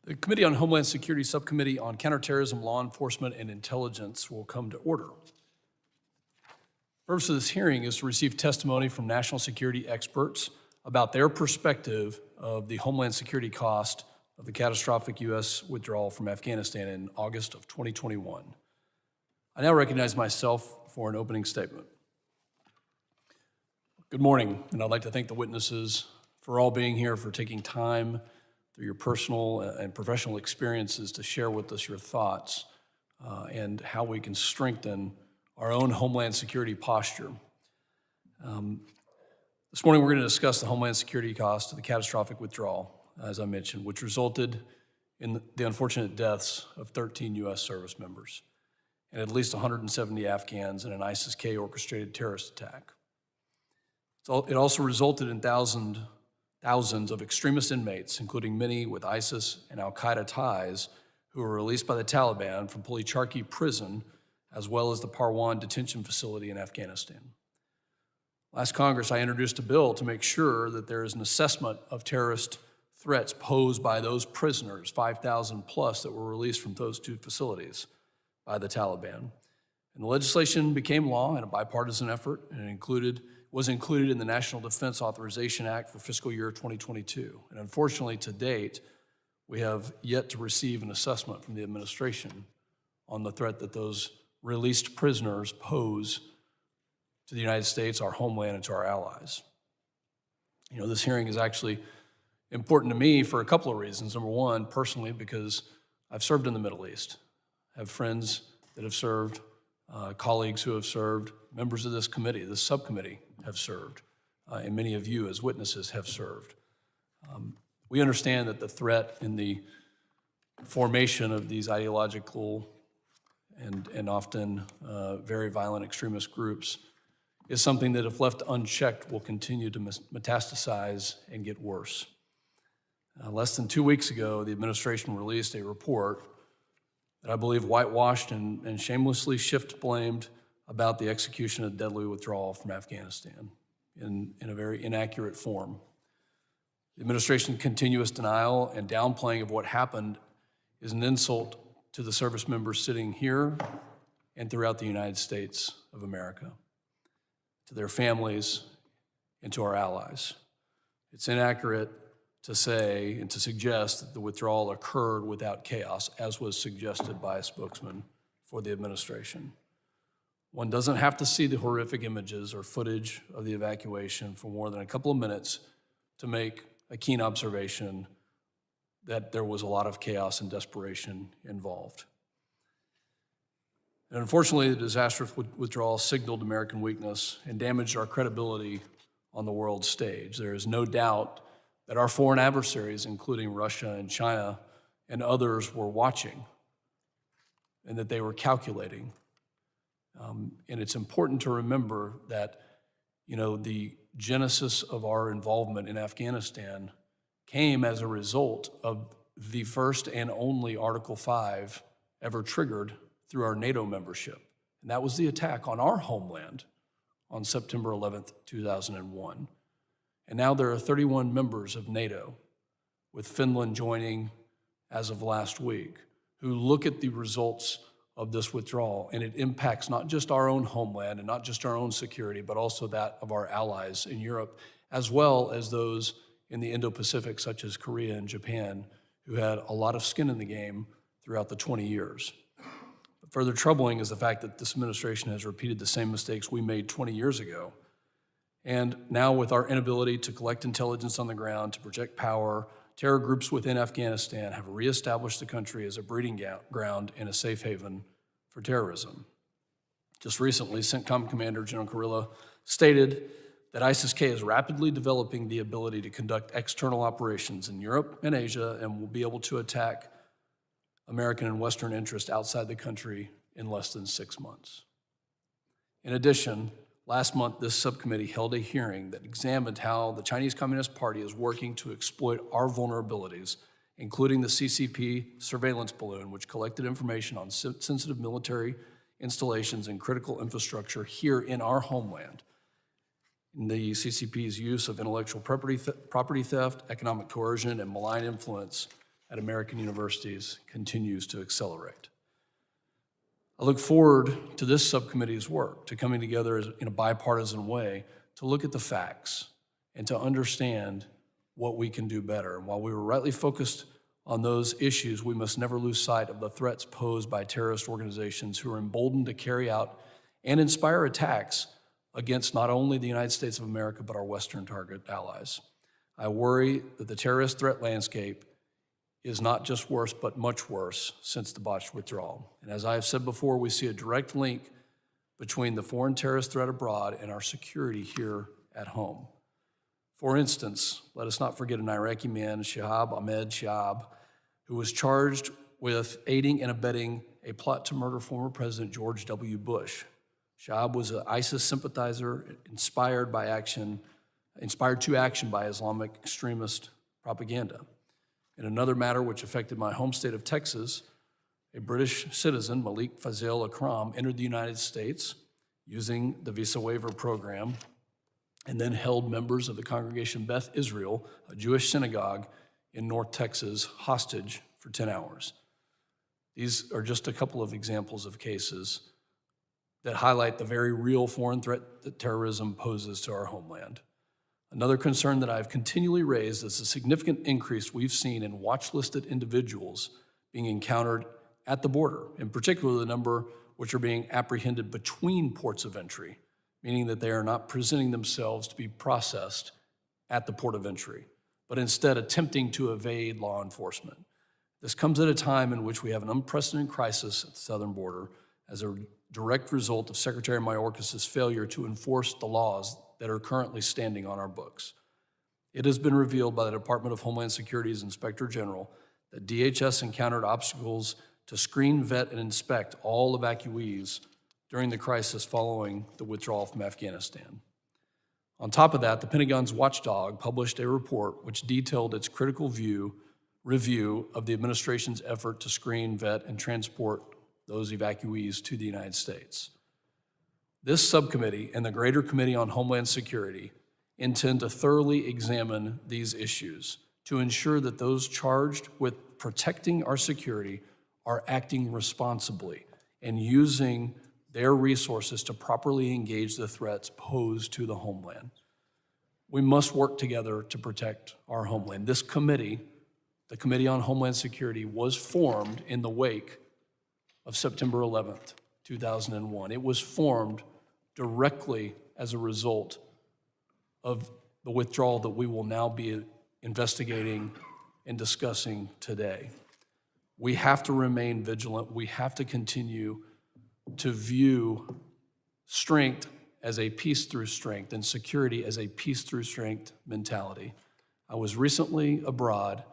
The Committee on Homeland Security Subcommittee on Counterterrorism, Law Enforcement, and Intelligence will come to order. The purpose of this hearing is to receive testimony from national security experts about their perspective of the homeland security cost of the catastrophic U.S. withdrawal from Afghanistan in August of 2021. I now recognize myself for an opening statement. Good morning, and I'd like to thank the witnesses for all being here, for taking time through your personal and professional experiences to share with us your thoughts and how we can strengthen our own homeland security posture. This morning we're going to discuss the homeland security cost of the catastrophic withdrawal, as I mentioned, which resulted in the unfortunate deaths of 13 U.S. service members and at least 170 Afghans in an ISIS-K orchestrated terrorist attack. It also resulted in thousands of extremist inmates, including many with ISIS and al-Qaeda ties, who were released by the Taliban from Pul-e-Charkhi prison, as well as the Parwan detention facility in Afghanistan. Last Congress, I introduced a bill to make sure that there is an assessment of terrorist threats posed by those prisoners, 5,000 plus, that were released from those two facilities by the Taliban. And the legislation became law in a bipartisan effort, and it was included in the National Defense Authorization Act for fiscal year 2022. And unfortunately, to date, we have yet to receive an assessment from the administration on the threat that those released prisoners pose to the United States, our homeland, and to our allies. You know, this hearing is actually important to me for a couple of reasons. Number one, personally, because I've served in the Middle East. I have friends that have served, colleagues who have served, members of this committee, this subcommittee have served, and many of you as witnesses have served. We understand that the threat in the formation of these ideological and often very violent extremist groups is something that, if left unchecked, will continue to metastasize and get worse. Less than 2 weeks ago, the administration released a report that I believe whitewashed and shamelessly shift-blamed about the execution of deadly withdrawal from Afghanistan in a very inaccurate form. The administration's continuous denial and downplaying of what happened is an insult to the service members sitting here and throughout the United States of America, to their families, and to our allies. It's inaccurate to say and to suggest that the withdrawal occurred without chaos, as was suggested by a spokesman for the administration. One doesn't have to see the horrific images or footage of the evacuation for more than a couple of minutes to make a keen observation that there was a lot of chaos and desperation involved. And unfortunately, the disastrous withdrawal signaled American weakness and damaged our credibility on the world stage. There is no doubt that our foreign adversaries, including Russia and China and others, were watching and that they were calculating. And it's important to remember that, you know, the genesis of our involvement in Afghanistan came as a result of the first and only Article 5 ever triggered through our NATO membership. And that was the attack on our homeland on September 11th, 2001. And now there are 31 members of NATO, with Finland joining as of last week, who look at the results of this withdrawal, and it impacts not just our own homeland and not just our own security, but also that of our allies in Europe, as well as those in the Indo-Pacific, such as Korea and Japan, who had a lot of skin in the game throughout the 20 years. But further troubling is the fact that this administration has repeated the same mistakes we made 20 years ago. And now, with our inability to collect intelligence on the ground, to project power, terror groups within Afghanistan have reestablished the country as a breeding ground and a safe haven for terrorism. Just recently, CENTCOM Commander General Kurilla stated that ISIS-K is rapidly developing the ability to conduct external operations in Europe and Asia and will be able to attack American and Western interests outside the country in less than 6 months. In addition, last month, this subcommittee held a hearing that examined how the Chinese Communist Party is working to exploit our vulnerabilities, including the CCP surveillance balloon, which collected information on sensitive military installations and critical infrastructure here in our homeland. The CCP's use of intellectual property theft, economic coercion, and malign influence at American universities continues to accelerate. I look forward to this subcommittee's work, to coming together in a bipartisan way to look at the facts and to understand what we can do better. And while we were rightly focused on those issues, we must never lose sight of the threats posed by terrorist organizations who are emboldened to carry out and inspire attacks against not only the United States of America, but our Western target allies. I worry that the terrorist threat landscape is not just worse, but much worse since the botched withdrawal. And as I have said before, we see a direct link between the foreign terrorist threat abroad and our security here at home. For instance, let us not forget an Iraqi man, Shihab Ahmed Shihab, who was charged with aiding and abetting a plot to murder former President George W. Bush. Shihab was an ISIS sympathizer inspired to action by Islamic extremist propaganda. In another matter which affected my home state of Texas, a British citizen, Malik Fazil Akram, entered the United States using the visa waiver program and then held members of the congregation Beth Israel, a Jewish synagogue in North Texas, hostage for 10 hours. These are just a couple of examples of cases that highlight the very real foreign threat that terrorism poses to our homeland. Another concern that I've continually raised is the significant increase we've seen in watch-listed individuals being encountered at the border, in particular the number which are being apprehended between ports of entry, meaning that they are not presenting themselves to be processed at the port of entry, but instead attempting to evade law enforcement. This comes at a time in which we have an unprecedented crisis at the southern border as a direct result of Secretary Mayorkas' failure to enforce the laws that are currently standing on our books. It has been revealed by the Department of Homeland Security's Inspector General that DHS encountered obstacles to screen, vet, and inspect all evacuees during the crisis following the withdrawal from Afghanistan. On top of that, the Pentagon's watchdog published a report which detailed its critical review of the administration's effort to screen, vet, and transport those evacuees to the United States. This subcommittee and the Greater Committee on Homeland Security intend to thoroughly examine these issues to ensure that those charged with protecting our security are acting responsibly and using their resources to properly engage the threats posed to the homeland. We must work together to protect our homeland. This committee, the Committee on Homeland Security, was formed in the wake of September 11th, 2001. It was formed directly as a result of the withdrawal that we will now be investigating and discussing today. We have to remain vigilant. We have to continue to view strength as a peace through strength and security as a peace through strength mentality. I was recently abroad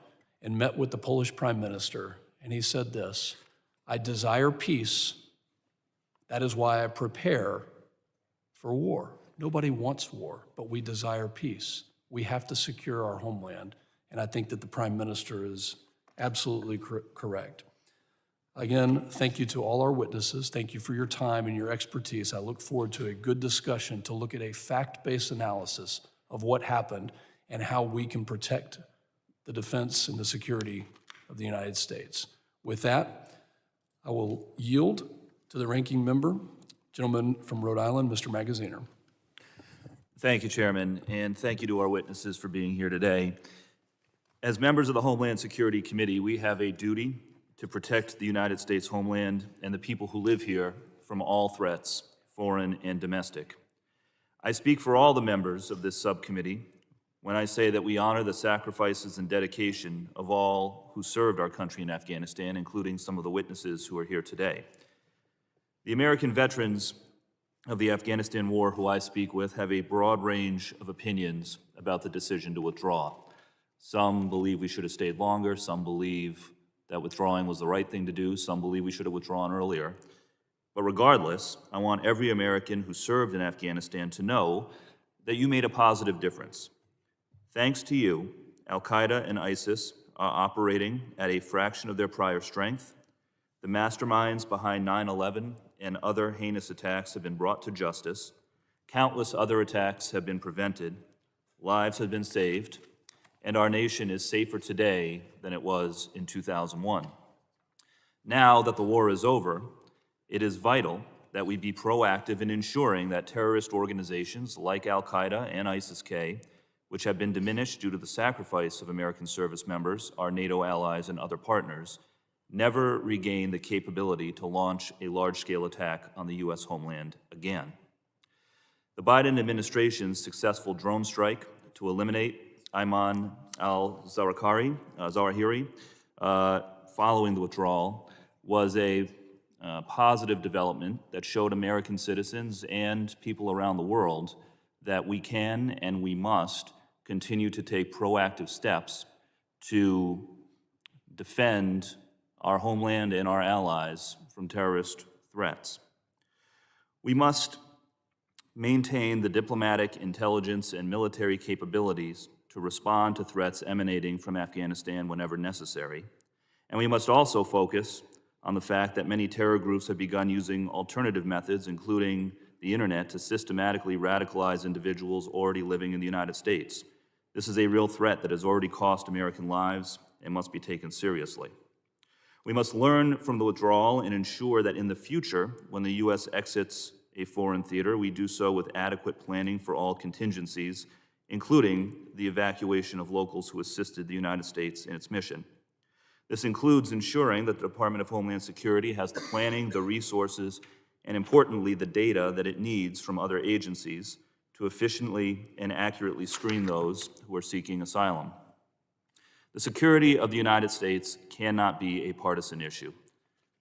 and met with the Polish Prime Minister, and he said this: "I desire peace. That is why I prepare for war." Nobody wants war, but we desire peace. We have to secure our homeland, and I think that the Prime Minister is absolutely correct. Again, thank you to all our witnesses. Thank you for your time and your expertise. I look forward to a good discussion to look at a fact-based analysis of what happened and how we can protect the defense and the security of the United States. With that, I will yield to the ranking member, gentleman from Rhode Island, Mr. Magaziner. Thank you, Chairman, and thank you to our witnesses for being here today. As members of the Homeland Security Committee, we have a duty to protect the United States homeland and the people who live here from all threats, foreign and domestic. I speak for all the members of this subcommittee when I say that we honor the sacrifices and dedication of all who served our country in Afghanistan, including some of the witnesses who are here today. The American veterans of the Afghanistan war who I speak with have a broad range of opinions about the decision to withdraw. Some believe we should have stayed longer, some believe that withdrawing was the right thing to do, some believe we should have withdrawn earlier. But regardless, I want every American who served in Afghanistan to know that you made a positive difference. Thanks to you, Al-Qaeda and ISIS are operating at a fraction of their prior strength. The masterminds behind 9/11 and other heinous attacks have been brought to justice. Countless other attacks have been prevented. Lives have been saved. and our nation is safer today than it was in 2001. Now that the war is over, it is vital that we be proactive in ensuring that terrorist organizations like Al-Qaeda and ISIS-K, which have been diminished due to the sacrifice of American service members, our NATO allies, and other partners, never regain the capability to launch a large-scale attack on the U.S. homeland again. The Biden administration's successful drone strike to eliminate Ayman al-Zawahiri following the withdrawal was a positive development that showed American citizens and people around the world that we can and we must continue to take proactive steps to defend our homeland and our allies from terrorist threats. We must maintain the diplomatic, intelligence, and military capabilities to respond to threats emanating from Afghanistan whenever necessary. And we must also focus on the fact that many terror groups have begun using alternative methods, including the internet, to systematically radicalize individuals already living in the United States. This is a real threat that has already cost American lives and must be taken seriously. We must learn from the withdrawal and ensure that in the future, when the U.S. exits a foreign theater, we do so with adequate planning for all contingencies, including the evacuation of locals who assisted the United States in its mission. This includes ensuring that the Department of Homeland Security has the planning, the resources, and importantly, the data that it needs from other agencies to efficiently and accurately screen those who are seeking asylum. The security of the United States cannot be a partisan issue.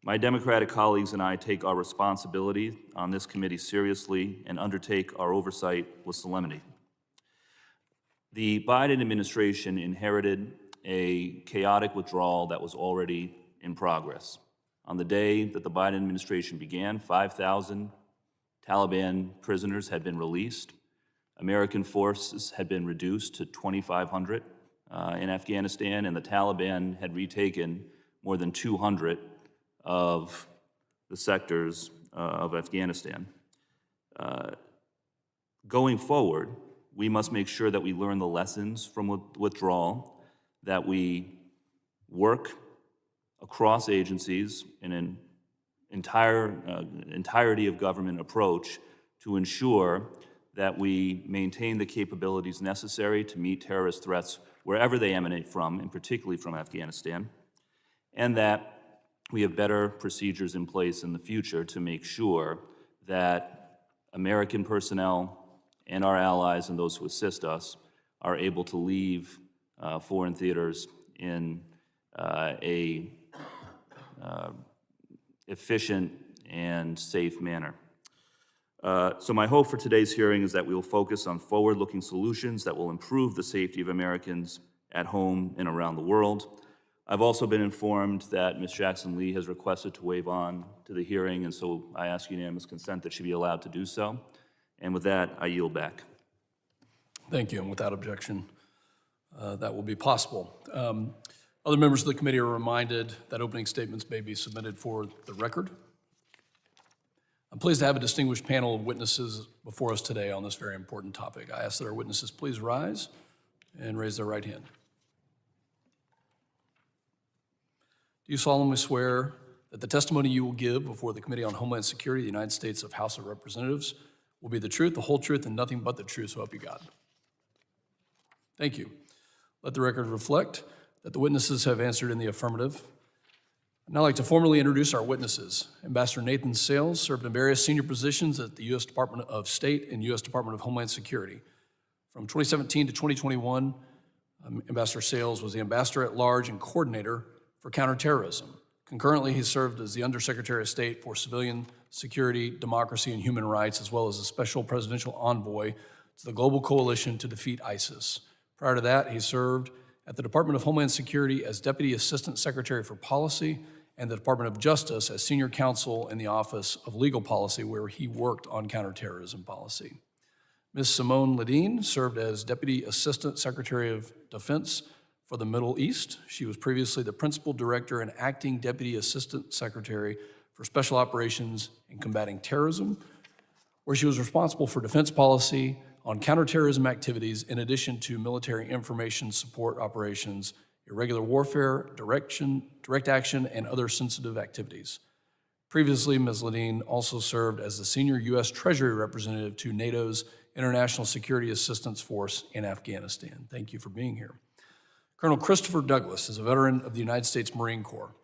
My Democratic colleagues and I take our responsibility on this committee seriously and undertake our oversight with solemnity. The Biden administration inherited a chaotic withdrawal that was already in progress. On the day that the Biden administration began, 5,000 Taliban prisoners had been released. American forces had been reduced to 2,500 in Afghanistan, and the Taliban had retaken more than 200 of the sectors of Afghanistan. Going forward, we must make sure that we learn the lessons from withdrawal, that we work across agencies in an entirety of government approach to ensure that we maintain the capabilities necessary to meet terrorist threats wherever they emanate from, and particularly from Afghanistan, and that we have better procedures in place in the future to make sure that American personnel and our allies and those who assist us are able to leave foreign theaters in a efficient and safe manner. So my hope for today's hearing is that we will focus on forward-looking solutions that will improve the safety of Americans at home and around the world. I've also been informed that Ms. Jackson-Lee has requested to waive on to the hearing, and so I ask unanimous consent that she be allowed to do so. And with that, I yield back. Thank you, and without objection, that will be possible. Other members of the committee are reminded that opening statements may be submitted for the record. I'm pleased to have a distinguished panel of witnesses before us today on this very important topic. I ask that our witnesses please rise and raise their right hand. Do you solemnly swear that the testimony you will give before the Committee on Homeland Security of the United States House of Representatives will be the truth, the whole truth, and nothing but the truth, so help you God? Thank you. Let the record reflect that the witnesses have answered in the affirmative. I'd now like to formally introduce our witnesses. Ambassador Nathan Sales served in various senior positions at the U.S. Department of State and U.S. Department of Homeland Security. From 2017 to 2021, Ambassador Sales was the Ambassador at Large and Coordinator for Counterterrorism. Concurrently, he served as the Undersecretary of State for Civilian Security, Democracy, and Human Rights, as well as a Special Presidential Envoy to the Global Coalition to Defeat ISIS. Prior to that, he served at the Department of Homeland Security as Deputy Assistant Secretary for Policy and the Department of Justice as Senior Counsel in the Office of Legal Policy, where he worked on counterterrorism policy. Ms. Simone Ledeen served as Deputy Assistant Secretary of Defense for the Middle East. She was previously the Principal Director and Acting Deputy Assistant Secretary for Special Operations in Combating Terrorism, where she was responsible for defense policy on counterterrorism activities in addition to military information support operations, irregular warfare, direct action, and other sensitive activities. Previously, Ms. Ledeen also served as the senior U.S. Treasury representative to NATO's International Security Assistance Force in Afghanistan. Thank you for being here. Colonel Christopher Douglas is a veteran of the United States Marine Corps.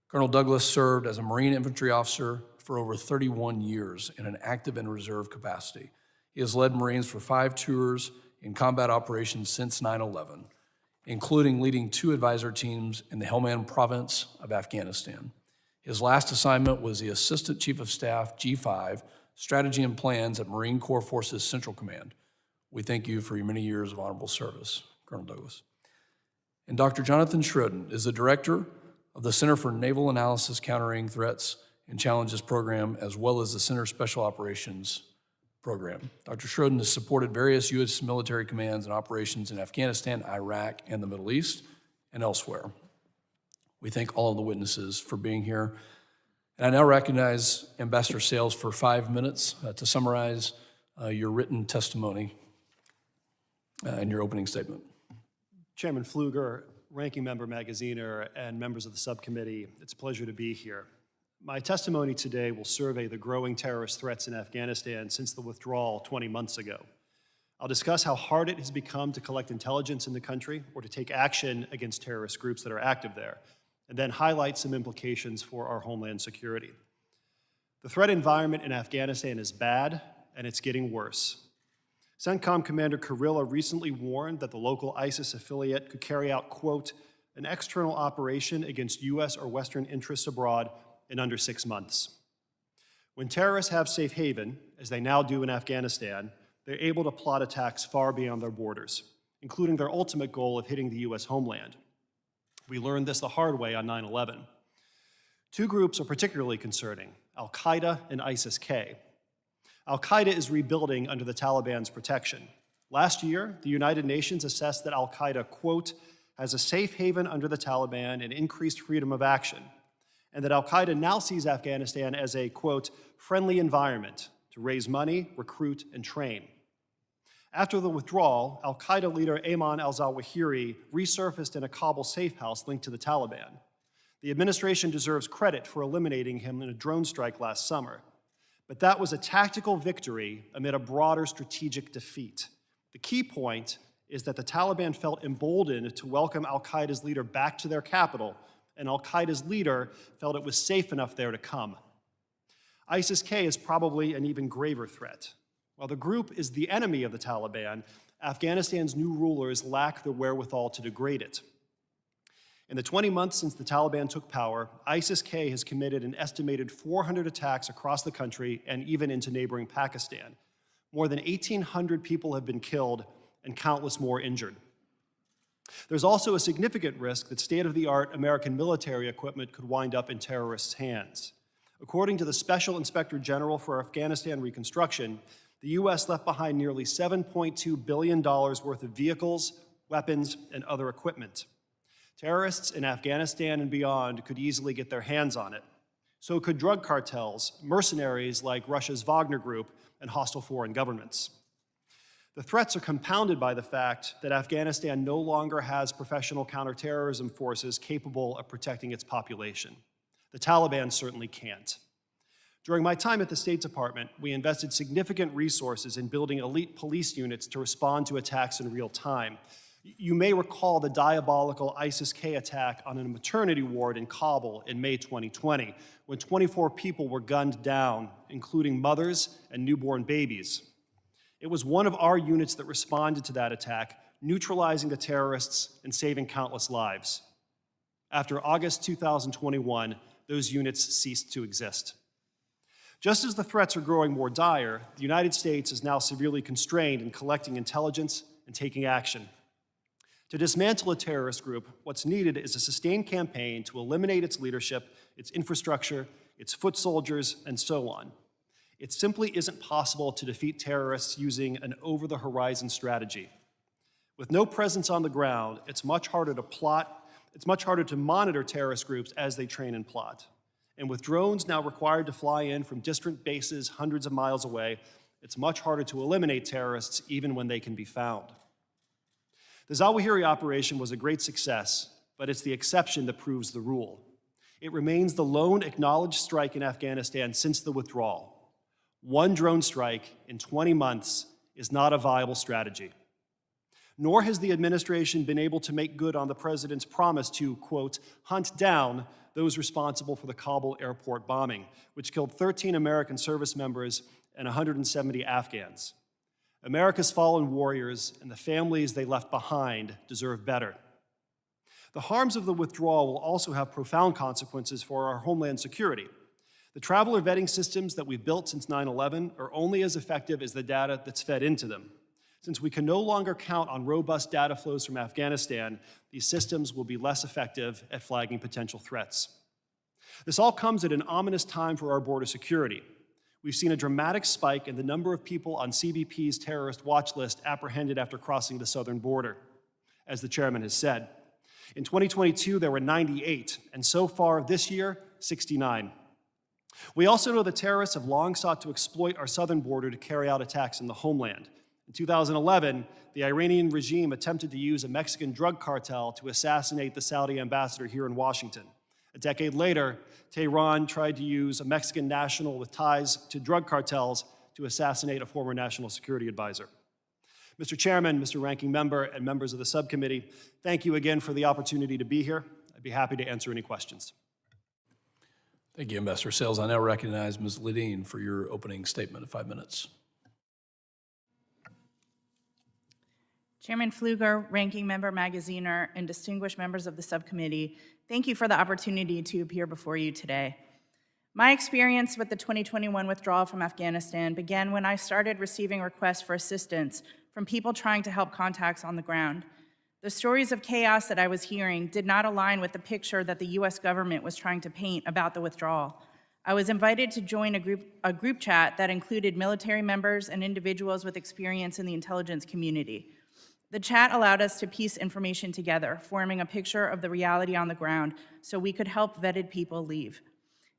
Colonel Douglas served as a Marine infantry officer for over 31 years in an active and reserve capacity. He has led Marines for 5 tours in combat operations since 9/11, including leading 2 advisor teams in the Helmand province of Afghanistan. His last assignment was the Assistant Chief of Staff, G5, Strategy and Plans at Marine Corps Forces Central Command. We thank you for your many years of honorable service, Colonel Douglas. And Dr. Jonathan Schroden is the Director of the Center for Naval Analysis Countering Threats and Challenges Program, as well as the Center Special Operations Program. Dr. Schroden has supported various U.S. military commands and operations in Afghanistan, Iraq, and the Middle East, and elsewhere. We thank all of the witnesses for being here. And I now recognize Ambassador Sales for 5 minutes to summarize your written testimony and your opening statement. Chairman Pfluger, Ranking Member Magaziner, and members of the subcommittee, it's a pleasure to be here. My testimony today will survey the growing terrorist threats in Afghanistan since the withdrawal 20 months ago. I'll discuss how hard it has become to collect intelligence in the country or to take action against terrorist groups that are active there, and then highlight some implications for our homeland security. The threat environment in Afghanistan is bad, and it's getting worse. CENTCOM Commander Kurilla recently warned that the local ISIS affiliate could carry out, quote, an external operation against U.S. or Western interests abroad in under 6 months. When terrorists have safe haven, as they now do in Afghanistan, they're able to plot attacks far beyond their borders, including their ultimate goal of hitting the U.S. homeland. We learned this the hard way on 9/11. 2 groups are particularly concerning, Al-Qaeda and ISIS-K. Al-Qaeda is rebuilding under the Taliban's protection. Last year, the United Nations assessed that Al-Qaeda, quote, has a safe haven under the Taliban and increased freedom of action, and that Al-Qaeda now sees Afghanistan as a, quote, friendly environment to raise money, recruit, and train. After the withdrawal, Al-Qaeda leader Ayman al-Zawahiri resurfaced in a Kabul safe house linked to the Taliban. The administration deserves credit for eliminating him in a drone strike last summer. But that was a tactical victory amid a broader strategic defeat. The key point is that the Taliban felt emboldened to welcome al-Qaeda's leader back to their capital, and al-Qaeda's leader felt it was safe enough there to come. ISIS-K is probably an even graver threat. While the group is the enemy of the Taliban, Afghanistan's new rulers lack the wherewithal to degrade it. In the 20 months since the Taliban took power, ISIS-K has committed an estimated 400 attacks across the country and even into neighboring Pakistan. More than 1,800 people have been killed and countless more injured. There's also a significant risk that state-of-the-art American military equipment could wind up in terrorists' hands. According to the Special Inspector General for Afghanistan Reconstruction, the U.S. left behind nearly $7.2 billion worth of vehicles, weapons, and other equipment. Terrorists in Afghanistan and beyond could easily get their hands on it. So could drug cartels, mercenaries like Russia's Wagner Group, and hostile foreign governments. The threats are compounded by the fact that Afghanistan no longer has professional counterterrorism forces capable of protecting its population. The Taliban certainly can't. During my time at the State Department, we invested significant resources in building elite police units to respond to attacks in real time. You may recall the diabolical ISIS-K attack on a maternity ward in Kabul in May 2020, when 24 people were gunned down, including mothers and newborn babies. It was one of our units that responded to that attack, neutralizing the terrorists and saving countless lives. After August 2021, those units ceased to exist. Just as the threats are growing more dire, the United States is now severely constrained in collecting intelligence and taking action. To dismantle a terrorist group, what's needed is a sustained campaign to eliminate its leadership, its infrastructure, its foot soldiers, and so on. It simply isn't possible to defeat terrorists using an over-the-horizon strategy. With no presence on the ground, it's much harder to monitor terrorist groups as they train and plot. And with drones now required to fly in from distant bases hundreds of miles away, It's much harder to eliminate terrorists even when they can be found. The Zawahiri operation was a great success, but it's the exception that proves the rule. It remains the lone acknowledged strike in Afghanistan since the withdrawal. One drone strike in 20 months is not a viable strategy. Nor has the administration been able to make good on the president's promise to, quote, hunt down those responsible for the Kabul airport bombing, which killed 13 American service members and 170 Afghans. America's fallen warriors and the families they left behind deserve better. The harms of the withdrawal will also have profound consequences for our homeland security. The traveler vetting systems that we've built since 9/11 are only as effective as the data that's fed into them. Since we can no longer count on robust data flows from Afghanistan, these systems will be less effective at flagging potential threats. This all comes at an ominous time for our border security. We've seen a dramatic spike in the number of people on CBP's terrorist watch list apprehended after crossing the southern border, as the chairman has said. In 2022, there were 98, and so far this year, 69. We also know that terrorists have long sought to exploit our southern border to carry out attacks in the homeland. In 2011, the Iranian regime attempted to use a Mexican drug cartel to assassinate the Saudi ambassador here in Washington. A decade later, Tehran tried to use a Mexican national with ties to drug cartels to assassinate a former national security advisor. Mr. Chairman, Mr. Ranking Member, and members of the subcommittee, thank you again for the opportunity to be here. I'd be happy to answer any questions. Thank you, Ambassador Sales. I now recognize Ms. Ledeen for your opening statement of 5 minutes. Chairman Pfluger, Ranking Member Magaziner, and distinguished members of the subcommittee, thank you for the opportunity to appear before you today. My experience with the 2021 withdrawal from Afghanistan began when I started receiving requests for assistance from people trying to help contacts on the ground. The stories of chaos that I was hearing did not align with the picture that the US government was trying to paint about the withdrawal. I was invited to join a group chat that included military members and individuals with experience in the intelligence community. The chat allowed us to piece information together, forming a picture of the reality on the ground so we could help vetted people leave.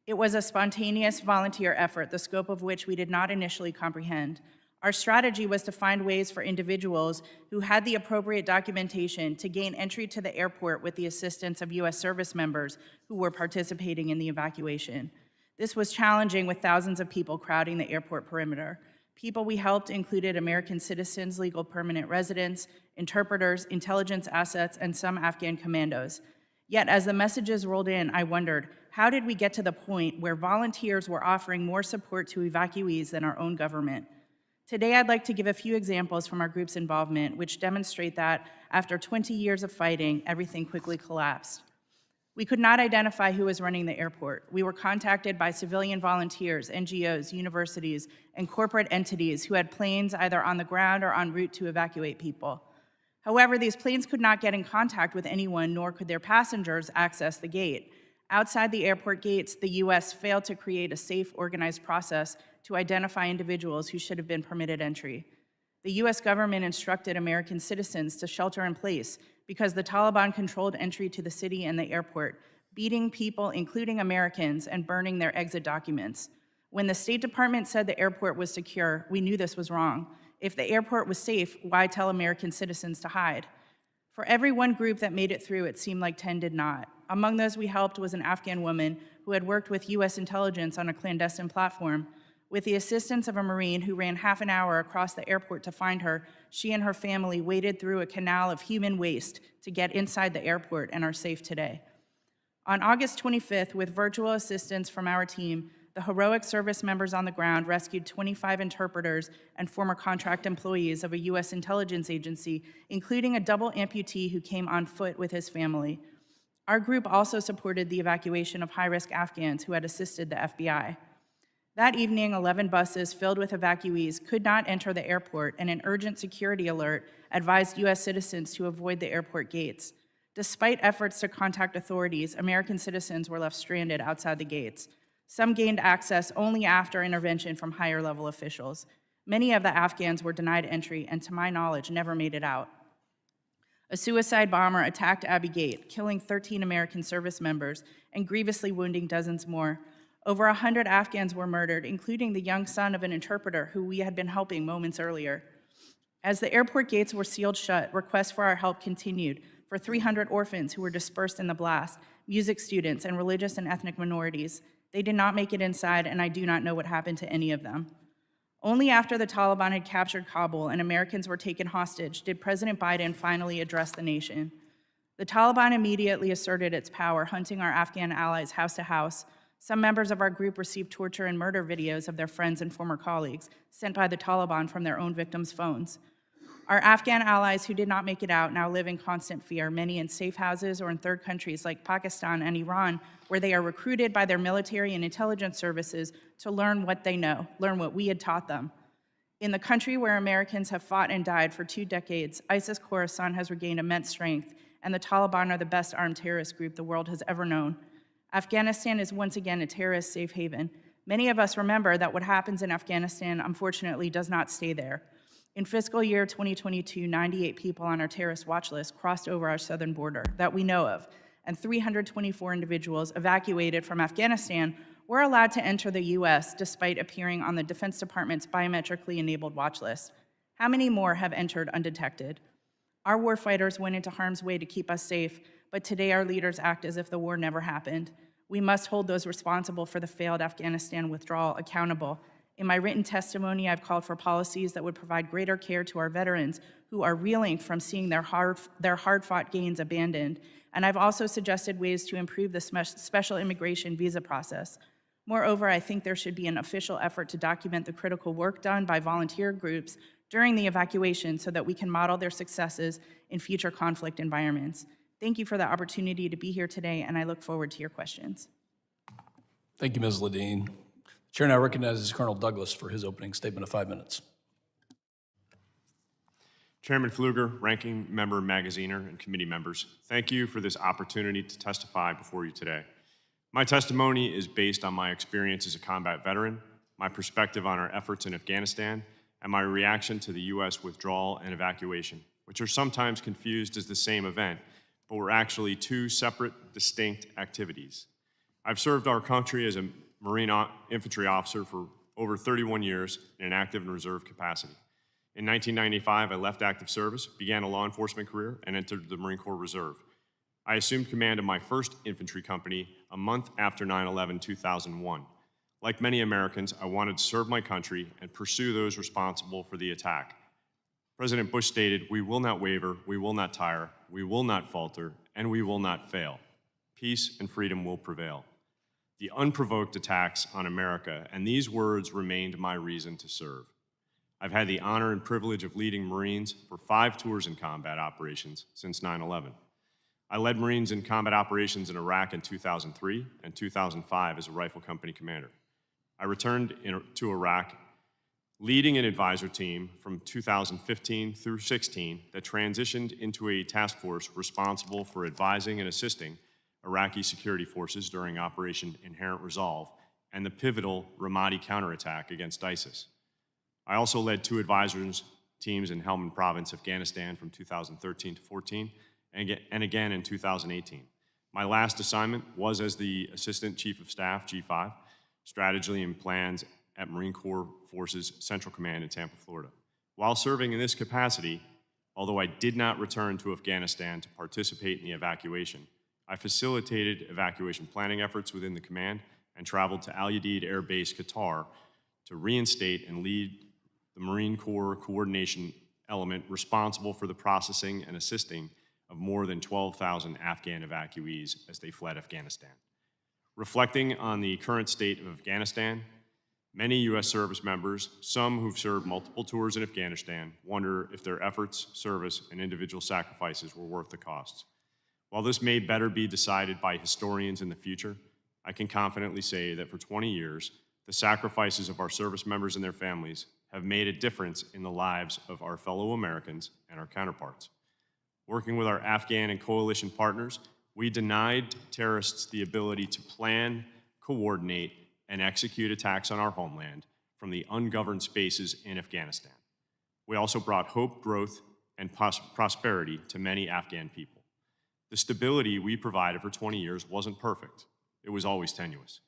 It was a spontaneous volunteer effort, the scope of which we did not initially comprehend. Our strategy was to find ways for individuals who had the appropriate documentation to gain entry to the airport with the assistance of US service members who were participating in the evacuation. This was challenging with thousands of people crowding the airport perimeter. People we helped included American citizens, legal permanent residents, interpreters, intelligence assets, and some Afghan commandos. Yet as the messages rolled in, I wondered, how did we get to the point where volunteers were offering more support to evacuees than our own government? Today, I'd like to give a few examples from our group's involvement, which demonstrate that after 20 years of fighting, everything quickly collapsed. We could not identify who was running the airport. We were contacted by civilian volunteers, NGOs, universities, and corporate entities who had planes either on the ground or en route to evacuate people. However, these planes could not get in contact with anyone, nor could their passengers access the gate. Outside the airport gates, the US failed to create a safe, organized process to identify individuals who should have been permitted entry. The US government instructed American citizens to shelter in place because the Taliban controlled entry to the city and the airport, beating people, including Americans, and burning their exit documents. When the State Department said the airport was secure, we knew this was wrong. If the airport was safe, why tell American citizens to hide? For every one group that made it through, it seemed like 10 did not. Among those we helped was an Afghan woman who had worked with US intelligence on a clandestine platform. With the assistance of a Marine who ran half an hour across the airport to find her, she and her family waded through a canal of human waste to get inside the airport and are safe today. On August 25th, with virtual assistance from our team, the heroic service members on the ground rescued 25 interpreters and former contract employees of a US intelligence agency, including a double amputee who came on foot with his family. Our group also supported the evacuation of high-risk Afghans who had assisted the FBI. That evening, 11 buses filled with evacuees could not enter the airport, and an urgent security alert advised US citizens to avoid the airport gates. Despite efforts to contact authorities, American citizens were left stranded outside the gates. Some gained access only after intervention from higher-level officials. Many of the Afghans were denied entry and, to my knowledge, never made it out. A suicide bomber attacked Abbey Gate, killing 13 American service members and grievously wounding dozens more. Over 100 Afghans were murdered, including the young son of an interpreter who we had been helping moments earlier. As the airport gates were sealed shut, requests for our help continued for 300 orphans who were dispersed in the blast, music students, and religious and ethnic minorities. They did not make it inside, and I do not know what happened to any of them. Only after the Taliban had captured Kabul and Americans were taken hostage did President Biden finally address the nation. The Taliban immediately asserted its power, hunting our Afghan allies house to house. Some members of our group received torture and murder videos of their friends and former colleagues sent by the Taliban from their own victims' phones. Our Afghan allies who did not make it out now live in constant fear, many in safe houses or in third countries like Pakistan and Iran, where they are recruited by their military and intelligence services to learn what they know, learn what we had taught them. In the country where Americans have fought and died for 2 decades, ISIS Khorasan has regained immense strength, and the Taliban are the best armed terrorist group the world has ever known. Afghanistan is once again a terrorist safe haven. Many of us remember that what happens in Afghanistan, unfortunately, does not stay there. In fiscal year 2022, 98 people on our terrorist watch list crossed over our southern border that we know of, and 324 individuals evacuated from Afghanistan were allowed to enter the U.S. despite appearing on the Defense Department's biometrically enabled watch list. How many more have entered undetected? Our warfighters went into harm's way to keep us safe, but today our leaders act as if the war never happened. We must hold those responsible for the failed Afghanistan withdrawal accountable. In my written testimony, I've called for policies that would provide greater care to our veterans who are reeling from seeing their hard-fought gains abandoned. And I've also suggested ways to improve the special immigration visa process. Moreover, I think there should be an official effort to document the critical work done by volunteer groups during the evacuation so that we can model their successes in future conflict environments. Thank you for the opportunity to be here today, and I look forward to your questions. Thank you, Ms. Ledeen. The chair now recognizes Colonel Douglas for his opening statement of 5 minutes. Chairman Pfluger, Ranking Member Magaziner, and committee members, thank you for this opportunity to testify before you today. My testimony is based on my experience as a combat veteran, my perspective on our efforts in Afghanistan, and my reaction to the U.S. withdrawal and evacuation, which are sometimes confused as the same event, but were actually 2 separate, distinct activities. I've served our country as a Marine infantry officer for over 31 years in an active and reserve capacity. In 1995, I left active service, began a law enforcement career, and entered the Marine Corps Reserve. I assumed command of my first infantry company a month after 9/11/2001. Like many Americans, I wanted to serve my country and pursue those responsible for the attack. President Bush stated, "We will not waver, we will not tire, we will not falter, and we will not fail. Peace and freedom will prevail." The unprovoked attacks on America, and these words remained my reason to serve. I've had the honor and privilege of leading Marines for 5 tours in combat operations since 9/11. I led Marines in combat operations in Iraq in 2003 and 2005 as a rifle company commander. I returned to Iraq leading an advisor team from 2015 through 16 that transitioned into a task force responsible for advising and assisting Iraqi security forces during Operation Inherent Resolve and the pivotal Ramadi counterattack against ISIS. I also led 2 advisors teams in Helmand Province, Afghanistan from 2013 to 14 and again in 2018. My last assignment was as the Assistant Chief of Staff, G5, Strategy and Plans at Marine Corps Forces Central Command in Tampa, Florida. While serving in this capacity, although I did not return to Afghanistan to participate in the evacuation, I facilitated evacuation planning efforts within the command and traveled to Al Udeid Air Base, Qatar, to reinstate and lead the Marine Corps coordination element responsible for the processing and assisting of more than 12,000 Afghan evacuees as they fled Afghanistan. Reflecting on the current state of Afghanistan, many U.S. service members, some who've served multiple tours in Afghanistan, wonder if their efforts, service, and individual sacrifices were worth the costs. While this may better be decided by historians in the future, I can confidently say that for 20 years, the sacrifices of our service members and their families have made a difference in the lives of our fellow Americans and our counterparts. Working with our Afghan and coalition partners, we denied terrorists the ability to plan, coordinate, and execute attacks on our homeland from the ungoverned spaces in Afghanistan. We also brought hope, growth, and prosperity to many Afghan people. The stability we provided for 20 years wasn't perfect. It was always tenuous.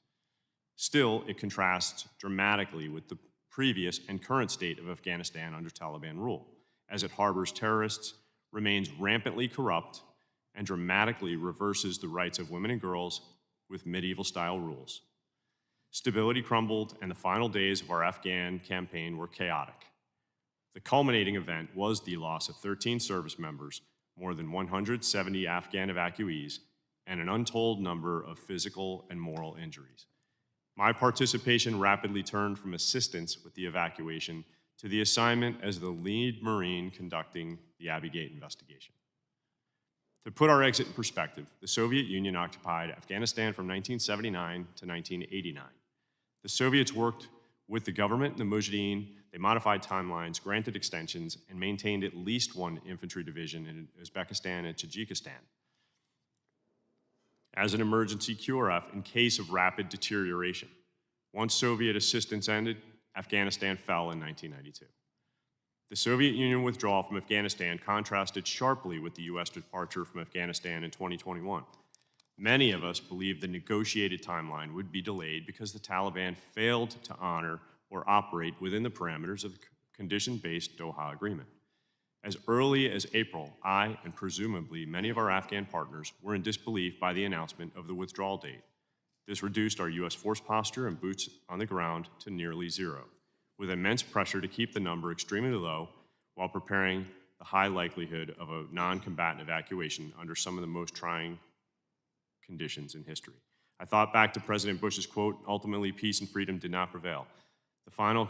Still, it contrasts dramatically with the previous and current state of Afghanistan under Taliban rule, as it harbors terrorists, remains rampantly corrupt, and dramatically reverses the rights of women and girls with medieval-style rules. Stability crumbled, and the final days of our Afghan campaign were chaotic. The culminating event was the loss of 13 service members, more than 170 Afghan evacuees, and an untold number of physical and moral injuries. My participation rapidly turned from assistance with the evacuation to the assignment as the lead Marine conducting the Abbey Gate investigation. To put our exit in perspective, the Soviet Union occupied Afghanistan from 1979 to 1989. The Soviets worked with the government and the Mujahideen. They modified timelines, granted extensions, and maintained at least one infantry division in Uzbekistan and Tajikistan as an emergency QRF in case of rapid deterioration. Once Soviet assistance ended, Afghanistan fell in 1992. The Soviet Union withdrawal from Afghanistan contrasted sharply with the U.S. departure from Afghanistan in 2021. Many of us believed the negotiated timeline would be delayed because the Taliban failed to honor or operate within the parameters of the condition-based Doha Agreement. As early as April, I, and presumably many of our Afghan partners, were in disbelief by the announcement of the withdrawal date. This reduced our U.S. force posture and boots on the ground to nearly zero, with immense pressure to keep the number extremely low while preparing the high likelihood of a non-combatant evacuation under some of the most trying conditions in history. I thought back to President Bush's quote, "Ultimately, peace and freedom did not prevail." The final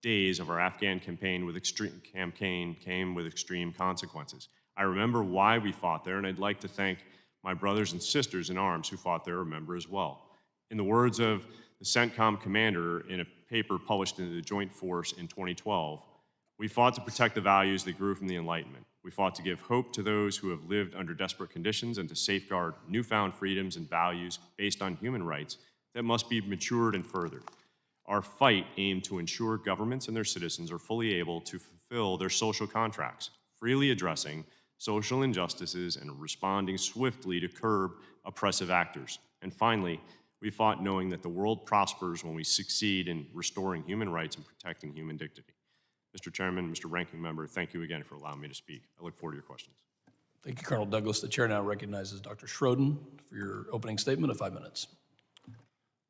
days of our Afghan campaign came with extreme consequences. I remember why we fought there, and I'd like to thank my brothers and sisters in arms who fought there, remember as well. In the words of the CENTCOM commander in a paper published in the Joint Force in 2012, we fought to protect the values that grew from the Enlightenment. We fought to give hope to those who have lived under desperate conditions and to safeguard newfound freedoms and values based on human rights that must be matured and furthered. Our fight aimed to ensure governments and their citizens are fully able to fulfill their social contracts, freely addressing social injustices and responding swiftly to curb oppressive actors. And finally, we fought knowing that the world prospers when we succeed in restoring human rights and protecting human dignity. Mr. Chairman, Mr. Ranking Member, thank you again for allowing me to speak. I look forward to your questions. Thank you, Colonel Douglas. The chair now recognizes Dr. Schroden for your opening statement of 5 minutes.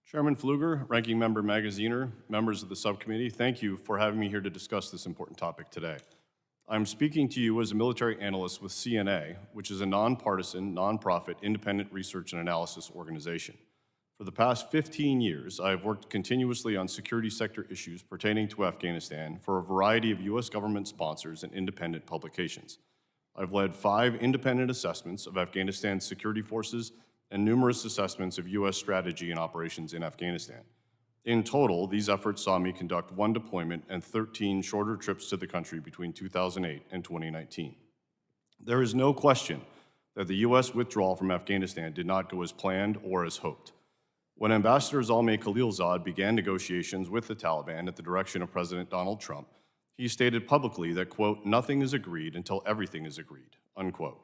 Chairman Pfluger, Ranking Member Magaziner, members of the subcommittee, thank you for having me here to discuss this important topic today. I'm speaking to you as a military analyst with CNA, which is a nonpartisan, nonprofit, independent research and analysis organization. For the past 15 years, I have worked continuously on security sector issues pertaining to Afghanistan for a variety of U.S. government sponsors and independent publications. I've led 5 independent assessments of Afghanistan's security forces and numerous assessments of U.S. strategy and operations in Afghanistan. In total, these efforts saw me conduct 1 deployment and 13 shorter trips to the country between 2008 and 2019. There is no question that the U.S. withdrawal from Afghanistan did not go as planned or as hoped. When Ambassador Zalmay Khalilzad began negotiations with the Taliban at the direction of President Donald Trump, he stated publicly that, quote, "Nothing is agreed until everything is agreed," unquote.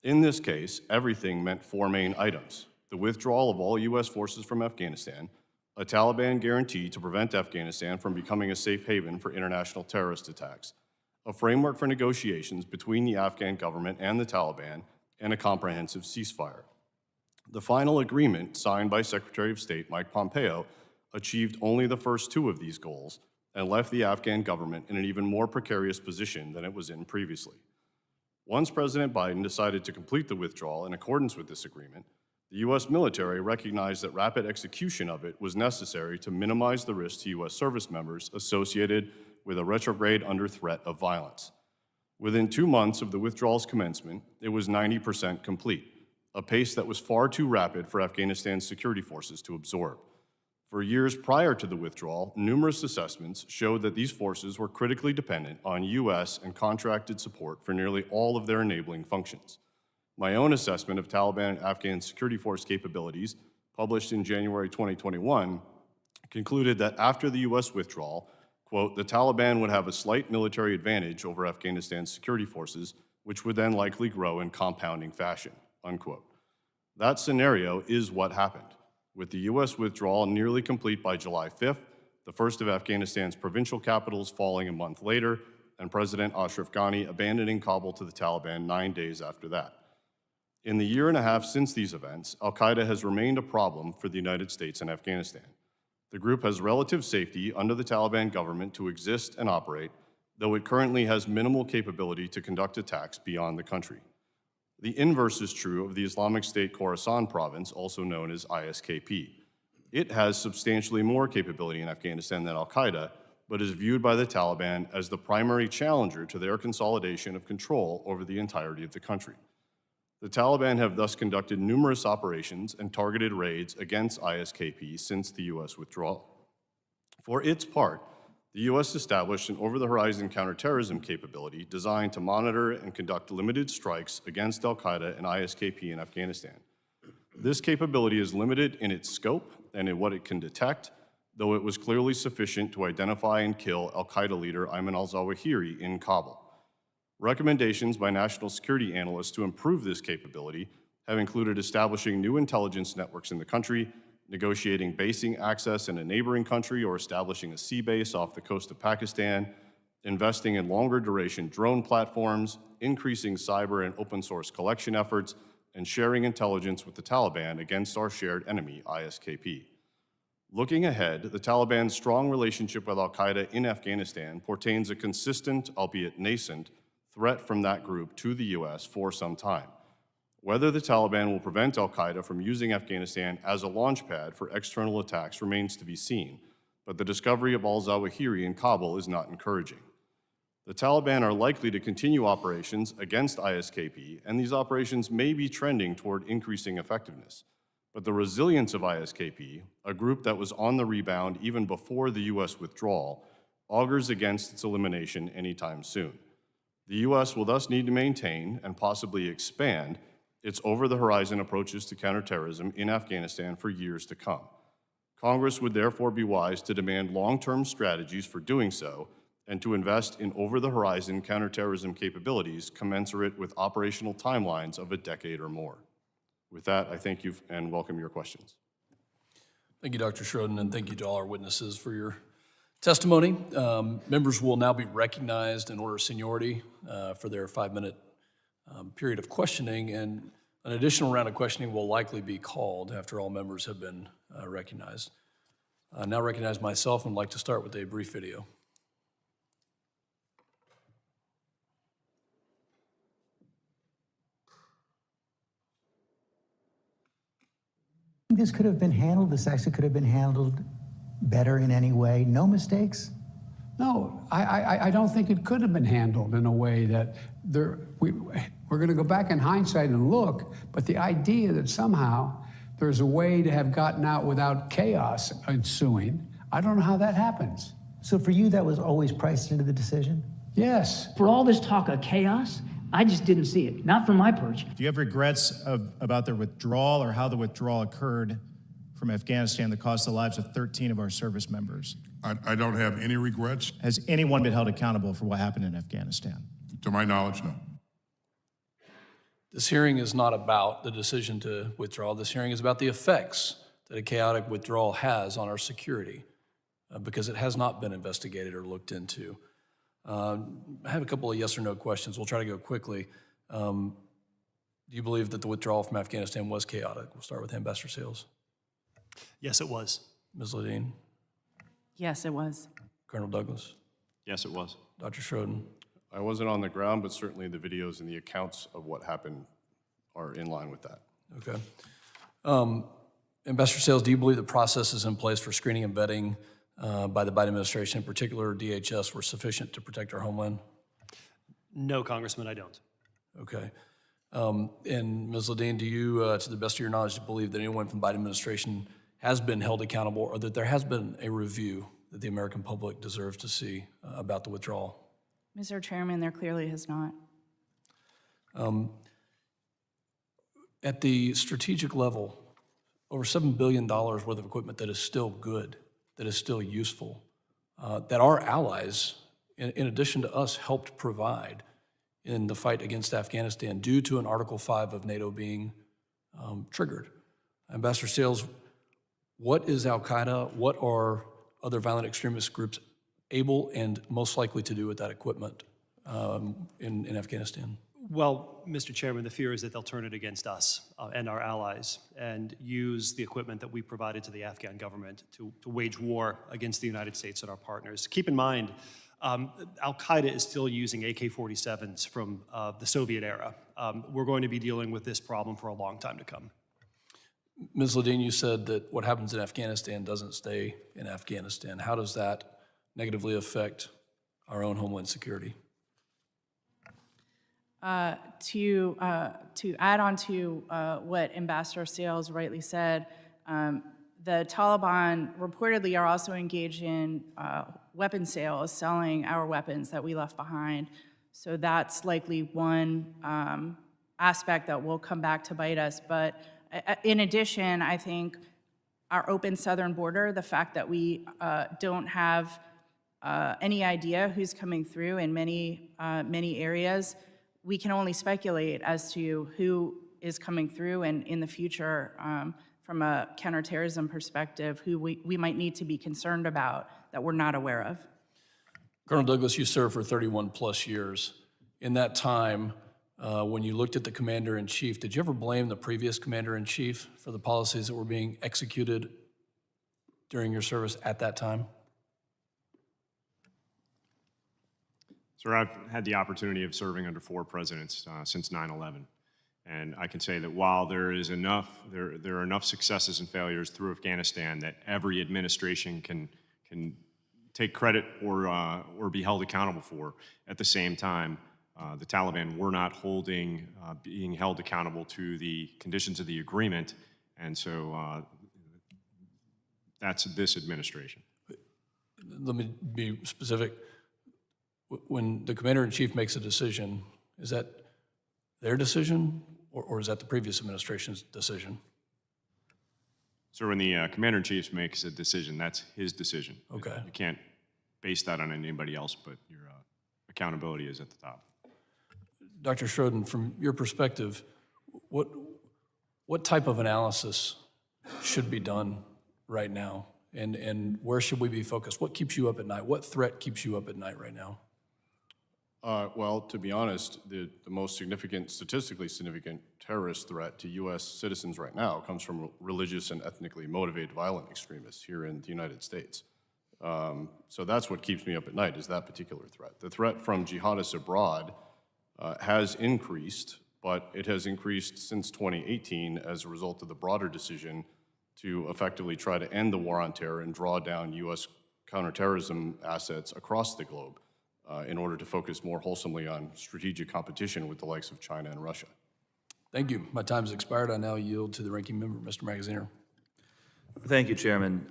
In this case, everything meant 4 main items: the withdrawal of all U.S. forces from Afghanistan, a Taliban guarantee to prevent Afghanistan from becoming a safe haven for international terrorist attacks, a framework for negotiations between the Afghan government and the Taliban, and a comprehensive ceasefire. The final agreement, signed by Secretary of State Mike Pompeo, achieved only the first 2 of these goals and left the Afghan government in an even more precarious position than it was in previously. Once President Biden decided to complete the withdrawal in accordance with this agreement, the U.S. military recognized that rapid execution of it was necessary to minimize the risk to U.S. service members associated with a retrograde under threat of violence. Within 2 months of the withdrawal's commencement, it was 90% complete, a pace that was far too rapid for Afghanistan's security forces to absorb. For years prior to the withdrawal, numerous assessments showed that these forces were critically dependent on U.S. and contracted support for nearly all of their enabling functions. My own assessment of Taliban and Afghan security force capabilities, published in January 2021, concluded that after the U.S. withdrawal, quote, "the Taliban would have a slight military advantage over Afghanistan's security forces, which would then likely grow in compounding fashion," unquote. That scenario is what happened. with the U.S. withdrawal nearly complete by July 5th, the first of Afghanistan's provincial capitals falling a month later, and President Ashraf Ghani abandoning Kabul to the Taliban 9 days after that. In the year and a half since these events, al-Qaeda has remained a problem for the United States and Afghanistan. The group has relative safety under the Taliban government to exist and operate, though it currently has minimal capability to conduct attacks beyond the country. The inverse is true of the Islamic State Khorasan province, also known as ISKP. It has substantially more capability in Afghanistan than al-Qaeda, but is viewed by the Taliban as the primary challenger to their consolidation of control over the entirety of the country. The Taliban have thus conducted numerous operations and targeted raids against ISKP since the U.S. withdrawal. For its part, the U.S. established an over-the-horizon counterterrorism capability designed to monitor and conduct limited strikes against al-Qaeda and ISKP in Afghanistan. This capability is limited in its scope and in what it can detect, though it was clearly sufficient to identify and kill al-Qaeda leader Ayman al-Zawahiri in Kabul. Recommendations by national security analysts to improve this capability have included establishing new intelligence networks in the country, negotiating basing access in a neighboring country or establishing a sea base off the coast of Pakistan, investing in longer duration drone platforms, increasing cyber and open source collection efforts, and sharing intelligence with the Taliban against our shared enemy, ISKP. Looking ahead, the Taliban's strong relationship with al-Qaeda in Afghanistan portends a consistent, albeit nascent, threat from that group to the U.S. for some time. Whether the Taliban will prevent al-Qaeda from using Afghanistan as a launchpad for external attacks remains to be seen, but the discovery of al-Zawahiri in Kabul is not encouraging. The Taliban are likely to continue operations against ISKP, and these operations may be trending toward increasing effectiveness. But the resilience of ISKP, a group that was on the rebound even before the U.S. withdrawal, augurs against its elimination anytime soon. The U.S. will thus need to maintain and possibly expand its over-the-horizon approaches to counterterrorism in Afghanistan for years to come. Congress would therefore be wise to demand long-term strategies for doing so and to invest in over-the-horizon counterterrorism capabilities commensurate with operational timelines of a decade or more. With that, I thank you and welcome your questions. Thank you, Dr. Schroden, and thank you to all our witnesses for your testimony. Members will now be recognized in order of seniority for their 5-minute period of questioning, and an additional round of questioning will likely be called after all members have been recognized. I now recognize myself and would like to start with a brief video. This could have been handled, this actually could have been handled better in any way? No mistakes? No, I don't think it could have been handled in a way that we're going to go back in hindsight and look, but the idea that somehow there's a way to have gotten out without chaos ensuing, I don't know how that happens. So for you, that was always priced into the decision? Yes. For all this talk of chaos, I just didn't see it, not from my perch. Do you have regrets about their withdrawal or how the withdrawal occurred from Afghanistan that cost the lives of 13 of our service members? I don't have any regrets. Has anyone been held accountable for what happened in Afghanistan? To my knowledge, no. This hearing is not about the decision to withdraw. This hearing is about the effects that a chaotic withdrawal has on our security because it has not been investigated or looked into. I have a couple of yes or no questions. We'll try to go quickly. Do you believe that the withdrawal from Afghanistan was chaotic? We'll start with Ambassador Sales. Yes, it was. Ms. Ledeen, Yes, it was. Colonel Douglas, Yes, it was. Dr. Schroden. I wasn't on the ground, but certainly the videos and the accounts of what happened are in line with that. Okay. Ambassador Sales, do you believe the processes in place for screening and vetting by the Biden administration, in particular DHS, were sufficient to protect our homeland? No, Congressman, I don't. Okay. And Ms. Ledeen, do you, to the best of your knowledge, believe that anyone from the Biden administration has been held accountable or that there has been a review that the American public deserves to see about the withdrawal? Mr. Chairman, there clearly has not. At the strategic level, over $7 billion worth of equipment that is still good, that is still useful, that our allies, in addition to us, helped provide in the fight against Afghanistan due to an Article 5 of NATO being triggered. Ambassador Sales, What is Al-Qaeda? What are other violent extremist groups able and most likely to do with that equipment in Afghanistan? Well, Mr. Chairman, the fear is that they'll turn it against us and our allies and use the equipment that we provided to the Afghan government to wage war against the United States and our partners. Keep in mind, Al-Qaeda is still using AK-47s from the Soviet era. We're going to be dealing with this problem for a long time to come. Ms. Ledeen, you said that what happens in Afghanistan doesn't stay in Afghanistan. How does that negatively affect our own homeland security? To add on to what Ambassador Sales rightly said, the Taliban reportedly are also engaged in weapon sales, selling our weapons that we left behind. So that's likely one aspect that will come back to bite us. But in addition, I think our open southern border, the fact that we don't have any idea who's coming through in many areas, we can only speculate as to who is coming through, and in the future, from a counterterrorism perspective, who we might need to be concerned about that we're not aware of. Colonel Douglas, you served for 31 plus years. In that time, when you looked at the commander-in-chief, did you ever blame the previous commander-in-chief for the policies that were being executed during your service at that time? Sir, I've had the opportunity of serving under 4 presidents since 9/11. And I can say that while there are enough successes and failures through Afghanistan that every administration can take credit or be held accountable for, at the same time, the Taliban were not being held accountable to the conditions of the agreement. And so that's this administration. Let me be specific. When the commander-in-chief makes a decision, is that their decision or is that the previous administration's decision? So when the commander-in-chief makes a decision, that's his decision. Okay. You can't base that on anybody else, but your accountability is at the top. Dr. Schroden, from your perspective, what type of analysis should be done right now? And where should we be focused? What keeps you up at night? What threat keeps you up at night right now? Well, to be honest, the most significant, statistically significant terrorist threat to U.S. citizens right now comes from religious and ethnically motivated violent extremists here in the United States. So that's what keeps me up at night, is that particular threat. The threat from jihadists abroad has increased, but it has increased since 2018 as a result of the broader decision to effectively try to end the war on terror and draw down U.S. counterterrorism assets across the globe in order to focus more wholesomely on strategic competition with the likes of China and Russia. Thank you. My time has expired. I now yield to the ranking member, Mr. Magaziner. Thank you, Chairman.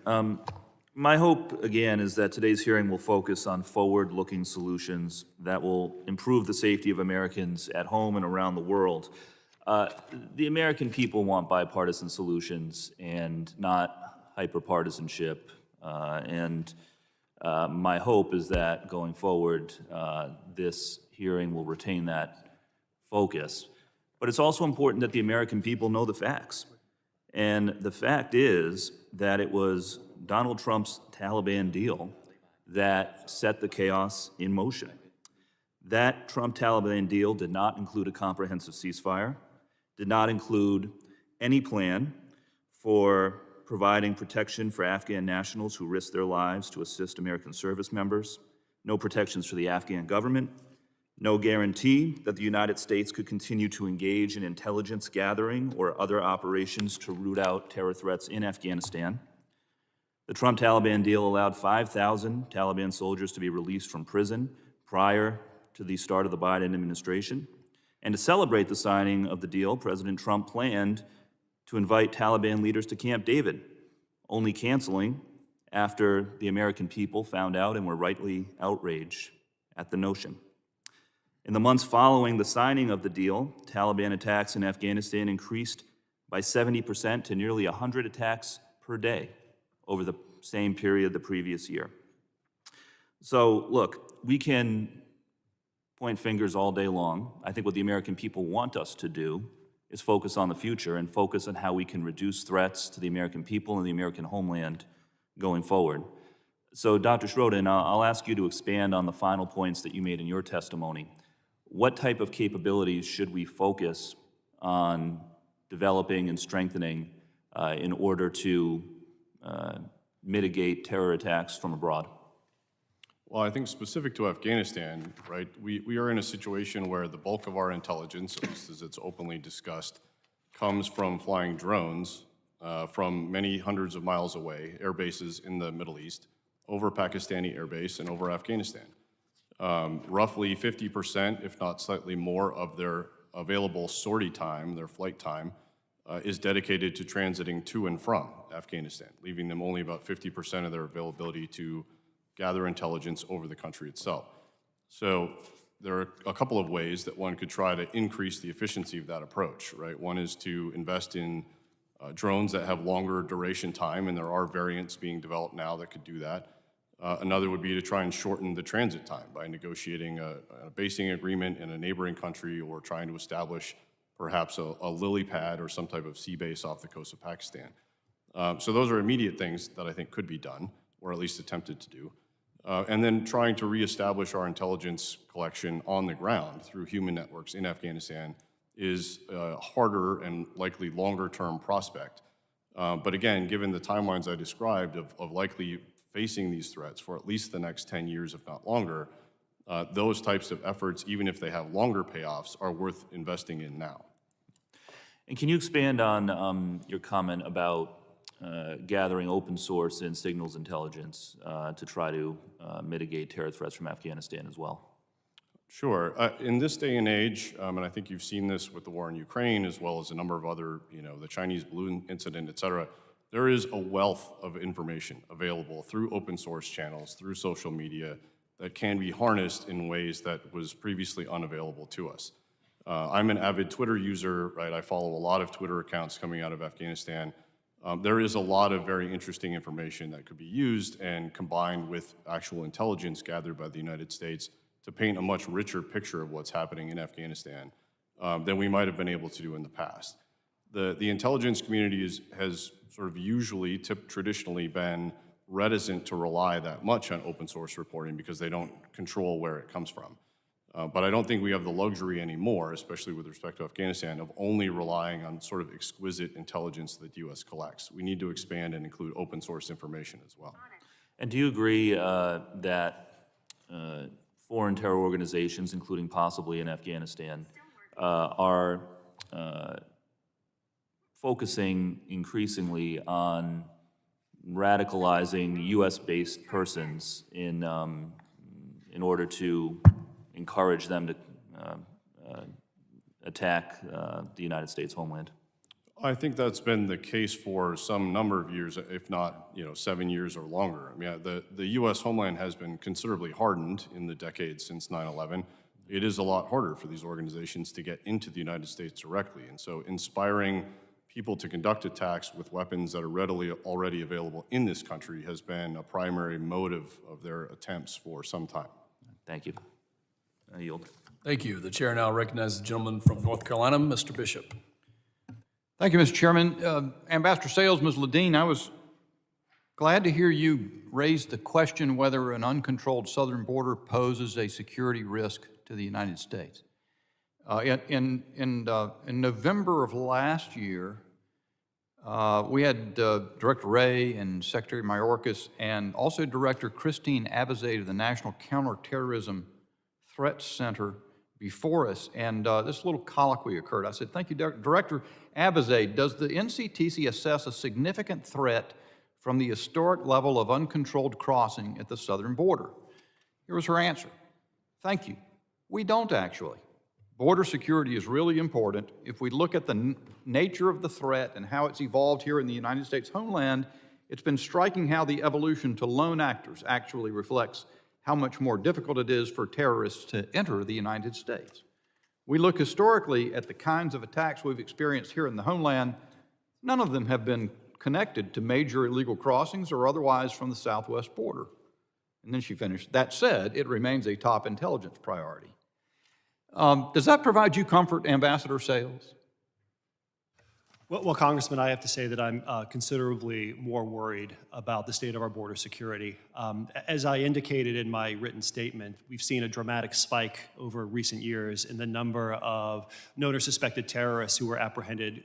My hope, again, is that today's hearing will focus on forward-looking solutions that will improve the safety of Americans at home and around the world. The American people want bipartisan solutions and not hyperpartisanship. My hope is that going forward, this hearing will retain that focus. But it's also important that the American people know the facts. And the fact is that it was Donald Trump's Taliban deal that set the chaos in motion. That Trump-Taliban deal did not include a comprehensive ceasefire, did not include any plan for providing protection for Afghan nationals who risked their lives to assist American service members, no protections for the Afghan government, no guarantee that the United States could continue to engage in intelligence gathering or other operations to root out terror threats in Afghanistan. The Trump-Taliban deal allowed 5,000 Taliban soldiers to be released from prison prior to the start of the Biden administration. And to celebrate the signing of the deal, President Trump planned to invite Taliban leaders to Camp David, only canceling after the American people found out and were rightly outraged at the notion. In the months following the signing of the deal, Taliban attacks in Afghanistan increased by 70% to nearly 100 attacks per day over the same period the previous year. So, look, we can point fingers all day long. I think what the American people want us to do is focus on the future and focus on how we can reduce threats to the American people and the American homeland going forward. So, Dr. Schroeder, I'll ask you to expand on the final points that you made in your testimony. What type of capabilities should we focus on developing and strengthening in order to mitigate terror attacks from abroad? Well, I think specific to Afghanistan, right, we are in a situation where the bulk of our intelligence, at least as it's openly discussed, comes from flying drones from many hundreds of miles away, air bases in the Middle East, over Pakistani air base and over Afghanistan. Roughly 50%, if not slightly more, of their available sortie time, their flight time, is dedicated to transiting to and from Afghanistan, leaving them only about 50% of their availability to gather intelligence over the country itself. So there are a couple of ways that one could try to increase the efficiency of that approach, right? One is to invest in drones that have longer duration time, and there are variants being developed now that could do that. Another would be to try and shorten the transit time by negotiating a basing agreement in a neighboring country or trying to establish perhaps a lily pad or some type of sea base off the coast of Pakistan. So those are immediate things that I think could be done, or at least attempted to do. And then trying to reestablish our intelligence collection on the ground through human networks in Afghanistan is a harder and likely longer-term prospect. But again, given the timelines I described of likely facing these threats for at least the next 10 years, if not longer, those types of efforts, even if they have longer payoffs, are worth investing in now. And can you expand on your comment about gathering open source and signals intelligence to try to mitigate terror threats from Afghanistan as well? Sure. In this day and age, and I think you've seen this with the war in Ukraine, as well as a number of other, the Chinese balloon incident, et cetera, there is a wealth of information available through open source channels, through social media, that can be harnessed in ways that was previously unavailable to us. I'm an avid Twitter user, right? I follow a lot of Twitter accounts coming out of Afghanistan. There is a lot of very interesting information that could be used and combined with actual intelligence gathered by the United States to paint a much richer picture of what's happening in Afghanistan than we might have been able to do in the past. The intelligence community has sort of usually, traditionally been reticent to rely that much on open source reporting because they don't control where it comes from. But I don't think we have the luxury anymore, especially with respect to Afghanistan, of only relying on sort of exquisite intelligence that the U.S. collects. We need to expand and include open source information as well. And do you agree that foreign terror organizations, including possibly in Afghanistan, are focusing increasingly on radicalizing U.S.-based persons in order to encourage them to attack the United States homeland? I think that's been the case for some number of years, if not 7 years or longer. I mean, the U.S. homeland has been considerably hardened in the decades since 9/11. It is a lot harder for these organizations to get into the United States directly. And so inspiring people to conduct attacks with weapons that are readily already available in this country has been a primary motive of their attempts for some time. Thank you. I yield. Thank you. The chair now recognizes the gentleman from North Carolina, Mr. Bishop. Thank you, Mr. Chairman. Ambassador Sales, Ms. Ledeen, I was glad to hear you raise the question whether an uncontrolled southern border poses a security risk to the United States. In November of last year, we had Director Wray and Secretary Mayorkas and also Director Christine Abizade of the National Counterterrorism Threat Center before us, and this little colloquy occurred. I said, thank you, Director Abizade, does the NCTC assess a significant threat from the historic level of uncontrolled crossing at the southern border? Here was her answer. Thank you. We don't actually. Border security is really important. If we look at the nature of the threat and how it's evolved here in the United States homeland, it's been striking how the evolution to lone actors actually reflects how much more difficult it is for terrorists to enter the United States. We look historically at the kinds of attacks we've experienced here in the homeland. None of them have been connected to major illegal crossings or otherwise from the southwest border. And then she finished, that said, it remains a top intelligence priority. Does that provide you comfort, Ambassador Sales? Well, Congressman, I have to say that I'm considerably more worried about the state of our border security. As I indicated in my written statement, we've seen a dramatic spike over recent years in the number of known or suspected terrorists who were apprehended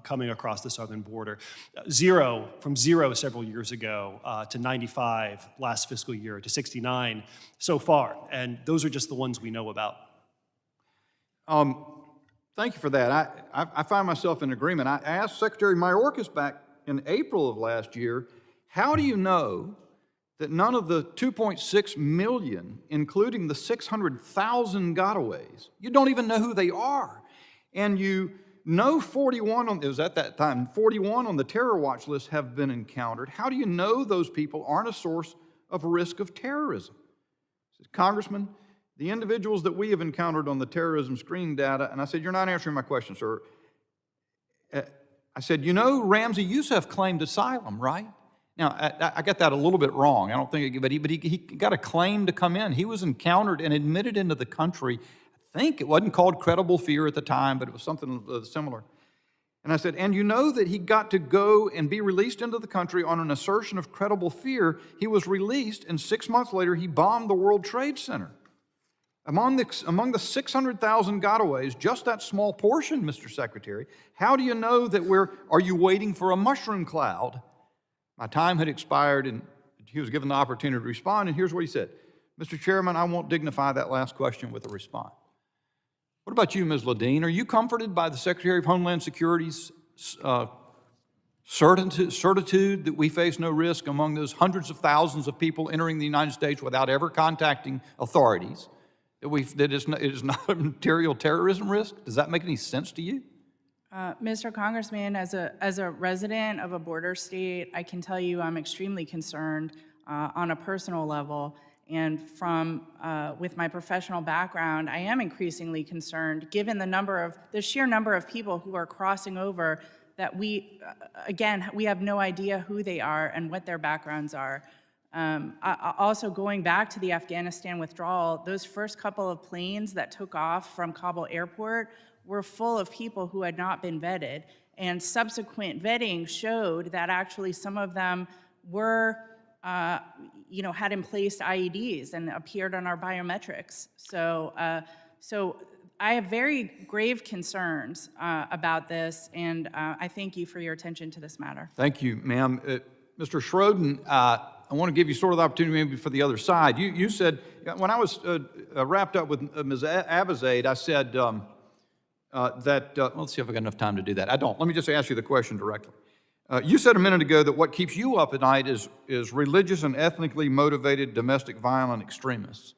coming across the southern border. From zero several years ago to 95 last fiscal year to 69 so far. And those are just the ones we know about. Thank you for that. I find myself in agreement. I asked Secretary Mayorkas back in April of last year, how do you know that none of the 2.6 million, including the 600,000 gotaways, you don't even know who they are? And you know 41, it was at that time, 41 on the terror watch list have been encountered. How do you know those people aren't a source of risk of terrorism? Congressman, the individuals that we have encountered on the terrorism screening data, and I said, you're not answering my question, sir. I said, you know, Ramzi Youssef claimed asylum, right? Now, I got that a little bit wrong. I don't think, but he got a claim to come in. He was encountered and admitted into the country. I think it wasn't called credible fear at the time, but it was something similar. And I said, and you know that he got to go and be released into the country on an assertion of credible fear. He was released, and 6 months later, he bombed the World Trade Center. Among the 600,000 gotaways, just that small portion, Mr. Secretary, how do you know that are you waiting for a mushroom cloud? My time had expired, and he was given the opportunity to respond, and here's what he said. Mr. Chairman, I won't dignify that last question with a response. What about you, Ms. Ledeen? Are you comforted by the Secretary of Homeland Security's certitude that we face no risk among those hundreds of thousands of people entering the United States without ever contacting authorities? That it is not a material terrorism risk? Does that make any sense to you? Mr. Congressman, as a resident of a border state, I can tell you I'm extremely concerned on a personal level. And with my professional background, I am increasingly concerned given the sheer number of people who are crossing over that we have no idea who they are and what their backgrounds are. Also, going back to the Afghanistan withdrawal, those first couple of planes that took off from Kabul airport were full of people who had not been vetted. And subsequent vetting showed that actually some of them were, had in place IEDs and appeared on our biometrics. So I have very grave concerns about this, and I thank you for your attention to this matter. Thank you, ma'am. Mr. Schroden, I want to give you sort of the opportunity maybe for the other side. You said, when I was wrapped up with Ms. Abizaid, I said let's see if I got enough time to do that. I don't. Let me just ask you the question directly. You said a minute ago that what keeps you up at night is religious and ethnically motivated domestic violent extremists.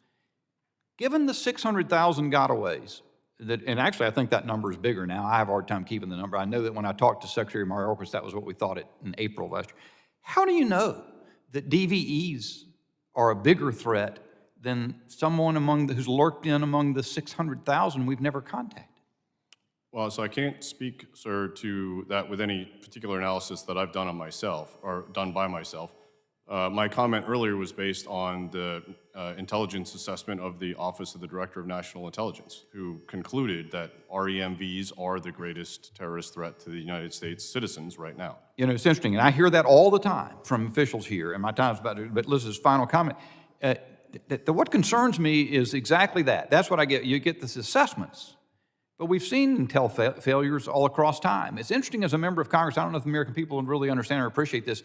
Given the 600,000 gotaways, and actually I think that number is bigger now. I have a hard time keeping the number. I know that when I talked to Secretary Mayorkas, that was what we thought in April last year. How do you know that DVEs are a bigger threat than someone who's lurked in among the 600,000 we've never contacted? Well, so I can't speak, sir, to that with any particular analysis that I've done on myself or done by myself. My comment earlier was based on the intelligence assessment of the Office of the Director of National Intelligence, who concluded that REMVs are the greatest terrorist threat to the United States citizens right now. You know, it's interesting, and I hear that all the time from officials here, and my time's about to, but Liz's final comment. What concerns me is exactly that. That's what I get. You get these assessments, but we've seen intel failures all across time. It's interesting as a member of Congress, I don't know if the American people really understand or appreciate this.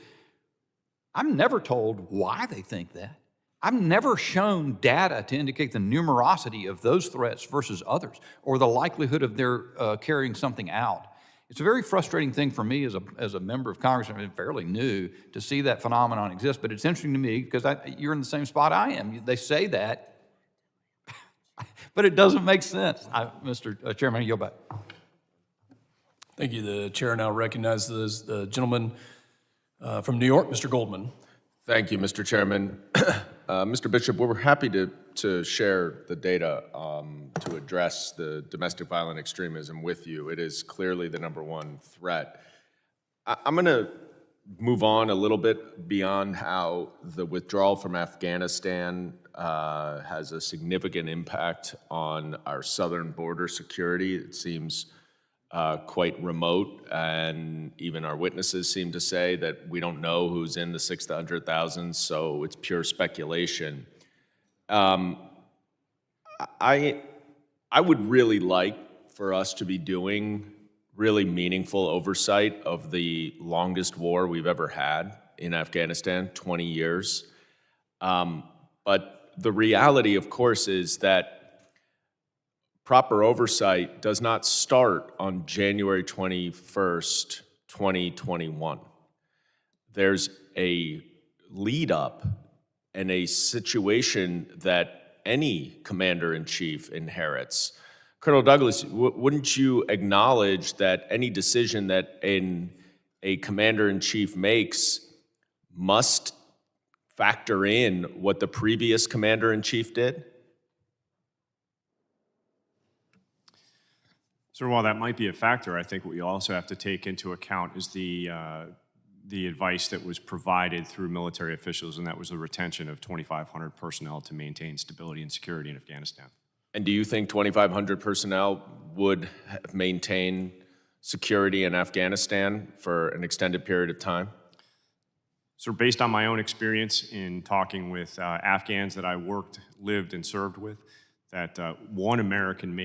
I'm never told why they think that. I've never shown data to indicate the numerosity of those threats versus others, or the likelihood of their carrying something out. It's a very frustrating thing for me as a member of Congress, I'm fairly new, to see that phenomenon exist, but it's interesting to me because you're in the same spot I am. They say that, but it doesn't make sense. Mr. Chairman, I yield back. Thank you. The chair now recognizes the gentleman from New York, Mr. Goldman. Thank you, Mr. Chairman. Mr. Bishop, we were happy to share the data to address the domestic violent extremism with you. It is clearly the #1 threat. I'm going to move on a little bit beyond how the withdrawal from Afghanistan has a significant impact on our southern border security. It seems quite remote, and even our witnesses seem to say that we don't know who's in the 600,000, so it's pure speculation. I would really like for us to be doing really meaningful oversight of the longest war we've ever had in Afghanistan, 20 years. But the reality, of course, is that proper oversight does not start on January 21st, 2021. There's a lead up and a situation that any commander-in-chief inherits. Colonel Douglas, wouldn't you acknowledge that any decision that a commander-in-chief makes must factor in what the previous commander-in-chief did? So while that might be a factor, I think what we also have to take into account is the advice that was provided through military officials, and that was the retention of 2,500 personnel to maintain stability and security in Afghanistan. And do you think 2,500 personnel would maintain security in Afghanistan for an extended period of time? So based on my own experience in talking with Afghans that I worked, lived, and served with, that one American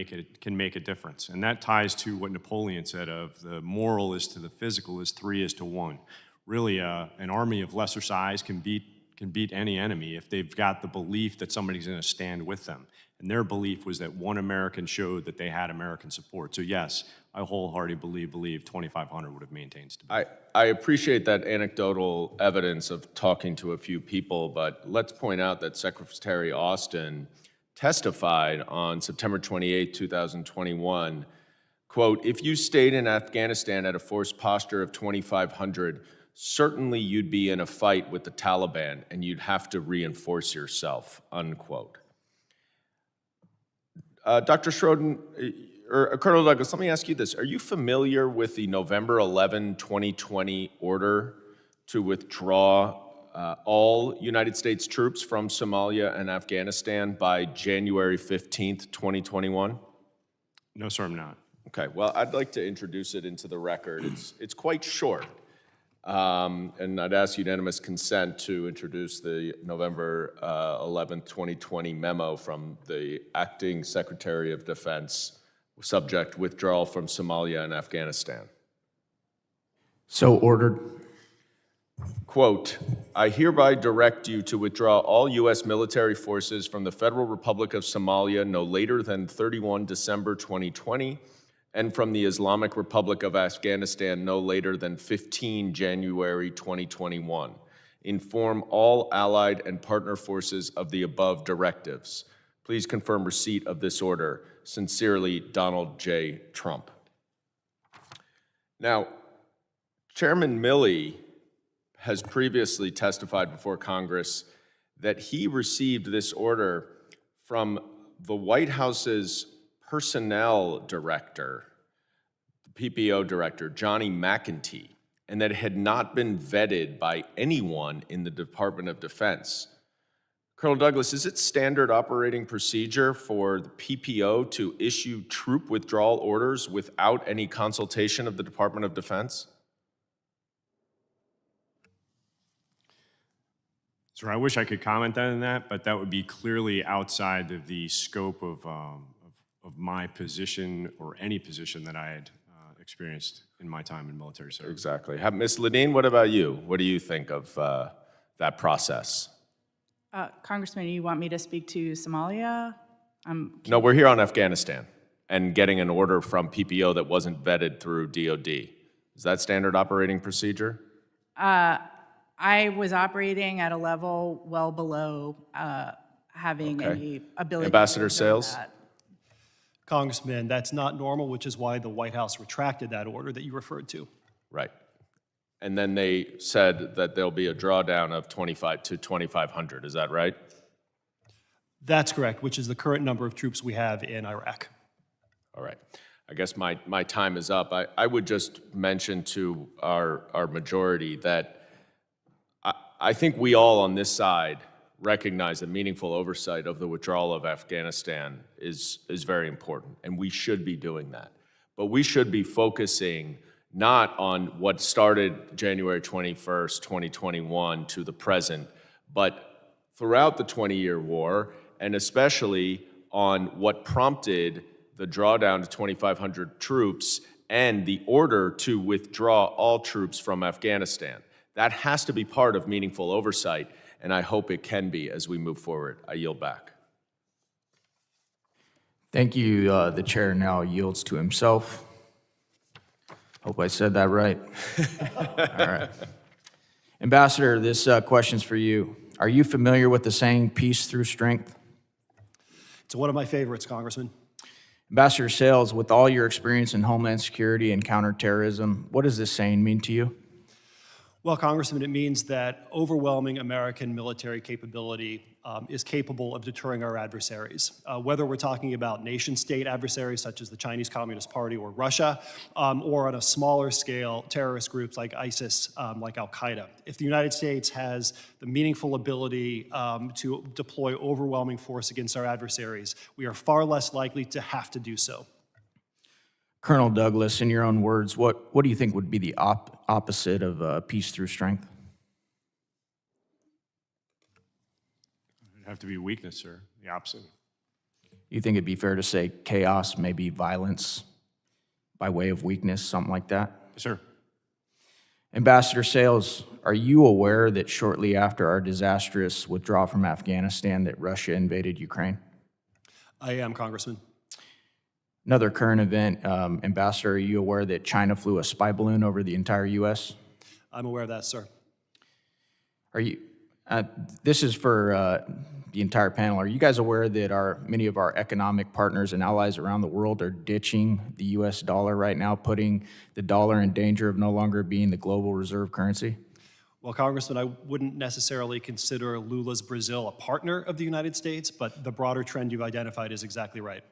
can make a difference. And that ties to what Napoleon said of the moral is to the physical is 3:1. Really, an army of lesser size can beat any enemy if they've got the belief that somebody's going to stand with them. And their belief was that one American showed that they had American support. So yes, I wholeheartedly believe 2,500 would have maintained stability. I appreciate that anecdotal evidence of talking to a few people, but let's point out that Secretary Austin testified on September 28, 2021, quote, "If you stayed in Afghanistan at a forced posture of 2,500, certainly you'd be in a fight with the Taliban and you'd have to reinforce yourself," unquote. Dr. Schroden, or Colonel Douglas, let me ask you this. Are you familiar with the November 11, 2020 order to withdraw all United States troops from Somalia and Afghanistan by January 15th, 2021? No, sir, I'm not. Okay, well, I'd like to introduce it into the record. It's quite short. And I'd ask unanimous consent to introduce the November 11th, 2020 memo from the Acting Secretary of Defense, subject withdrawal from Somalia and Afghanistan. So ordered. Quote, "I hereby direct you to withdraw all U.S. military forces from the Federal Republic of Somalia no later than 31 December 2020, and from the Islamic Republic of Afghanistan no later than 15 January 2021. Inform all allied and partner forces of the above directives. Please confirm receipt of this order. Sincerely, Donald J. Trump." Now, Chairman Milley has previously testified before Congress that he received this order from the White House's personnel director, the PPO director, Johnny McEntee, and that it had not been vetted by anyone in the Department of Defense. Colonel Douglas, is it standard operating procedure for the PPO to issue troop withdrawal orders without any consultation of the Department of Defense? Sir, I wish I could comment on that, but that would be clearly outside of the scope of my position or any position that I had experienced in my time in military service. Exactly. Ms. Ledeen, what about you? What do you think of that process? Congressman, you want me to speak to Somalia? No, we're here on Afghanistan and getting an order from PPO that wasn't vetted through DOD. Is that standard operating procedure? I was operating at a level well below having any ability Ambassador to Sales? that. Congressman, that's not normal, which is why the White House retracted that order that you referred to. Right. And then they said that there'll be a drawdown of 25 to 2,500. Is that right? That's correct, which is the current number of troops we have in Iraq. All right. I guess my time is up. I would just mention to our majority that I think we all on this side recognize that meaningful oversight of the withdrawal of Afghanistan is very important, and we should be doing that. but we should be focusing not on what started January 21st, 2021 to the present, but throughout the 20-year war, and especially on what prompted the drawdown to 2,500 troops and the order to withdraw all troops from Afghanistan. That has to be part of meaningful oversight, and I hope it can be as we move forward. I yield back. Thank you. The chair now yields to himself. Hope I said that right. All right. Ambassador, this question's for you. Are you familiar with the saying, peace through strength? It's one of my favorites, Congressman. Ambassador Sales, with all your experience in homeland security and counterterrorism, what does this saying mean to you? Well, Congressman, it means that overwhelming American military capability is capable of deterring our adversaries, whether we're talking about nation-state adversaries such as the Chinese Communist Party or Russia, or on a smaller scale, terrorist groups like ISIS, like Al-Qaeda. If the United States has the meaningful ability to deploy overwhelming force against our adversaries, we are far less likely to have to do so. Colonel Douglas, in your own words, what do you think would be the opposite of peace through strength? It'd have to be weakness, sir. The opposite. You think it'd be fair to say chaos, maybe violence by way of weakness, something like that? Yes, sir. Ambassador Sales, are you aware that shortly after our disastrous withdrawal from Afghanistan that Russia invaded Ukraine? I am, Congressman. Another current event, Ambassador, are you aware that China flew a spy balloon over the entire U.S.? I'm aware of that, sir. Are you, this is for the entire panel. Are you guys aware that many of our economic partners and allies around the world are ditching the U.S. dollar right now, putting the dollar in danger of no longer being the global reserve currency? Well, Congressman, I wouldn't necessarily consider Lula's Brazil a partner of the United States, but the broader trend you've identified is exactly right.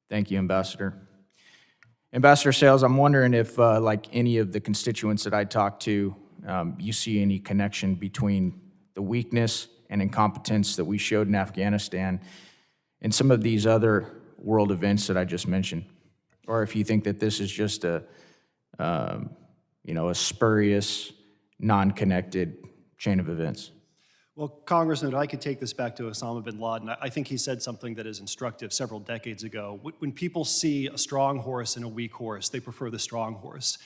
Thank you, Ambassador. Ambassador Sales, I'm wondering if, like any of the constituents that I talked to, you see any connection between the weakness and incompetence that we showed in Afghanistan and some of these other world events that I just mentioned, or if you think that this is just a spurious, non-connected chain of events. Well, Congressman, if I could take this back to Osama bin Laden, I think he said something that is instructive several decades ago. When people see a strong horse and a weak horse, they prefer the strong horse.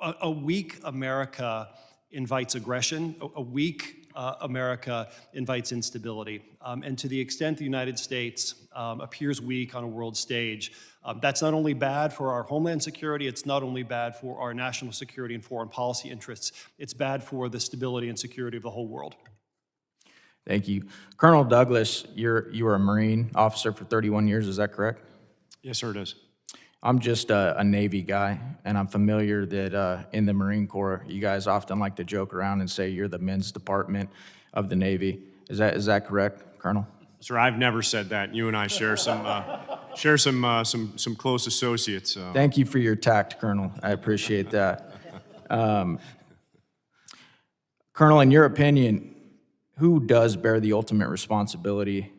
A weak America invites aggression. A weak America invites instability. And to the extent the United States appears weak on a world stage, that's not only bad for our homeland security, it's not only bad for our national security and foreign policy interests, it's bad for the stability and security of the whole world. Thank you. Colonel Douglas, you were a Marine officer for 31 years, is that correct? Yes, sir, it is. I'm just a Navy guy, and I'm familiar that in the Marine Corps, you guys often like to joke around and say you're the men's department of the Navy. Is that correct, Colonel? Sir, I've never said that. You and I share some close associates. Thank you for your tact, Colonel. I appreciate that. Colonel, in your opinion, who does bear the ultimate responsibility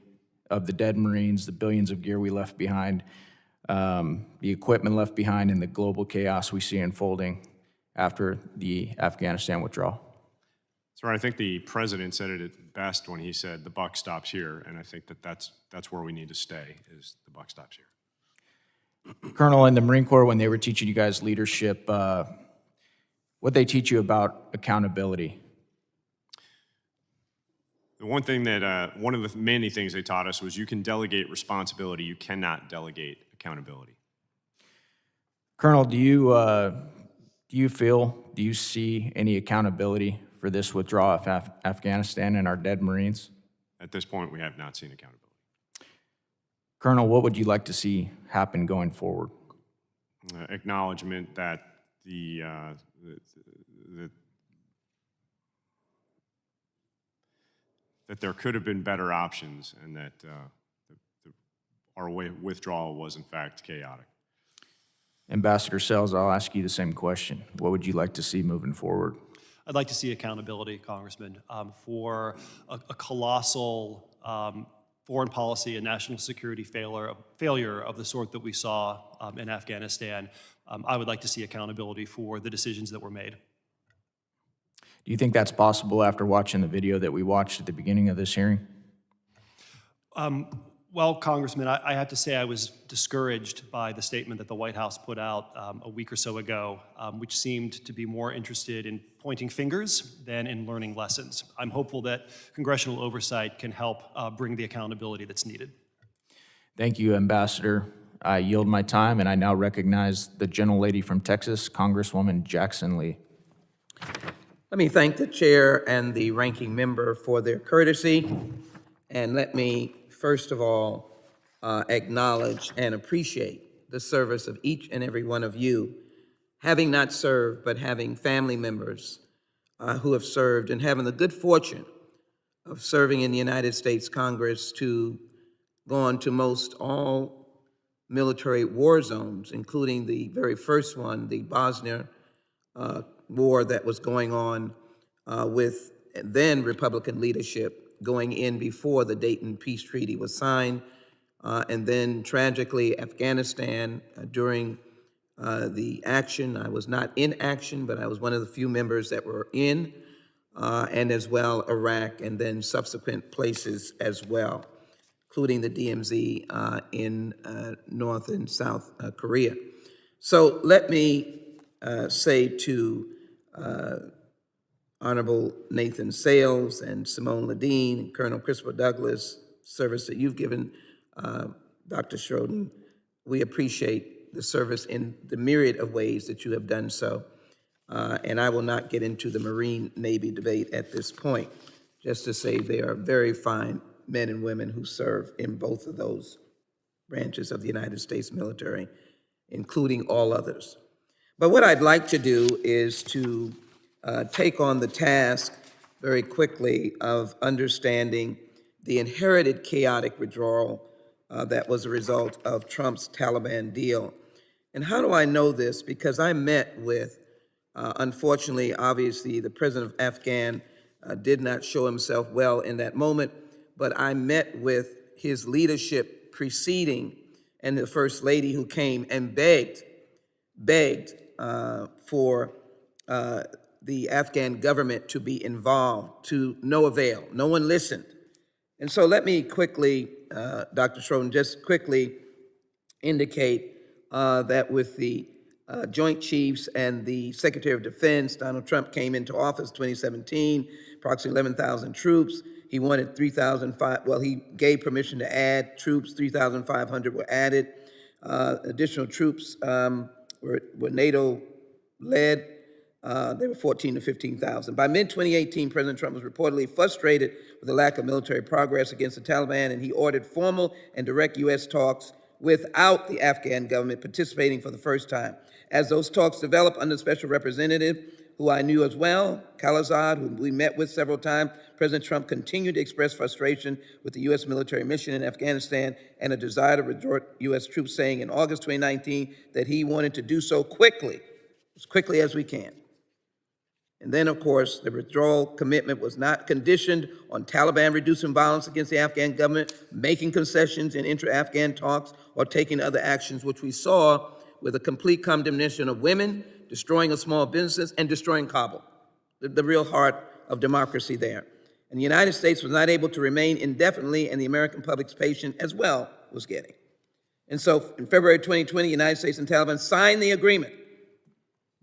of the dead Marines, the billions of gear we left behind, the equipment left behind, and the global chaos we see unfolding after the Afghanistan withdrawal? Sir, I think the president said it best when he said the buck stops here, and I think that's where we need to stay, is the buck stops here. Colonel, in the Marine Corps, when they were teaching you guys leadership, what they teach you about accountability? The one thing that, one of the many things they taught us was you can delegate responsibility, you cannot delegate accountability. Colonel, do you see any accountability for this withdrawal of Afghanistan and our dead Marines? At this point, we have not seen accountability. Colonel, what would you like to see happen going forward? Acknowledgement that that there could have been better options, and that our withdrawal was in fact chaotic. Ambassador Sells, I'll ask you the same question. What would you like to see moving forward? I'd like to see accountability, Congressman, for a colossal foreign policy and national security failure of the sort that we saw in Afghanistan, I would like to see accountability for the decisions that were made. Do you think that's possible after watching the video that we watched at the beginning of this hearing? Well, Congressman, I have to say I was discouraged by the statement that the White House put out a week or so ago, which seemed to be more interested in pointing fingers than in learning lessons. I'm hopeful that congressional oversight can help bring the accountability that's needed. Thank you, Ambassador. I yield my time, and I now recognize the gentlelady from Texas, Congresswoman Jackson Lee. Let me thank the chair and the ranking member for their courtesy, and let me first of all acknowledge and appreciate the service of each and every one of you, having not served, but having family members who have served, and having the good fortune of serving in the United States Congress, to gone to most all military war zones, including the very first one, the Bosnia war that was going on with then Republican leadership, going in before the Dayton Peace Treaty was signed, and then tragically Afghanistan during the action. I was not in action, but I was one of the few members that were in, and as well Iraq, and then subsequent places as well, including the DMZ in North and South Korea. So let me say to Honorable Nathan Sales and Simone Ledeen and Colonel Christopher Douglas, service that you've given, Dr. Schroden, we appreciate the service in the myriad of ways that you have done so. And I will not get into the Marine Navy debate at this point, just to say they are very fine men and women who serve in both of those branches of the United States military, including all others. But what I'd like to do is to take on the task very quickly of understanding the inherited chaotic withdrawal that was a result of Trump's Taliban deal. And how do I know this? Because I met with, unfortunately, obviously, the president of Afghan did not show himself well in that moment, but I met with his leadership preceding and the First Lady, who came and begged for the Afghan government to be involved, to no avail. No one listened. And so let me quickly, Dr. Schroden, just quickly indicate that with the Joint Chiefs and the Secretary of Defense, Donald Trump came into office 2017, approximately 11,000 troops. He wanted 3,005, well, he gave permission to add troops, 3,500 were added. Additional troops were NATO-led. They were 14 to 15,000. By mid-2018, President Trump was reportedly frustrated with the lack of military progress against the Taliban, and he ordered formal and direct U.S. talks without the Afghan government participating for the first time. As those talks developed under Special Representative, who I knew as well, Khalilzad, who we met with several times, President Trump continued to express frustration with the U.S. military mission in Afghanistan and a desire to withdraw U.S. troops, saying in August 2019 that he wanted to do so quickly, as quickly as we can. And then, of course, the withdrawal commitment was not conditioned on Taliban reducing violence against the Afghan government, making concessions in intra-Afghan talks, or taking other actions, which we saw with a complete condemnation of women, destroying of small businesses, and destroying Kabul, the real heart of democracy there. And the United States was not able to remain indefinitely, and the American public's patience as well was getting. And so in February 2020, the United States and Taliban signed the agreement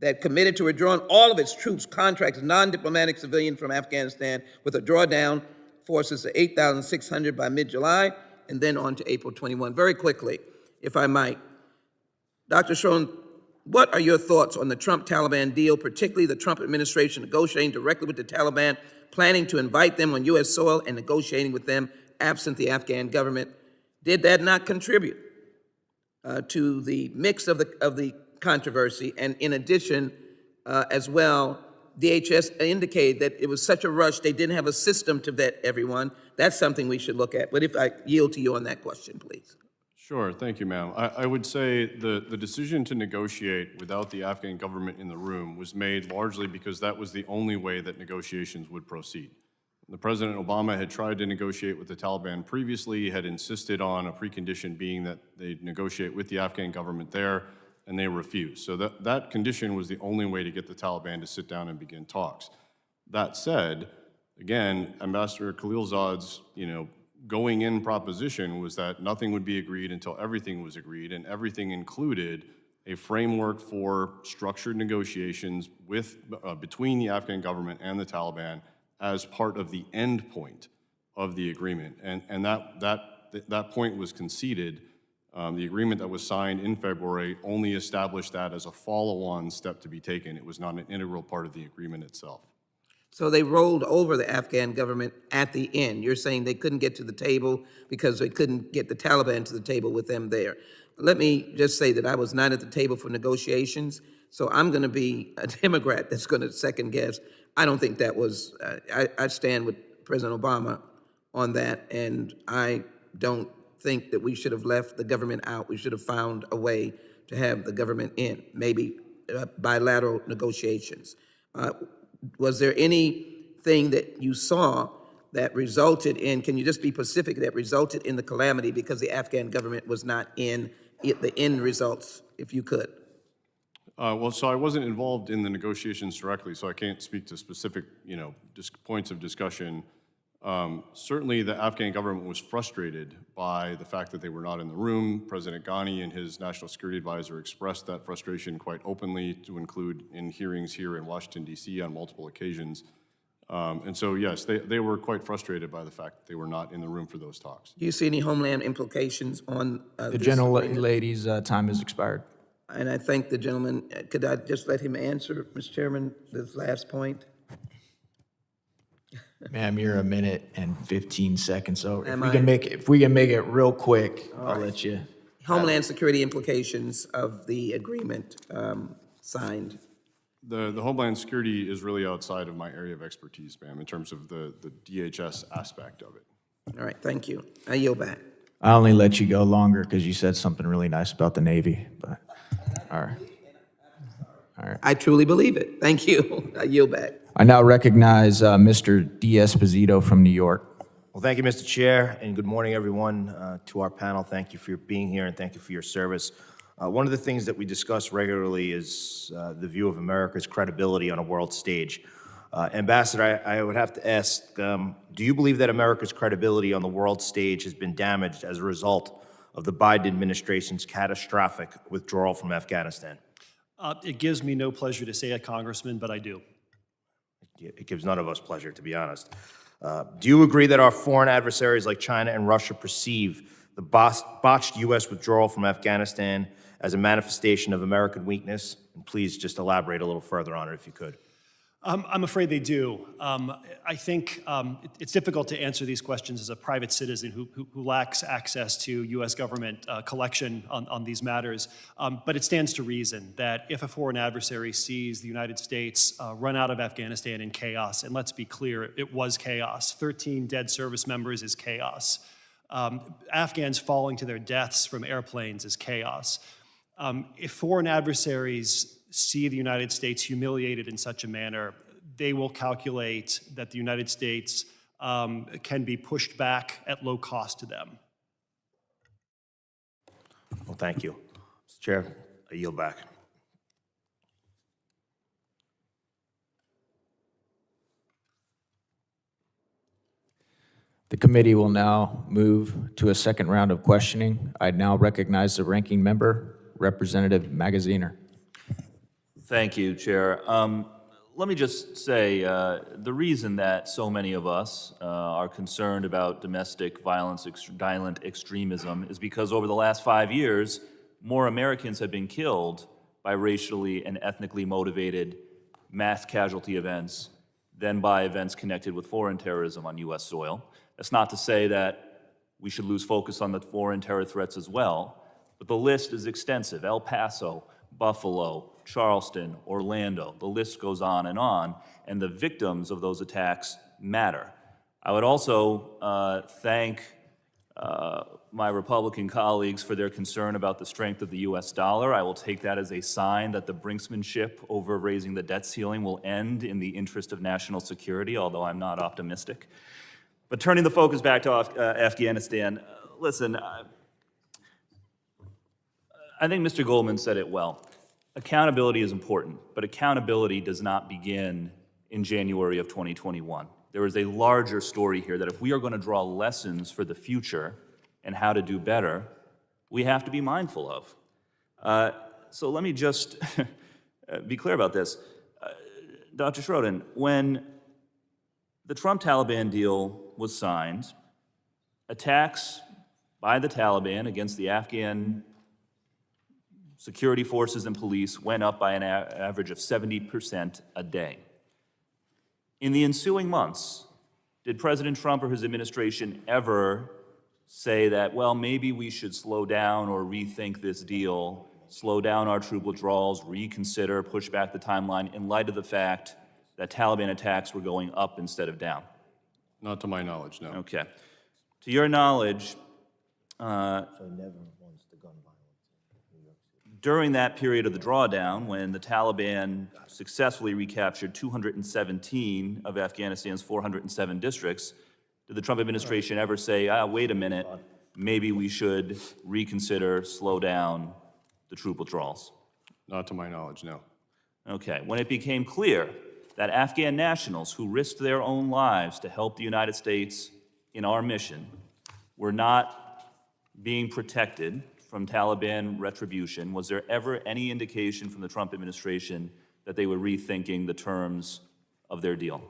that committed to withdrawing all of its troops, contractors, non-diplomatic civilian from Afghanistan, with a drawdown forces of 8,600 by mid-July, and then on to April 21. Very quickly, if I might. Dr. Schroden, what are your thoughts on the Trump-Taliban deal, particularly the Trump administration negotiating directly with the Taliban, planning to invite them on U.S. soil and negotiating with them absent the Afghan government? Did that not contribute to the mix of the controversy? And in addition, as well, DHS indicated that it was such a rush, they didn't have a system to vet everyone. That's something we should look at. But if I yield to you on that question, please. Sure, thank you, ma'am. I would say the decision to negotiate without the Afghan government in the room was made largely because that was the only way that negotiations would proceed. The President Obama had tried to negotiate with the Taliban previously, had insisted on a precondition being that they negotiate with the Afghan government there, and they refused. So that condition was the only way to get the Taliban to sit down and begin talks. That said, again, Ambassador Khalilzad's, going in proposition was that nothing would be agreed until everything was agreed, and everything included a framework for structured negotiations between the Afghan government and the Taliban as part of the end point of the agreement. And that point was conceded. The agreement that was signed in February only established that as a follow-on step to be taken. It was not an integral part of the agreement itself. So they rolled over the Afghan government at the end. You're saying they couldn't get to the table because they couldn't get the Taliban to the table with them there. Let me just say that I was not at the table for negotiations, so I'm going to be a Democrat that's going to second guess. I don't think that was, I stand with President Obama on that, and I don't think that we should have left the government out. We should have found a way to have the government in, maybe bilateral negotiations. Was there anything that you saw that resulted in, can you just be specific, that resulted in the calamity because the Afghan government was not in the end results, if you could? So I wasn't involved in the negotiations directly, so I can't speak to specific, points of discussion. Certainly the Afghan government was frustrated by the fact that they were not in the room. President Ghani and his national security advisor expressed that frustration quite openly, to include in hearings here in Washington, D.C. on multiple occasions. And so, yes, they were quite frustrated by the fact that they were not in the room for those talks. Do you see any homeland implications on The gentlelady's time has expired. And I thank the gentleman. Could I just let him answer, Mr. Chairman, this last point? Ma'am, you're a minute and 15 seconds over. Am If we can make it real quick, I'll let you. Homeland security implications of the agreement signed. The Homeland Security is really outside of my area of expertise, ma'am, in terms of the DHS aspect of it. All right, thank you. I yield back. I only let you go longer because you said something really nice about the Navy, but, all right. All right. I truly believe it. Thank you. I yield back. I now recognize Mr. D'Esposito from New York. Well, thank you, Mr. Chair, and good morning, everyone. To our panel, thank you for being here and thank you for your service. One of the things that we discuss regularly is the view of America's credibility on a world stage. Ambassador, I would have to ask, do you believe that America's credibility on the world stage has been damaged as a result of the Biden administration's catastrophic withdrawal from Afghanistan? It gives me no pleasure to say it, Congressman, but I do. It gives none of us pleasure, to be honest. Do you agree that our foreign adversaries like China and Russia perceive the botched U.S. withdrawal from Afghanistan as a manifestation of American weakness? And please just elaborate a little further on it if you could. I'm afraid they do. I think it's difficult to answer these questions as a private citizen who lacks access to U.S. government collection on these matters. But it stands to reason that if a foreign adversary sees the United States run out of Afghanistan in chaos, and let's be clear, it was chaos. 13 dead service members is chaos. Afghans falling to their deaths from airplanes is chaos. If foreign adversaries see the United States humiliated in such a manner, they will calculate that the United States can be pushed back at low cost to them. Well, thank you. Mr. Chair, I yield back. The committee will now move to a second round of questioning. I now recognize the ranking member, Representative Magaziner. Thank you, Chair. Let me just say, the reason that so many of us are concerned about domestic violence, violent extremism, is because over the last 5 years, more Americans have been killed by racially and ethnically motivated mass casualty events than by events connected with foreign terrorism on U.S. soil. That's not to say that we should lose focus on the foreign terror threats as well, but the list is extensive. El Paso, Buffalo, Charleston, Orlando, the list goes on, and the victims of those attacks matter. I would also thank my Republican colleagues for their concern about the strength of the US dollar. I will take that as a sign that the brinksmanship over raising the debt ceiling will end in the interest of national security, although I'm not optimistic. But turning the focus back to Afghanistan, listen, I think Mr. Goldman said it well. Accountability is important, but accountability does not begin in January of 2021. There is a larger story here that if we are going to draw lessons for the future and how to do better, we have to be mindful of. So let me just be clear about this. Dr. Schroden, when the Trump-Taliban deal was signed, attacks by the Taliban against the Afghan security forces and police went up by an average of 70% a day. In the ensuing months, did President Trump or his administration ever say that, well, maybe we should slow down or rethink this deal, slow down our troop withdrawals, reconsider, push back the timeline in light of the fact that Taliban attacks were going up instead of down? Not to my knowledge, no. Okay. To your knowledge, during that period of the drawdown, when the Taliban successfully recaptured 217 of Afghanistan's 407 districts, did the Trump administration ever say, wait a minute, maybe we should reconsider, slow down the troop withdrawals? Not to my knowledge, no. Okay. When it became clear that Afghan nationals who risked their own lives to help the United States in our mission were not being protected from Taliban retribution, was there ever any indication from the Trump administration that they were rethinking the terms of their deal?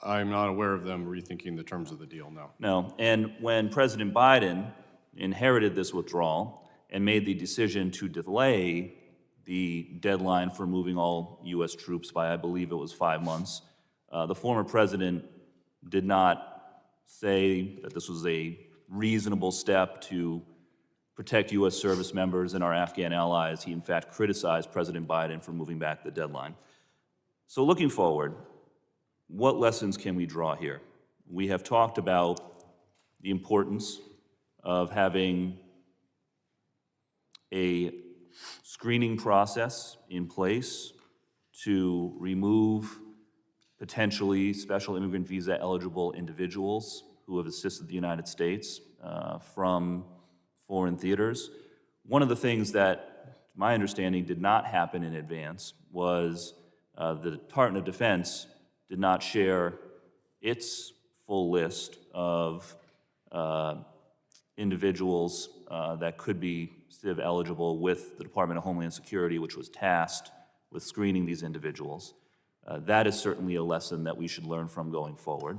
I'm not aware of them rethinking the terms of the deal, no. No. And when President Biden inherited this withdrawal and made the decision to delay the deadline for moving all U.S. troops by, I believe it was 5 months, the former president did not say that this was a reasonable step to protect U.S. service members and our Afghan allies. He, in fact, criticized President Biden for moving back the deadline. So looking forward, what lessons can we draw here? We have talked about the importance of having a screening process in place to remove potentially special immigrant visa eligible individuals who have assisted the United States from foreign theaters. One of the things that, to my understanding, did not happen in advance was the Department of Defense did not share its full list of individuals that could be CIV eligible with the Department of Homeland Security, which was tasked with screening these individuals. That is certainly a lesson that we should learn from going forward.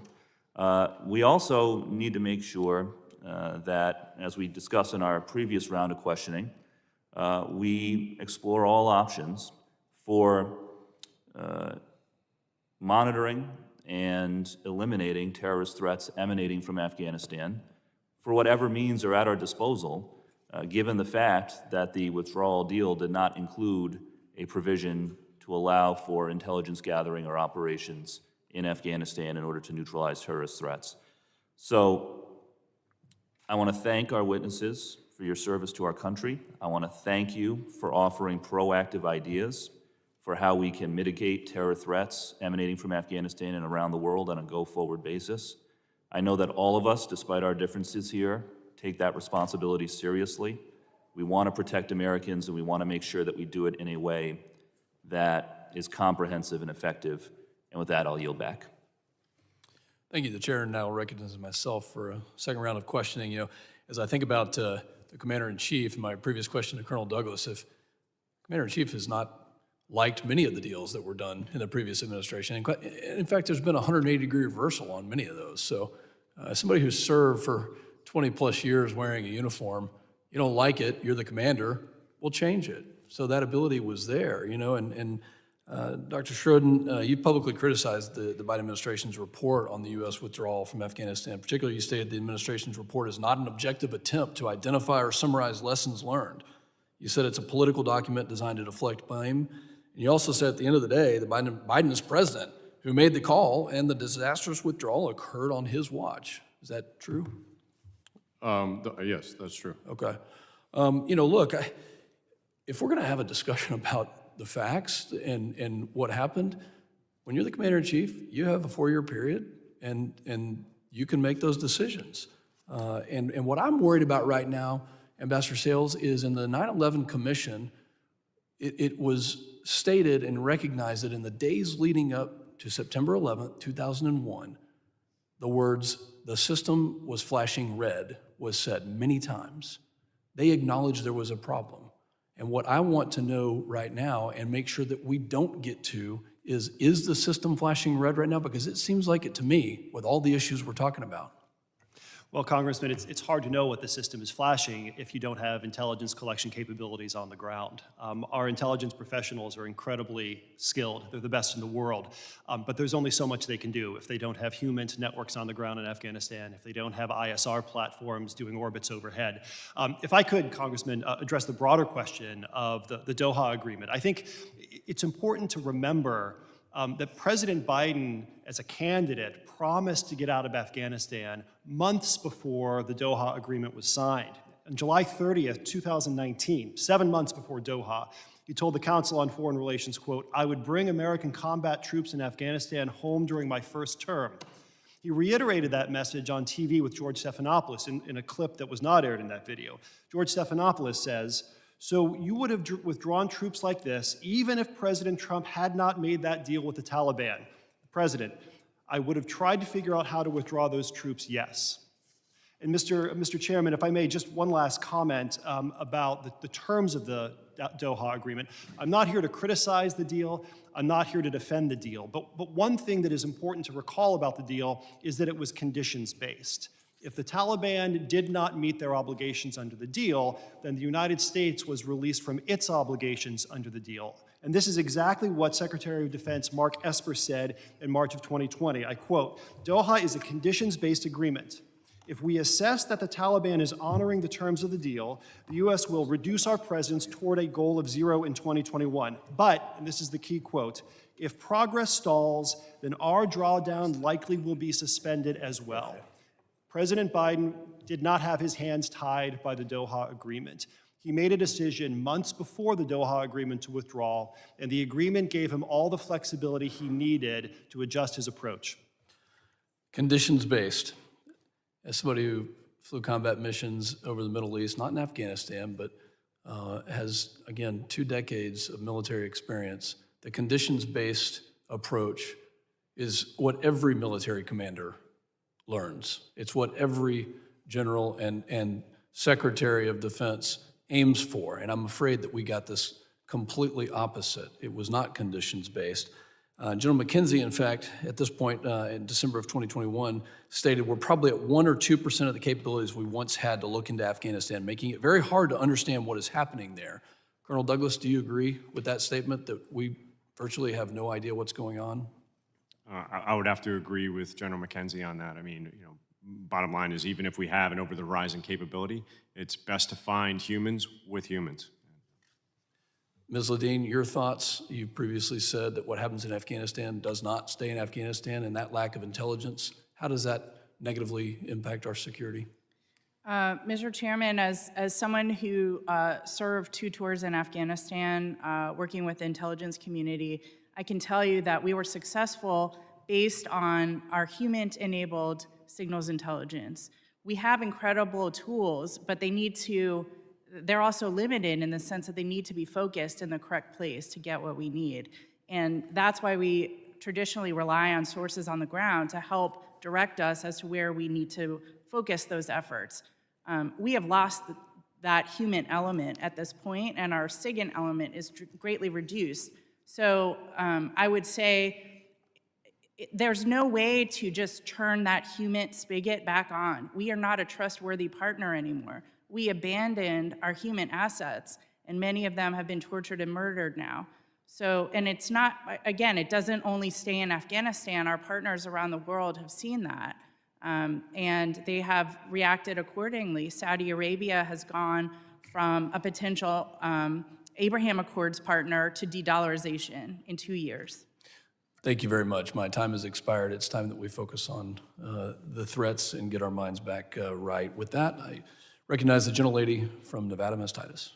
We also need to make sure that, as we discussed in our previous round of questioning, we explore all options for monitoring and eliminating terrorist threats emanating from Afghanistan for whatever means are at our disposal, given the fact that the withdrawal deal did not include a provision to allow for intelligence gathering or operations in Afghanistan in order to neutralize terrorist threats. So I want to thank our witnesses for your service to our country. I want to thank you for offering proactive ideas for how we can mitigate terror threats emanating from Afghanistan and around the world on a go-forward basis. I know that all of us, despite our differences here, take that responsibility seriously. We want to protect Americans, and we want to make sure that we do it in a way that is comprehensive and effective. And with that, I'll yield back. Thank you. The chair now recognizes myself for a second round of questioning. You know, as I think about the Commander-in-Chief, and my previous question to Colonel Douglas, if Commander-in-Chief has not liked many of the deals that were done in the previous administration, in fact, there's been a 180-degree reversal on many of those. So as somebody who's served for 20 plus years wearing a uniform, you don't like it, you're the commander, we'll change it. So that ability was there, you know, and Dr. Schroden, you publicly criticized the Biden administration's report on the U.S. withdrawal from Afghanistan. Particularly, you stated the administration's report is not an objective attempt to identify or summarize lessons learned. You said it's a political document designed to deflect blame. And you also said at the end of the day, Biden is president who made the call, and the disastrous withdrawal occurred on his watch. Is that true? Yes, that's true. Okay. Look, if we're going to have a discussion about the facts and what happened, when you're the commander-in-chief, you have a 4-year period, and you can make those decisions. And what I'm worried about right now, Ambassador Sales, is in the 9/11 Commission, it was stated and recognized that in the days leading up to September 11th, 2001, the words, "the system was flashing red," was said many times. They acknowledged there was a problem. And what I want to know right now and make sure that we don't get to is the system flashing red right now? Because it seems like it to me with all the issues we're talking about. Well, Congressman, it's hard to know what the system is flashing if you don't have intelligence collection capabilities on the ground. Our intelligence professionals are incredibly skilled. They're the best in the world. But there's only so much they can do if they don't have human networks on the ground in Afghanistan, if they don't have ISR platforms doing orbits overhead. If I could, Congressman, address the broader question of the Doha Agreement. I think it's important to remember that President Biden, as a candidate, promised to get out of Afghanistan months before the Doha Agreement was signed. On July 30th, 2019, 7 months before Doha, he told the Council on Foreign Relations, quote, "I would bring American combat troops in Afghanistan home during my first term." He reiterated that message on TV with George Stephanopoulos in a clip that was not aired in that video. George Stephanopoulos says, "So you would have withdrawn troops like this even if President Trump had not made that deal with the Taliban." President, "I would have tried to figure out how to withdraw those troops, yes." And Mr. Chairman, if I may, just one last comment about the terms of the Doha Agreement. I'm not here to criticize the deal. I'm not here to defend the deal. But one thing that is important to recall about the deal is that it was conditions-based. If the Taliban did not meet their obligations under the deal, then the United States was released from its obligations under the deal. And this is exactly what Secretary of Defense Mark Esper said in March of 2020. I quote, "Doha is a conditions-based agreement. If we assess that the Taliban is honoring the terms of the deal, the U.S. will reduce our presence toward a goal of 0 in 2021. But," and this is the key quote, "if progress stalls, then our drawdown likely will be suspended as well." President Biden did not have his hands tied by the Doha Agreement. He made a decision months before the Doha Agreement to withdraw, and the agreement gave him all the flexibility he needed to adjust his approach. Conditions-based. As somebody who flew combat missions over the Middle East, not in Afghanistan, but has, again, 2 decades of military experience, the conditions-based approach is what every military commander learns. It's what every general and secretary of defense aims for, and I'm afraid that we got this completely opposite. It was not conditions-based. General McKenzie, in fact, at this point in December of 2021, stated we're probably at 1 or 2% of the capabilities we once had to look into Afghanistan, making it very hard to understand what is happening there. Colonel Douglas, do you agree with that statement, that we virtually have no idea what's going on? I would have to agree with General McKenzie on that. I mean, bottom line is even if we have an over-the-horizon capability, it's best to find humans with humans. Ms. Ledeen, your thoughts? You previously said that what happens in Afghanistan does not stay in Afghanistan, and that lack of intelligence, how does that negatively impact our security? Mr. Chairman, as someone who served 2 tours in Afghanistan, working with the intelligence community, I can tell you that we were successful based on our human-enabled signals intelligence. We have incredible tools, but they're also limited in the sense that they need to be focused in the correct place to get what we need. And that's why we traditionally rely on sources on the ground to help direct us as to where we need to focus those efforts. We have lost that human element at this point, and our SIGINT element is greatly reduced. So I would say there's no way to just turn that human spigot back on. We are not a trustworthy partner anymore. We abandoned our human assets, and many of them have been tortured and murdered now. So, and it's not, again, it doesn't only stay in Afghanistan. Our partners around the world have seen that, and they have reacted accordingly. Saudi Arabia has gone from a potential Abraham Accords partner to de-dollarization in 2 years. Thank you very much. My time has expired. It's time that we focus on the threats and get our minds back right. With that, I recognize the gentlelady from Nevada, Ms. Titus.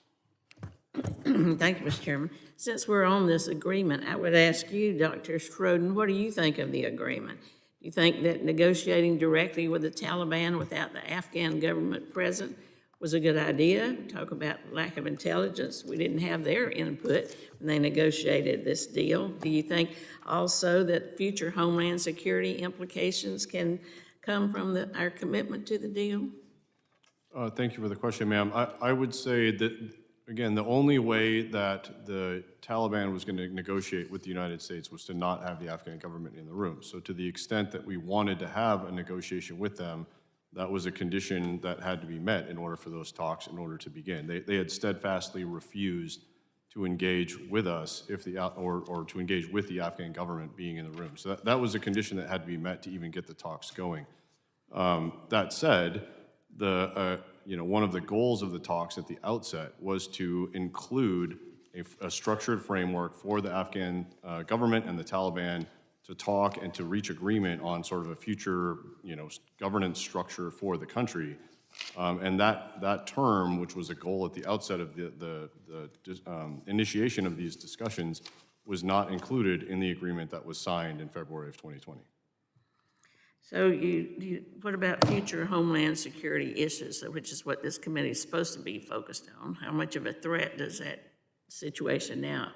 Thank you, Mr. Chairman. Since we're on this agreement, I would ask you, Dr. Schroden, what do you think of the agreement? Do you think that negotiating directly with the Taliban without the Afghan government present was a good idea? Talk about lack of intelligence. We didn't have their input when they negotiated this deal. Do you think also that future Homeland Security implications can come from our commitment to the deal? Thank you for the question, ma'am. I would say that, again, the only way that the Taliban was going to negotiate with the United States was to not have the Afghan government in the room. So to the extent that we wanted to have a negotiation with them, that was a condition that had to be met in order for those talks in order to begin. They had steadfastly refused to engage with us or to engage with the Afghan government being in the room. So that was a condition that had to be met to even get the talks going. That said, one of the goals of the talks at the outset was to include a structured framework for the Afghan government and the Taliban to talk and to reach agreement on sort of a future, governance structure for the country. And that term, which was a goal at the outset of the initiation of these discussions, was not included in the agreement that was signed in February of 2020. So what about future Homeland Security issues, which is what this committee is supposed to be focused on? How much of a threat does that situation now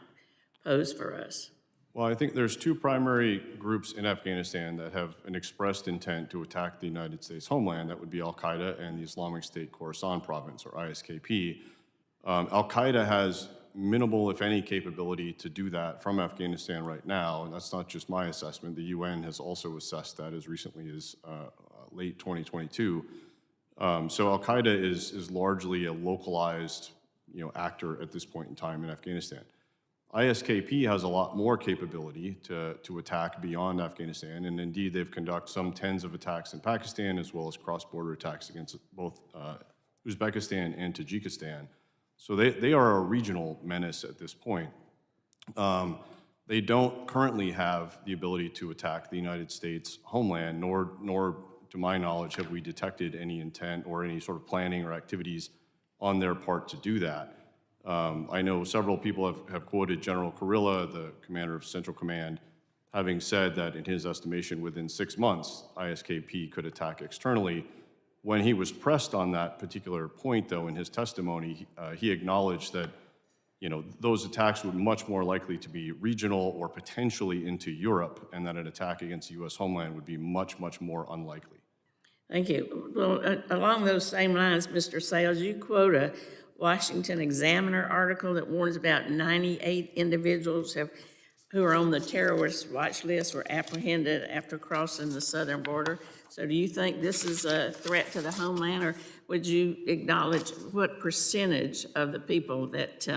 pose for us? Well, I think there's two primary groups in Afghanistan that have an expressed intent to attack the United States homeland. That would be Al-Qaeda and the Islamic State Khorasan Province, or ISKP. Al-Qaeda has minimal, if any, capability to do that from Afghanistan right now, and that's not just my assessment. The UN has also assessed that as recently as late 2022. So Al-Qaeda is largely a localized, actor at this point in time in Afghanistan. ISKP has a lot more capability to attack beyond Afghanistan, and indeed they've conducted some tens of attacks in Pakistan as well as cross-border attacks against both Uzbekistan and Tajikistan. So they are a regional menace at this point. They don't currently have the ability to attack the United States homeland, nor to my knowledge have we detected any intent or any sort of planning or activities on their part to do that. I know several people have quoted General Kurilla, the commander of Central Command, having said that in his estimation within 6 months, ISKP could attack externally. When he was pressed on that particular point, though, in his testimony, he acknowledged that those attacks would much more likely to be regional or potentially into Europe, and that an attack against the U.S. homeland would be much, much more unlikely. Thank you. Well, along those same lines, Mr. Sales, you quote a Washington Examiner article that warns about 98 individuals who are on the terrorist watch list were apprehended after crossing the southern border. So do you think this is a threat to the homeland, or would you acknowledge what percentage of the people that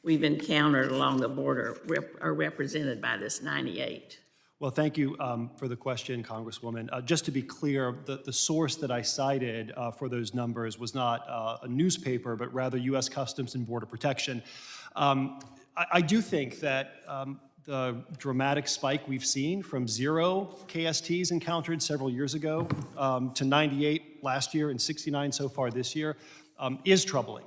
we've encountered along the border are represented by this 98? Well, thank you for the question, Congresswoman. Just to be clear, the source that I cited for those numbers was not a newspaper, but rather U.S. Customs and Border Protection. I do think that the dramatic spike we've seen from 0 KSTs encountered several years ago to 98 last year and 69 so far this year is troubling.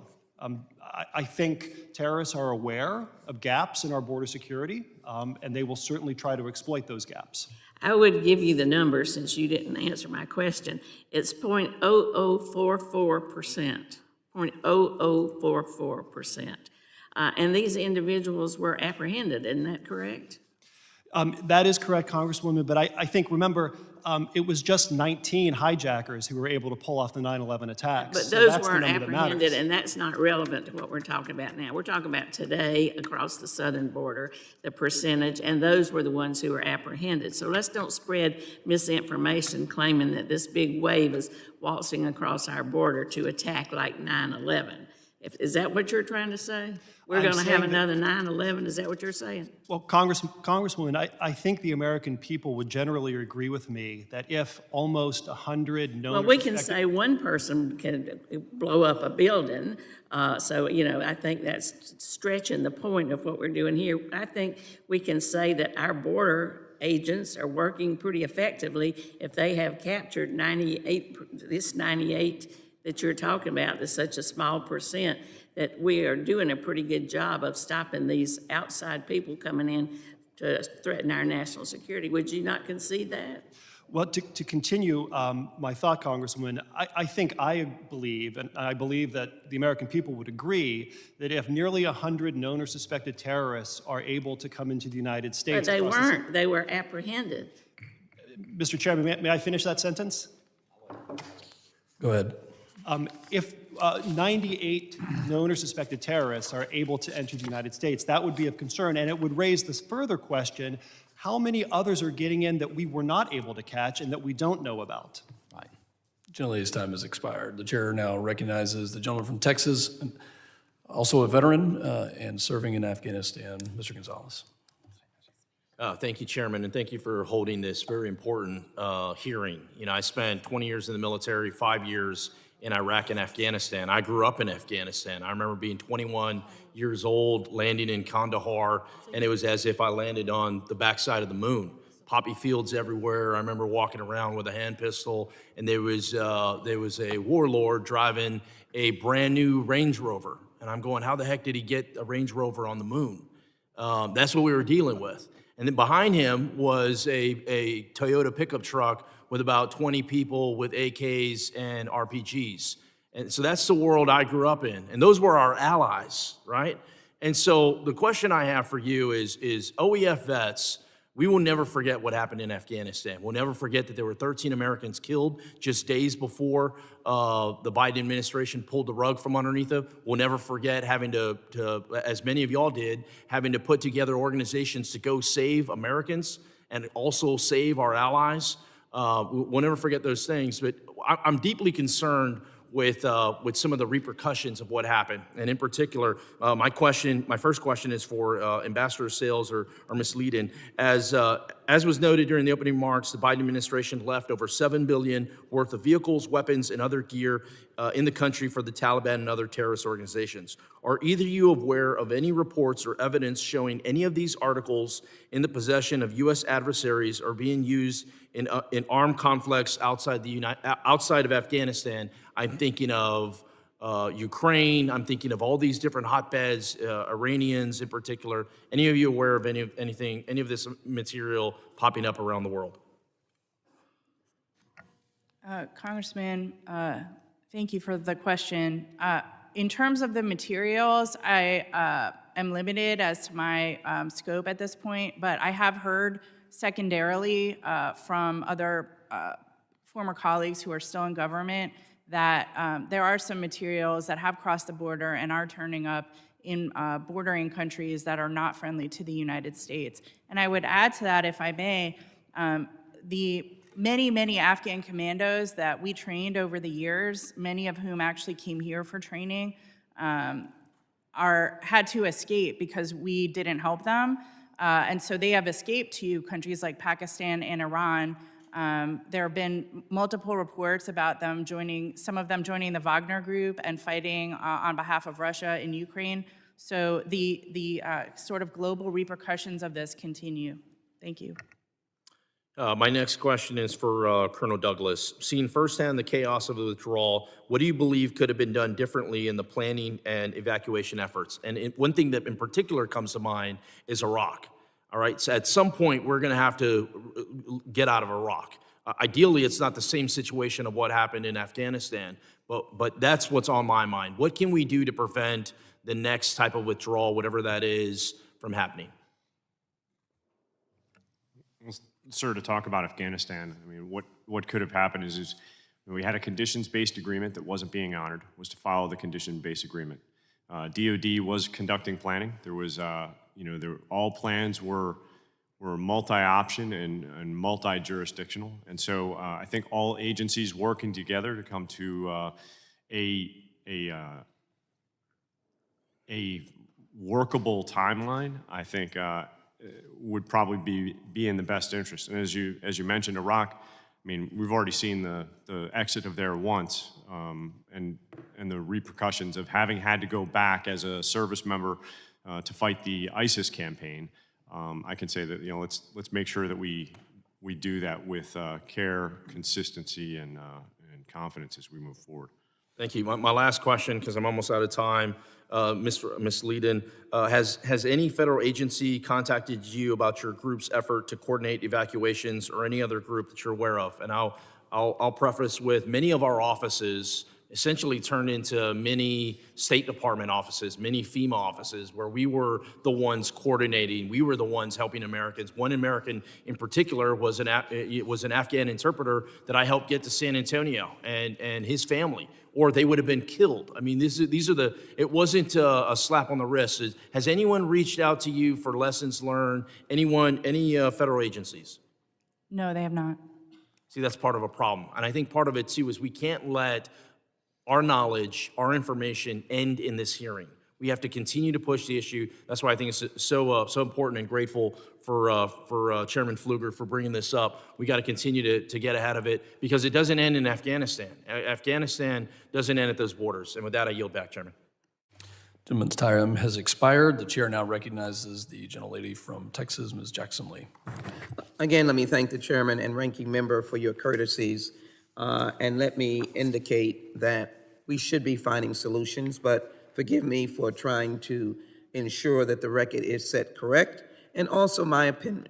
I think terrorists are aware of gaps in our border security, and they will certainly try to exploit those gaps. I would give you the number since you didn't answer my question. It's 0.0044%, 0.0044%. And these individuals were apprehended, isn't that correct? That is correct, Congresswoman, but I think, remember, it was just 19 hijackers who were able to pull off the 9/11 attacks. But those weren't apprehended, and that's not relevant to what we're talking about now. We're talking about today across the southern border, the percentage, and those were the ones who were apprehended. So let's don't spread misinformation claiming that this big wave is waltzing across our border to attack like 9/11. Is that what you're trying to say? We're going to have another 9/11? Is that what you're saying? Well, Congresswoman, I think the American people would generally agree with me that if almost 100 known... Well, we can say one person can blow up a building. So, I think that's stretching the point of what we're doing here. I think we can say that our border agents are working pretty effectively if they have captured 98, this 98 that you're talking about, that's such a small percent, that we are doing a pretty good job of stopping these outside people coming in to threaten our national security. Would you not concede that? Well, to continue my thought, Congresswoman, I believe, and I believe that the American people would agree, that if nearly 100 known or suspected terrorists are able to come into the United But States... they weren't. They were apprehended. Mr. Chairman, may I finish that sentence? Go ahead. If 98 known or suspected terrorists are able to enter the United States, that would be of concern, and it would raise this further question: how many others are getting in that we were not able to catch and that we don't know about? Right. Gentlelady's time has expired. The chair now recognizes the gentleman from Texas, also a veteran and serving in Afghanistan, Mr. Gonzalez. Thank you, Chairman, and thank you for holding this very important hearing. You know, I spent 20 years in the military, 5 years in Iraq and Afghanistan. I grew up in Afghanistan. I remember being 21 years old, landing in Kandahar, and it was as if I landed on the backside of the moon. Poppy fields everywhere. I remember walking around with a hand pistol, and there was a warlord driving a brand new Range Rover. And I'm going, how the heck did he get a Range Rover on the moon? That's what we were dealing with. And then behind him was a Toyota pickup truck with about 20 people with AKs and RPGs. And so that's the world I grew up in. And those were our allies, right? And so the question I have for you is OEF vets, we will never forget what happened in Afghanistan. We'll never forget that there were 13 Americans killed just days before the Biden administration pulled the rug from underneath them. We'll never forget having to, as many of y'all did, having to put together organizations to go save Americans and also save our allies. We'll never forget those things, but I'm deeply concerned with some of the repercussions of what happened. And in particular, my first question is for Ambassador Sales or Ms. Leadin. As was noted during the opening remarks, the Biden administration left over $7 billion worth of vehicles, weapons, and other gear in the country for the Taliban and other terrorist organizations. Are either of you aware of any reports or evidence showing any of these articles in the possession of U.S. adversaries or being used in armed conflicts outside of Afghanistan? I'm thinking of Ukraine. I'm thinking of all these different hotbeds, Iranians in particular. Any of you aware of any of this material popping up around the world? Congressman, thank you for the question. In terms of the materials, I am limited as to my scope at this point, but I have heard secondarily from other former colleagues who are still in government that there are some materials that have crossed the border and are turning up in bordering countries that are not friendly to the United States. And I would add to that, if I may, the many Afghan commandos that we trained over the years, many of whom actually came here for training, had to escape because we didn't help them. And so they have escaped to countries like Pakistan and Iran. There have been multiple reports about them some of them joining the Wagner Group and fighting on behalf of Russia in Ukraine. So the sort of global repercussions of this continue. Thank you. My next question is for Colonel Douglas. Seeing firsthand the chaos of the withdrawal, what do you believe could have been done differently in the planning and evacuation efforts? And one thing that in particular comes to mind is Iraq. All right, so at some point we're going to have to get out of Iraq. Ideally, it's not the same situation of what happened in Afghanistan, but that's what's on my mind. What can we do to prevent the next type of withdrawal, whatever that is, from happening? Sir, to talk about Afghanistan, I mean, what could have happened is we had a conditions-based agreement that wasn't being honored, was to follow the condition-based agreement. DOD was conducting planning. There was, all plans were multi-option and multi-jurisdictional. And so I think all agencies working together to come to a workable timeline, I think, would probably be in the best interest. And as you mentioned, Iraq, I mean, we've already seen the exit of there once, and the repercussions of having had to go back as a service member to fight the ISIS campaign. I can say that, let's make sure that we do that with care, consistency, and confidence as we move forward. Thank you. My last question, because I'm almost out of time, Ms. Leedon, has any federal agency contacted you about your group's effort to coordinate evacuations, or any other group that you're aware of? And I'll preface with, many of our offices essentially turned into mini State Department offices, mini FEMA offices, where we were the ones coordinating, we were the ones helping Americans. One American in particular was an Afghan interpreter that I helped get to San Antonio, and his family, or they would have been killed. I mean, it wasn't a slap on the wrist. Has anyone reached out to you for lessons learned? Any federal agencies? No, they have not. See, that's part of a problem. And I think part of it too is we can't let our knowledge, our information end in this hearing. We have to continue to push the issue. That's why I think it's so important, and grateful for Chairman Pfluger for bringing this up. We got to continue to get ahead of it, because it doesn't end in Afghanistan. Afghanistan doesn't end at those borders. And with that, I yield back, Chairman. Gentleman's time has expired. The chair now recognizes the gentlelady from Texas, Ms. Jackson Lee. Again, let me thank the chairman and ranking member for your courtesies. And let me indicate that we should be finding solutions, but forgive me for trying to ensure that the record is set correct. And also my opinion,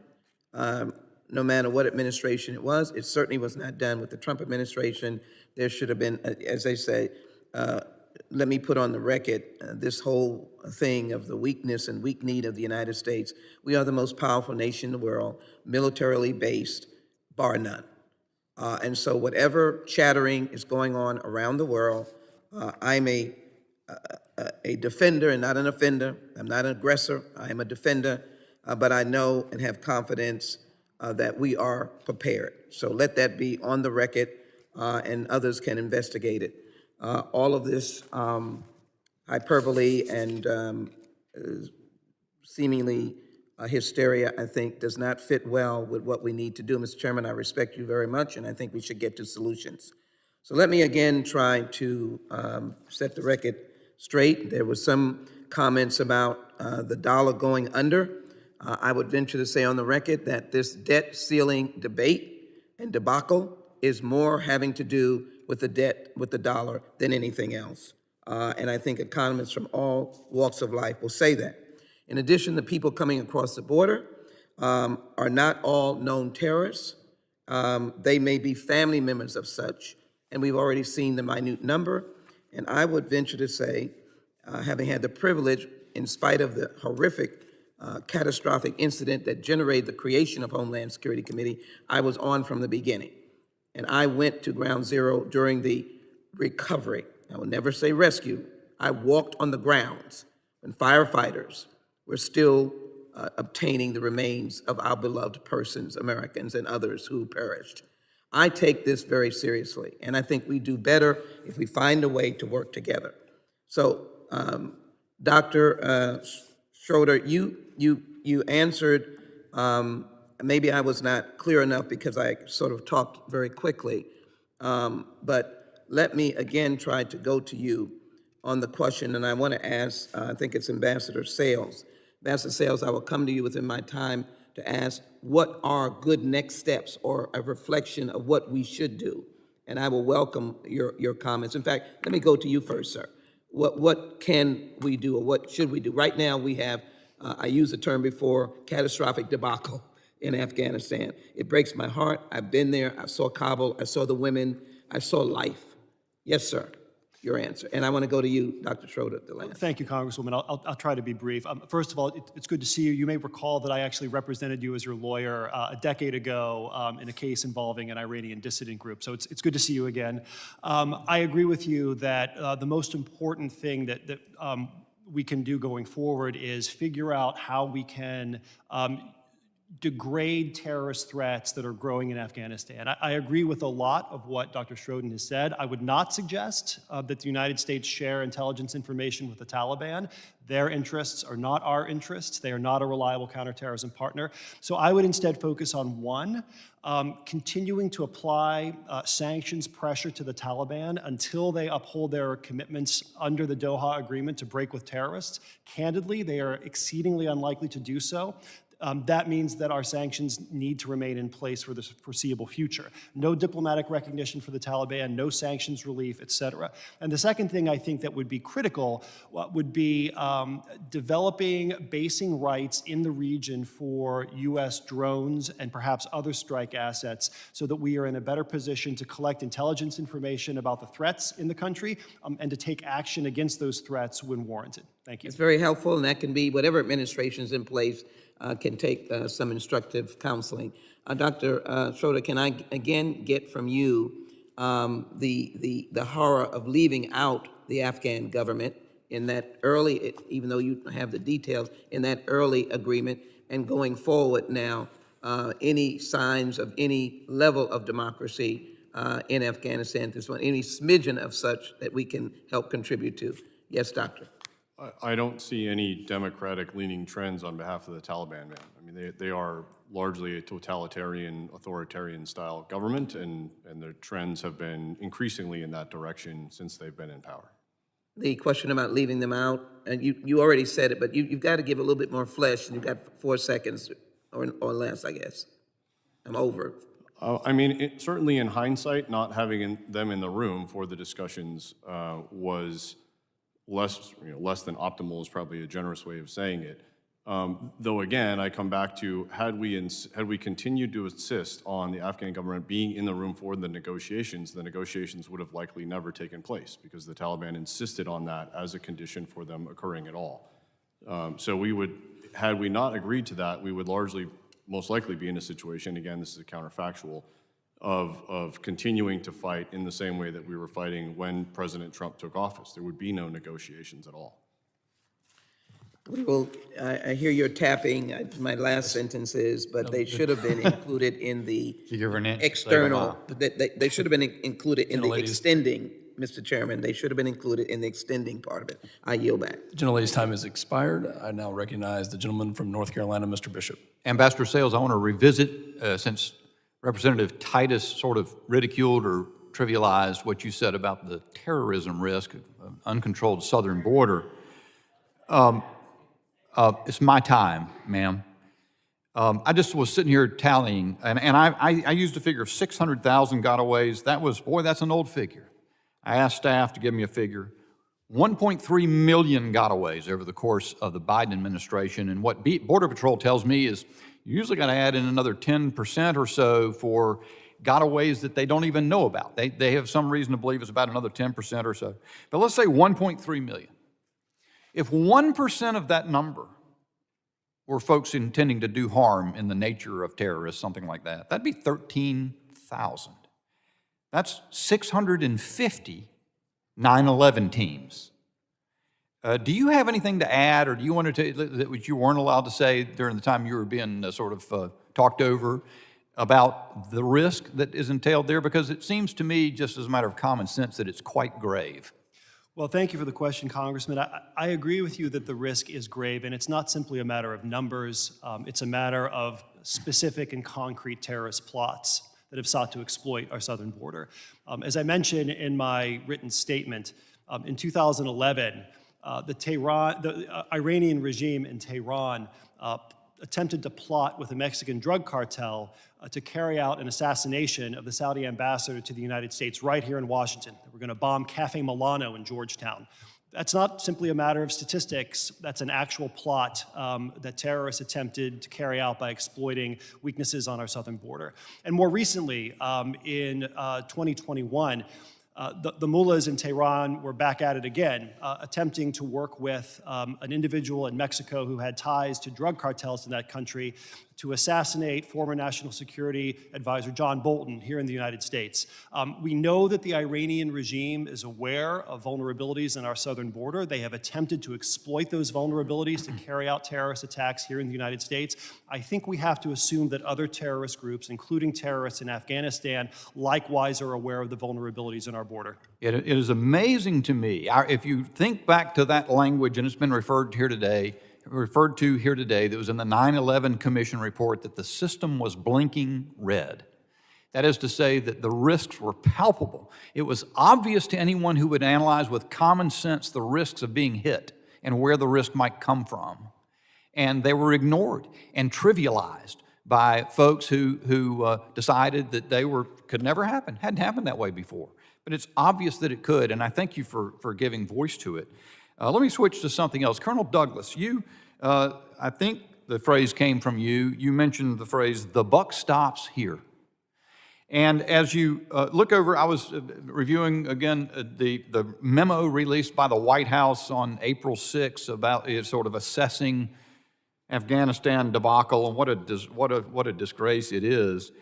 no matter what administration it certainly was not done with the Trump administration. There should have been, as they say, let me put on the record this whole thing of the weakness and weak need of the United States. We are the most powerful nation in the world, militarily based, bar none. And so whatever chattering is going on around the world, I'm a defender and not an offender. I'm not an aggressor. I am a defender. But I know and have confidence that we are prepared. So let that be on the record, and others can investigate it. All of this hyperbole and seemingly hysteria, I think, does not fit well with what we need to do. Mr. Chairman, I respect you very much, and I think we should get to solutions. So let me again try to set the record straight. There was some comments about the dollar going under. I would venture to say on the record that this debt ceiling debate and debacle is more having to do with the debt, with the dollar, than anything else. And I think economists from all walks of life will say that. In addition, the people coming across the border are not all known terrorists. They may be family members of such, and we've already seen the minute number. And I would venture to say, having had the privilege, in spite of the horrific, catastrophic incident that generated the creation of Homeland Security Committee, I was on from the beginning. And I went to ground zero during the recovery. I will never say rescue. I walked on the grounds when firefighters were still obtaining the remains of our beloved persons, Americans and others who perished. I take this very seriously, and I think we do better if we find a way to work together. So, Dr. Schroeder, you answered, maybe I was not clear enough because I sort of talked very quickly, but let me again try to go to you on the question, and I want to ask, I think it's Ambassador Sales. Ambassador Sales, I will come to you within my time to ask what are good next steps or a reflection of what we should do, and I will welcome your comments. In fact, let me go to you first, sir. What can we do, or what should we do? Right now we have, I used the term before, catastrophic debacle in Afghanistan. It breaks my heart. I've been there. I saw Kabul. I saw the women. I saw life. Yes, sir. Your answer. And I want to go to you, Dr. Schroeder, the last. Thank you, Congresswoman. I'll try to be brief. First of all, it's good to see you. You may recall that I actually represented you as your lawyer a decade ago in a case involving an Iranian dissident group. So it's good to see you again. I agree with you that the most important thing that we can do going forward is figure out how we can degrade terrorist threats that are growing in Afghanistan. I agree with a lot of what Dr. Schroeder has said. I would not suggest that the United States share intelligence information with the Taliban. Their interests are not our interests. They are not a reliable counterterrorism partner. So I would instead focus on one, continuing to apply sanctions pressure to the Taliban until they uphold their commitments under the Doha Agreement to break with terrorists. Candidly, they are exceedingly unlikely to do so. That means that our sanctions need to remain in place for the foreseeable future. No diplomatic recognition for the Taliban, no sanctions relief, et cetera. And the second thing I think that would be critical would be developing basing rights in the region for U.S. drones and perhaps other strike assets so that we are in a better position to collect intelligence information about the threats in the country and to take action against those threats when warranted. Thank you. It's very helpful, and that can be whatever administration is in place can take some instructive counseling. Dr. Schroeder, can I again get from you the horror of leaving out the Afghan government in that early, even though you have the details, in that early agreement, and going forward now, any signs of any level of democracy in Afghanistan, any smidgen of such that we can help contribute to? Yes, Doctor. I don't see any democratic-leaning trends on behalf of the Taliban, man. I mean, they are largely a totalitarian, authoritarian-style government, and their trends have been increasingly in that direction since they've been in power. The question about leaving them out, and you already said it, but you've got to give a little bit more flesh, and you've got 4 seconds or less, I guess. I'm over. I mean, certainly in hindsight, not having them in the room for the discussions was less than optimal is probably a generous way of saying it. Though again, I come back to had we continued to insist on the Afghan government being in the room for the negotiations would have likely never taken place because the Taliban insisted on that as a condition for them occurring at all. So had we not agreed to that, we would most likely be in a situation, again, this is a counterfactual, of continuing to fight in the same way that we were fighting when President Trump took office. There would be no negotiations at all. Well, I hear you're tapping. My last sentence is, but they should have been included in the external. They should have been included in the extending, Mr. Chairman. They should have been included in the extending part of it. I yield back. The gentlelady's time has expired. I now recognize the gentleman from North Carolina, Mr. Bishop. Ambassador Sales, I want to revisit, since Representative Titus sort of ridiculed or trivialized what you said about the terrorism risk of an uncontrolled southern border. It's my time, ma'am. I just was sitting here tallying, and I used a figure of 600,000 gotaways. That's an old figure. I asked staff to give me a figure. 1.3 million gotaways over the course of the Biden administration, and what Border Patrol tells me is you usually got to add in another 10% or so for gotaways that they don't even know about. They have some reason to believe it's about another 10% or so. But let's say 1.3 million. If 1% of that number were folks intending to do harm in the nature of terrorists, something like that, that'd be 13,000. That's 650 9/11 teams. Do you have anything to add, or do you want to that you weren't allowed to say during the time you were being talked over about the risk that is entailed there? Because it seems to me, just as a matter of common sense, that it's quite grave. Well, thank you for the question, Congressman. I agree with you that the risk is grave, and it's not simply a matter of numbers. It's a matter of specific and concrete terrorist plots that have sought to exploit our southern border. As I mentioned in my written statement, in 2011, the Iranian regime in Tehran attempted to plot with a Mexican drug cartel to carry out an assassination of the Saudi ambassador to the United States right here in Washington. We're going to bomb Cafe Milano in Georgetown. That's not simply a matter of statistics. That's an actual plot that terrorists attempted to carry out by exploiting weaknesses on our southern border. And more recently, in 2021, the mullahs in Tehran were back at it again, attempting to work with an individual in Mexico who had ties to drug cartels in that country to assassinate former National Security Advisor John Bolton here in the United States. We know that the Iranian regime is aware of vulnerabilities in our southern border. They have attempted to exploit those vulnerabilities to carry out terrorist attacks here in the United States. I think we have to assume that other terrorist groups, including terrorists in Afghanistan, likewise are aware of the vulnerabilities in our border. It is amazing to me, if you think back to that language, and it's been referred to here today, that was in the 9/11 Commission report, that the system was blinking red. That is to say that the risks were palpable. It was obvious to anyone who would analyze with common sense the risks of being hit and where the risk might come from. and they were ignored and trivialized by folks who decided that could never happen, hadn't happened that way before. But it's obvious that it could, and I thank you for giving voice to it. Let me switch to something else. Colonel Douglas, I think the phrase came from you. You mentioned the phrase, "the buck stops here." And as you look over, I was reviewing again the memo released by the White House on April 6th about sort of assessing Afghanistan debacle and what a disgrace it is.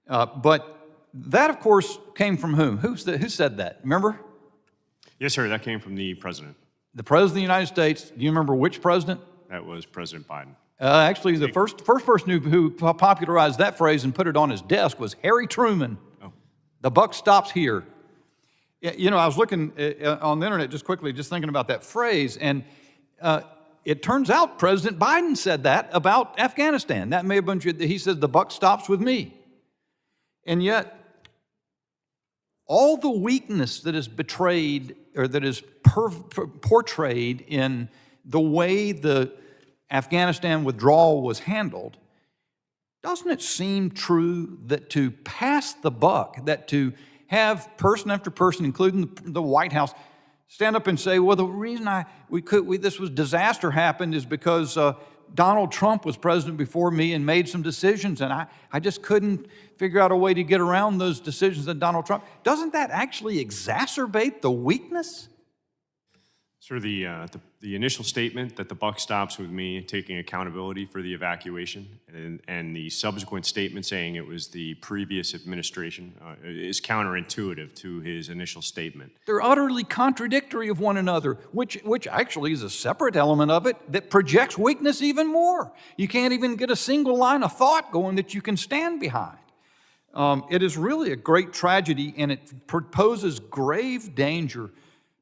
But that, of course, came from whom? Who said that? Remember? Yes, sir, that came from the president. The President of the United States. Do you remember which president? That was President Biden. Actually, the first person who popularized that phrase and put it on his desk was Harry Truman. Oh. The buck stops here. You know, I was looking on the internet just quickly, just thinking about that phrase, and it turns out President Biden said that about Afghanistan. That may have been true. He said, "The buck stops with me." And yet, all the weakness that is betrayed or that is portrayed in the way the Afghanistan withdrawal was handled, doesn't it seem true that to pass the buck, that to have person after person, including the White House, stand up and say, well, the reason this disaster happened is because Donald Trump was president before me and made some decisions, and I just couldn't figure out a way to get around those decisions of Donald Trump. Doesn't that actually exacerbate the weakness? Sir, the initial statement that the buck stops with me taking accountability for the evacuation and the subsequent statement saying it was the previous administration is counterintuitive to his initial statement. They're utterly contradictory of one another, which actually is a separate element of it that projects weakness even more. You can't even get a single line of thought going that you can stand behind. It is really a great tragedy, and it poses grave danger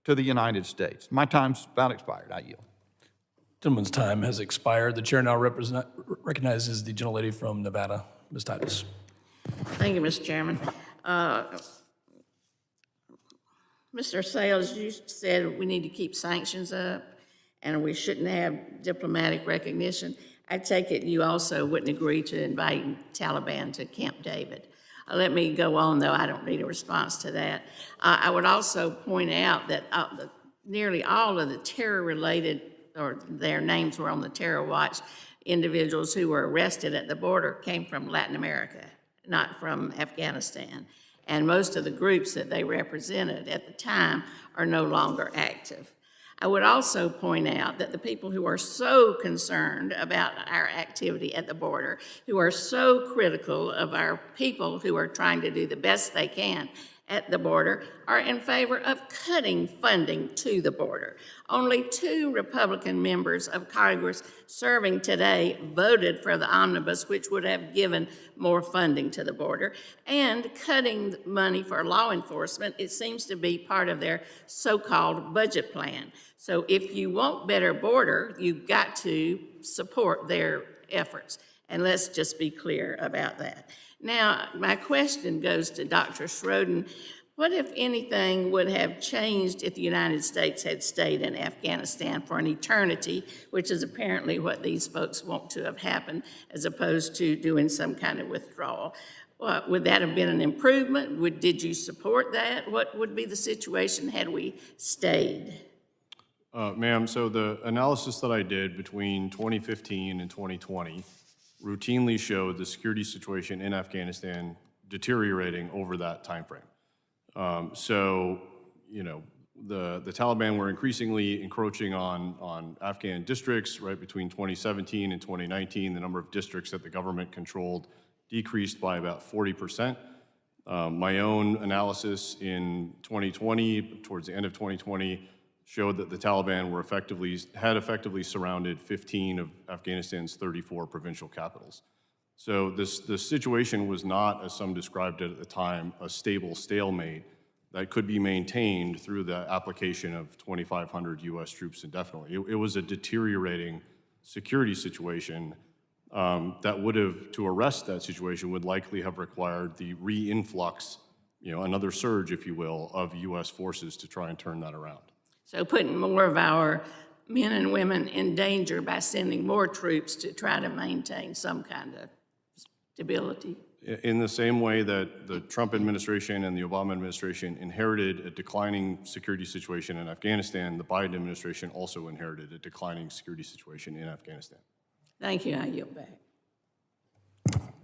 to the United States. My time's about expired. I yield. Gentleman's time has expired. The chair now recognizes the gentlelady from Nevada, Ms. Titus. Thank you, Mr. Chairman. Mr. Sales, you said we need to keep sanctions up and we shouldn't have diplomatic recognition. I take it you also wouldn't agree to inviting Taliban to Camp David. Let me go on, though. I don't need a response to that. I would also point out that nearly all of the terror-related, or their names were on the terror watch, individuals who were arrested at the border came from Latin America, not from Afghanistan. And most of the groups that they represented at the time are no longer active. I would also point out that the people who are so concerned about our activity at the border, who are so critical of our people who are trying to do the best they can at the border, are in favor of cutting funding to the border. Only 2 Republican members of Congress serving today voted for the omnibus, which would have given more funding to the border, and cutting money for law enforcement. It seems to be part of their so-called budget plan. So if you want better border, you've got to support their efforts. And let's just be clear about that. Now, my question goes to Dr. Schroden. What, if anything, would have changed if the United States had stayed in Afghanistan for an eternity, which is apparently what these folks want to have happened, as opposed to doing some kind of withdrawal? Would that have been an improvement? Did you support that? What would be the situation had we stayed? Ma'am, so the analysis that I did between 2015 and 2020 routinely showed the security situation in Afghanistan deteriorating over that time frame. So, you know, the Taliban were increasingly encroaching on Afghan districts. Right between 2017 and 2019, the number of districts that the government controlled decreased by about 40%. My own analysis in 2020, towards the end of 2020, showed that the Taliban had effectively surrounded 15 of Afghanistan's 34 provincial capitals. So this situation was not, as some described it at the time, a stable stalemate that could be maintained through the application of 2,500 U.S. troops indefinitely. It was a deteriorating security situation that would have, to arrest that situation, would likely have required the re-influx, you know, another surge, if you will, of U.S. forces to try and turn that around. So putting more of our men and women in danger by sending more troops to try to maintain some kind of stability? In the same way that the Trump administration and the Obama administration inherited a declining security situation in Afghanistan, the Biden administration also inherited a declining security situation in Afghanistan. Thank you. I yield back.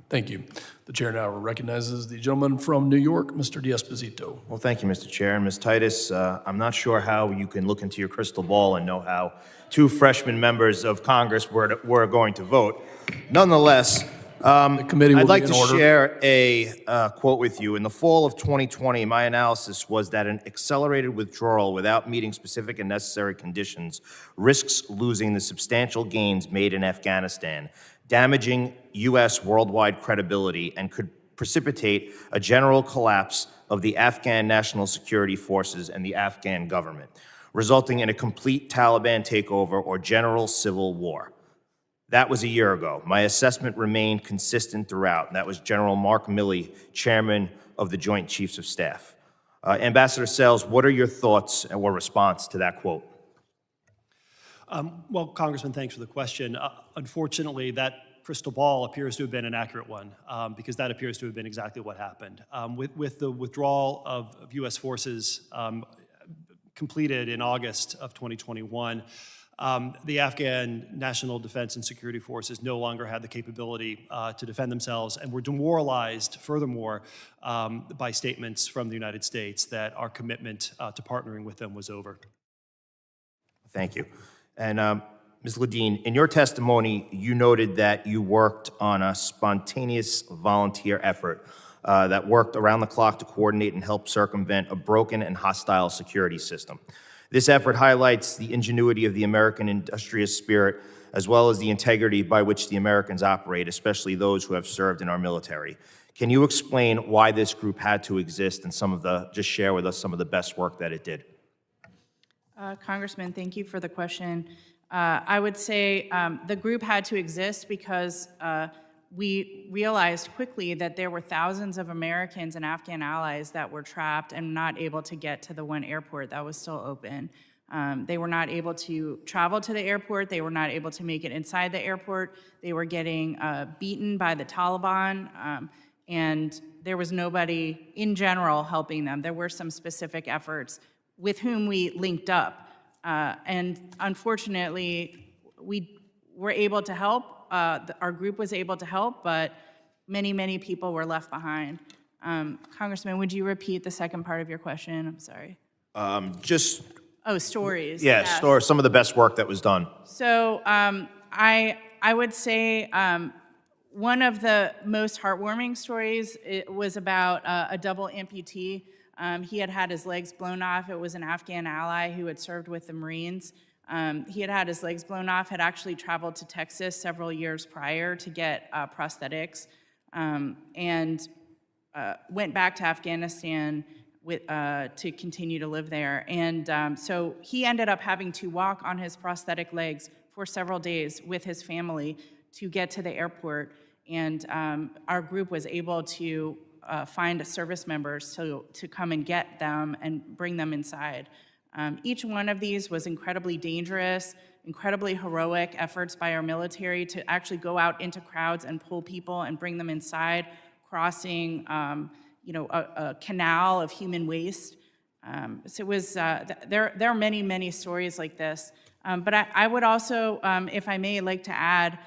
Thank you. The chair now recognizes the gentleman from New York, Mr. D'Esposito. Well, thank you, Mr. Chair. And Ms. Titus, I'm not sure how you can look into your crystal ball and know how two freshman members of Congress were going to vote. Nonetheless, the committee will I'd like be to in order. share a quote with you. In the fall of 2020, my analysis was that an accelerated withdrawal without meeting specific and necessary conditions risks losing the substantial gains made in Afghanistan, damaging U.S. worldwide credibility, and could precipitate a general collapse of the Afghan National Security Forces and the Afghan government, resulting in a complete Taliban takeover or general civil war. That was a year ago. My assessment remained consistent throughout, and that was General Mark Milley, Chairman of the Joint Chiefs of Staff. Ambassador Sales, what are your thoughts or response to that quote? Well, Congressman, thanks for the question. Unfortunately, that crystal ball appears to have been an accurate one, because that appears to have been exactly what happened. With the withdrawal of U.S. forces completed in August of 2021, the Afghan National Defense and Security Forces no longer had the capability to defend themselves and were demoralized, furthermore, by statements from the United States that our commitment to partnering with them was over. Thank you. And Ms. Ledeen, in your testimony, you noted that you worked on a spontaneous volunteer effort that worked around the clock to coordinate and help circumvent a broken and hostile security system. This effort highlights the ingenuity of the American industrious spirit, as well as the integrity by which the Americans operate, especially those who have served in our military. Can you explain why this group had to exist and just share with us some of the best work that it did? Congressman, thank you for the question. I would say the group had to exist because we realized quickly that there were thousands of Americans and Afghan allies that were trapped and not able to get to the one airport that was still open. They were not able to travel to the airport. They were not able to make it inside the airport. They were getting beaten by the Taliban, and there was nobody in general helping them. There were some specific efforts with whom we linked up. And unfortunately, we were able to help. Our group was able to help, but many, many people were left behind. Congressman, would you repeat the second part of your question? I'm sorry. Oh, stories. Yes, yes. Some of the best work that was done. So I would say one of the most heartwarming stories was about a double amputee. He had had his legs blown off. It was an Afghan ally who had served with the Marines. He had had his legs blown off, had actually traveled to Texas several years prior to get prosthetics, and went back to Afghanistan to continue to live there. And so he ended up having to walk on his prosthetic legs for several days with his family to get to the airport. And our group was able to find service members to come and get them and bring them inside. Each one of these was incredibly dangerous, incredibly heroic efforts by our military to actually go out into crowds and pull people and bring them inside, crossing a canal of human waste. So it was, there are many, many stories like this. But I would also, if I may, like to add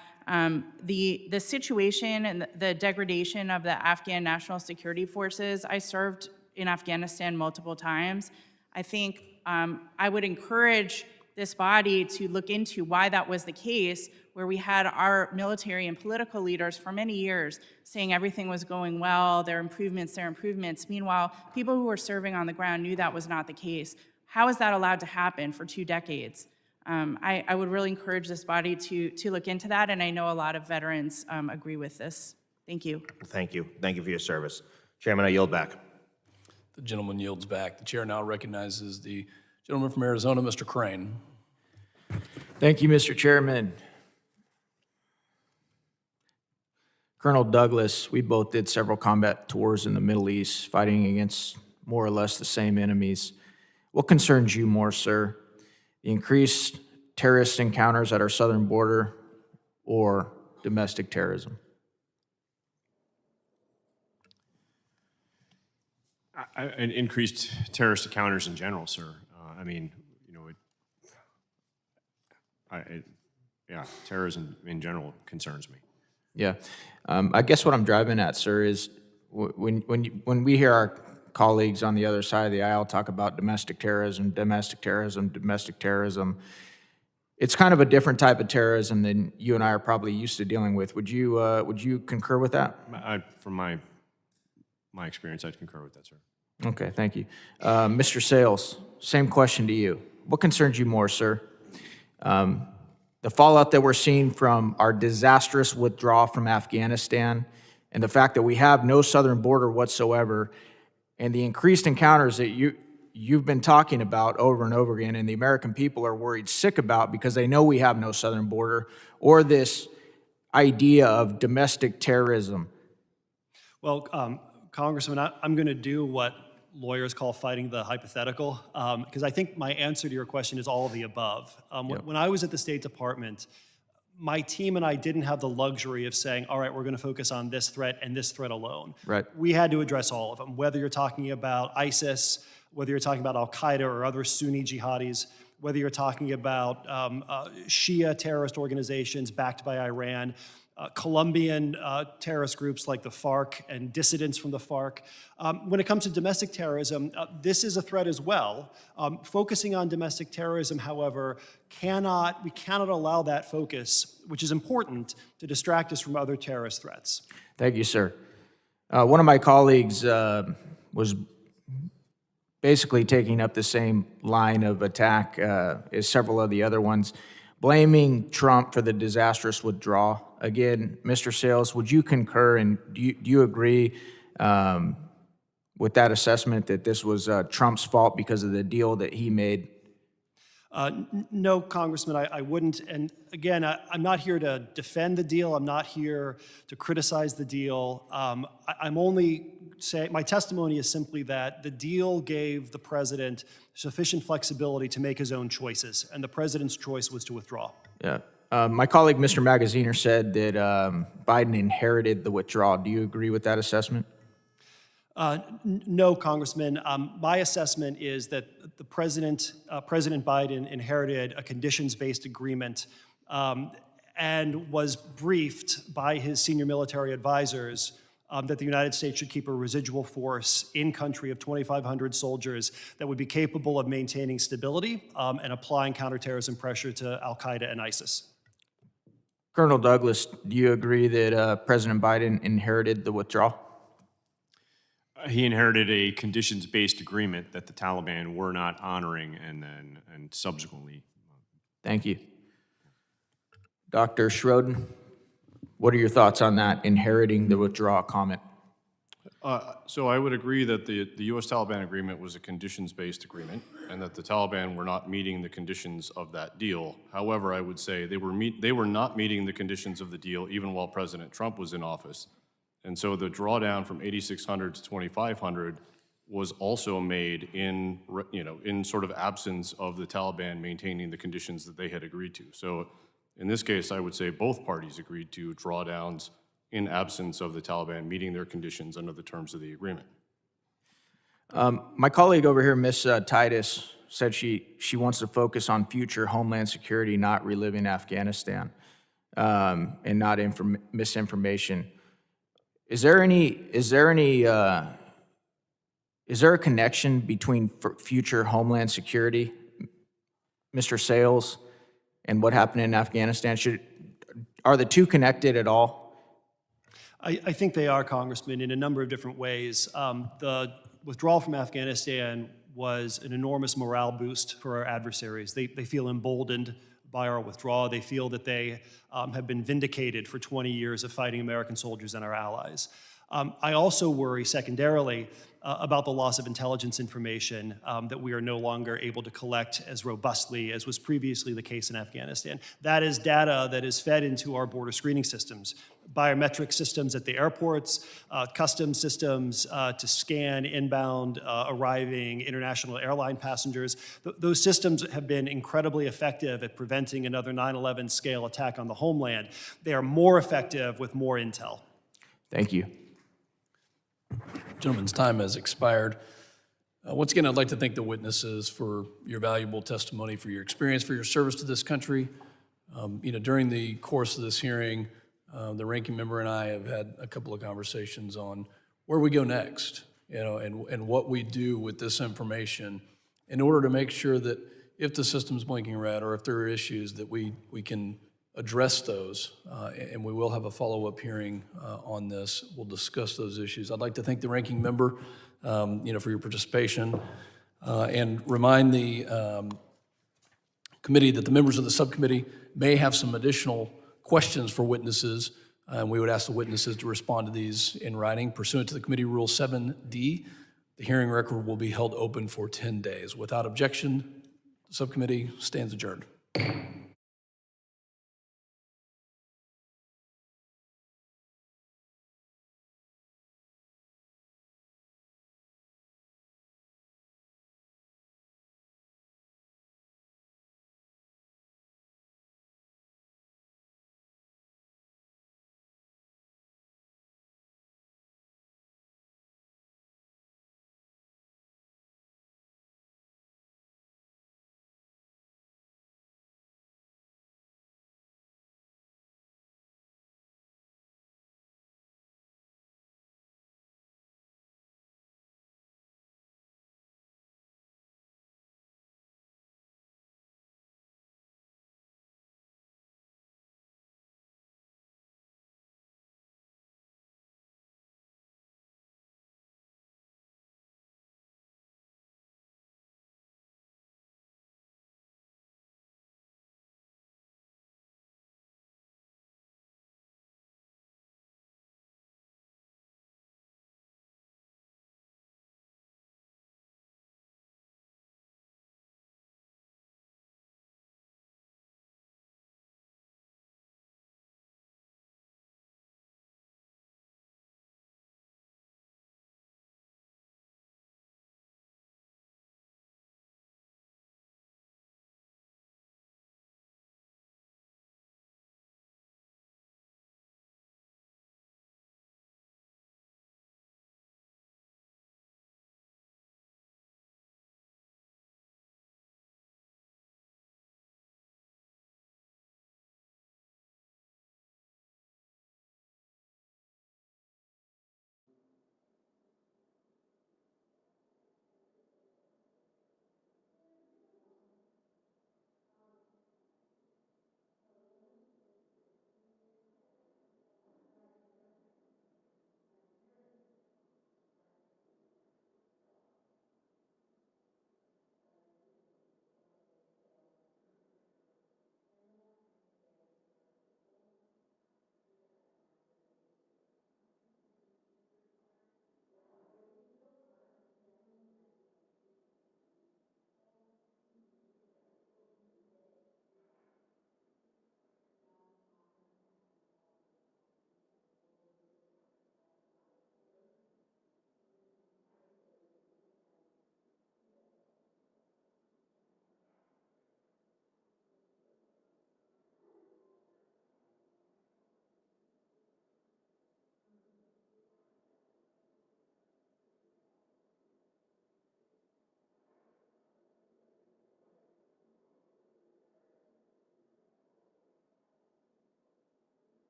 the situation and the degradation of the Afghan National Security Forces. I served in Afghanistan multiple times. I think I would encourage this body to look into why that was the case, where we had our military and political leaders for many years saying everything was going well, there are improvements. Meanwhile, people who were serving on the ground knew that was not the case. How is that allowed to happen for 2 decades? I would really encourage this body to look into that, and I know a lot of veterans agree with this. Thank you. Thank you. Thank you for your service. Chairman, I yield back. The gentleman yields back. The chair now recognizes the gentleman from Arizona, Mr. Crane. Thank you, Mr. Chairman. Colonel Douglas, we both did several combat tours in the Middle East, fighting against more or less the same enemies. What concerns you more, sir? The increased terrorist encounters at our southern border or domestic terrorism? And increased terrorist encounters in general, sir. I mean, you know, yeah, terrorism in general concerns me. Yeah. I guess what I'm driving at, sir, is when we hear our colleagues on the other side of the aisle talk about domestic terrorism, it's kind of a different type of terrorism than you and I are probably used to dealing with. Would you concur with that? From my experience, I'd concur with that, sir. Okay, thank you. Mr. Sales, same question to you. What concerns you more, sir? The fallout that we're seeing from our disastrous withdrawal from Afghanistan and the fact that we have no southern border whatsoever, and the increased encounters that you've been talking about over and over again, and the American people are worried sick about because they know we have no southern border, or this idea of domestic terrorism. Well, Congressman, I'm going to do what lawyers call fighting the hypothetical, because I think my answer to your question is all of the above. When I was at the State Department, my team and I didn't have the luxury of saying, all right, we're going to focus on this threat and this threat alone. Right. We had to address all of them, whether you're talking about ISIS, whether you're talking about Al-Qaeda or other Sunni jihadis, whether you're talking about Shia terrorist organizations backed by Iran, Colombian terrorist groups like the FARC and dissidents from the FARC. When it comes to domestic terrorism, this is a threat as well. Focusing on domestic terrorism, however, we cannot allow that focus, which is important, to distract us from other terrorist threats. Thank you, sir. One of my colleagues was basically taking up the same line of attack as several of the other ones, blaming Trump for the disastrous withdrawal. Again, Mr. Sales, would you concur and do you agree with that assessment that this was Trump's fault because of the deal that he made? No, Congressman, I wouldn't. And again, I'm not here to defend the deal. I'm not here to criticize the deal. I'm only saying, my testimony is simply that the deal gave the president sufficient flexibility to make his own choices, and the president's choice was to withdraw. Yeah. My colleague, Mr. Magaziner, said that Biden inherited the withdrawal. Do you agree with that assessment? No, Congressman. My assessment is that the President Biden inherited a conditions-based agreement and was briefed by his senior military advisors that the United States should keep a residual force in country of 2,500 soldiers that would be capable of maintaining stability and applying counterterrorism pressure to Al-Qaeda and ISIS. Colonel Douglas, do you agree that President Biden inherited the withdrawal? He inherited a conditions-based agreement that the Taliban were not honoring and subsequently. Thank you. Dr. Schroden, what are your thoughts on that, inheriting the withdrawal comment? So I would agree that the U.S.-Taliban agreement was a conditions-based agreement and that the Taliban were not meeting the conditions of that deal. However, I would say they were not meeting the conditions of the deal even while President Trump was in office. And so the drawdown from 8,600 to 2,500 was also made in sort of absence of the Taliban maintaining the conditions that they had agreed to. So in this case, I would say both parties agreed to drawdowns in absence of the Taliban meeting their conditions under the terms of the agreement. My colleague over here, Ms. Titus, said she wants to focus on future homeland security, not reliving Afghanistan, and not misinformation. Is there a connection between future homeland security, Mr. Sales, and what happened in Afghanistan? Are the two connected at all? I think they are, Congressman, in a number of different ways. The withdrawal from Afghanistan was an enormous morale boost for our adversaries. They feel emboldened by our withdrawal. They feel that they have been vindicated for 20 years of fighting American soldiers and our allies. I also worry, secondarily, about the loss of intelligence information that we are no longer able to collect as robustly as was previously the case in Afghanistan. That is data that is fed into our border screening systems biometric systems at the airports, custom systems to scan inbound arriving international airline passengers. Those systems have been incredibly effective at preventing another 9/11 scale attack on the homeland. They are more effective with more intel. Thank you. Gentleman's time has expired. Once again, I'd like to thank the witnesses for your valuable testimony, for your experience, for your service to this country. During the course of this hearing, the ranking member and I have had a couple of conversations on where we go next, and what we do with this information in order to make sure that if the system's blinking red or if there are issues that we can address those, and we will have a follow-up hearing on this. We'll discuss those issues. I'd like to thank the ranking member, for your participation, and remind the committee that the members of the subcommittee may have some additional questions for witnesses, and we would ask the witnesses to respond to these in writing. Pursuant to the committee rule 7D, the hearing record will be held open for 10 days. Without objection, the subcommittee stands adjourned.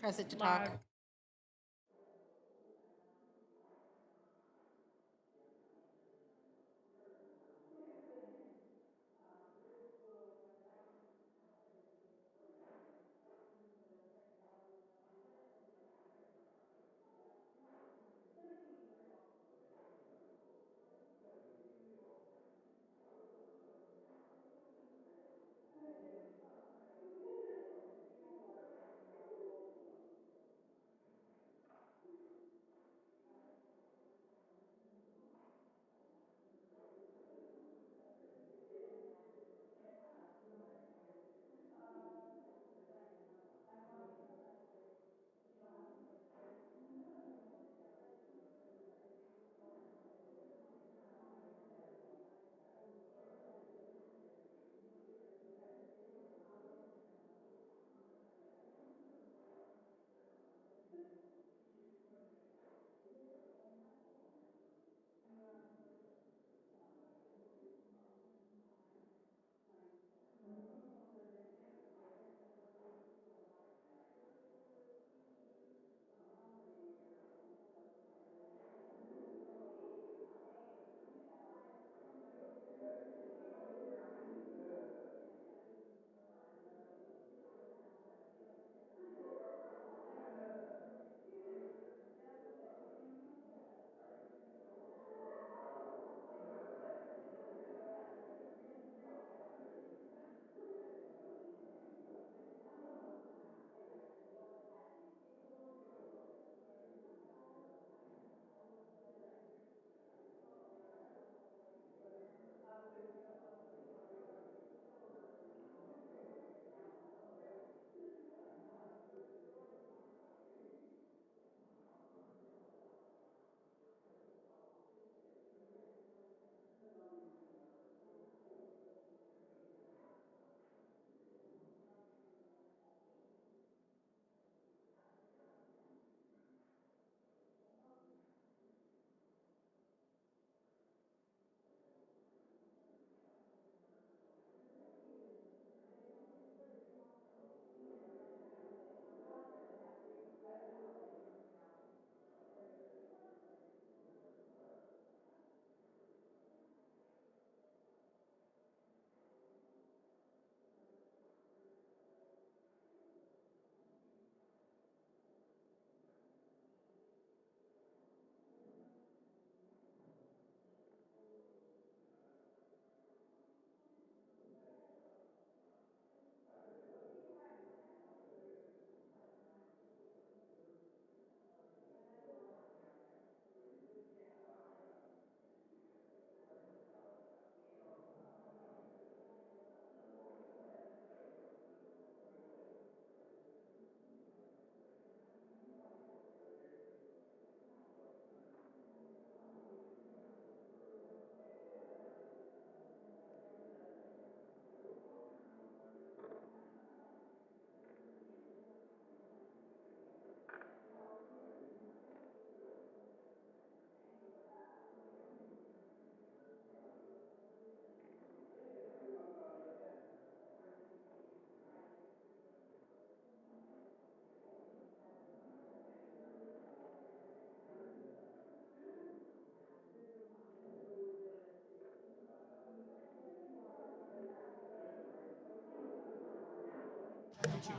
Press it to talk.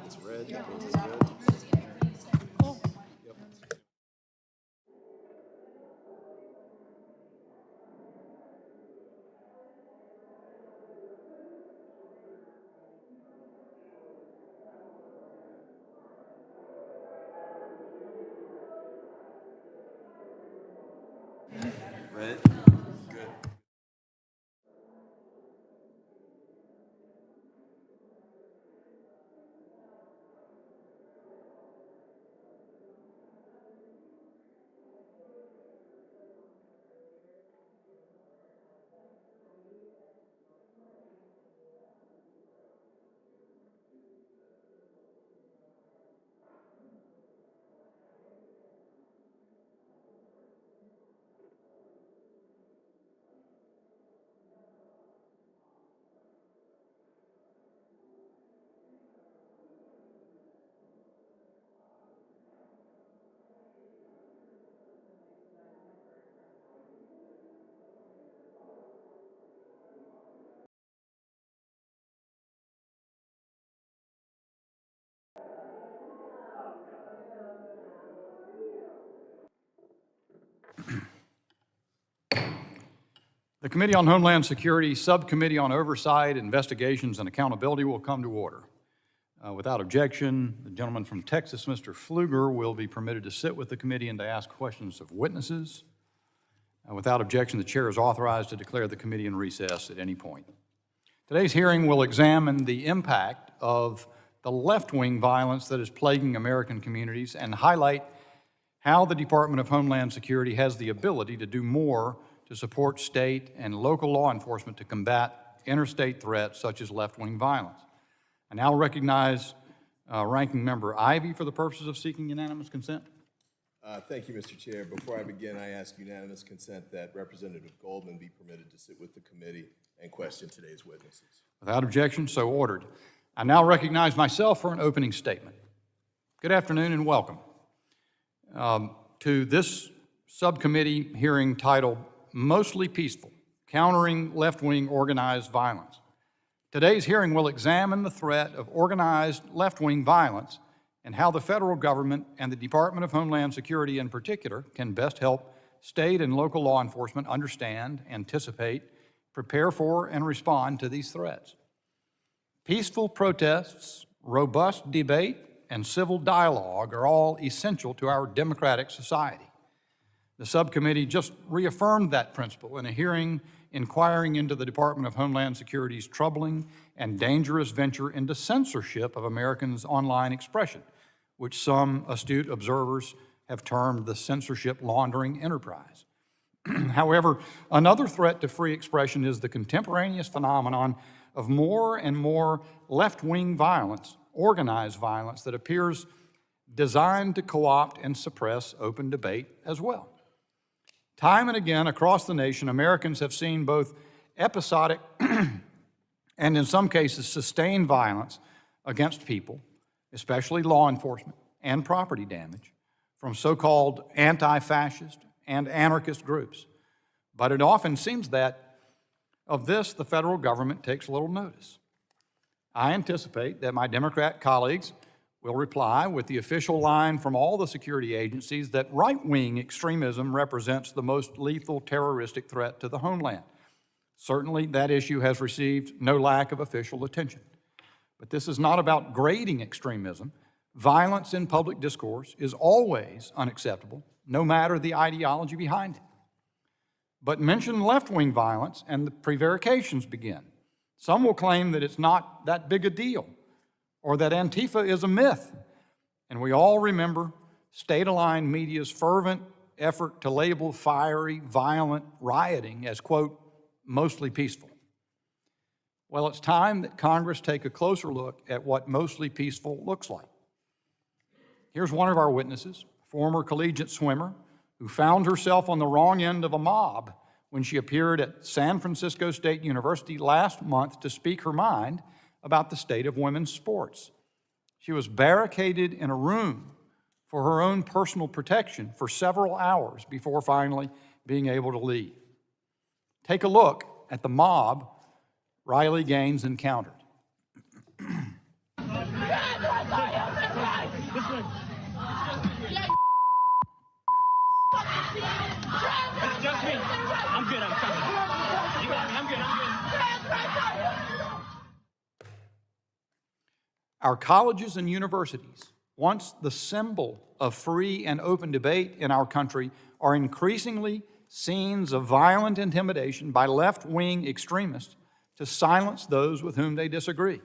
It's red, that means it's good. Yep. Red, good. The Committee on Homeland Security Subcommittee on Oversight, Investigations, and Accountability will come to order. Without objection, the gentleman from Texas, Mr. Pfluger, will be permitted to sit with the committee and to ask questions of witnesses. Without objection, the chair is authorized to declare the committee in recess at any point. Today's hearing will examine the impact of the left-wing violence that is plaguing American communities and highlight how the Department of Homeland Security has the ability to do more to support state and local law enforcement to combat interstate threats such as left-wing violence. I now recognize Ranking Member Ivey for the purposes of seeking unanimous consent. Thank you, Mr. Chair. Before I begin, I ask unanimous consent that Representative Goldman be permitted to sit with the committee and question today's witnesses. Without objection, so ordered. I now recognize myself for an opening statement. Good afternoon and welcome to this subcommittee hearing titled Mostly Peaceful, Countering Left-Wing Organized Violence. Today's hearing will examine the threat of organized left-wing violence and how the federal government and the Department of Homeland Security in particular can best help state and local law enforcement understand, anticipate, prepare for, and respond to these threats. Peaceful protests, robust debate, and civil dialogue are all essential to our democratic society. The subcommittee just reaffirmed that principle in a hearing inquiring into the Department of Homeland Security's troubling and dangerous venture into censorship of Americans' online expression, which some astute observers have termed the censorship laundering enterprise. However, another threat to free expression is the contemporaneous phenomenon of more and more left-wing violence, organized violence, that appears designed to co-opt and suppress open debate as well. Time and again across the nation, Americans have seen both episodic and in some cases sustained violence against people, especially law enforcement, and property damage from so-called anti-fascist and anarchist groups. But it often seems that of this, the federal government takes little notice. I anticipate that my Democrat colleagues will reply with the official line from all the security agencies that right-wing extremism represents the most lethal terroristic threat to the homeland. Certainly, that issue has received no lack of official attention. But this is not about grading extremism. Violence in public discourse is always unacceptable, no matter the ideology behind it. But mention left-wing violence and the prevarications begin. Some will claim that it's not that big a deal, or that Antifa is a myth. And we all remember state-aligned media's fervent effort to label fiery, violent rioting as, quote, mostly peaceful. Well, it's time that Congress take a closer look at what mostly peaceful looks like. Here's one of our witnesses, former collegiate swimmer, who found herself on the wrong end of a mob when she appeared at San Francisco State University last month to speak her mind about the state of women's sports. She was barricaded in a room for her own personal protection for several hours before finally being able to leave. Take a look at the mob Riley Gaines encountered. Our colleges and universities, once the symbol of free and open debate in our country, are increasingly scenes of violent intimidation by left-wing extremists to silence those with whom they disagree.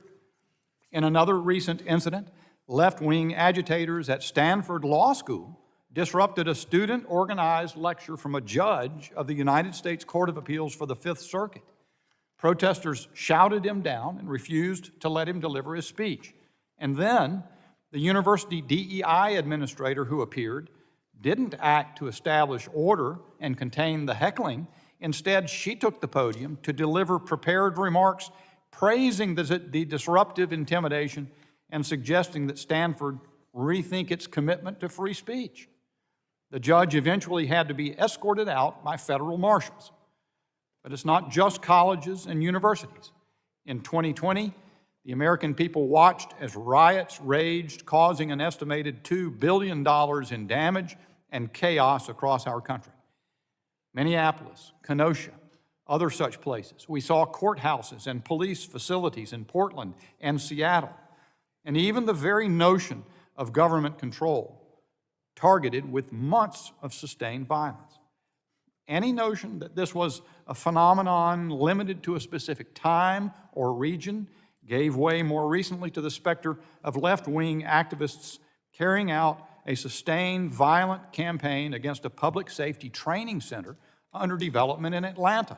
In another recent incident, left-wing agitators at Stanford Law School disrupted a student-organized lecture from a judge of the United States Court of Appeals for the Fifth Circuit. Protesters shouted him down and refused to let him deliver his speech. And then the university DEI administrator who appeared didn't act to establish order and contain the heckling. Instead, she took the podium to deliver prepared remarks praising the disruptive intimidation and suggesting that Stanford rethink its commitment to free speech. The judge eventually had to be escorted out by federal marshals. But it's not just colleges and universities. In 2020, the American people watched as riots raged, causing an estimated $2 billion in damage and chaos across our country. Minneapolis, Kenosha, other such places. We saw courthouses and police facilities in Portland and Seattle, and even the very notion of government control targeted with months of sustained violence. Any notion that this was a phenomenon limited to a specific time or region gave way more recently to the specter of left-wing activists carrying out a sustained violent campaign against a public safety training center under development in Atlanta.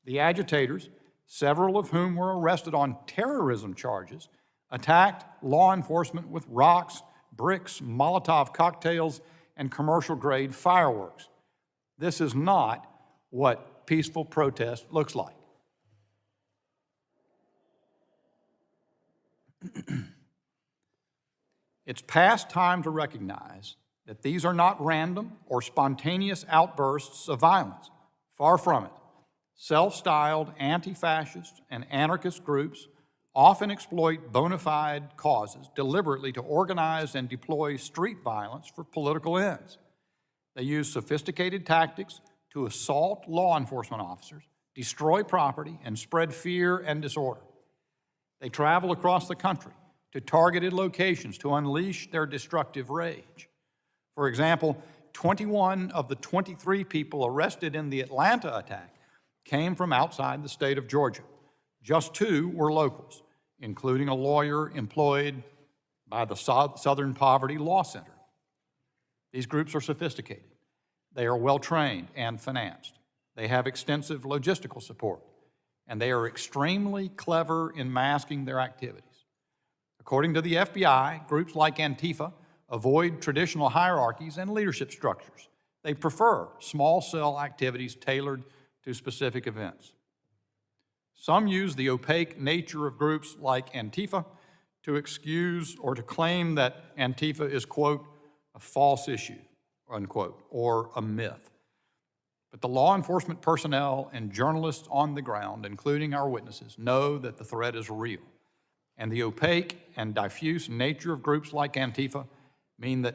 The agitators, several of whom were arrested on terrorism charges, attacked law enforcement with rocks, bricks, Molotov cocktails, and commercial-grade fireworks. This is not what peaceful protest looks like. It's past time to recognize that these are not random or spontaneous outbursts of violence. Far from it. Self-styled anti-fascist and anarchist groups often exploit bona fide causes deliberately to organize and deploy street violence for political ends. They use sophisticated tactics to assault law enforcement officers, destroy property, and spread fear and disorder. They travel across the country to targeted locations to unleash their destructive rage. For example, 21 of the 23 people arrested in the Atlanta attack came from outside the state of Georgia. Just 2 were locals, including a lawyer employed by the Southern Poverty Law Center. These groups are sophisticated. They are well-trained and financed. They have extensive logistical support, and they are extremely clever in masking their activities. According to the FBI, groups like Antifa avoid traditional hierarchies and leadership structures. They prefer small cell activities tailored to specific events. Some use the opaque nature of groups like Antifa to excuse or to claim that Antifa is, quote, a false issue, unquote, or a myth. But the law enforcement personnel and journalists on the ground, including our witnesses, know that the threat is real. And the opaque and diffuse nature of groups like Antifa mean that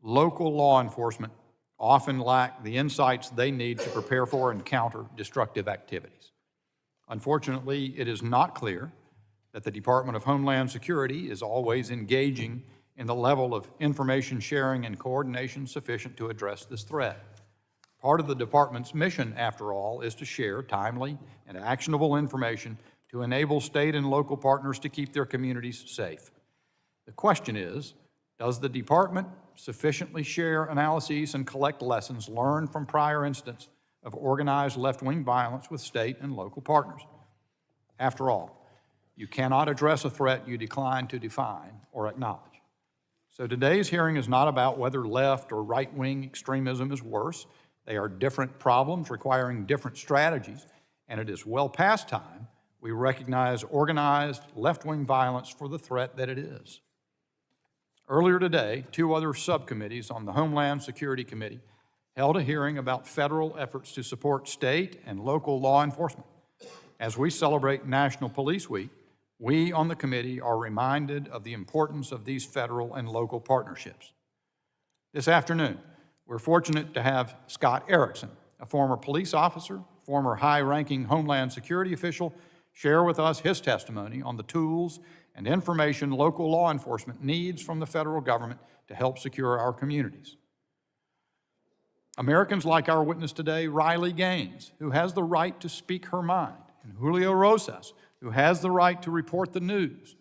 local law enforcement often lack the insights they need to prepare for and counter destructive activities. Unfortunately, it is not clear that the Department of Homeland Security is always engaging in the level of information sharing and coordination sufficient to address this threat. Part of the department's mission, after all, is to share timely and actionable information to enable state and local partners to keep their communities safe. The question is, does the department sufficiently share analyses and collect lessons learned from prior incidents of organized left-wing violence with state and local partners? After all, you cannot address a threat you decline to define or acknowledge. So today's hearing is not about whether left or right-wing extremism is worse. They are different problems requiring different strategies, and it is well past time we recognize organized left-wing violence for the threat that it is. Earlier today, 2 other subcommittees on the Homeland Security Committee held a hearing about federal efforts to support state and local law enforcement. As we celebrate National Police Week, we on the committee are reminded of the importance of these federal and local partnerships. This afternoon, we're fortunate to have Scott Erickson, a former police officer, former high-ranking Homeland Security official, share with us his testimony on the tools and information local law enforcement needs from the federal government to help secure our communities. Americans like our witness today, Riley Gaines, who has the right to speak her mind, and Julio Rosas, who has the right to report the news,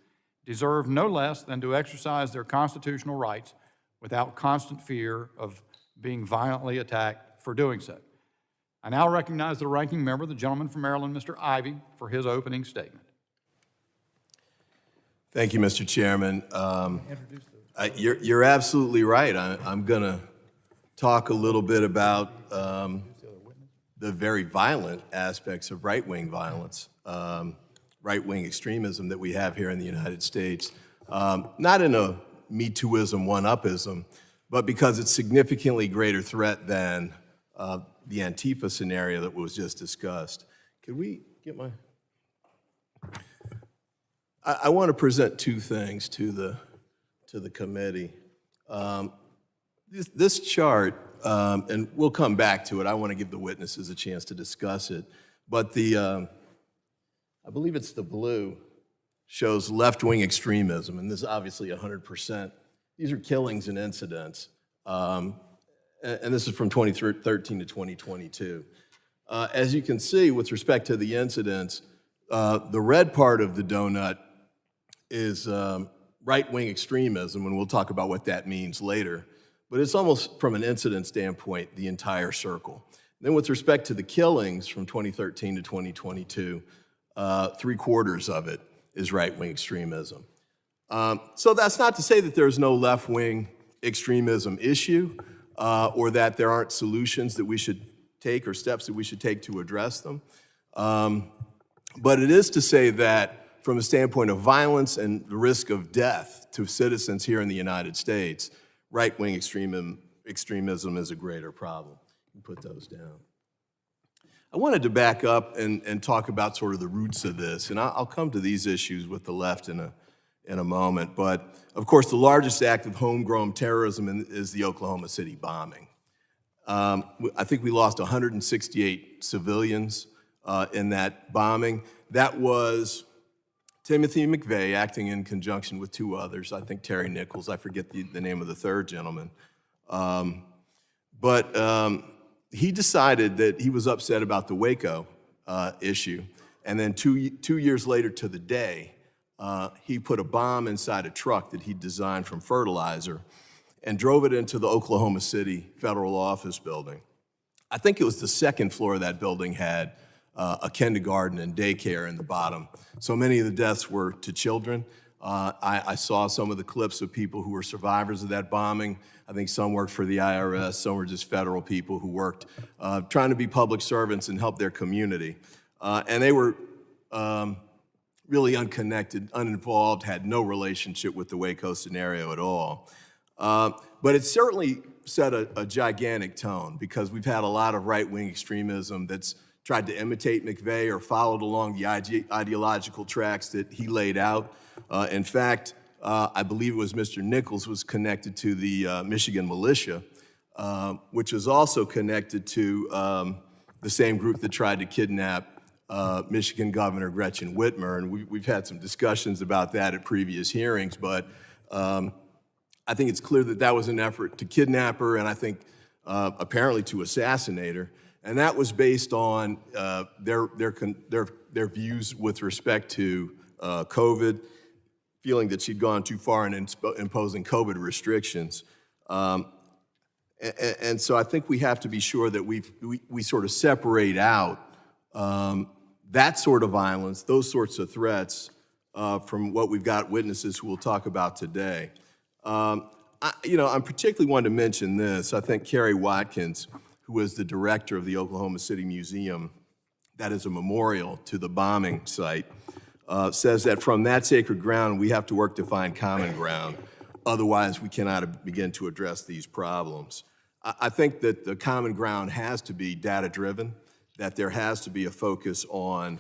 deserve no less than to exercise their constitutional rights without constant fear of being violently attacked for doing so. I now recognize the ranking member, the gentleman from Maryland, Mr. Ivey, for his opening statement. Thank you, Mr. Chairman. You're absolutely right. I'm going to talk a little bit about the very violent aspects of right-wing violence, right-wing extremism that we have here in the United States, not in a Me Tooism, one-upism, but because it's significantly greater threat than the Antifa scenario that was just discussed. Could we get my... I want to present 2 things to the committee. This chart, and we'll come back to it. I want to give the witnesses a chance to discuss it. but I believe it's the blue, shows left-wing extremism, and this is obviously 100%. These are killings and incidents, and this is from 2013 to 2022. As you can see, with respect to the incidents, the red part of the donut is right-wing extremism, and we'll talk about what that means later. But it's almost, from an incident standpoint, the entire circle. Then with respect to the killings from 2013 to 2022, 3/4 of it is right-wing extremism. So that's not to say that there's no left-wing extremism issue or that there aren't solutions that we should take or steps that we should take to address them. But it is to say that from a standpoint of violence and the risk of death to citizens here in the United States, right-wing extremism is a greater problem. You can put those down. I wanted to back up and talk about sort of the roots of this, and I'll come to these issues with the left in a moment. But of course, the largest act of homegrown terrorism is the Oklahoma City bombing. I think we lost 168 civilians in that bombing. That was Timothy McVeigh acting in conjunction with two others. I think Terry Nichols, I forget the name of the third gentleman. But he decided that he was upset about the Waco issue. And then two years later to the day, he put a bomb inside a truck that he designed from fertilizer and drove it into the Oklahoma City federal office building. I think it was the second floor of that building had a kindergarten and daycare in the bottom. So many of the deaths were to children. I saw some of the clips of people who were survivors of that bombing. I think some worked for the IRS, some were just federal people who worked trying to be public servants and help their community. And they were really unconnected, uninvolved, had no relationship with the Waco scenario at all. But it certainly set a gigantic tone because we've had a lot of right-wing extremism that's tried to imitate McVeigh or followed along the ideological tracks that he laid out. In fact, I believe it was Mr. Nichols was connected to the Michigan militia, which is also connected to the same group that tried to kidnap Michigan Governor Gretchen Whitmer. And we've had some discussions about that at previous hearings, but I think it's clear that that was an effort to kidnap her and I think apparently to assassinate her. And that was based on their views with respect to COVID, feeling that she'd gone too far in imposing COVID restrictions. And so I think we have to be sure that we sort of separate out that sort of violence, those sorts of threats from what we've got witnesses who we'll talk about today. I'm particularly wanting to mention this. I think Kerry Watkins, who was the director of the Oklahoma City Museum, that is a memorial to the bombing site, says that from that sacred ground, we have to work to find common ground. Otherwise, we cannot begin to address these problems. I think that the common ground has to be data-driven, that there has to be a focus on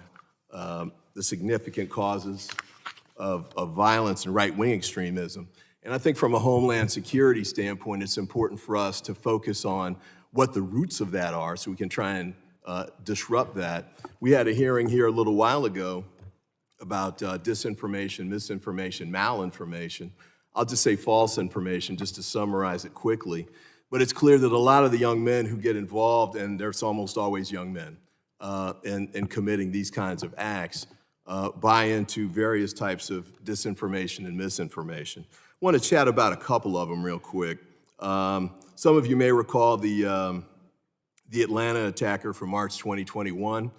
the significant causes of violence and right-wing extremism. And I think from a homeland security standpoint, it's important for us to focus on what the roots of that are so we can try and disrupt that. We had a hearing here a little while ago about disinformation, misinformation, malinformation. I'll just say false information just to summarize it quickly. But it's clear that a lot of the young men who get involved, and there's almost always young men, in committing these kinds of acts, buy into various types of disinformation and misinformation. I want to chat about a couple of them real quick. Some of you may recall the Atlanta attacker from March 2021.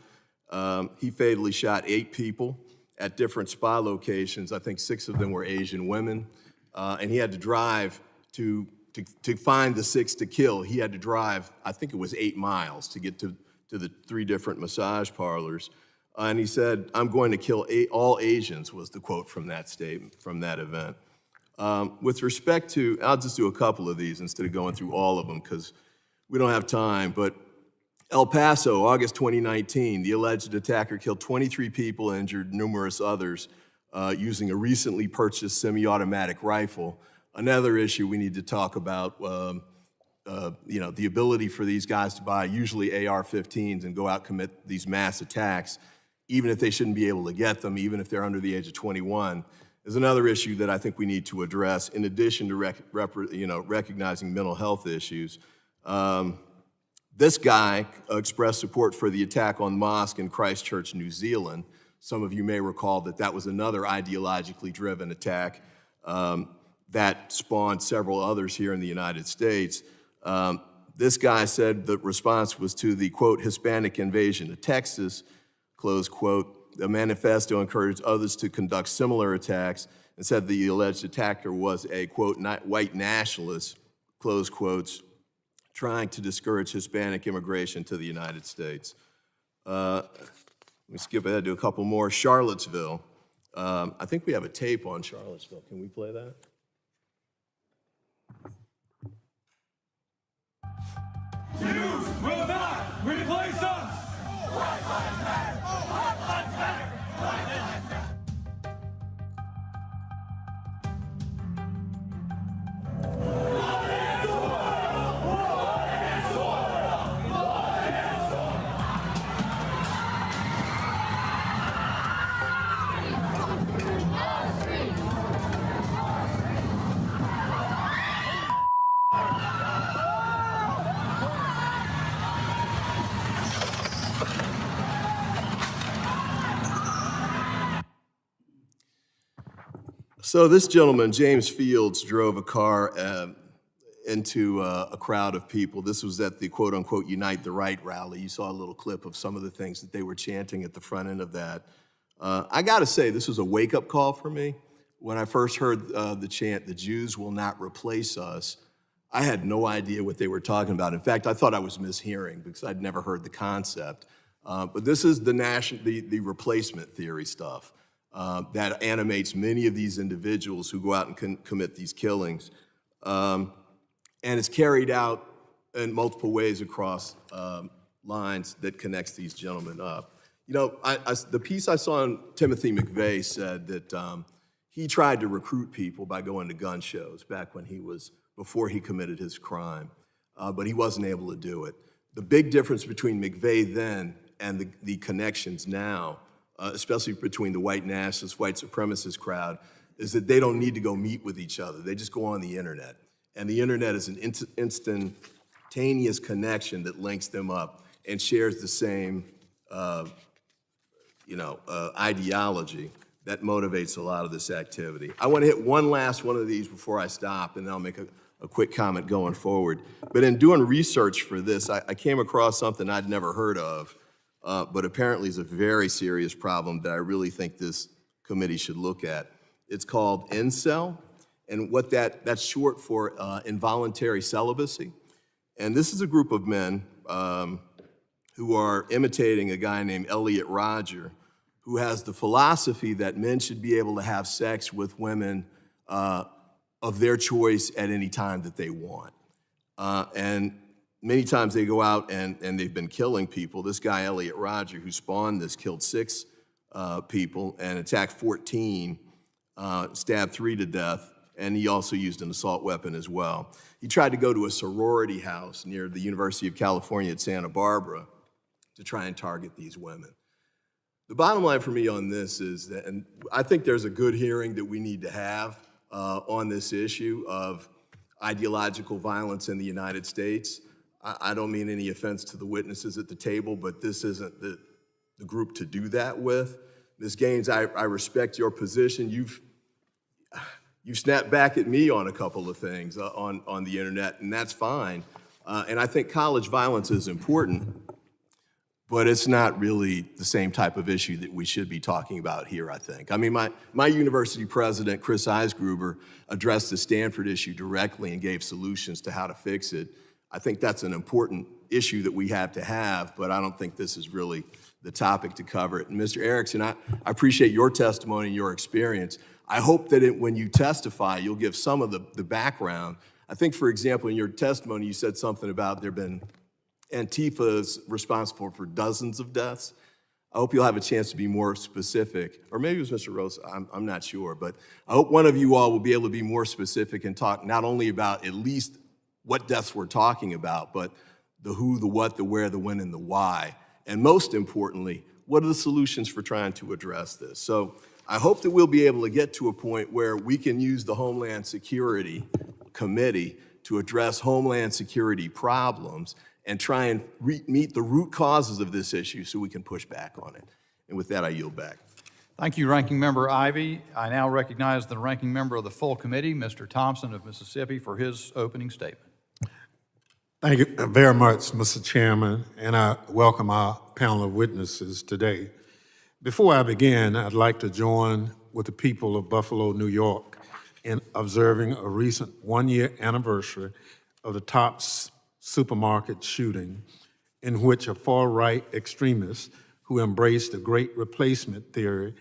He fatally shot 8 people at different spa locations. I think 6 of them were Asian women. And he had to drive to find the 6 to kill. He had to drive, I think it was 8 miles to get to the 3 different massage parlors. And he said, "I'm going to kill all Asians," was the quote from that statement, from that event. With respect to, I'll just do a couple of these instead of going through all of them because we don't have time, but El Paso, August 2019, the alleged attacker killed 23 people, injured numerous others using a recently purchased semi-automatic rifle. Another issue we need to talk about, the ability for these guys to buy usually AR-15s and go out and commit these mass attacks, even if they shouldn't be able to get them, even if they're under the age of 21, is another issue that I think we need to address, in addition to recognizing mental health issues. This guy expressed support for the attack on the mosque in Christchurch, New Zealand. Some of you may recall that that was another ideologically driven attack that spawned several others here in the United States. This guy said the response was to the, quote, Hispanic invasion of Texas, close quote. The manifesto encouraged others to conduct similar attacks and said the alleged attacker was a, quote, white nationalist, close quotes, trying to discourage Hispanic immigration to the United States. Let me skip ahead to a couple more. Charlottesville. I think we have a tape on Charlottesville. Can we play that? Jews will not replace us! White lives matter! White lives matter! White lives matter! So this gentleman, James Fields, drove a car into a crowd of people. This was at the quote-unquote Unite the Right rally. You saw a little clip of some of the things that they were chanting at the front end of that. I gotta say, this was a wake-up call for me. When I first heard the chant, "The Jews will not replace us," I had no idea what they were talking about. In fact, I thought I was mishearing because I'd never heard the concept. But this is the replacement theory stuff. That animates many of these individuals who go out and commit these killings. And it's carried out in multiple ways across lines that connects these gentlemen up. You know, the piece I saw on Timothy McVeigh said that he tried to recruit people by going to gun shows back when before he committed his crime, but he wasn't able to do it. The big difference between McVeigh then and the connections now, especially between the white nationalist, white supremacist crowd, is that they don't need to go meet with each other. They just go on the internet. And the internet is an instantaneous connection that links them up and shares the same ideology that motivates a lot of this activity. I want to hit one last one of these before I stop, and then I'll make a quick comment going forward. But in doing research for this, I came across something I'd never heard of, but apparently is a very serious problem that I really think this committee should look at. It's called incel, and what that's short for involuntary celibacy. And this is a group of men who are imitating a guy named Elliot Rodger, who has the philosophy that men should be able to have sex with women of their choice at any time that they want. And many times they go out and they've been killing people. This guy, Elliot Rodger, who spawned this, killed 6 people and attacked 14, stabbed 3 to death, and he also used an assault weapon as well. He tried to go to a sorority house near the University of California at Santa Barbara to try and target these women. The bottom line for me on this is that, and I think there's a good hearing that we need to have on this issue of ideological violence in the United States. I don't mean any offense to the witnesses at the table, but this isn't the group to do that with. Ms. Gaines, I respect your position. You've snapped back at me on a couple of things on the internet, and that's fine. And I think college violence is important, but it's not really the same type of issue that we should be talking about here, I think. I mean, my university president, Chris Eisgruber, addressed the Stanford issue directly and gave solutions to how to fix it. I think that's an important issue that we have to have, but I don't think this is really the topic to cover it. And Mr. Erickson, I appreciate your testimony and your experience. I hope that when you testify, you'll give some of the background. I think, for example, in your testimony, you said something about there been Antifa is responsible for dozens of deaths. I hope you'll have a chance to be more specific, or maybe it was Mr. Rosa, I'm not sure, but I hope one of you all will be able to be more specific and talk not only about at least what deaths we're talking about, but the who, the what, the where, the when, and the why. And most importantly, what are the solutions for trying to address this? So I hope that we'll be able to get to a point where we can use the Homeland Security Committee to address Homeland Security problems and try and meet the root causes of this issue so we can push back on it. And with that, I yield back. Thank you, Ranking Member Ivey. I now recognize the Ranking Member of the full committee, Mr. Thompson of Mississippi, for his opening statement. Thank you very much, Mr. Chairman, and I welcome our panel of witnesses today. Before I begin, I'd like to join with the people of Buffalo, New York, in observing a recent one-year anniversary of the Tops supermarket shooting, in which a far-right extremist who embraced the Great Replacement theory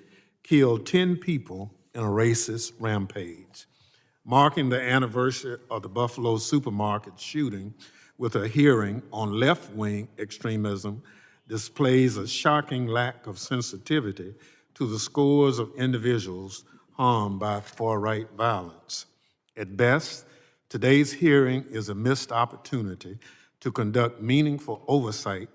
killed 10 people in a racist rampage. Marking the anniversary of the Buffalo supermarket shooting with a hearing on left-wing extremism displays a shocking lack of sensitivity to the scores of individuals harmed by far-right violence. At best, today's hearing is a missed opportunity to conduct meaningful oversight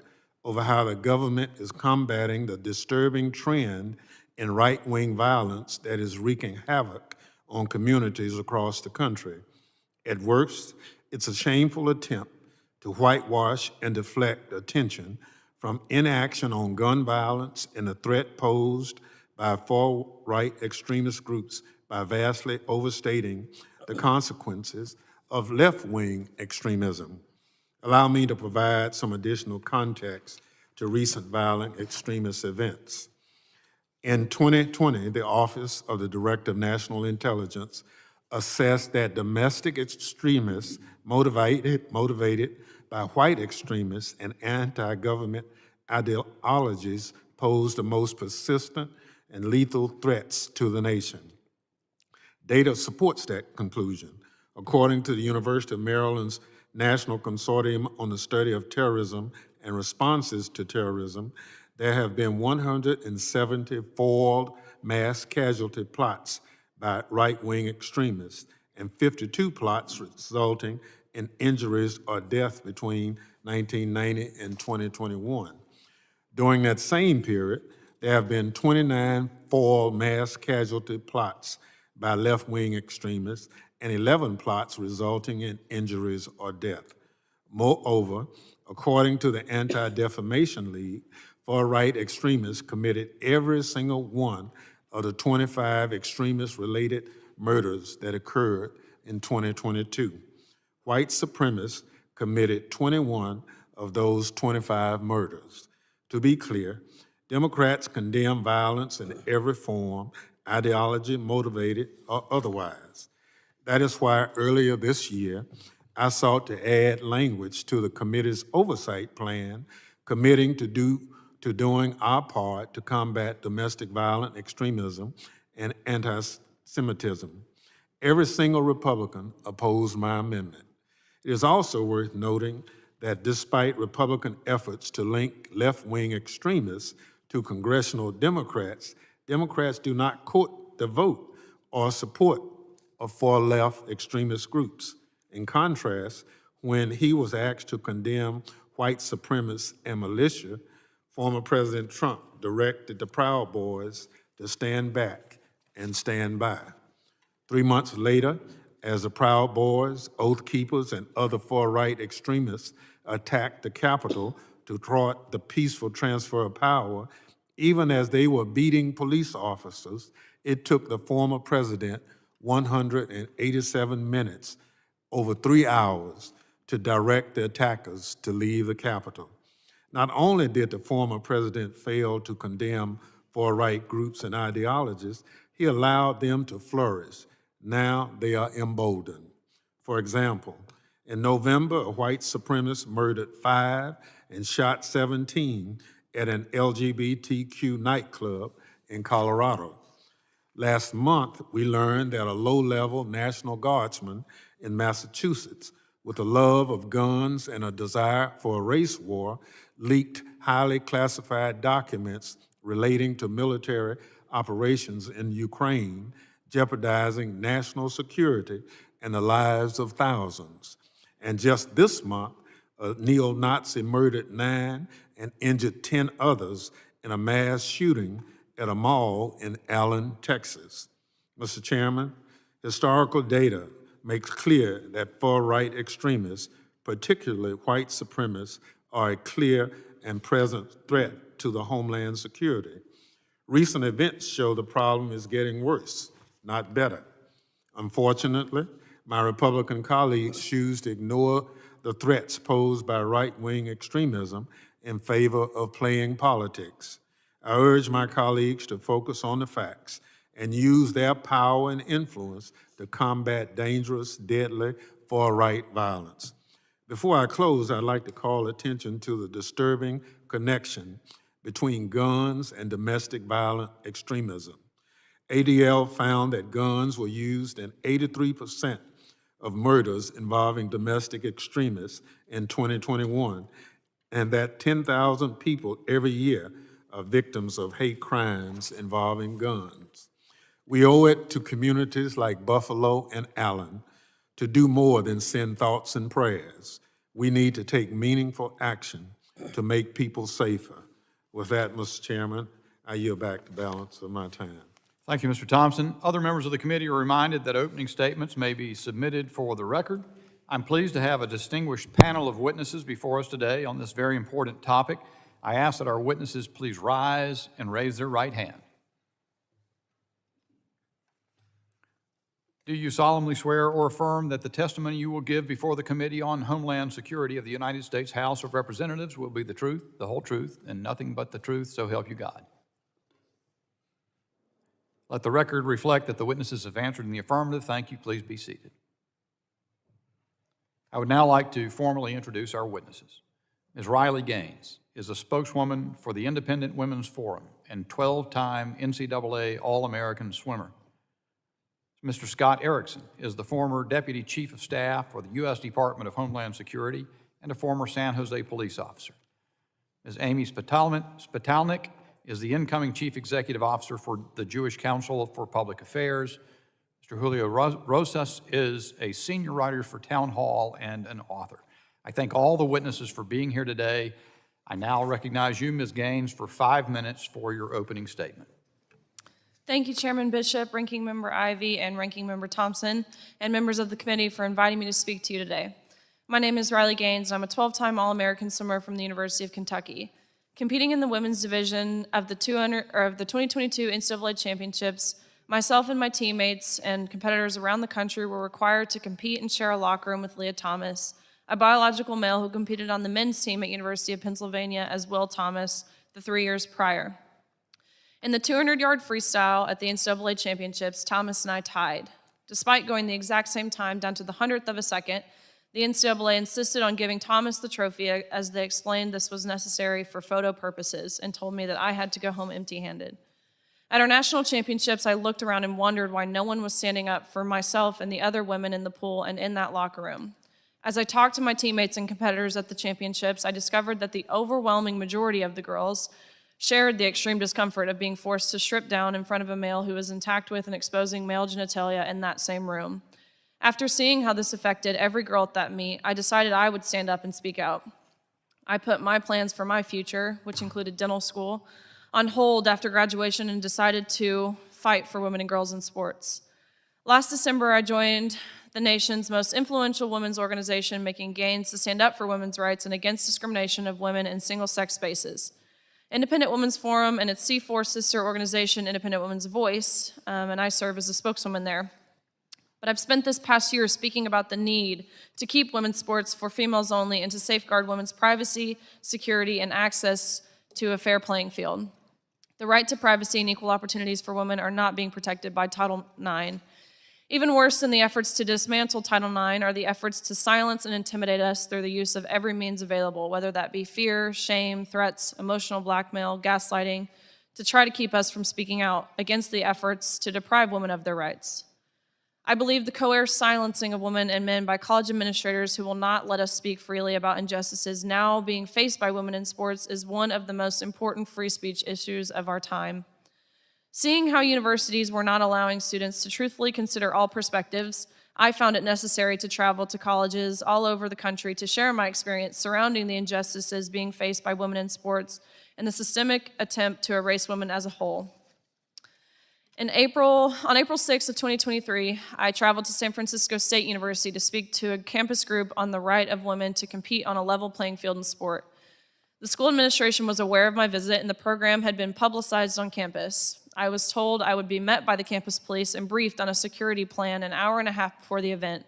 over how the government is combating the disturbing trend in right-wing violence that is wreaking havoc on communities across the country. At worst, it's a shameful attempt to whitewash and deflect attention from inaction on gun violence and the threat posed by far-right extremist groups by vastly overstating the consequences of left-wing extremism. Allow me to provide some additional context to recent violent extremist events. In 2020, the Office of the Director of National Intelligence assessed that domestic extremists motivated by white extremists and anti-government ideologies pose the most persistent and lethal threats to the nation. Data supports that conclusion. According to the University of Maryland's National Consortium on the Study of Terrorism and Responses to Terrorism, there have been 170 foiled mass casualty plots by right-wing extremists and 52 plots resulting in injuries or death between 1990 and 2021. During that same period, there have been 29 foiled mass casualty plots by left-wing extremists and 11 plots resulting in injuries or death. Moreover, according to the Anti-Defamation League, far-right extremists committed every single one of the 25 extremist-related murders that occurred in 2022. White supremacists committed 21 of those 25 murders. To be clear, Democrats condemn violence in every form, ideology motivated or otherwise. That is why earlier this year, I sought to add language to the committee's oversight plan, committing to doing our part to combat domestic violent extremism and anti-Semitism. Every single Republican opposed my amendment. It is also worth noting that despite Republican efforts to link left-wing extremists to congressional Democrats, Democrats do not court the vote or support of far-left extremist groups. In contrast, when he was asked to condemn white supremacists and militia, former President Trump directed the Proud Boys to stand back and stand by. 3 months later, as the Proud Boys, Oath Keepers, and other far-right extremists attacked the Capitol to thwart the peaceful transfer of power, even as they were beating police officers, it took the former president 187 minutes, over 3 hours, to direct the attackers to leave the Capitol. Not only did the former president fail to condemn far-right groups and ideologies, he allowed them to flourish. Now they are emboldened. For example, in November, a white supremacist murdered 5 and shot 17 at an LGBTQ nightclub in Colorado. Last month, we learned that a low-level National Guardsman in Massachusetts, with a love of guns and a desire for a race war, leaked highly classified documents relating to military operations in Ukraine, jeopardizing national security and the lives of thousands. And just this month, a neo-Nazi murdered 9 and injured 10 others in a mass shooting at a mall in Allen, Texas. Mr. Chairman, historical data makes clear that far-right extremists, particularly white supremacists, are a clear and present threat to the homeland security. Recent events show the problem is getting worse, not better. Unfortunately, my Republican colleagues choose to ignore the threats posed by right-wing extremism in favor of playing politics. I urge my colleagues to focus on the facts and use their power and influence to combat dangerous, deadly, far-right violence. Before I close, I'd like to call attention to the disturbing connection between guns and domestic violent extremism. ADL found that guns were used in 83% of murders involving domestic extremists in 2021, and that 10,000 people every year are victims of hate crimes involving guns. We owe it to communities like Buffalo and Allen to do more than send thoughts and prayers. We need to take meaningful action to make people safer. With that, Mr. Chairman, I yield back the balance of my time. Thank you, Mr. Thompson. Other members of the committee are reminded that opening statements may be submitted for the record. I'm pleased to have a distinguished panel of witnesses before us today on this very important topic. I ask that our witnesses please rise and raise their right hand. Do you solemnly swear or affirm that the testimony you will give before the Committee on Homeland Security of the United States House of Representatives will be the truth, the whole truth, and nothing but the truth, so help you God? Let the record reflect that the witnesses have answered in the affirmative. Thank you. Please be seated. I would now like to formally introduce our witnesses. Ms. Riley Gaines is a spokeswoman for the Independent Women's Forum and 12-time NCAA All-American swimmer. Mr. Scott Erickson is the former Deputy Chief of Staff for the U.S. Department of Homeland Security and a former San Jose police officer. Ms. Amy Spitalnik is the incoming Chief Executive Officer for the Jewish Council for Public Affairs. Mr. Julio Rosas is a senior writer for Town Hall and an author. I thank all the witnesses for being here today. I now recognize you, Ms. Gaines, for 5 minutes for your opening statement. Thank you, Chairman Bishop, Ranking Member Ivey, and Ranking Member Thompson, and members of the committee for inviting me to speak to you today. My name is Riley Gaines, and I'm a 12-time All-American swimmer from the University of Kentucky. Competing in the women's division of the 2022 NCAA Championships, myself and my teammates and competitors around the country were required to compete and share a locker room with Leah Thomas, a biological male who competed on the men's team at University of Pennsylvania as Will Thomas the 3 years prior. In the 200-yard freestyle at the NCAA Championships, Thomas and I tied. Despite going the exact same time down to the 100th of a second, the NCAA insisted on giving Thomas the trophy as they explained this was necessary for photo purposes and told me that I had to go home empty-handed. At our national championships, I looked around and wondered why no one was standing up for myself and the other women in the pool and in that locker room. As I talked to my teammates and competitors at the championships, I discovered that the overwhelming majority of the girls shared the extreme discomfort of being forced to strip down in front of a male who was intact with and exposing male genitalia in that same room. After seeing how this affected every girl at that meet, I decided I would stand up and speak out. I put my plans for my future, which included dental school, on hold after graduation and decided to fight for women and girls in sports. Last December, I joined the nation's most influential women's organization, making gains to stand up for women's rights and against discrimination of women in single-sex spaces. Independent Women's Forum and its C4 sister organization, Independent Women's Voice, and I serve as a spokeswoman there. But I've spent this past year speaking about the need to keep women's sports for females only and to safeguard women's privacy, security, and access to a fair playing field. The right to privacy and equal opportunities for women are not being protected by Title IX. Even worse than the efforts to dismantle Title IX are the efforts to silence and intimidate us through the use of every means available, whether that be fear, shame, threats, emotional blackmail, gaslighting, to try to keep us from speaking out against the efforts to deprive women of their rights. I believe the coerced silencing of women and men by college administrators who will not let us speak freely about injustices now being faced by women in sports is one of the most important free speech issues of our time. Seeing how universities were not allowing students to truthfully consider all perspectives, I found it necessary to travel to colleges all over the country to share my experience surrounding the injustices being faced by women in sports and the systemic attempt to erase women as a whole. On April 6th of 2023, I traveled to San Francisco State University to speak to a campus group on the right of women to compete on a level playing field in sport. The school administration was aware of my visit, and the program had been publicized on campus. I was told I would be met by the campus police and briefed on a security plan an hour and a half before the event,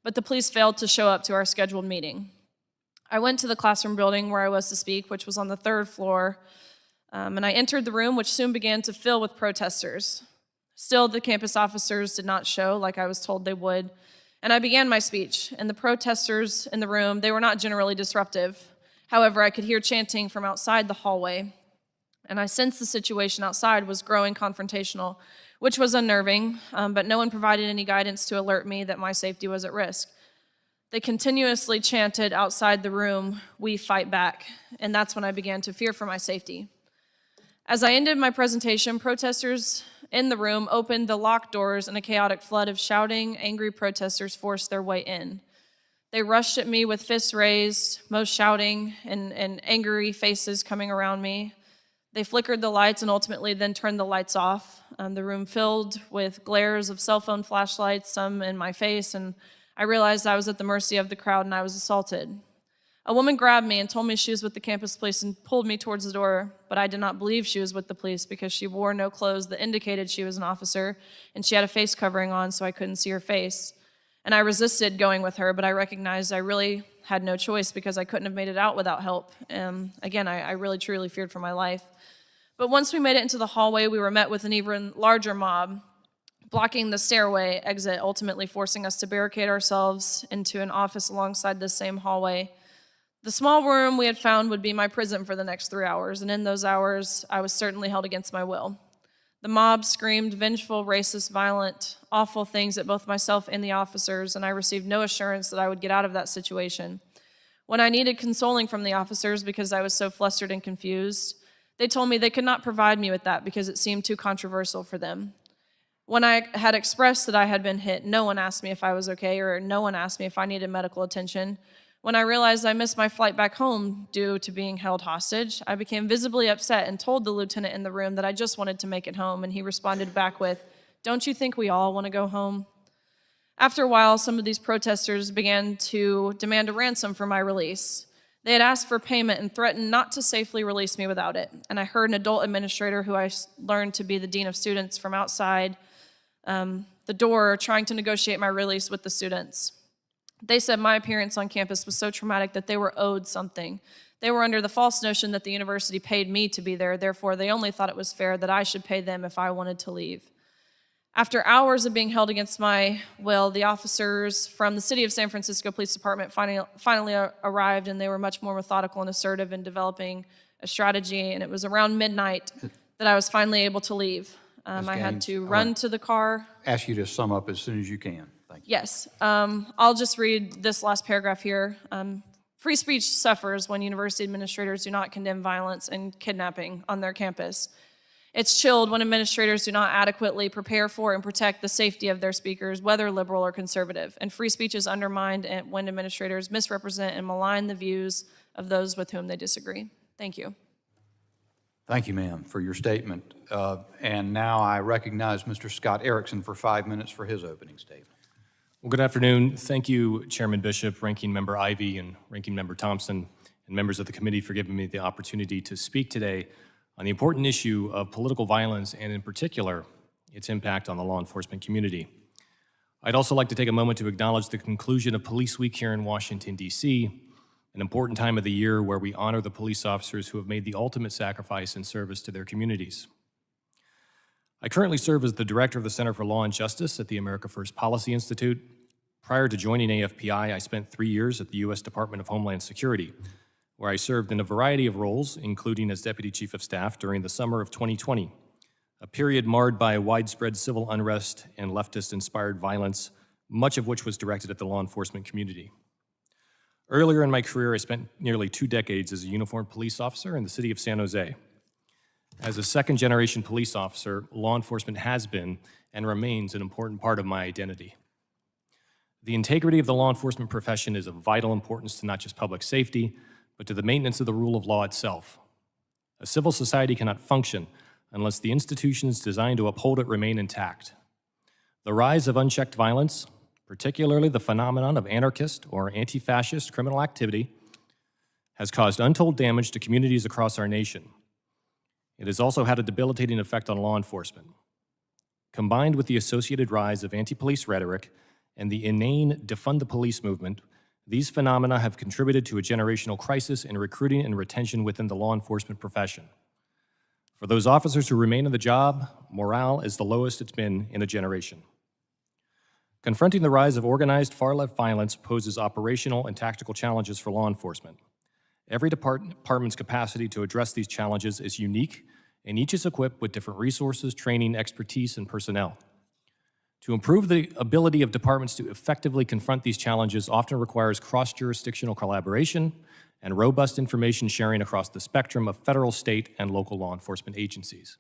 but the police failed to show up to our scheduled meeting. I went to the classroom building where I was to speak, which was on the 3rd floor, and I entered the room, which soon began to fill with protesters. Still, the campus officers did not show like I was told they would, and I began my speech, and the protesters in the room, they were not generally disruptive. However, I could hear chanting from outside the hallway, and I sensed the situation outside was growing confrontational, which was unnerving, but no one provided any guidance to alert me that my safety was at risk. They continuously chanted outside the room, "We fight back," and that's when I began to fear for my safety. As I ended my presentation, protesters in the room opened the locked doors, and a chaotic flood of shouting, angry protesters forced their way in. They rushed at me with fists raised, most shouting, and angry faces coming around me. They flickered the lights and ultimately then turned the lights off. The room filled with glares of cell phone flashlights, some in my face, and I realized I was at the mercy of the crowd and I was assaulted. A woman grabbed me and told me she was with the campus police and pulled me towards the door, but I did not believe she was with the police because she wore no clothes that indicated she was an officer, and she had a face covering on so I couldn't see her face. And I resisted going with her, but I recognized I really had no choice because I couldn't have made it out without help. Again, I really truly feared for my life. But once we made it into the hallway, we were met with an even larger mob, blocking the stairway exit, ultimately forcing us to barricade ourselves into an office alongside the same hallway. The small room we had found would be my prison for the next 3 hours, and in those hours, I was certainly held against my will. The mob screamed vengeful, racist, violent, awful things at both myself and the officers, and I received no assurance that I would get out of that situation. When I needed consoling from the officers because I was so flustered and confused, they told me they could not provide me with that because it seemed too controversial for them. When I had expressed that I had been hit, no one asked me if I was okay, or no one asked me if I needed medical attention. When I realized I missed my flight back home due to being held hostage, I became visibly upset and told the lieutenant in the room that I just wanted to make it home, and he responded back with, "Don't you think we all want to go home?" After a while, some of these protesters began to demand a ransom for my release. They had asked for payment and threatened not to safely release me without it, and I heard an adult administrator who I learned to be the dean of students from outside the door trying to negotiate my release with the students. They said my appearance on campus was so traumatic that they were owed something. They were under the false notion that the university paid me to be there, therefore they only thought it was fair that I should pay them if I wanted to leave. After hours of being held against my will, the officers from the City of San Francisco Police Department finally arrived, and they were much more methodical and assertive in developing a strategy, and it was around midnight that I was finally able to leave. I had to run to the car. Ask you to sum up as soon as you can. Thank you. Yes. I'll just read this last paragraph here. Free speech suffers when university administrators do not condemn violence and kidnapping on their campus. It's chilled when administrators do not adequately prepare for and protect the safety of their speakers, whether liberal or conservative. And free speech is undermined when administrators misrepresent and malign the views of those with whom they disagree. Thank you. Thank you, ma'am, for your statement. And now I recognize Mr. Scott Erickson for 5 minutes for his opening statement. Well, good afternoon. Thank you, Chairman Bishop, Ranking Member Ivey, and Ranking Member Thompson, and members of the committee for giving me the opportunity to speak today on the important issue of political violence and, in particular, its impact on the law enforcement community. I'd also like to take a moment to acknowledge the conclusion of Police Week here in Washington, D.C., an important time of the year where we honor the police officers who have made the ultimate sacrifice in service to their communities. I currently serve as the director of the Center for Law and Justice at the America First Policy Institute. Prior to joining AFPI, I spent 3 years at the U.S. Department of Homeland Security, where I served in a variety of roles, including as Deputy Chief of Staff during the summer of 2020, a period marred by widespread civil unrest and leftist-inspired violence, much of which was directed at the law enforcement community. Earlier in my career, I spent nearly 2 decades as a uniformed police officer in the city of San Jose. As a second-generation police officer, law enforcement has been and remains an important part of my identity. The integrity of the law enforcement profession is of vital importance to not just public safety, but to the maintenance of the rule of law itself. A civil society cannot function unless the institutions designed to uphold it remain intact. The rise of unchecked violence, particularly the phenomenon of anarchist or anti-fascist criminal activity, has caused untold damage to communities across our nation. It has also had a debilitating effect on law enforcement. Combined with the associated rise of anti-police rhetoric and the inane defund the police movement, these phenomena have contributed to a generational crisis in recruiting and retention within the law enforcement profession. For those officers who remain on the job, morale is the lowest it's been in a generation. Confronting the rise of organized far-left violence poses operational and tactical challenges for law enforcement. Every department's capacity to address these challenges is unique, and each is equipped with different resources, training, expertise, and personnel. To improve the ability of departments to effectively confront these challenges often requires cross-jurisdictional collaboration and robust information sharing across the spectrum of federal, state, and local law enforcement agencies.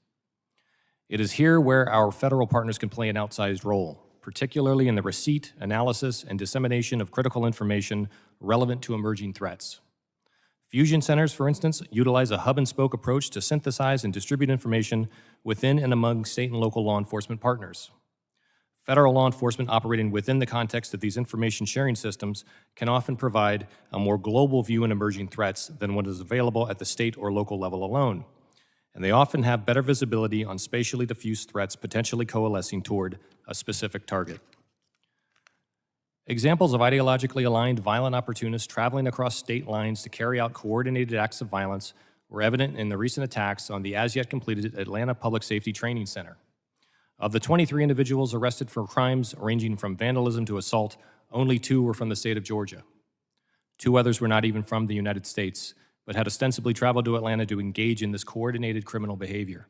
It is here where our federal partners can play an outsized role, particularly in the receipt, analysis, and dissemination of critical information relevant to emerging threats. Fusion centers, for instance, utilize a hub-and-spoke approach to synthesize and distribute information within and among state and local law enforcement partners. Federal law enforcement operating within the context of these information sharing systems can often provide a more global view in emerging threats than what is available at the state or local level alone. And they often have better visibility on spatially diffuse threats potentially coalescing toward a specific target. Examples of ideologically aligned violent opportunists traveling across state lines to carry out coordinated acts of violence were evident in the recent attacks on the as-yet completed Atlanta Public Safety Training Center. Of the 23 individuals arrested for crimes ranging from vandalism to assault, only 2 were from the state of Georgia. 2 others were not even from the United States, but had ostensibly traveled to Atlanta to engage in this coordinated criminal behavior.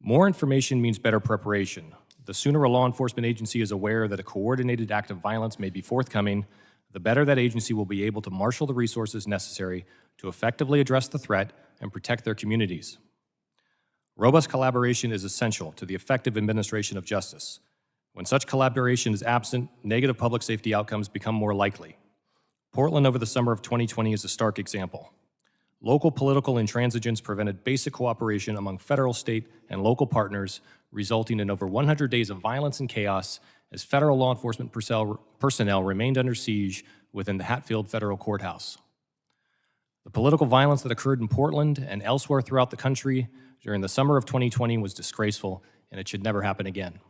More information means better preparation. The sooner a law enforcement agency is aware that a coordinated act of violence may be forthcoming, the better that agency will be able to marshal the resources necessary to effectively address the threat and protect their communities. Robust collaboration is essential to the effective administration of justice. When such collaboration is absent, negative public safety outcomes become more likely. Portland over the summer of 2020 is a stark example. Local political intransigence prevented basic cooperation among federal, state, and local partners, resulting in over 100 days of violence and chaos as federal law enforcement personnel remained under siege within the Hatfield Federal Courthouse. The political violence that occurred in Portland and elsewhere throughout the country during the summer of 2020 was disgraceful, and it should never happen again.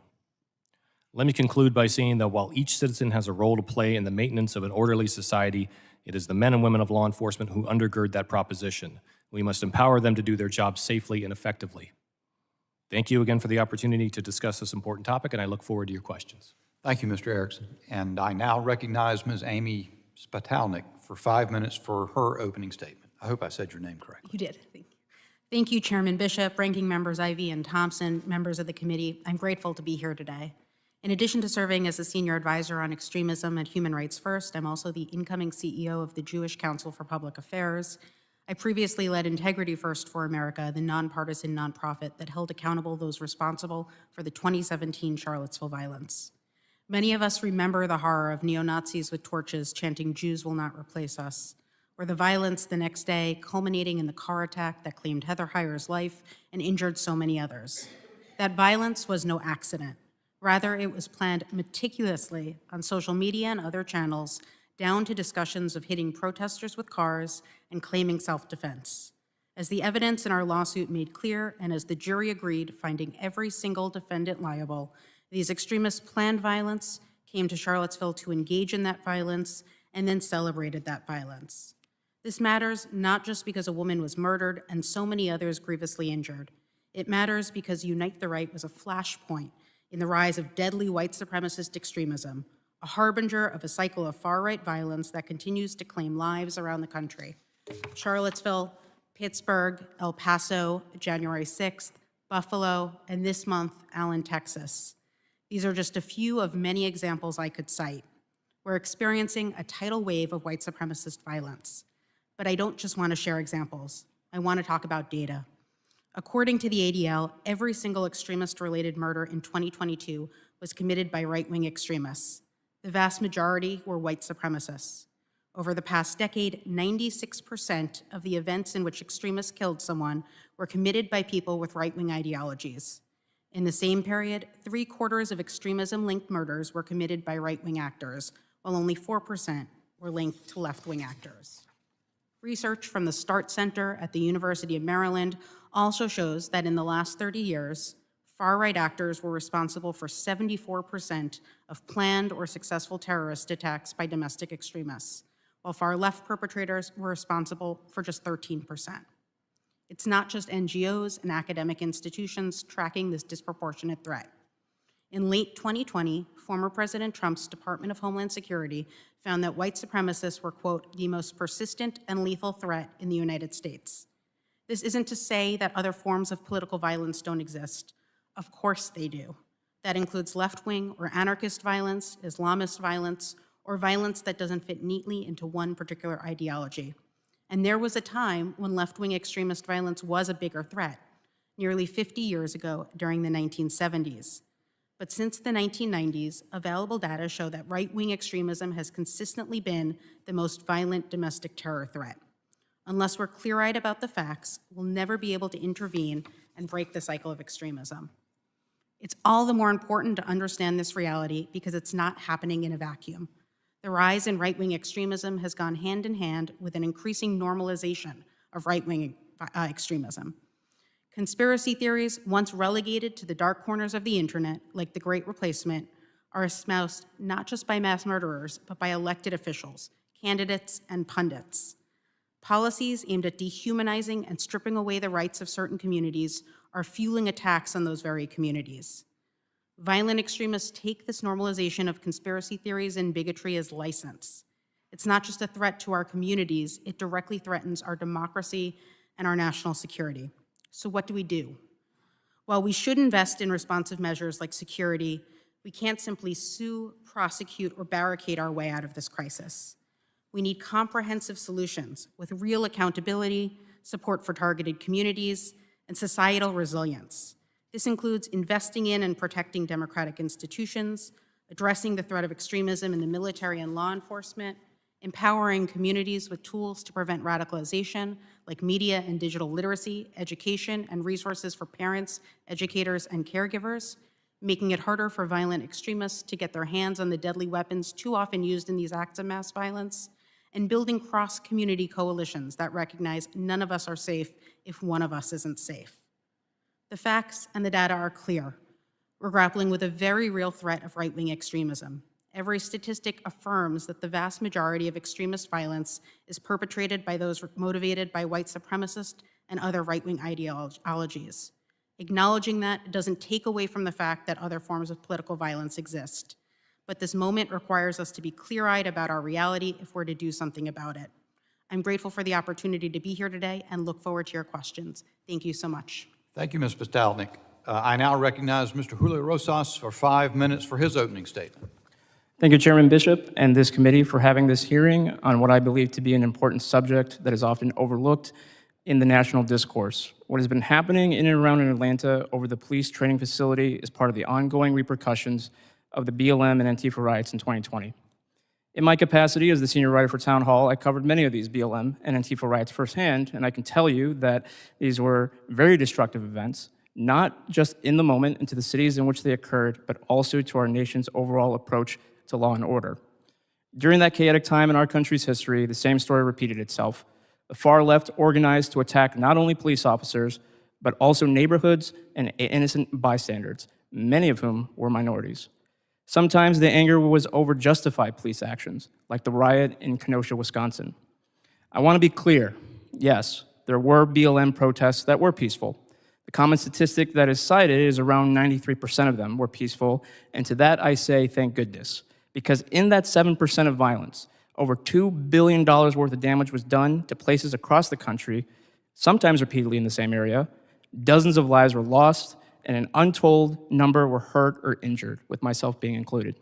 Let me conclude by saying that while each citizen has a role to play in the maintenance of an orderly society, it is the men and women of law enforcement who undergird that proposition. We must empower them to do their jobs safely and effectively. Thank you again for the opportunity to discuss this important topic, and I look forward to your questions. Thank you, Mr. Erickson. And I now recognize Ms. Amy Spatalnik for 5 minutes for her opening statement. I hope I said your name correctly. You did. Thank you. Thank you, Chairman Bishop, Ranking Members Ivey and Thompson, members of the committee. I'm grateful to be here today. In addition to serving as a senior advisor on extremism at Human Rights First, I'm also the incoming CEO of the Jewish Council for Public Affairs. I previously led Integrity First for America, the nonpartisan nonprofit that held accountable those responsible for the 2017 Charlottesville violence. Many of us remember the horror of neo-Nazis with torches chanting, "Jews will not replace us," or the violence the next day culminating in the car attack that claimed Heather Heyer's life and injured so many others. That violence was no accident. Rather, it was planned meticulously on social media and other channels, down to discussions of hitting protesters with cars and claiming self-defense. As the evidence in our lawsuit made clear, and as the jury agreed, finding every single defendant liable, these extremists planned violence, came to Charlottesville to engage in that violence, and then celebrated that violence. This matters not just because a woman was murdered and so many others grievously injured. It matters because Unite the Right was a flashpoint in the rise of deadly white supremacist extremism, a harbinger of a cycle of far-right violence that continues to claim lives around the country. Charlottesville, Pittsburgh, El Paso, January 6th, Buffalo, and this month, Allen, Texas. These are just a few of many examples I could cite. We're experiencing a tidal wave of white supremacist violence. But I don't just want to share examples. I want to talk about data. According to the ADL, every single extremist-related murder in 2022 was committed by right-wing extremists. The vast majority were white supremacists. Over the past decade, 96% of the events in which extremists killed someone were committed by people with right-wing ideologies. In the same period, 3/4 of extremism-linked murders were committed by right-wing actors, while only 4% were linked to left-wing actors. Research from the START Center at the University of Maryland also shows that in the last 30 years, far-right actors were responsible for 74% of planned or successful terrorist attacks by domestic extremists, while far-left perpetrators were responsible for just 13%. It's not just NGOs and academic institutions tracking this disproportionate threat. In late 2020, former President Trump's Department of Homeland Security found that white supremacists were, quote, the most persistent and lethal threat in the United States. This isn't to say that other forms of political violence don't exist. Of course they do. That includes left-wing or anarchist violence, Islamist violence, or violence that doesn't fit neatly into one particular ideology. And there was a time when left-wing extremist violence was a bigger threat, nearly 50 years ago during the 1970s. But since the 1990s, available data show that right-wing extremism has consistently been the most violent domestic terror threat. Unless we're clear-eyed about the facts, we'll never be able to intervene and break the cycle of extremism. It's all the more important to understand this reality because it's not happening in a vacuum. The rise in right-wing extremism has gone hand in hand with an increasing normalization of right-wing extremism. Conspiracy theories, once relegated to the dark corners of the internet, like the Great Replacement, are espoused not just by mass murderers, but by elected officials, candidates, and pundits. Policies aimed at dehumanizing and stripping away the rights of certain communities are fueling attacks on those very communities. Violent extremists take this normalization of conspiracy theories and bigotry as license. It's not just a threat to our communities, it directly threatens our democracy and our national security. So what do we do? While we should invest in responsive measures like security, we can't simply sue, prosecute, or barricade our way out of this crisis. We need comprehensive solutions with real accountability, support for targeted communities, and societal resilience. This includes investing in and protecting democratic institutions, addressing the threat of extremism in the military and law enforcement, empowering communities with tools to prevent radicalization, like media and digital literacy, education, and resources for parents, educators, and caregivers, making it harder for violent extremists to get their hands on the deadly weapons too often used in these acts of mass violence, and building cross-community coalitions that recognize none of us are safe if one of us isn't safe. The facts and the data are clear. We're grappling with a very real threat of right-wing extremism. Every statistic affirms that the vast majority of extremist violence is perpetrated by those motivated by white supremacist and other right-wing ideologies. Acknowledging that doesn't take away from the fact that other forms of political violence exist. But this moment requires us to be clear-eyed about our reality if we're to do something about it. I'm grateful for the opportunity to be here today and look forward to your questions. Thank you so much. Thank you, Ms. Pastalnik. I now recognize Mr. Julio Rosas for 5 minutes for his opening statement. Thank you, Chairman Bishop and this committee for having this hearing on what I believe to be an important subject that is often overlooked in the national discourse. What has been happening in and around Atlanta over the police training facility is part of the ongoing repercussions of the BLM and Antifa riots in 2020. In my capacity as the senior writer for Town Hall, I covered many of these BLM and Antifa riots firsthand, and I can tell you that these were very destructive events, not just in the moment and to the cities in which they occurred, but also to our nation's overall approach to law and order. During that chaotic time in our country's history, the same story repeated itself. The far left organized to attack not only police officers, but also neighborhoods and innocent bystanders, many of whom were minorities. Sometimes the anger was over justified police actions, like the riot in Kenosha, Wisconsin. I want to be clear. Yes, there were BLM protests that were peaceful. The common statistic that is cited is around 93% of them were peaceful, and to that I say thank goodness. Because in that 7% of violence, over $2 billion worth of damage was done to places across the country, sometimes repeatedly in the same area. Dozens of lives were lost, and an untold number were hurt or injured, with myself being included.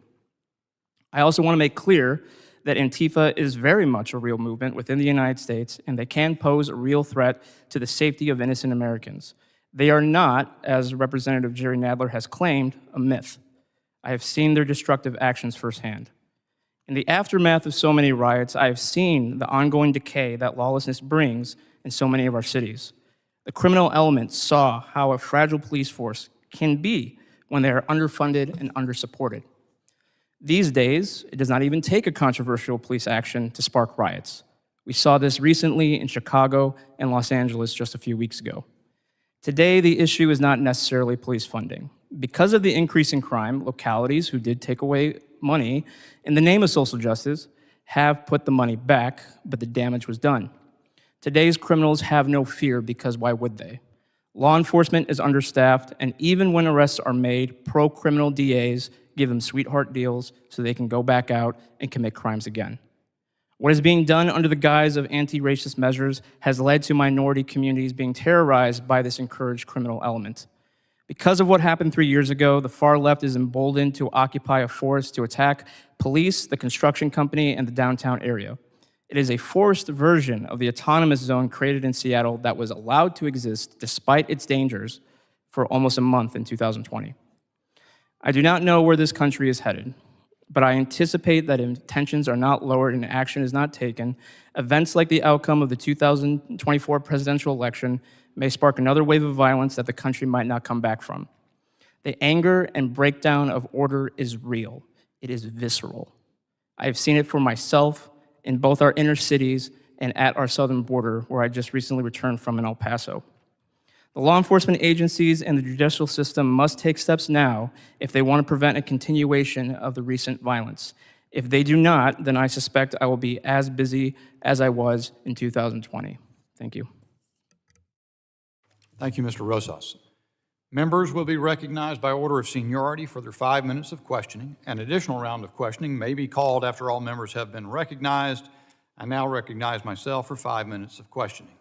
I also want to make clear that Antifa is very much a real movement within the United States, and they can pose a real threat to the safety of innocent Americans. They are not, as Representative Jerry Nadler has claimed, a myth. I have seen their destructive actions firsthand. In the aftermath of so many riots, I have seen the ongoing decay that lawlessness brings in so many of our cities. The criminal elements saw how a fragile police force can be when they are underfunded and undersupported. These days, it does not even take a controversial police action to spark riots. We saw this recently in Chicago and Los Angeles just a few weeks ago. Today, the issue is not necessarily police funding. Because of the increase in crime, localities who did take away money in the name of social justice have put the money back, but the damage was done. Today's criminals have no fear because why would they? Law enforcement is understaffed, and even when arrests are made, pro-criminal DAs give them sweetheart deals so they can go back out and commit crimes again. What is being done under the guise of anti-racist measures has led to minority communities being terrorized by this encouraged criminal element. Because of what happened 3 years ago, the far left is emboldened to occupy a forest to attack police, the construction company, and the downtown area. It is a forced version of the autonomous zone created in Seattle that was allowed to exist despite its dangers for almost a month in 2020. I do not know where this country is headed, but I anticipate that if tensions are not lowered and action is not taken, events like the outcome of the 2024 presidential election may spark another wave of violence that the country might not come back from. The anger and breakdown of order is real. It is visceral. I have seen it for myself in both our inner cities and at our southern border, where I just recently returned from in El Paso. The law enforcement agencies and the judicial system must take steps now if they want to prevent a continuation of the recent violence. If they do not, then I suspect I will be as busy as I was in 2020. Thank you. Thank you, Mr. Rosas. Members will be recognized by order of seniority for their 5 minutes of questioning. An additional round of questioning may be called after all members have been recognized. I now recognize myself for 5 minutes of questioning.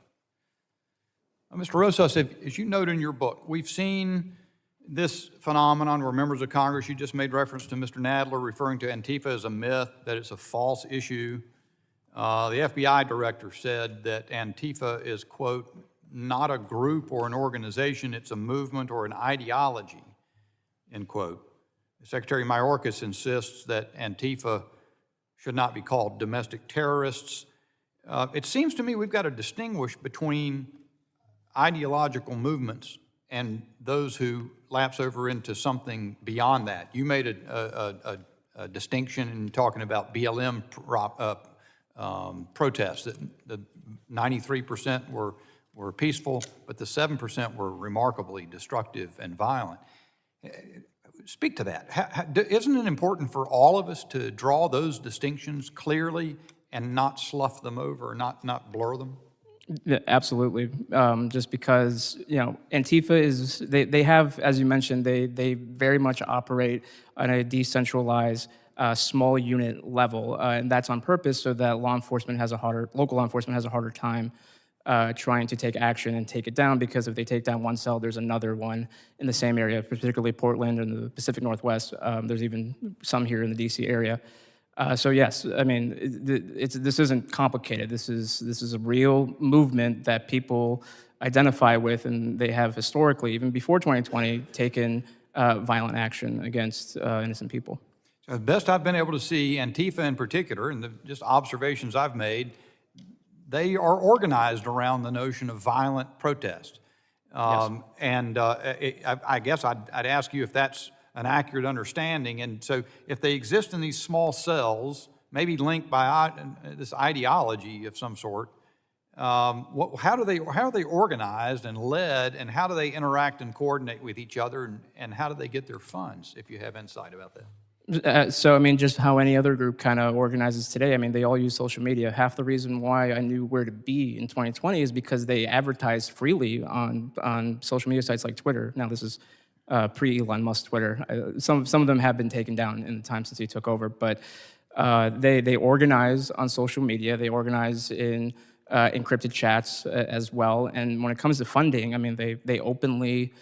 Mr. Rosas, as you note in your book, we've seen this phenomenon where members of Congress, you just made reference to Mr. Nadler referring to Antifa as a myth, that it's a false issue. The FBI director said that Antifa is, quote, not a group or an organization, it's a movement or an ideology, end quote. Secretary Mayorkas insists that Antifa should not be called domestic terrorists. It seems to me we've got to distinguish between ideological movements and those who lapse over into something beyond that. You made a distinction in talking about BLM protests, that the 93% were peaceful, but the 7% were remarkably destructive and violent. Speak to that. Isn't it important for all of us to draw those distinctions clearly and not slough them over, not blur them? Yeah, absolutely. Just because, you know, Antifa is, they have, as you mentioned, they very much operate on a decentralized, small unit level, and that's on purpose so that local law enforcement has a harder time trying to take action and take it down, because if they take down one cell, there's another one in the same area, particularly Portland and the Pacific Northwest. There's even some here in the DC area. So yes, I mean, this isn't complicated. This is a real movement that people identify with, and they have historically, even before 2020, taken violent action against innocent people. So as best I've been able to see, Antifa in particular, and the just observations I've made, they are organized around the notion of violent protest. Yes. And I guess I'd ask you if that's an accurate understanding. And so if they exist in these small cells, maybe linked by this ideology of some sort, how are they organized and led, and how do they interact and coordinate with each other, and how do they get their funds, if you have insight about that? So, I mean, just how any other group kind of organizes today. I mean, they all use social media. Half the reason why I knew where to be in 2020 is because they advertised freely on social media sites like Twitter. Now, this is pre-Elon Musk Twitter. Some of them have been taken down in the time since he took over, but they organize on social media. They organize in encrypted chats as well. And when it comes to funding, I mean, they openly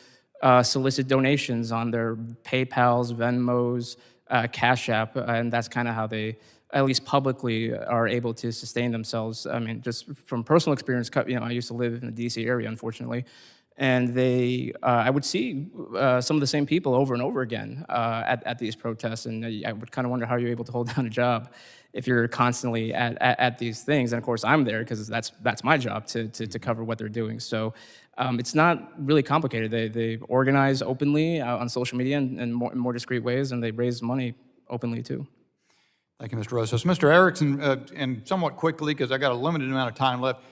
solicit donations on their PayPals, Venmos, Cash App, and that's kind of how they, at least publicly, are able to sustain themselves. I mean, just from personal experience, you know, I used to live in the DC area, unfortunately, And I would see some of the same people over and over again at these protests, and I would kind of wonder how you're able to hold down a job if you're constantly at these things. And of course, I'm there because that's my job to cover what they're doing. So it's not really complicated. They organize openly on social media in more discreet ways, and they raise money openly too. Thank you, Mr. Rosas. Mr. Erickson, and somewhat quickly, because I got a limited amount of time left,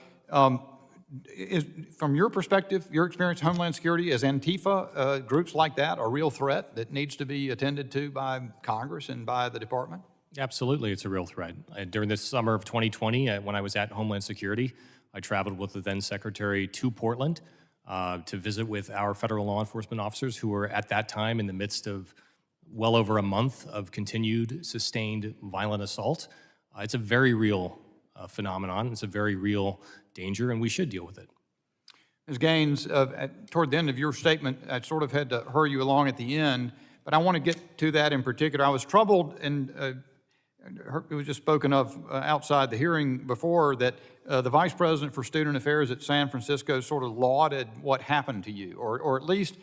from your perspective, your experience in Homeland Security, is Antifa, groups like that, a real threat that needs to be attended to by Congress and by the department? Absolutely, it's a real threat. During this summer of 2020, when I was at Homeland Security, I traveled with the then Secretary to Portland to visit with our federal law enforcement officers who were at that time in the midst of well over a month of continued, sustained violent assault. It's a very real phenomenon. It's a very real danger, and we should deal with it. Ms. Gaines, toward the end of your statement, I sort of had to hurry you along at the end, but I want to get to that in particular. I was troubled, and it was just spoken of outside the hearing before, that the Vice President for Student Affairs at San Francisco sort of lauded what happened to you, or at least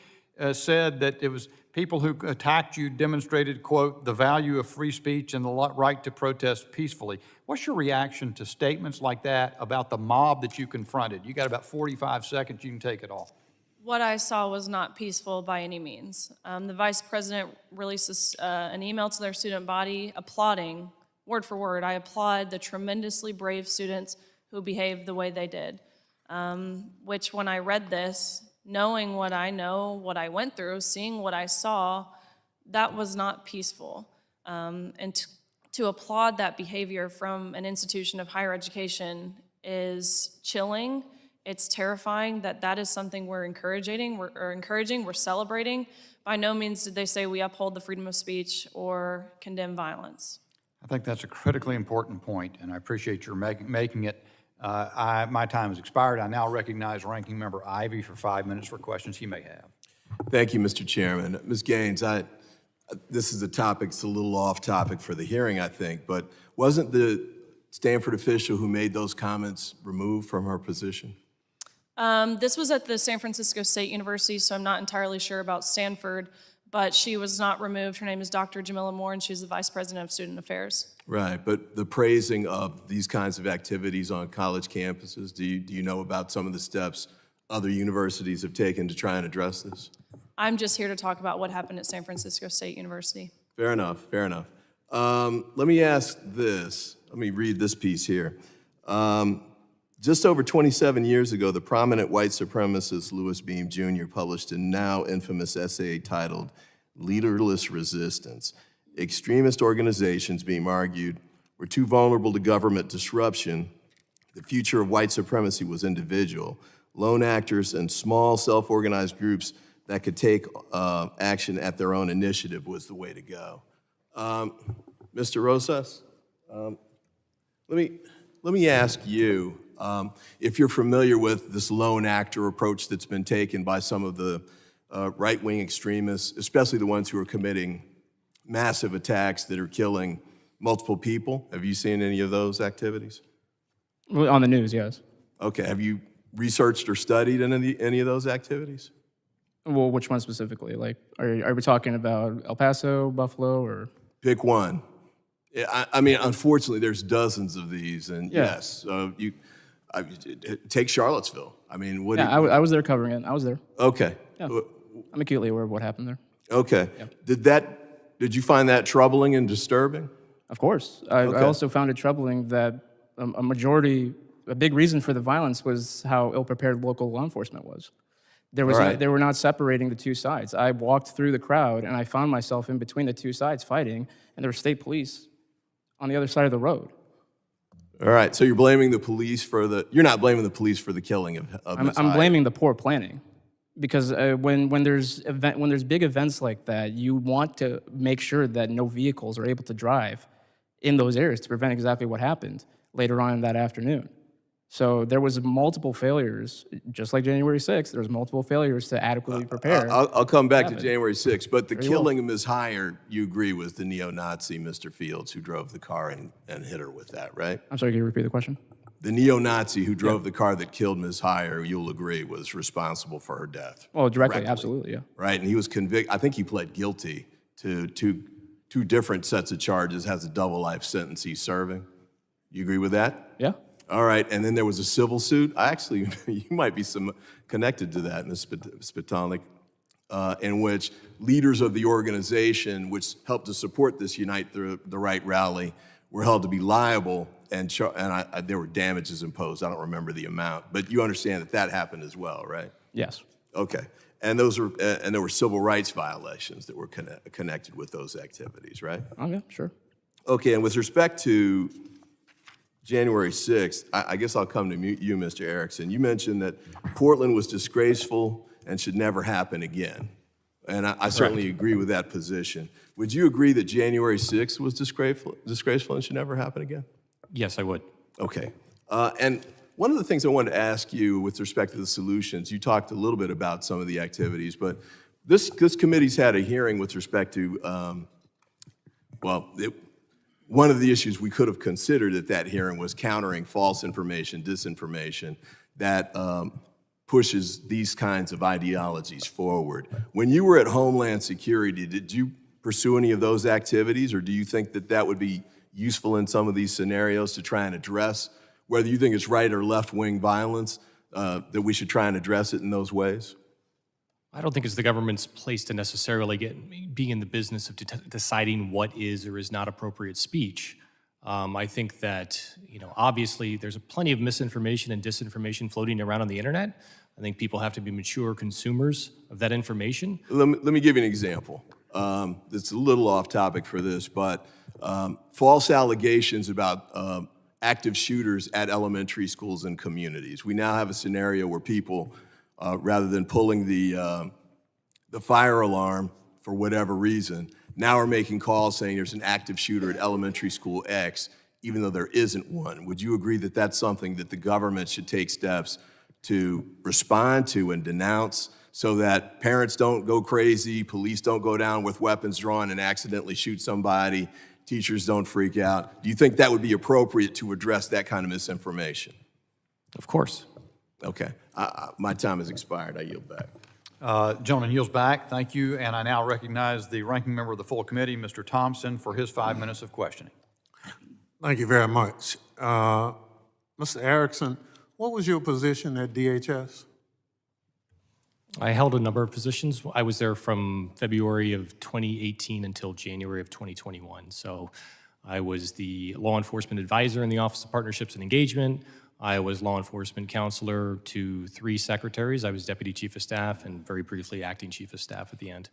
said that it was people who attacked you demonstrated, quote, the value of free speech and the right to protest peacefully. What's your reaction to statements like that about the mob that you confronted? You got about 45 seconds, you can take it all. What I saw was not peaceful by any means. The Vice President released an email to their student body applauding, word for word, I applaud the tremendously brave students who behaved the way they did. Which when I read this, knowing what I know, what I went through, seeing what I saw, that was not peaceful. And to applaud that behavior from an institution of higher education is chilling. It's terrifying that is something we're encouraging, we're celebrating. By no means did they say we uphold the freedom of speech or condemn violence. I think that's a critically important point, and I appreciate your making it. My time has expired. I now recognize Ranking Member Ivey for 5 minutes for questions he may have. Thank you, Mr. Chairman. Ms. Gaines, this is a topic that's a little off topic for the hearing, I think, but wasn't the Stanford official who made those comments removed from her position? This was at the San Francisco State University, so I'm not entirely sure about Stanford, but she was not removed. Her name is Dr. Jamila Moore, and she's the Vice President of Student Affairs. Right, but the praising of these kinds of activities on college campuses, do you know about some of the steps other universities have taken to try and address this? I'm just here to talk about what happened at San Francisco State University. Fair enough, fair enough. Let me ask this. Let me read this piece here. Just over 27 years ago, the prominent white supremacist Louis Beam Jr. published a now infamous essay titled Leaderless Resistance. Extremist organizations, Beam argued, were too vulnerable to government disruption. The future of white supremacy was individual. Lone actors and small self-organized groups that could take action at their own initiative was the way to go. Mr. Rosas, let me ask you, if you're familiar with this lone actor approach that's been taken by some of the right-wing extremists, especially the ones who are committing massive attacks that are killing multiple people. Have you seen any of those activities? Well, on the news, yes. Okay, have you researched or studied any of those activities? Well, which one specifically? Like, are we talking about El Paso, Buffalo, or? Pick one. I mean, unfortunately, there's dozens of these, and Yeah. yes, take Charlottesville. I mean, what? Yeah, I was there covering it. I was there. Okay. Yeah. I'm acutely aware of what happened there. Okay. Yeah. Did you find that troubling and disturbing? Of course. I also found it troubling that a big reason for the violence was how ill-prepared local law enforcement was. They were not separating the two sides. I walked through the crowd and I found myself in between the two sides fighting, and there were state police on the other side of the road. All right, so you're blaming the police you're not blaming the police for the killing of Ms. I'm Hyde. blaming the poor planning. Because when there's big events like that, you want to make sure that no vehicles are able to drive in those areas to prevent exactly what happened later on in that afternoon. So there was multiple failures, just like January 6th, there was multiple failures to adequately prepare. I'll come back to January 6th, but the Very well. killing of Ms. Hyde, you agree with the neo-Nazi Mr. Fields who drove the car and hit her with that, right? I'm sorry, can you repeat the question? the neo-Nazi who drove the car that killed Ms. Heyer, you'll agree, was responsible for her death. Well, directly, absolutely, yeah. Right, and he was convicted, I think he pled guilty to two different sets of charges, has a double life sentence he's serving. You agree with that? Yeah. All right, and then there was a civil suit. You might be connected to that, Ms. Spitanik, in which leaders of the organization, which helped to support this Unite the Right rally, were held to be liable, and there were damages imposed. I don't remember the amount, but you understand that happened as well, right? Yes. Okay, and there were civil rights violations that were connected with those activities, right? Okay, sure. Okay, and with respect to January 6th, I guess I'll come to you, Mr. Erickson. You mentioned that Portland was disgraceful and should never happen again. And I certainly agree with that position. Would you agree that January 6th was disgraceful and should never happen again? Yes, I would. Okay. And one of the things I wanted to ask you with respect to the solutions, you talked a little bit about some of the activities, but this committee's had a hearing with respect to, one of the issues we could have considered at that hearing was countering false information, disinformation, that pushes these kinds of ideologies forward. When you were at Homeland Security, did you pursue any of those activities, or do you think that would be useful in some of these scenarios to try and address, whether you think it's right or left-wing violence, that we should try and address it in those ways? I don't think it's the government's place to necessarily be in the business of deciding what is or is not appropriate speech. I think that, obviously there's plenty of misinformation and disinformation floating around on the internet. I think people have to be mature consumers of that information. Let me give you an example. It's a little off topic for this, but false allegations about active shooters at elementary schools and communities. We now have a scenario where people, rather than pulling the fire alarm for whatever reason, now are making calls saying there's an active shooter at elementary school X, even though there isn't one. Would you agree that that's something that the government should take steps to respond to and denounce so that parents don't go crazy, police don't go down with weapons drawn and accidentally shoot somebody, teachers don't freak out? Do you think that would be appropriate to address that kind of misinformation? Of course. Okay. My time has expired. I yield back. Gentleman yields back. Thank you. And I now recognize the ranking member of the full committee, Mr. Thompson, for his 5 minutes of questioning. Thank you very much. Mr. Erickson, what was your position at DHS? I held a number of positions. I was there from February of 2018 until January of 2021. So I was the law enforcement advisor in the Office of Partnerships and Engagement. I was law enforcement counselor to 3 secretaries. I was deputy chief of staff and very briefly acting chief of staff at the end.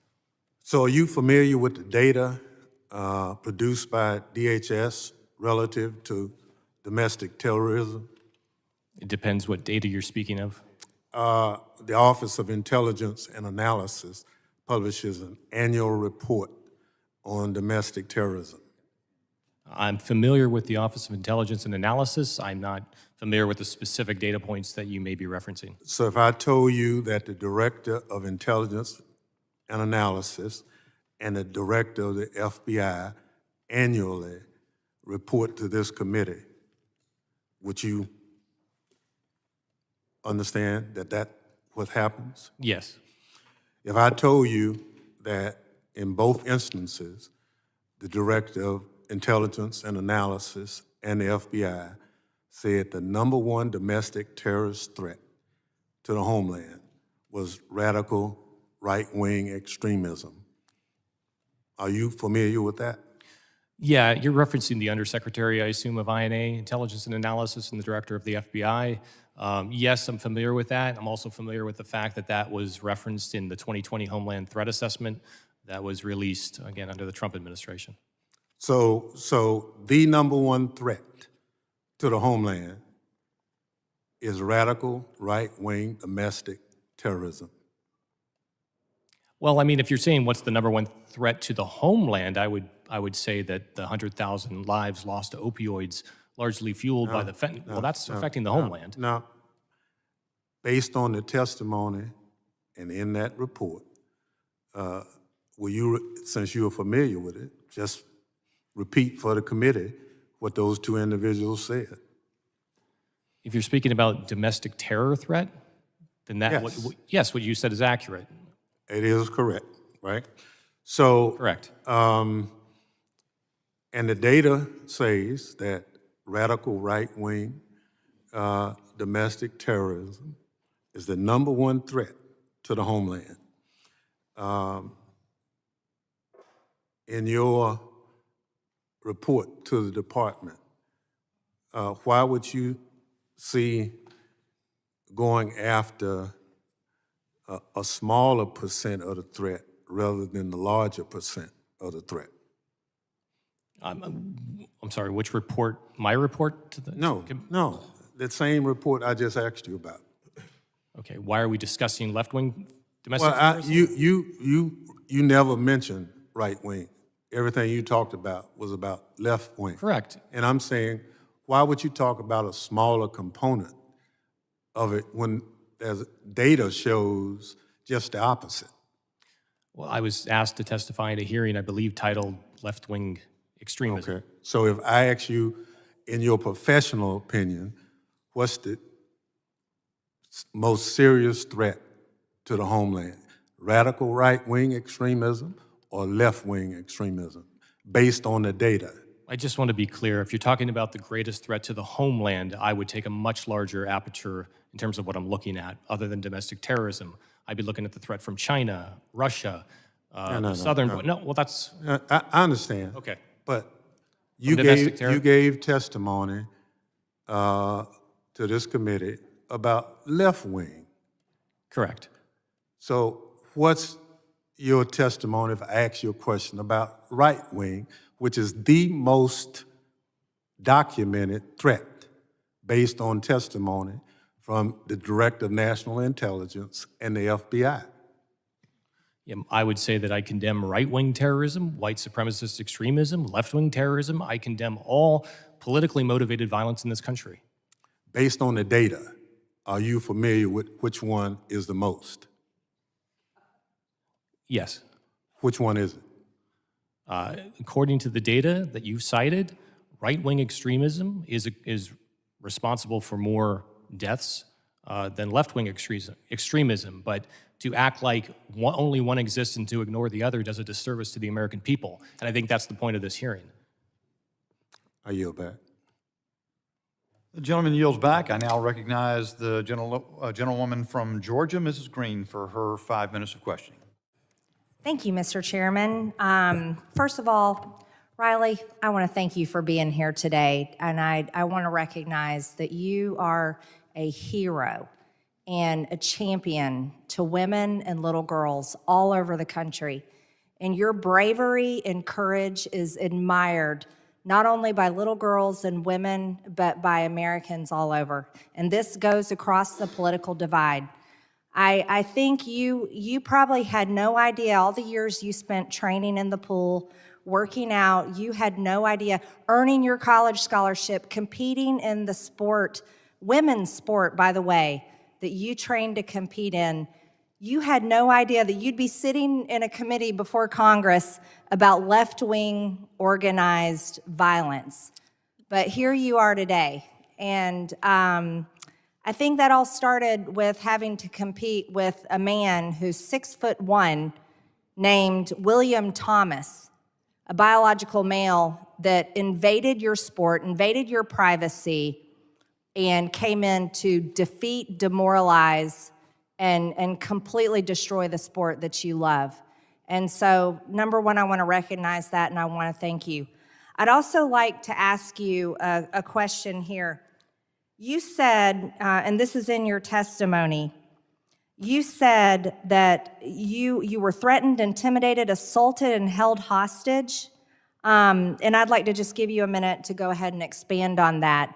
So are you familiar with the data produced by DHS relative to domestic terrorism? It depends what data you're speaking of. The Office of Intelligence and Analysis publishes an annual report on domestic terrorism. I'm familiar with the Office of Intelligence and Analysis. I'm not familiar with the specific data points that you may be referencing. So if I told you that the Director of Intelligence and Analysis and the Director of the FBI annually report to this committee, would you understand that that's what happens? Yes. If I told you that in both instances, the Director of Intelligence and Analysis and the FBI said the #1 domestic terrorist threat to the homeland was radical right-wing extremism. Are you familiar with that? Yeah, you're referencing the Undersecretary, I assume, of INA, Intelligence and Analysis, and the Director of the FBI. Yes, I'm familiar with that. I'm also familiar with the fact that that was referenced in the 2020 Homeland Threat Assessment that was released, again, under the Trump administration. So the #1 threat to the homeland is radical right-wing domestic terrorism. Well, I mean, if you're saying what's the #1 threat to the homeland, I would say that the 100,000 lives lost to opioids, largely fueled by the fentanyl. Well, that's affecting the homeland. Now, based on the testimony and in that report, will you, since you are familiar with it, just repeat for the committee what those 2 individuals said? If you're speaking about domestic terror threat, then that, Yes. yes, what you said is accurate. It is correct, right? So. Correct. And the data says that radical right-wing domestic terrorism is the #1 threat to the homeland. In your report to the department, why would you see going after a smaller percent of the threat rather than the larger percent of the threat? I'm sorry, which report? My report to the? No, the same report I just asked you about. Okay, why are we discussing left-wing domestic Well, terrorism? you never mentioned right wing. Everything you talked about was about left wing. Correct. And I'm saying, why would you talk about a smaller component of it when there's data shows just the opposite? Well, I was asked to testify at a hearing, I believe, titled left-wing extremism. Okay. So if I ask you, in your professional opinion, what's the most serious threat to the homeland? Radical right-wing extremism or left-wing extremism, based on the data? I just want to be clear, if you're talking about the greatest threat to the homeland, I would take a much larger aperture in terms of what I'm looking at, other than domestic terrorism. I'd be looking at the threat from China, Russia, southern. No, well, that's. I understand. Okay. But From domestic you terror? gave testimony to this committee about left wing. Correct. So what's your testimony if I ask you a question about right wing, which is the most documented threat based on testimony from the Director of National Intelligence and the FBI? Yeah, I would say that I condemn right-wing terrorism, white supremacist extremism, left-wing terrorism. I condemn all politically motivated violence in this country. Based on the data, are you familiar with which one is the most? Yes. Which one is it? According to the data that you cited, right-wing extremism is responsible for more deaths than left-wing extremism. But to act like only one exists and to ignore the other does a disservice to the American people. And I think that's the point of this hearing. I yield back. The gentleman yields back. I now recognize the gentlewoman from Georgia, Mrs. Green, for her 5 minutes of questioning. Thank you, Mr. Chairman. First of all, Riley, I want to thank you for being here today, and I want to recognize that you are a hero and a champion to women and little girls all over the country. And your bravery and courage is admired not only by little girls and women, but by Americans all over. And this goes across the political divide. I think you probably had no idea all the years you spent training in the pool, working out, you had no idea, earning your college scholarship, competing in the sport, women's sport, by the way, that you trained to compete in. You had no idea that you'd be sitting in a committee before Congress about left-wing organized violence. But here you are today. And I think that all started with having to compete with a man who's 6'1", named William Thomas, a biological male that invaded your sport, invaded your privacy, and came in to defeat, demoralize, and completely destroy the sport that you love. And so, number one, I want to recognize that, and I want to thank you. I'd also like to ask you a question here. You said, and this is in your testimony, you said that you were threatened, intimidated, assaulted, and held hostage. And I'd like to just give you a minute to go ahead and expand on that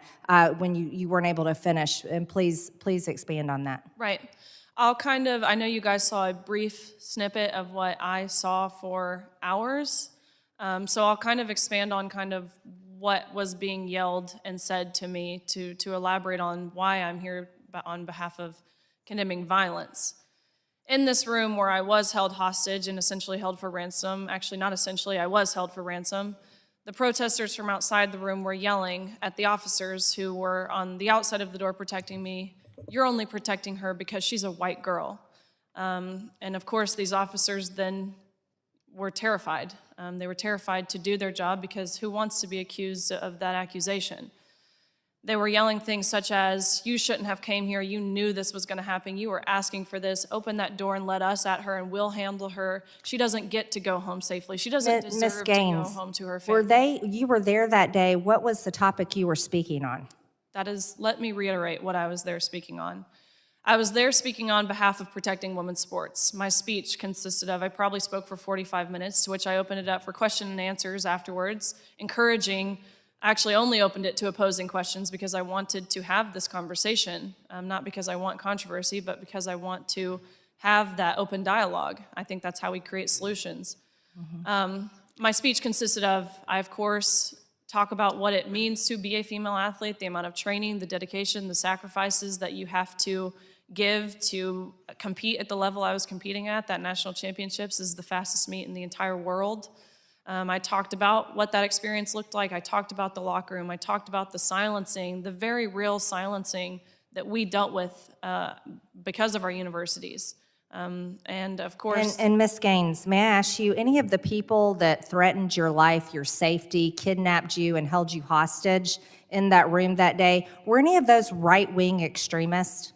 when you weren't able to finish. And please expand on that. Right. I know you guys saw a brief snippet of what I saw for hours. So I'll kind of expand on kind of what was being yelled and said to me to elaborate on why I'm here on behalf of condemning violence. In this room where I was held hostage and essentially held for ransom, actually not essentially, I was held for ransom, The protesters from outside the room were yelling at the officers who were on the outside of the door protecting me, "You're only protecting her because she's a white girl." And of course, these officers then were terrified. They were terrified to do their job because who wants to be accused of that accusation? They were yelling things such as, "You shouldn't have came here. You knew this was going to happen. You were asking for this. Open that door and let us at her and we'll handle her. She doesn't get to go home safely. She doesn't Miss deserve to go Gaines, home to her family." you were there that day. What was the topic you were speaking on? That is, let me reiterate what I was there speaking on. I was there speaking on behalf of protecting women's sports. My speech consisted of, I probably spoke for 45 minutes, to which I opened it up for question and answers afterwards, encouraging, I actually only opened it to opposing questions because I wanted to have this conversation, not because I want controversy, but because I want to have that open dialogue. I think that's how we create solutions. My speech consisted of, I of course talk about what it means to be a female athlete, the amount of training, the dedication, the sacrifices that you have to give to compete at the level I was competing at. That national championships is the fastest meet in the entire world. I talked about what that experience looked like. I talked about the locker room. I talked about the silencing, the very real silencing that we dealt with because of our universities. And of course— And Ms. Gaines, may I ask you, any of the people that threatened your life, your safety, kidnapped you and held you hostage in that room that day, were any of those right-wing extremists?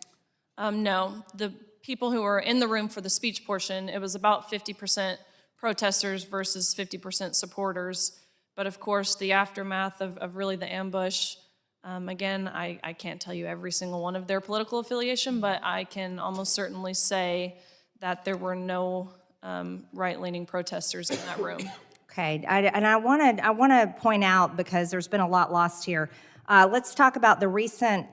No, the people who were in the room for the speech portion, it was about 50% protesters versus 50% supporters. But of course, the aftermath of really the ambush, again, I can't tell you every single one of their political affiliation, but I can almost certainly say that there were no right-leaning protesters in that room. Okay, I want to point out, because there's been a lot lost here, let's talk about the recent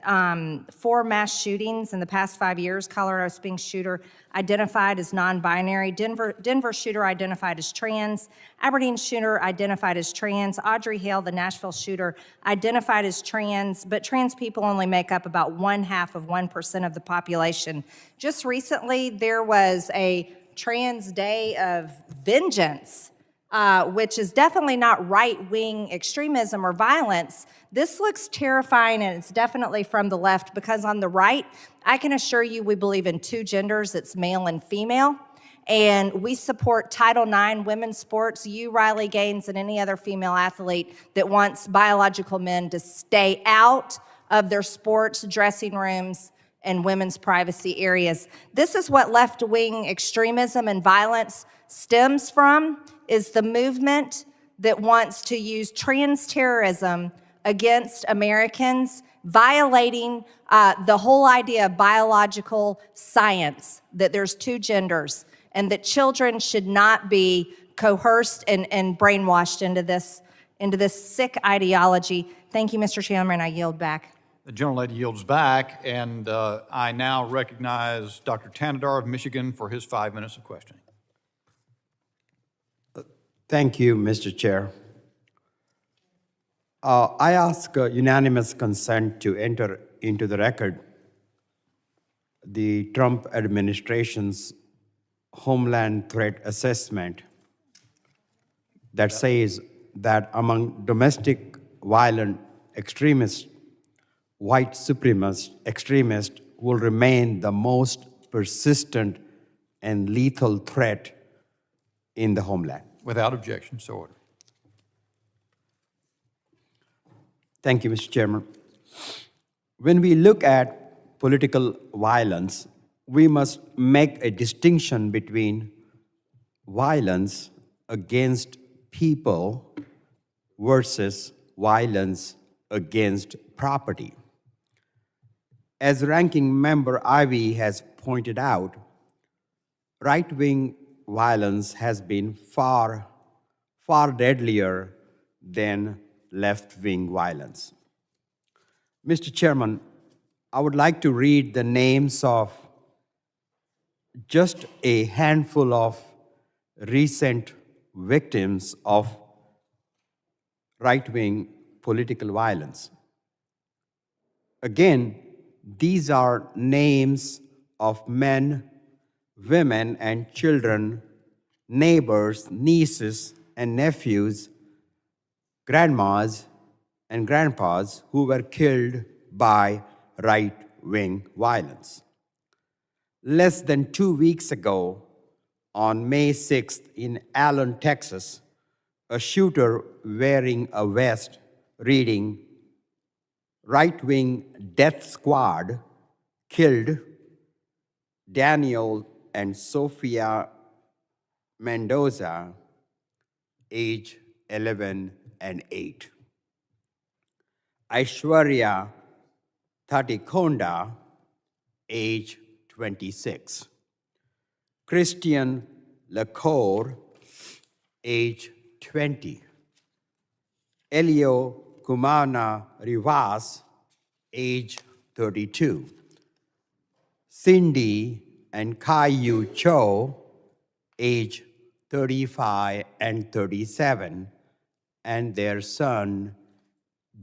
4 mass shootings in the past 5 years. Colorado Springs shooter identified as non-binary, Denver shooter identified as trans, Aberdeen shooter identified as trans, Audrey Hale, the Nashville shooter, identified as trans, but trans people only make up about 0.5% of the population. Just recently, there was a Trans Day of Vengeance, which is definitely not right-wing extremism or violence. This looks terrifying, and it's definitely from the left, because on the right, I can assure you we believe in 2 genders. It's male and female, and we support Title IX women's sports. You, Riley Gaines, and any other female athlete that wants biological men to stay out of their sports dressing rooms and women's privacy areas. This is what left-wing extremism and violence stems from, is the movement that wants to use trans terrorism against Americans, violating the whole idea of biological science, that there's 2 genders, and that children should not be coerced and brainwashed into this sick ideology. Thank you, Mr. Chairman. I yield back. The gentlelady yields back, and I now recognize Dr. Tanadar of Michigan for his 5 minutes of questioning. Thank you, Mr. Chair. I ask unanimous consent to enter into the record the Trump administration's Homeland Threat Assessment that says that among domestic violent extremists, white supremacist extremists will remain the most persistent and lethal threat in the homeland. Without objection, so ordered. Thank you, Mr. Chairman. When we look at political violence, we must make a distinction between violence against people versus violence against property. As Ranking Member Ivey has pointed out, right-wing violence has been far deadlier than left-wing violence. Mr. Chairman, I would like to read the names of just a handful of recent victims of right-wing political violence. Again, these are names of men, women, and children, neighbors, nieces, and nephews grandmas, and grandpas who were killed by right-wing violence. Less than 2 weeks ago, on May 6th in Allen, Texas, a shooter wearing a vest reading "Right-Wing Death Squad" killed Daniel and Sofia Mendoza, age 11 and 8. Aishwarya Thatikonda, age 26. Christian Lacour, age 20. Elio Kumana Rivas, age 32. Cindy and Kai-Yu Cho, age 35 and 37, and their son,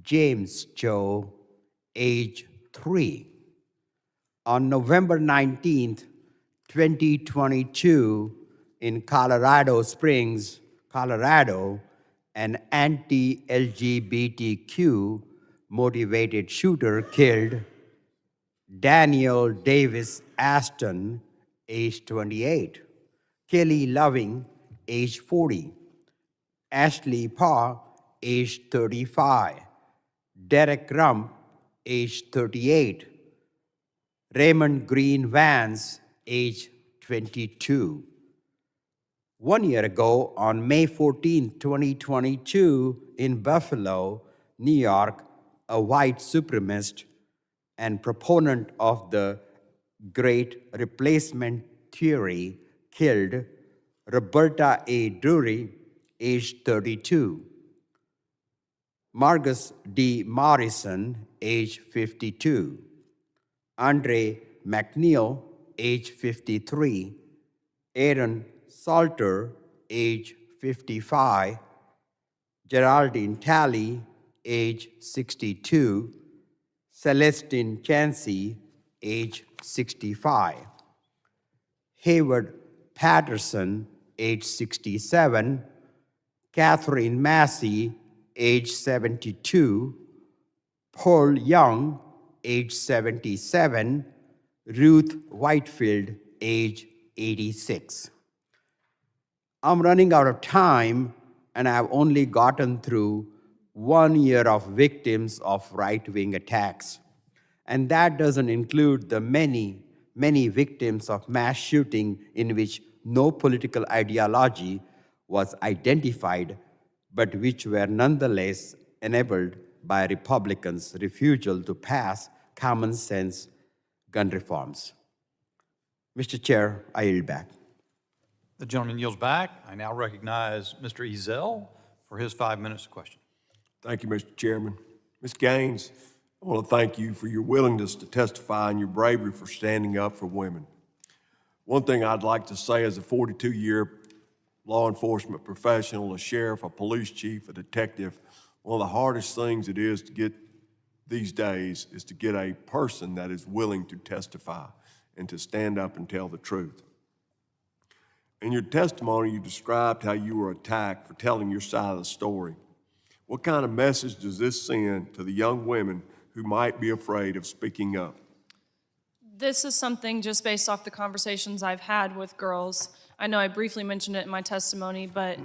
James Cho, age 3. On November 19th, 2022, in Colorado Springs, Colorado, an anti-LGBTQ motivated shooter killed Daniel Davis Aston, age 28, Kelly Loving, age 40, Ashley Parr, age 35, Derek Rump, age 38, Raymond Green Vance, age 22. 1 year ago, on May 14, 2022, in Buffalo, New York, a white supremacist and proponent of the Great Replacement Theory killed Roberta A. Drury, age 32, Margus D. Morrison, age 52, Andre McNeil, age 53, Aaron Salter, age 55, Geraldine Talley, age 62, Celestine Chansey, age 65, Hayward Patterson, age 67, Catherine Massey, age 72, Paul Young, age 77, Ruth Whitefield, age 86. I'm running out of time, and I've only gotten through 1 year of victims of right-wing attacks. And that doesn't include the many, many victims of mass shooting in which no political ideology was identified, but which were nonetheless enabled by Republicans' refusal to pass common sense gun reforms. Mr. Chair, I yield back. The gentleman yields back. I now recognize Mr. Ezell for his 5 minutes of question. Thank you, Mr. Chairman. Ms. Gaines, I want to thank you for your willingness to testify and your bravery for standing up for women. One thing I'd like to say as a 42-year law enforcement professional, a sheriff, a police chief, a detective, one of the hardest things it is to get these days is to get a person that is willing to testify and to stand up and tell the truth. In your testimony, you described how you were attacked for telling your side of the story. What kind of message does this send to the young women who might be afraid of speaking up? This is something just based off the conversations I've had with girls. I know I briefly mentioned it in my testimony, but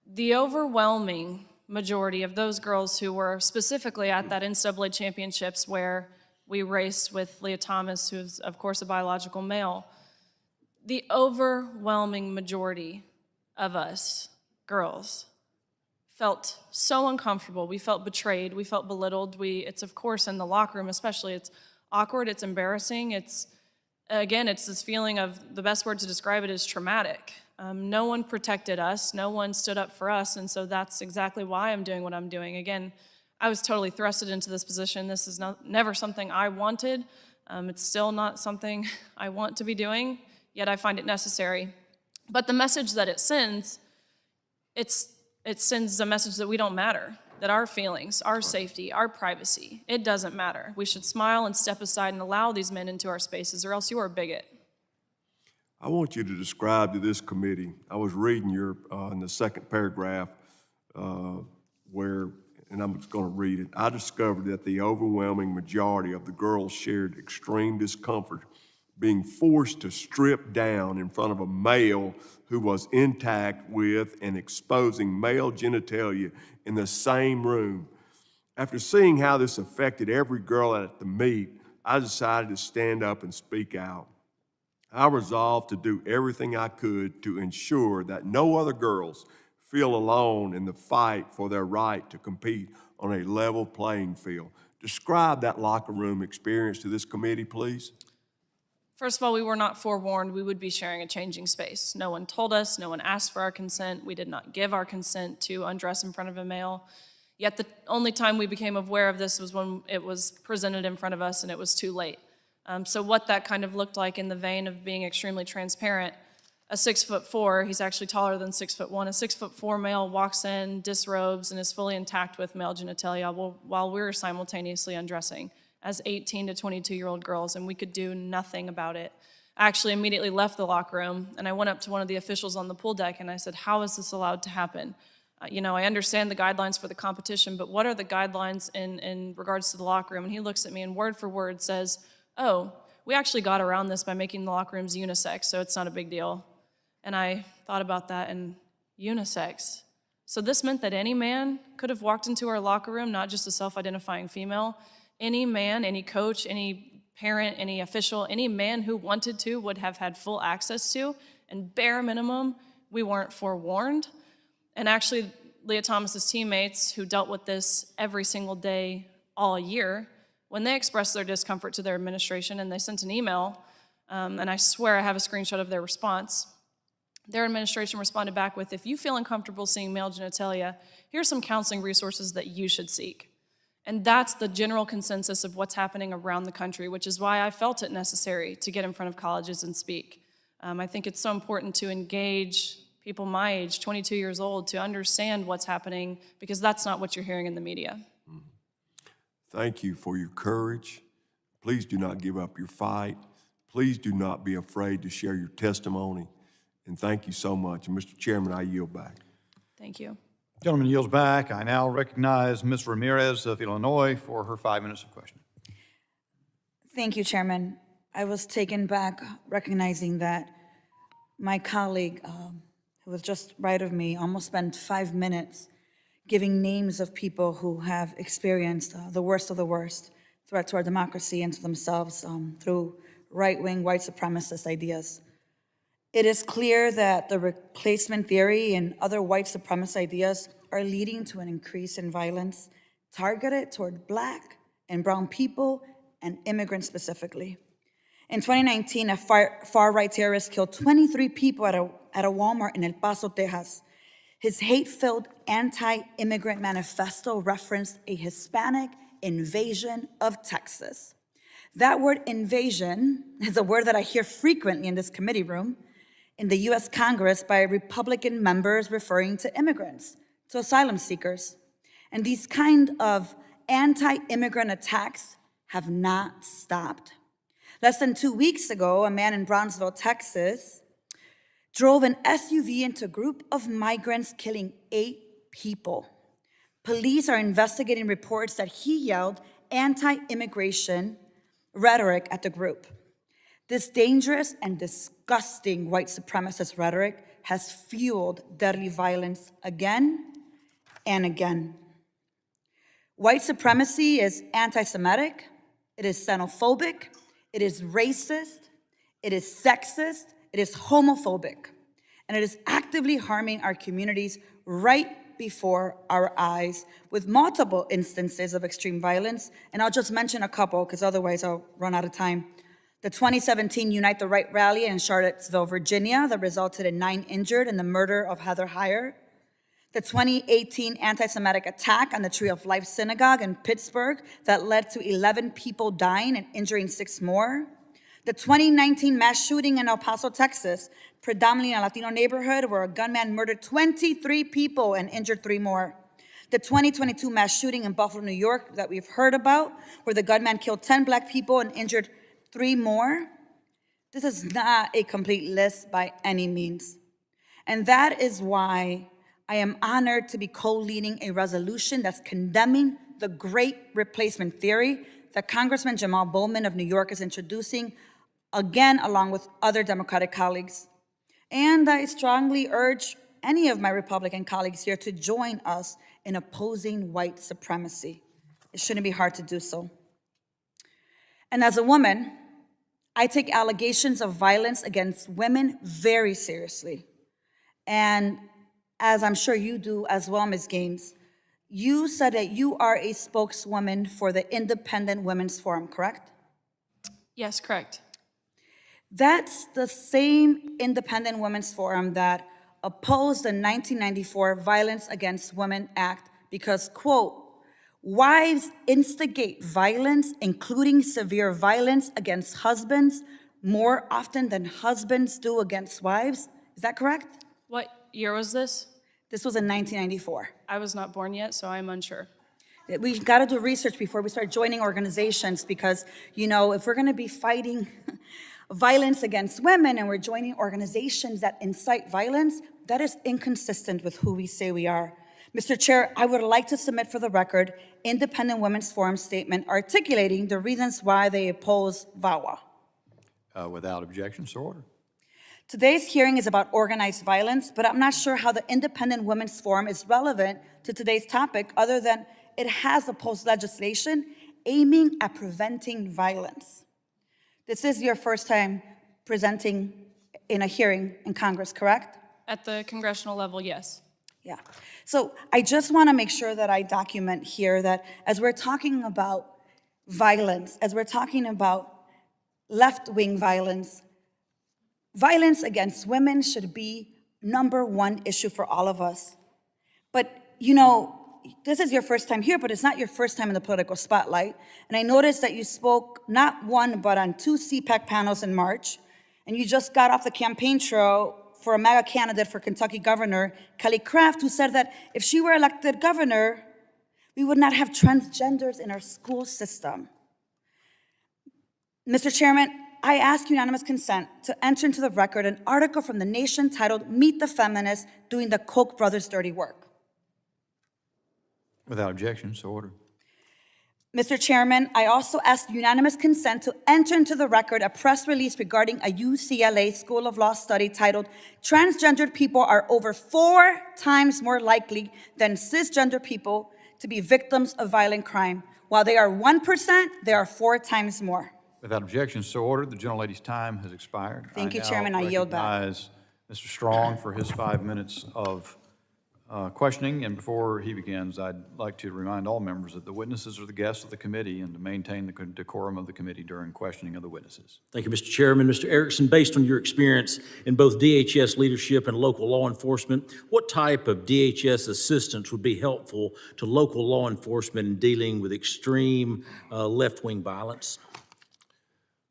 the overwhelming majority of those girls who were specifically at that NCAA championships where we raced with Leah Thomas, who's of course a biological male, the overwhelming majority of us girls felt so uncomfortable. We felt betrayed. We felt belittled. It's of course in the locker room especially, it's awkward, it's embarrassing. It's this feeling of, the best word to describe it is traumatic. No one protected us. No one stood up for us. And so that's exactly why I'm doing what I'm doing. Again, I was totally thrusted into this position. This is never something I wanted. It's still not something I want to be doing, yet I find it necessary. But the message that it sends, it sends a message that we don't matter, that our feelings, our safety, our privacy, it doesn't matter. We should smile and step aside and allow these men into our spaces, or else you are a bigot. I want you to describe to this committee, I was reading in the second paragraph, where, and I'm just going to read it, I discovered that the overwhelming majority of the girls shared extreme discomfort being forced to strip down in front of a male who was intact with and exposing male genitalia in the same room. After seeing how this affected every girl at the meet, I decided to stand up and speak out. I resolved to do everything I could to ensure that no other girls feel alone in the fight for their right to compete on a level playing field. Describe that locker room experience to this committee, please. First of all, we were not forewarned we would be sharing a changing space. No one told us, no one asked for our consent. We did not give our consent to undress in front of a male. Yet the only time we became aware of this was when it was presented in front of us and it was too late. So what that kind of looked like in the vein of being extremely transparent, a 6'4", he's actually taller than 6'1", a 6'4" male walks in, disrobes, and is fully intact with male genitalia while we're simultaneously undressing as 18 to 22-year-old girls, and we could do nothing about it. I actually immediately left the locker room, and I went up to one of the officials on the pool deck, and I said, how is this allowed to happen? You know, I understand the guidelines for the competition, but what are the guidelines in regards to the locker room? And he looks at me and word for word says, oh, we actually got around this by making the locker rooms unisex, so it's not a big deal. And I thought about that, and unisex. So this meant that any man could have walked into our locker room, not just a self-identifying female. Any man, any coach, any parent, any official, any man who wanted to would have had full access to, and bare minimum, we weren't forewarned. And actually, Leah Thomas's teammates who dealt with this every single day all year, when they expressed their discomfort to their administration and they sent an email, and I swear I have a screenshot of their response, their administration responded back with, if you feel uncomfortable seeing male genitalia, here's some counseling resources that you should seek. And that's the general consensus of what's happening around the country, which is why I felt it necessary to get in front of colleges and speak. I think it's so important to engage people my age, 22 years old, to understand what's happening, because that's not what you're hearing in the media. Thank you for your courage. Please do not give up your fight. Please do not be afraid to share your testimony. And thank you so much. And Mr. Chairman, I yield back. Thank you. Gentleman yields back. I now recognize Ms. Ramirez of Illinois for her 5 minutes of questioning. Thank you, Chairman. I was taken back recognizing that my colleague, who was just right of me, almost spent 5 minutes giving names of people who have experienced the worst of the worst threat to our democracy and to themselves through right-wing white supremacist ideas. It is clear that the replacement theory and other white supremacist ideas are leading to an increase in violence targeted toward Black and brown people and immigrants specifically. In 2019, a far-right terrorist killed 23 people at a Walmart in El Paso, Texas. His hate-filled anti-immigrant manifesto referenced a Hispanic invasion of Texas. That word invasion is a word that I hear frequently in this committee room in the US Congress by Republican members referring to immigrants, to asylum seekers. And these kind of anti-immigrant attacks have not stopped. Less than 2 weeks ago, a man in Brownsville, Texas, drove an SUV into a group of migrants, killing 8 people. Police are investigating reports that he yelled anti-immigration rhetoric at the group. This dangerous and disgusting white supremacist rhetoric has fueled deadly violence again and again. White supremacy is anti-Semitic, it is xenophobic, it is racist, it is sexist, it is homophobic, and it is actively harming our communities right before our eyes with multiple instances of extreme violence. And I'll just mention a couple because otherwise I'll run out of time. The 2017 Unite the Right rally in Charlottesville, Virginia, that resulted in 9 injured in the murder of Heather Heyer. The 2018 anti-Semitic attack on the Tree of Life Synagogue in Pittsburgh that led to 11 people dying and injuring 6 more. The 2019 mass shooting in El Paso, Texas, predominantly in a Latino neighborhood where a gunman murdered 23 people and injured 3 more. The 2022 mass shooting in Buffalo, New York that we've heard about, where the gunman killed 10 Black people and injured 3 more. This is not a complete list by any means. And that is why I am honored to be co-leading a resolution that's condemning the great replacement theory that Congressman Jamal Bowman of New York is introducing, again, along with other Democratic colleagues. And I strongly urge any of my Republican colleagues here to join us in opposing white supremacy. It shouldn't be hard to do so. And as a woman, I take allegations of violence against women very seriously. And as I'm sure you do as well, Ms. Gaines, you said that you are a spokeswoman for the Independent Women's Forum, correct? Yes, correct. That's the same Independent Women's Forum that opposed the 1994 Violence Against Women Act because, quote, wives instigate violence, including severe violence against husbands, more often than husbands do against wives. Is that correct? What year was this? This was in 1994. I was not born yet, so I'm unsure. We've got to do research before we start joining organizations because, you know, if we're going to be fighting violence against women and we're joining organizations that incite violence, that is inconsistent with who we say we are. Mr. Chair, I would like to submit for the record Independent Women's Forum statement articulating the reasons why they oppose VAWA. Without objection, so ordered. Today's hearing is about organized violence, but I'm not sure how the Independent Women's Forum is relevant to today's topic other than it has opposed legislation aiming at preventing violence. This is your first time presenting in a hearing in Congress, correct? At the congressional level, yes. Yeah. So I just want to make sure that I document here that as we're talking about violence, as we're talking about left-wing violence, violence against women should be #1 issue for all of us. But, you know, this is your first time here, but it's not your first time in the political spotlight. And I noticed that you spoke not one, but on 2 CPAC panels in March. And you just got off the campaign trail for a MAGA candidate for Kentucky governor, Kelly Craft, who said that if she were elected governor, we would not have transgenders in our school system. Mr. Chairman, I ask unanimous consent to enter into the record an article from The Nation titled "Meet the Feminists Doing the Koch brothers' Dirty Work." Without objection, so ordered. Mr. Chairman, I also ask unanimous consent to enter into the record a press release regarding a UCLA School of Law study titled "Transgendered People Are Over 4 times More Likely Than Cisgender People to Be Victims of Violent Crime. While they are 1%, they are 4 times more." Without objection, so ordered. The gentlelady's time has expired. Thank you, Chairman. I yield back. I recognize Mr. Strong for his 5 minutes of questioning. And before he begins, I'd like to remind all members that the witnesses are the guests of the committee and to maintain the decorum of the committee during questioning of the witnesses. Thank you, Mr. Chairman. Mr. Erickson, based on your experience in both DHS leadership and local law enforcement, what type of DHS assistance would be helpful to local law enforcement in dealing with extreme left-wing violence?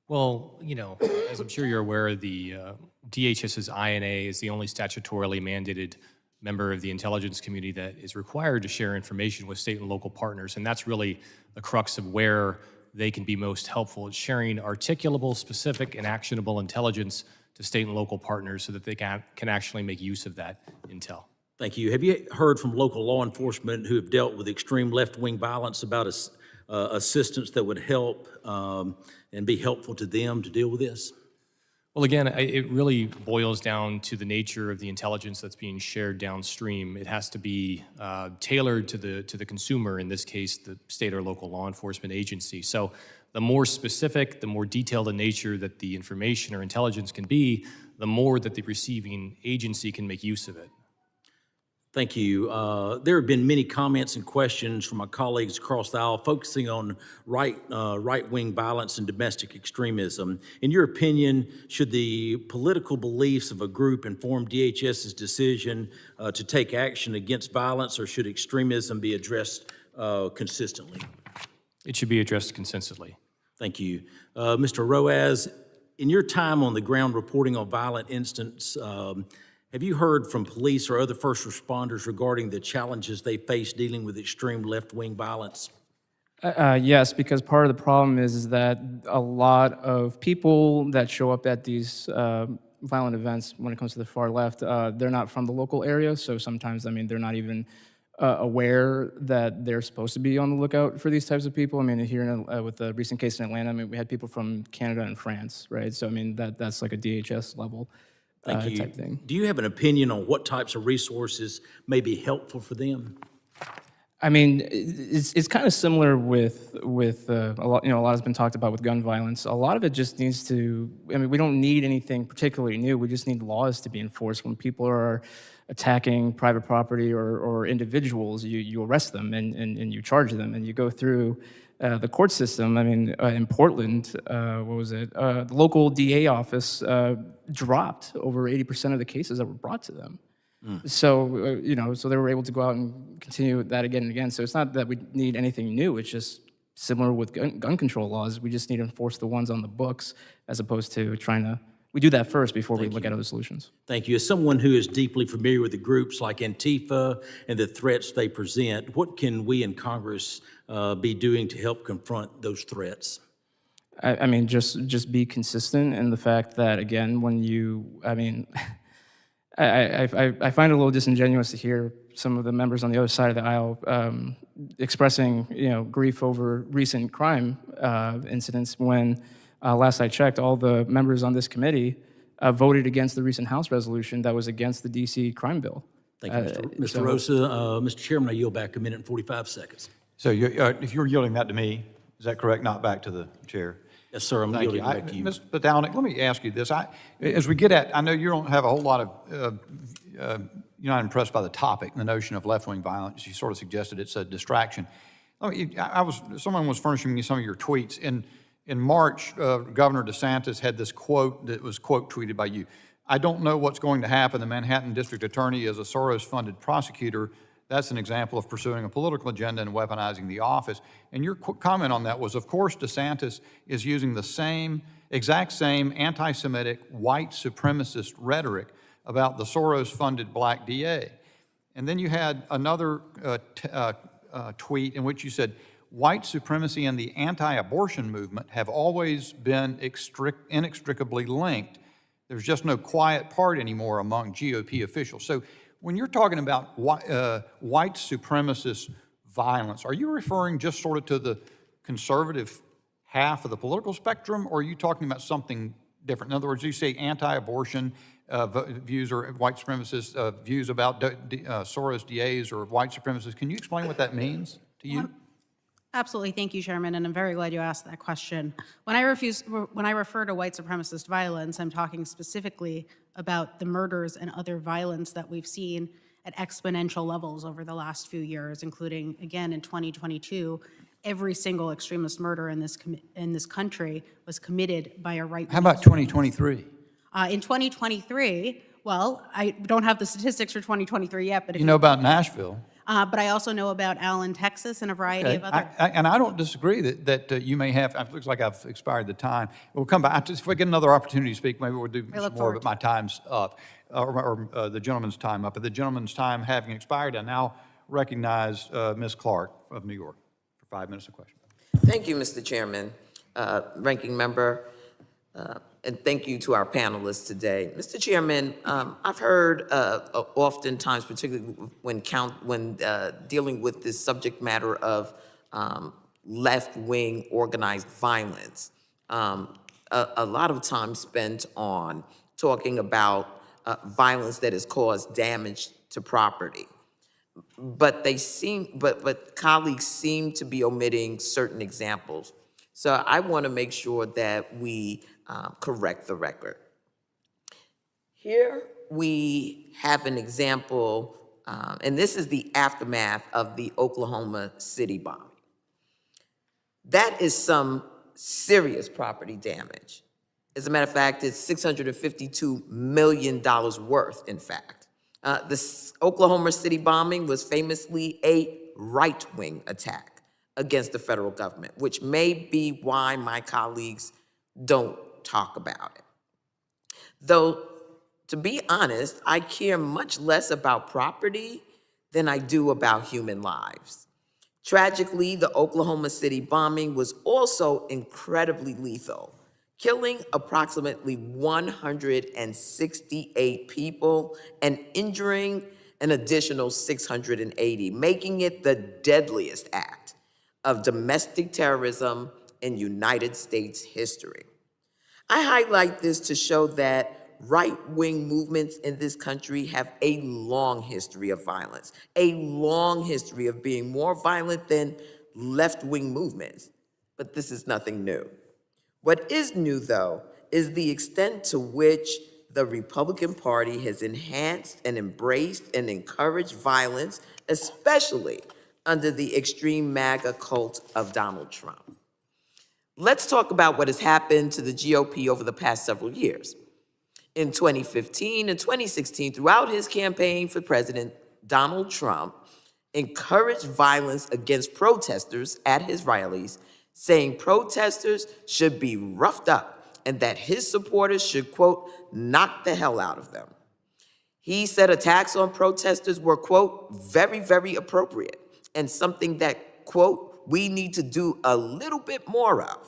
Well, you know, as I'm sure you're aware, the DHS's INA is the only statutorily mandated member of the intelligence community that is required to share information with state and local partners, and that's really the crux of where they can be most helpful. It's sharing articulable, specific, and actionable intelligence to state and local partners so that they can actually make use of that intel. Thank you. Have you heard from local law enforcement who have dealt with extreme left-wing violence about assistance that would help and be helpful to them to deal with this? Well, again, it really boils down to the nature of the intelligence that's being shared downstream. It has to be tailored to the consumer, in this case, the state or local law enforcement agency. So the more specific, the more detailed in nature that the information or intelligence can be, the more that the receiving agency can make use of it. Thank you. There have been many comments and questions from my colleagues across the aisle focusing on right-wing violence and domestic extremism. In your opinion, should the political beliefs of a group inform DHS's decision to take action against violence, or should extremism be addressed consistently? It should be addressed consistently. Thank you. Mr. Roaz, in your time on the ground reporting on violent incidents, have you heard from police or other first responders regarding the challenges they face dealing with extreme left-wing violence? Yes, because part of the problem is that a lot of people that show up at these violent events when it comes to the far left, they're not from the local area, so sometimes, I mean, they're not even aware that they're supposed to be on the lookout for these types of people. I mean, here with the recent case in Atlanta, I mean, we had people from Canada and France, right? So, I mean, that's like a DHS level Thank you. type thing. Do you have an opinion on what types of resources may be helpful for them? I mean, it's kind of similar with a lot. You know, a lot has been talked about with gun violence. A lot of it just needs to. I mean, we don't need anything particularly new. We just need laws to be enforced. When people are attacking private property or individuals, you arrest them and you charge them and you go through the court system. I mean, in Portland, what was it? The local DA office dropped over 80% of the cases that were brought to them. So, you know, so they were able to go out and continue that again and again. So it's not that we need anything new. It's just similar with gun control laws. We just need to enforce the ones on the books as opposed to trying to, we do that first before we look at other solutions. Thank you. As someone who is deeply familiar with the groups like Antifa and the threats they present, what can we in Congress be doing to help confront those threats? I mean, just be consistent in the fact that, again, when you, I mean, I find it a little disingenuous to hear some of the members on the other side of the aisle expressing, you know, grief over recent crime incidents when, last I checked, all the members on this committee voted against the recent House resolution that was against the DC crime bill. Thank you, Mr. Rosa. Mr. Chairman, I yield back 1 minute and 45 seconds. So if you're yielding that to me, is that correct? Not back to the chair? Yes, sir. I'm yielding back to you. Mr. Podalnik, let me ask you this. As we get at, I know you don't have a whole lot of, you're not impressed by the topic, the notion of left-wing violence. You sort of suggested it's a distraction. Someone was furnishing me some of your tweets. In March, Governor DeSantis had this quote that was quote tweeted by you. I don't know what's going to happen. The Manhattan District Attorney is a Soros-funded prosecutor. That's an example of pursuing a political agenda and weaponizing the office. And your comment on that was, of course, DeSantis is using the exact same anti-Semitic, white supremacist rhetoric about the Soros-funded black DA. And then you had another tweet in which you said, white supremacy and the anti-abortion movement have always been inextricably linked. There's just no quiet part anymore among GOP officials. So when you're talking about white supremacist violence, are you referring just sort of to the conservative half of the political spectrum, or are you talking about something different? In other words, you say anti-abortion views or white supremacist views about Soros DAs or white supremacists. Can you explain what that means to you? Absolutely. Thank you, Chairman, and I'm very glad you asked that question. When I refer to white supremacist violence, I'm talking specifically about the murders and other violence that we've seen at exponential levels over the last few years, including, again, in 2022, every single extremist murder in this country was committed by a right-wing. How about 2023? In 2023, well, I don't have the statistics for 2023 yet, but if you know about Nashville. But I also know about Allen, Texas, and a variety of other. And I don't disagree that you may have. It looks like I've expired the time. We'll come back. If we get another opportunity to speak, maybe we'll do some more. But my time's up, or the gentleman's time up. At the gentleman's time having expired, I now recognize Ms. Clark of New York for 5 minutes of question. Thank you, Mr. Chairman, Ranking Member. And thank you to our panelists today. Mr. Chairman, I've heard oftentimes, particularly when dealing with this subject matter of left-wing organized violence, a lot of time spent on talking about violence that has caused damage to property. But colleagues seem to be omitting certain examples. So I want to make sure that we correct the record. Here we have an example, and this is the aftermath of the Oklahoma City bombing. That is some serious property damage. As a matter of fact, it's $652 million worth, in fact. The Oklahoma City bombing was famously a right-wing attack against the federal government, which may be why my colleagues don't talk about it. Though, to be honest, I care much less about property than I do about human lives. Tragically, the Oklahoma City bombing was also incredibly lethal, killing approximately 168 people and injuring an additional 680, making it the deadliest act of domestic terrorism in United States history. I highlight this to show that right-wing movements in this country have a long history of violence, a long history of being more violent than left-wing movements. But this is nothing new. What is new, though, is the extent to which the Republican Party has enhanced and embraced and encouraged violence, especially under the extreme MAGA cult of Donald Trump. Let's talk about what has happened to the GOP over the past several years. In 2015 and 2016, throughout his campaign for president, Donald Trump encouraged violence against protesters at his rallies, saying protesters should be roughed up and that his supporters should, quote, knock the hell out of them. He said attacks on protesters were, quote, very, very appropriate and something that, quote, we need to do a little bit more of.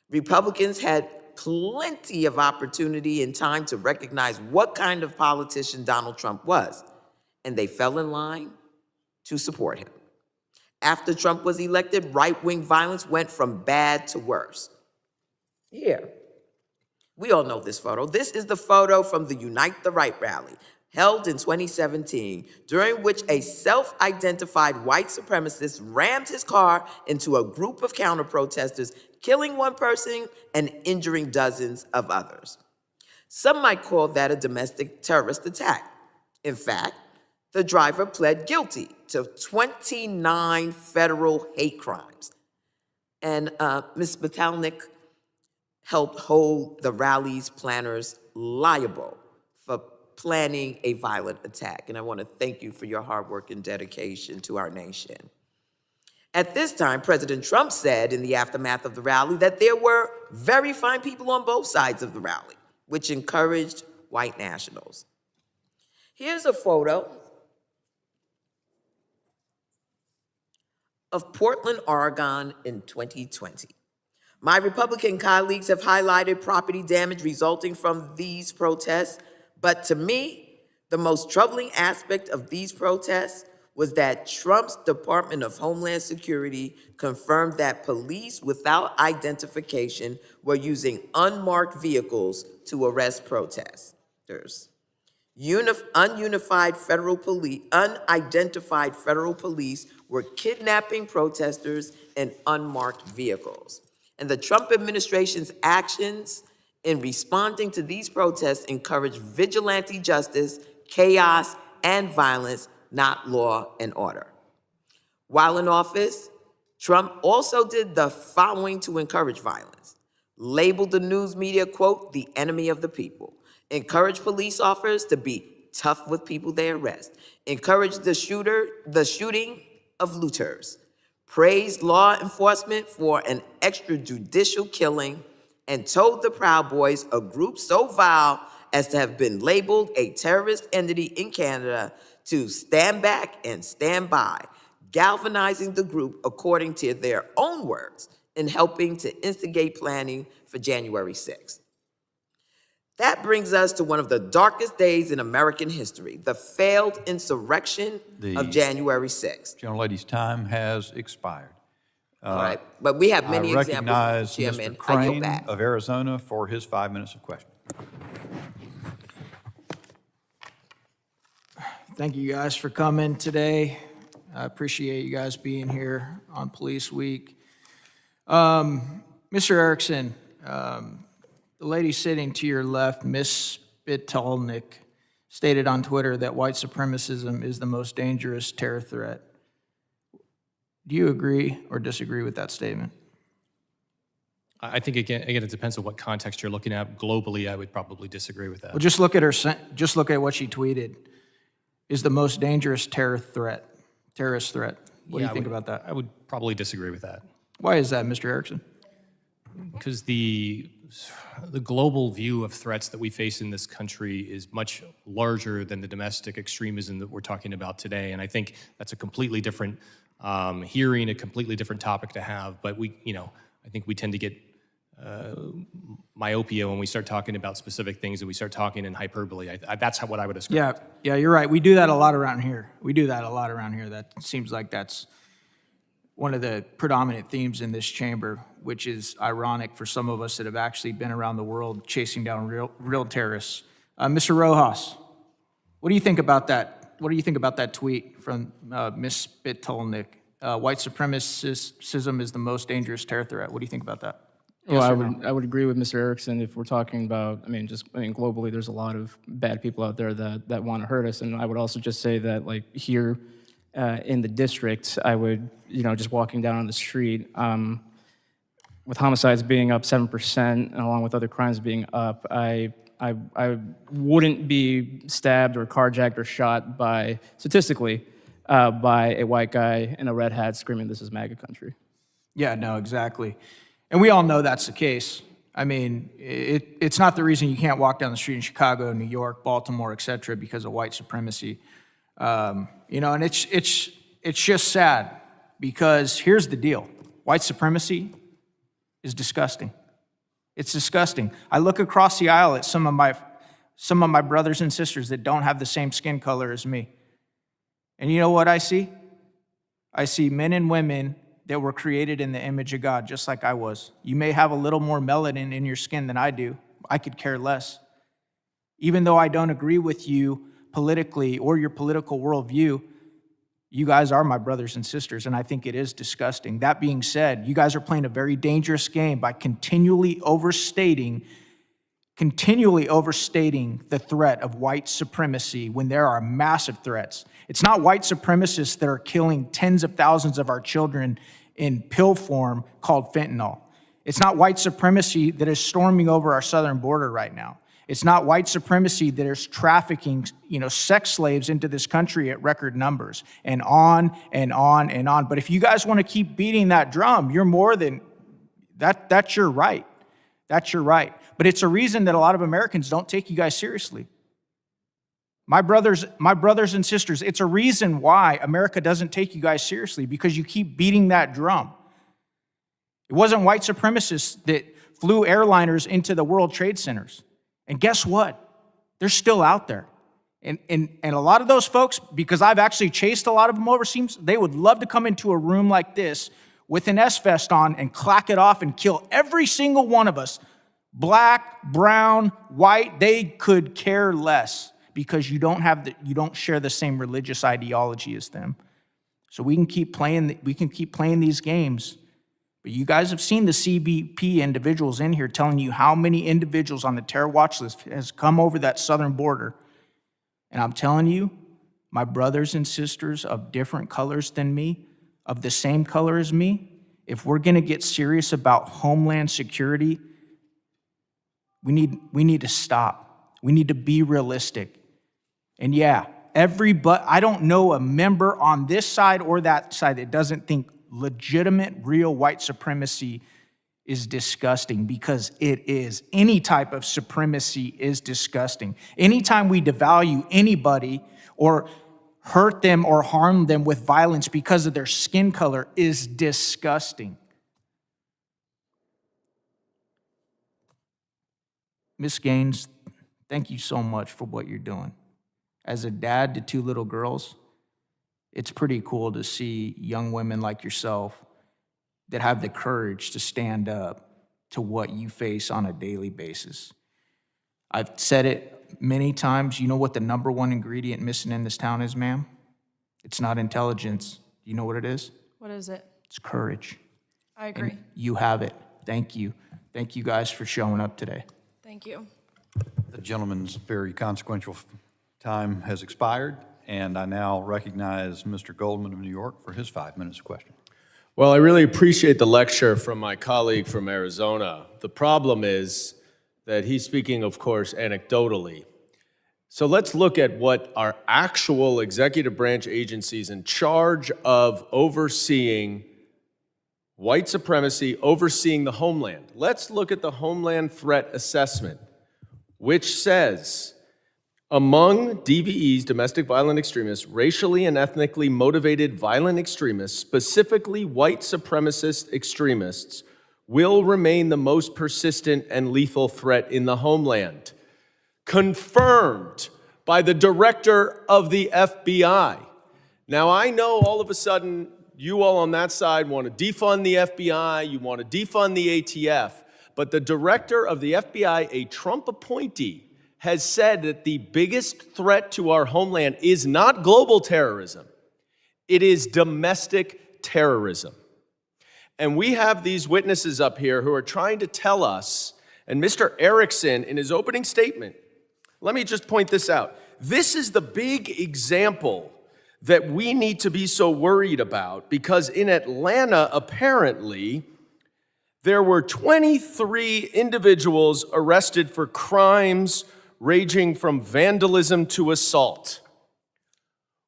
Republicans had plenty of opportunity and time to recognize what kind of politician Donald Trump was, and they fell in line to support him. After Trump was elected, right-wing violence went from bad to worse. Here, we all know this photo. This is the photo from the Unite the Right rally held in 2017, during which a self-identified white supremacist rammed his car into a group of counter-protesters, killing one person and injuring dozens of others. Some might call that a domestic terrorist attack. In fact, the driver pled guilty to 29 federal hate crimes. And Ms. Batalnik helped hold the rally's planners liable for planning a violent attack. And I want to thank you for your hard work and dedication to our nation. At this time, President Trump said in the aftermath of the rally that there were very fine people on both sides of the rally, which encouraged white nationals. Here's a photo of Portland, Oregon in 2020. My Republican colleagues have highlighted property damage resulting from these protests, but to me, the most troubling aspect of these protests was that Trump's Department of Homeland Security confirmed that police without identification were using unmarked vehicles to arrest protesters. Unidentified federal police were kidnapping protesters in unmarked vehicles. And the Trump administration's actions in responding to these protests encouraged vigilante justice, chaos, and violence, not law and order. While in office, Trump also did the following to encourage violence. Labeled the news media, quote, the enemy of the people. Encouraged police officers to be tough with people they arrest. Encouraged the shooting of looters. Praised law enforcement for an extrajudicial killing, and told the Proud Boys, a group so vile as to have been labeled a terrorist entity in Canada, to stand back and stand by, galvanizing the group, according to their own words, in helping to instigate planning for January 6th. That brings us to one of the darkest days in American history, the failed insurrection of January 6th. Gentlelady's time has expired. All right, but we have many I examples, recognize Mr. Chairman. Mr. I yield Crane back. of Arizona for his 5 minutes of questioning. Thank you guys for coming today. I appreciate you guys being here on Police Week. Mr. Erickson, the lady sitting to your left, Miss Spitalnik, stated on Twitter that white supremacism is the most dangerous terror threat. Do you agree or disagree with that statement? I think, again, it depends on what context you're looking at. Globally, I would probably disagree with that. Well, just look at what she tweeted. Is the most dangerous terrorist threat. What do you think about that? I would probably disagree with that. Why is that, Mr. Erickson? Because the global view of threats that we face in this country is much larger than the domestic extremism that we're talking about today. And I think that's a completely different hearing, a completely different topic to have. But I think we tend to get myopia when we start talking about specific things and we start talking in hyperbole. That's what I would describe. Yeah, you're right. We do that a lot around here. That seems like that's one of the predominant themes in this chamber, which is ironic for some of us that have actually been around the world chasing down real terrorists. Mr. Rojas, what do you think about that? What do you think about that tweet from Ms. Spitolnik? White supremacism is the most dangerous terror threat. What do you think about that? Well, I would agree with Mr. Erickson if we're talking about, globally, there's a lot of bad people out there that want to hurt us. And I would also just say that, like, here in the district, I would, just walking down on the street, with homicides being up 7% and along with other crimes being up, I wouldn't be stabbed or carjacked or shot statistically, by a white guy in a red hat screaming, "This is MAGA country." Yeah, no, exactly. And we all know that's the case. I mean, it's not the reason you can't walk down the street in Chicago, New York, Baltimore, et cetera, because of white supremacy. And it's just sad because here's the deal. White supremacy is disgusting. It's disgusting. I look across the aisle at some of my brothers and sisters that don't have the same skin color as me. And you know what I see? I see men and women that were created in the image of God, just like I was. You may have a little more melanin in your skin than I do. I could care less. Even though I don't agree with you politically or your political worldview, you guys are my brothers and sisters, and I think it is disgusting. That being said, you guys are playing a very dangerous game by continually overstating the threat of white supremacy when there are massive threats. It's not white supremacists that are killing tens of thousands of our children in pill form called fentanyl. It's not white supremacy that is storming over our southern border right now. It's not white supremacy that is trafficking, sex slaves into this country at record numbers, and on and on and on. But if you guys want to keep beating that drum, you're more than that. That's your right. That's your right. But it's a reason that a lot of Americans don't take you guys seriously. My brothers and sisters, it's a reason why America doesn't take you guys seriously, because you keep beating that drum. It wasn't white supremacists that flew airliners into the World Trade Centers. And guess what? They're still out there. And a lot of those folks, because I've actually chased a lot of them overseas, they would love to come into a room like this with an S-vest on and clack it off and kill every single one of us. Black, brown, white, they could care less, because you don't share the same religious ideology as them. So we can keep playing these games. But you guys have seen the CBP individuals in here telling you how many individuals on the terror watch list has come over that southern border. And I'm telling you, my brothers and sisters of different colors than me, of the same color as me, if we're going to get serious about homeland security, we need to stop. We need to be realistic. And yeah, I don't know a member on this side or that side that doesn't think legitimate, real white supremacy is disgusting, because it is. Any type of supremacy is disgusting. Anytime we devalue anybody or hurt them or harm them with violence because of their skin color is disgusting. Ms. Gaines, thank you so much for what you're doing. As a dad to 2 little girls, it's pretty cool to see young women like yourself that have the courage to stand up to what you face on a daily basis. I've said it many times. You know what the number one ingredient missing in this town is, ma'am? It's not intelligence. You know what it is? What is it? It's courage. I agree. And you have it. Thank you. Thank you guys for showing up today. Thank you. The gentleman's very consequential time has expired, and I now recognize Mr. Goldman of New York for his 5 minutes of question. Well, I really appreciate the lecture from my colleague from Arizona. The problem is that he's speaking, of course, anecdotally. So let's look at what our actual executive branch agencies in charge of overseeing white supremacy, overseeing the homeland. Let's look at the Homeland Threat Assessment, which says, among DVEs, domestic violent extremists, racially and ethnically motivated violent extremists, specifically white supremacist extremists, will remain the most persistent and lethal threat in the homeland. Confirmed by the director of the FBI. Now, I know all of a sudden you all on that side want to defund the FBI, you want to defund the ATF, but the director of the FBI, a Trump appointee, has said that the biggest threat to our homeland is not global terrorism, it is domestic terrorism. And we have these witnesses up here who are trying to tell us, and Mr. Erickson, in his opening statement, let me just point this out. This is the big example that we need to be so worried about, because in Atlanta, apparently, there were 23 individuals arrested for crimes ranging from vandalism to assault.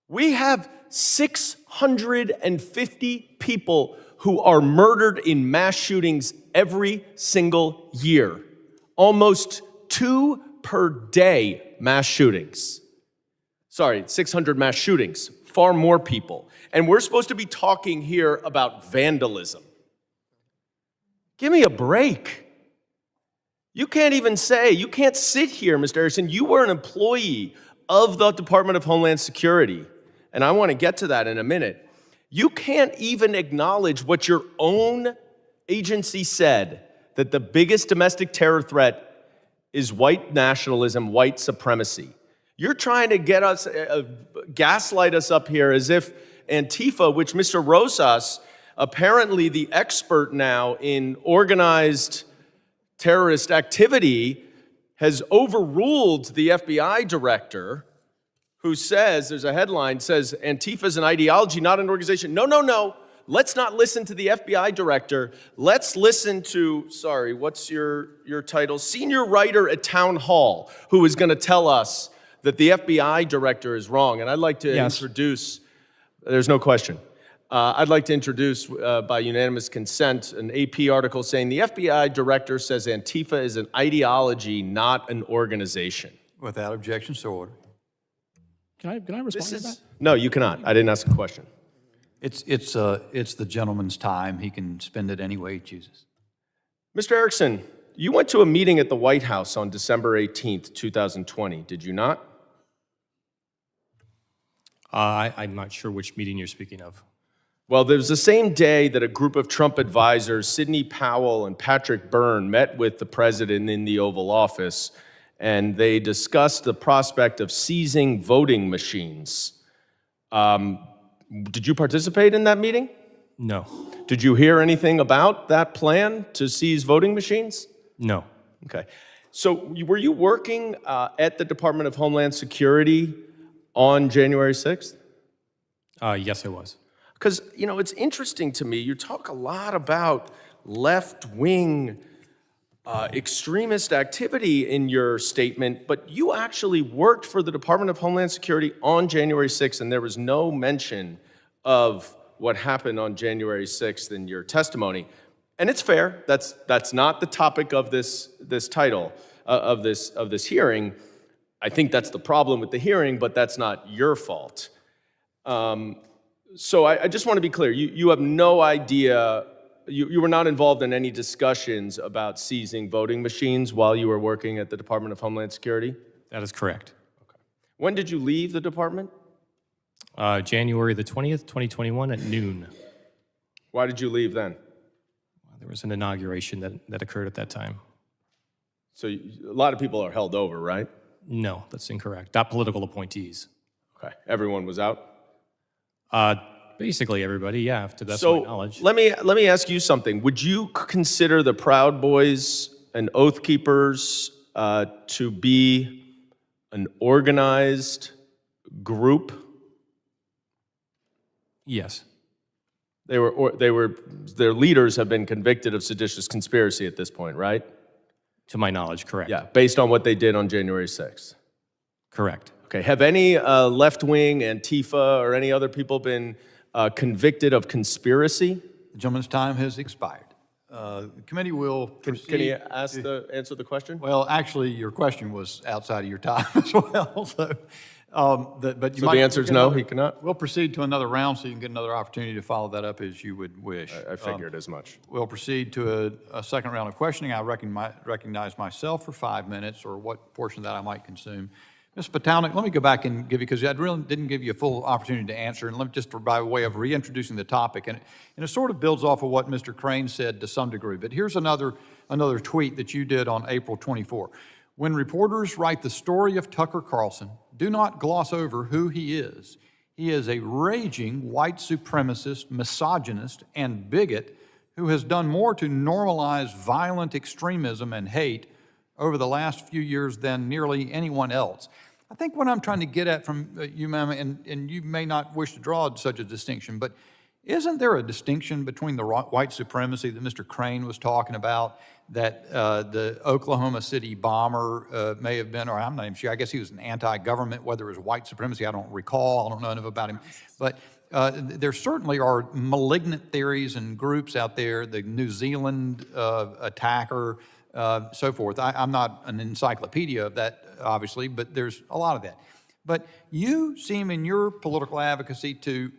We have 650 people who are murdered in mass shootings every single year. Almost 2 per day mass shootings. Sorry, 600 mass shootings, far more people. And we're supposed to be talking here about vandalism. Give me a break. You can't even say, you can't sit here, Mr. Erickson. You were an employee of the Department of Homeland Security, and I want to get to that in a minute. You can't even acknowledge what your own agency said, that the biggest domestic terror threat is white nationalism, white supremacy. You're trying to get us, gaslight us up here as if Antifa, which Mr. Rosas, apparently the expert now in organized terrorist activity, has overruled the FBI director who says, there's a headline, says Antifa is an ideology, not an organization. No, no, no. Let's not listen to the FBI director. Let's listen to, sorry, what's your title? Senior writer at Town Hall, who is going to tell us that the FBI director is wrong. And I'd like to introduce, there's no question. I'd like to introduce, by unanimous consent, an AP article saying the FBI director says Antifa is an ideology, not an organization. Without objection, so ordered. Can I respond to that? No, you cannot. I didn't ask a question. It's the gentleman's time. He can spend it any way he chooses. Mr. Erickson, you went to a meeting at the White House on December 18th, 2020, did you not? I'm not sure which meeting you're speaking of. Well, there was the same day that a group of Trump advisors, Sidney Powell and Patrick Byrne, met with the president in the Oval Office, and they discussed the prospect of seizing voting machines. Did you participate in that meeting? No. Did you hear anything about that plan to seize voting machines? No. Okay. So were you working at the Department of Homeland Security on January 6th? Yes, I was. Because, you know, it's interesting to me, you talk a lot about left-wing extremist activity in your statement, but you actually worked for the Department of Homeland Security on January 6th, and there was no mention of what happened on January 6th in your testimony. And it's fair, that's not the topic of this title, of this hearing. I think that's the problem with the hearing, but that's not your fault. So I just want to be clear, you have no idea, you were not involved in any discussions about seizing voting machines while you were working at the Department of Homeland Security? That is correct. Okay. When did you leave the department? January the 20th, 2021 at noon. Why did you leave then? There was an inauguration that occurred at that time. So a lot of people are held over, right? No, that's incorrect. Not political appointees. Okay, everyone was out? Basically everybody, yeah, to the best of my knowledge. So let me ask you something. Would you consider the Proud Boys and Oath Keepers to be an organized group? Yes. Their leaders have been convicted of seditious conspiracy at this point, right? To my knowledge, correct. Yeah, based on what they did on January 6th. Correct. Okay, have any left-wing, Antifa, or any other people been convicted of conspiracy? The gentleman's time has expired. The committee will proceed. Can you answer the question? Well, actually, your question was outside of your time as well. So But you So might. the answer is no, he cannot? We'll proceed to another round so you can get another opportunity to follow that up as you would wish. I figured as much. We'll proceed to a second round of questioning. I recognize myself for 5 minutes, or what portion of that I might consume. Ms. Patownik, let me go back and give you, because I really didn't give you a full opportunity to answer, and let me just by way of reintroducing the topic, and it sort of builds off of what Mr. Crane said to some degree, but here's another tweet that you did on April 24. When reporters write the story of Tucker Carlson, do not gloss over who he is. He is a raging white supremacist, misogynist, and bigot who has done more to normalize violent extremism and hate over the last few years than nearly anyone else. I think what I'm trying to get at from you, ma'am, and you may not wish to draw such a distinction, but isn't there a distinction between the white supremacy that Mr. Crane was talking about, that the Oklahoma City bomber may have been, or I'm not even sure, I guess he was an anti-government, whether it was white supremacy, I don't recall, I don't know enough about him, but there certainly are malignant theories and groups out there, the New Zealand attacker, so forth. I'm not an encyclopedia of that, obviously, but there's a lot of that. But you seem in your political advocacy to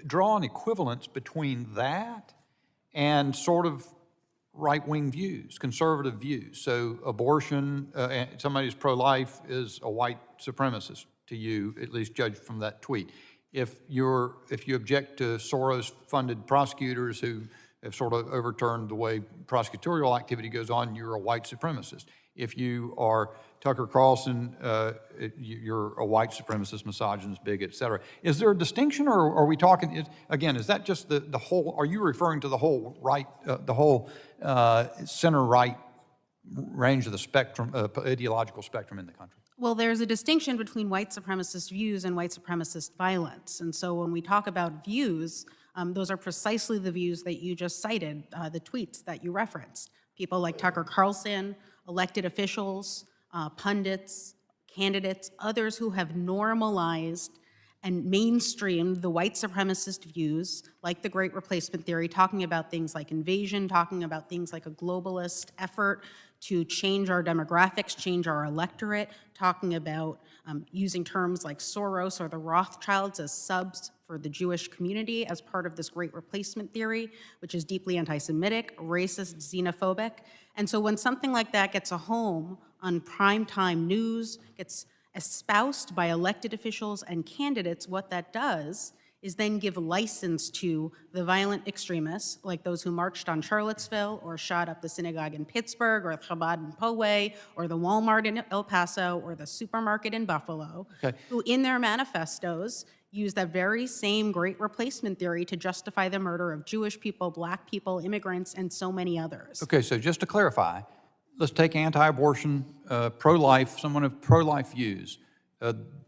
draw an equivalence between that and sort of right-wing views, conservative views. So abortion, somebody who's pro-life is a white supremacist to you, at least judged from that tweet. If you object to Soros-funded prosecutors who have sort of overturned the way prosecutorial activity goes on, you're a white supremacist. If you are Tucker Carlson, you're a white supremacist, misogynist, bigot, et cetera. Is there a distinction, or are we talking, again, is that just the whole, are you referring to the whole right, the whole center-right range of the spectrum, ideological spectrum in the country? Well, there's a distinction between white supremacist views and white supremacist violence. And so when we talk about views, those are precisely the views that you just cited, the tweets that you referenced. People like Tucker Carlson, elected officials, pundits, candidates, others who have normalized and mainstreamed the white supremacist views, like the Great Replacement Theory, talking about things like invasion, talking about things like a globalist effort to change our demographics, change our electorate, talking about using terms like Soros or the Rothschilds as subs for the Jewish community as part of this Great Replacement Theory, which is deeply anti-Semitic, racist, xenophobic. And so when something like that gets a home on primetime news, gets espoused by elected officials and candidates, what that does is then give license to the violent extremists, like those who marched on Charlottesville or shot up the synagogue in Pittsburgh or Chabad in Poway or the Walmart in El Paso or the supermarket in Buffalo, who in their manifestos use that very same Great Replacement Theory to justify the murder of Jewish people, Black people, immigrants, and so many others. Okay, so just to clarify, let's take anti-abortion, pro-life, someone of pro-life views.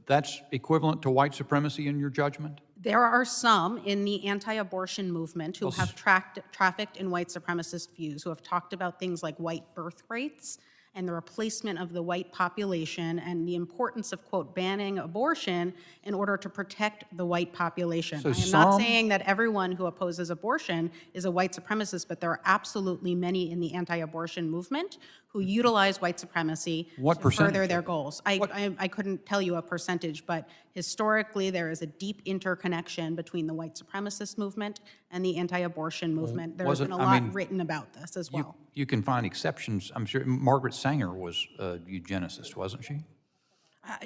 That's equivalent to white supremacy in your judgment? There are some in the anti-abortion movement who have trafficked in white supremacist views, who have talked about things like white birth rates and the replacement of the white population and the importance of, quote, banning abortion in order to protect the white population. So I am not saying that everyone who opposes abortion is a white supremacist, but there are absolutely many in the anti-abortion movement who utilize white supremacy to further their goals. I couldn't tell you a percentage, but historically there is a deep interconnection between the white supremacist movement and the anti-abortion movement. There's been a lot written about this as well. You can find exceptions. I'm sure Margaret Sanger was a eugenicist, wasn't she?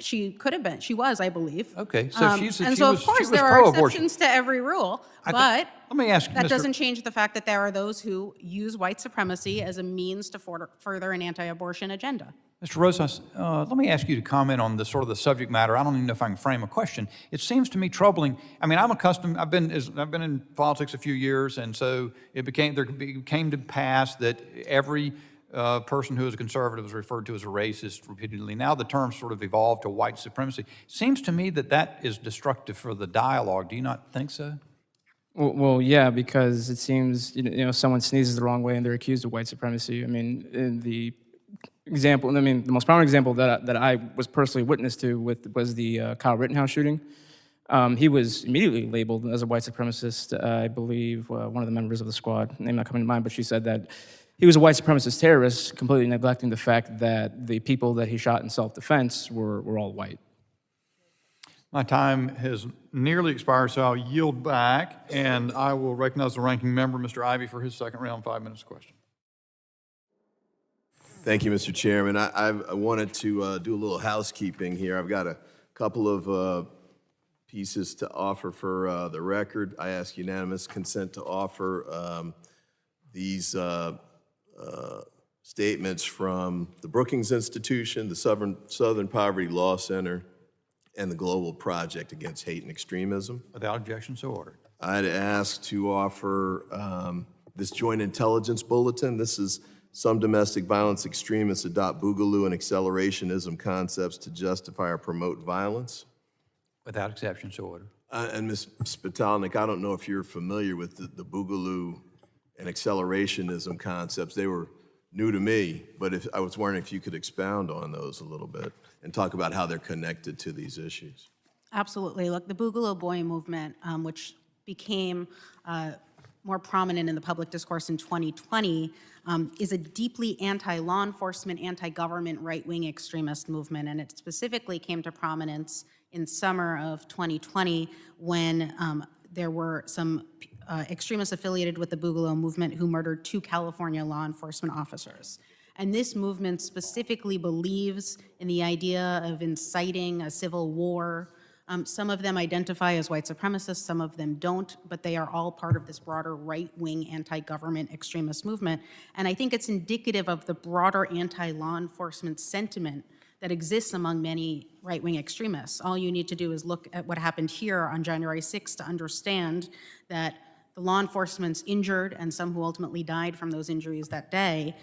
She could have been. She was, I believe. Okay, so she of course, there are exceptions to every rule, but let me ask you, that doesn't change the fact that there are those who use white supremacy as a means to further an anti-abortion agenda. Mr. Rosas, let me ask you to comment on the sort of the subject matter. I don't even know if I can frame a question. It seems to me troubling. I mean, I'm accustomed. I've been in politics a few years, and so it became to pass that every person who is a conservative is referred to as a racist repeatedly. Now the term sort of evolved to white supremacy. Seems to me that is destructive for the dialogue. Do you not think so? Well, yeah, because it seems someone sneezes the wrong way and they're accused of white supremacy. I mean, in the example, the most prominent example that I was personally witness to was the Kyle Rittenhouse shooting. He was immediately labeled as a white supremacist. I believe one of the members of the squad, name not coming to mind, but she said that he was a white supremacist terrorist, completely neglecting the fact that the people that he shot in self-defense were all white. My time has nearly expired, so I'll yield back, and I will recognize the ranking member, Mr. Ivey, for his second round, 5 minutes question. Thank you, Mr. Chairman. I wanted to do a little housekeeping here. I've got a couple of pieces to offer for the record. I ask unanimous consent to offer these statements from the Brookings Institution, the Southern Poverty Law Center, and the Global Project Against Hate and Extremism. Without objection, so ordered. I'd ask to offer this joint intelligence bulletin. This is some domestic violence extremists adopt boogaloo and accelerationism concepts to justify or promote violence. Without exception, so ordered. And Ms. Spitalnik, I don't know if you're familiar with the boogaloo and accelerationism concepts. They were new to me, but I was wondering if you could expound on those a little bit and talk about how they're connected to these issues. Absolutely. Look, the Boogaloo Boy movement, which became more prominent in the public discourse in 2020, is a deeply anti-law enforcement, anti-government, right-wing extremist movement, and it specifically came to prominence in summer of 2020 when there were some extremists affiliated with the Boogaloo movement who murdered 2 California law enforcement officers. And this movement specifically believes in the idea of inciting a civil war. Some of them identify as white supremacists, some of them don't, but they are all part of this broader right-wing anti-government extremist movement. And I think it's indicative of the broader anti-law enforcement sentiment that exists among many right-wing extremists. All you need to do is look at what happened here on January 6th to understand that the law enforcement's injured and some who ultimately died from those injuries that day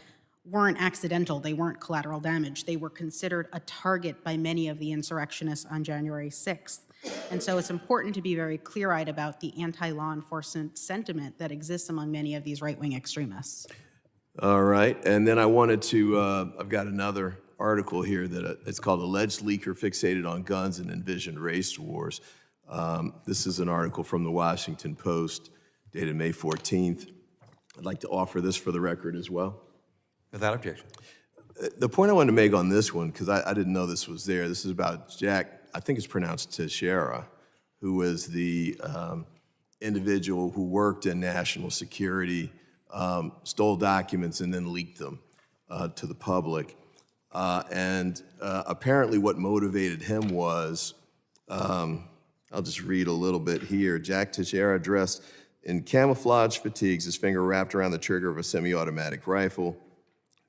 weren't accidental, they weren't collateral damage. They were considered a target by many of the insurrectionists on January 6th. And so it's important to be very clear-eyed about the anti-law enforcement sentiment that exists among many of these right-wing extremists. All right, and then I wanted to, I've got another article here that it's called Alleged Leaker Fixated on Guns and Envisioned Race Wars. This is an article from the Washington Post dated May 14th. I'd like to offer this for the record as well. Without objection. The point I wanted to make on this one, because I didn't know this was there, this is about Jack, I think it's pronounced Teixeira, who was the individual who worked in national security, stole documents and then leaked them to the public. Apparently what motivated him was, I'll just read a little bit here. Jack Teixeira, dressed in camouflage fatigues, his finger wrapped around the trigger of a semi-automatic rifle,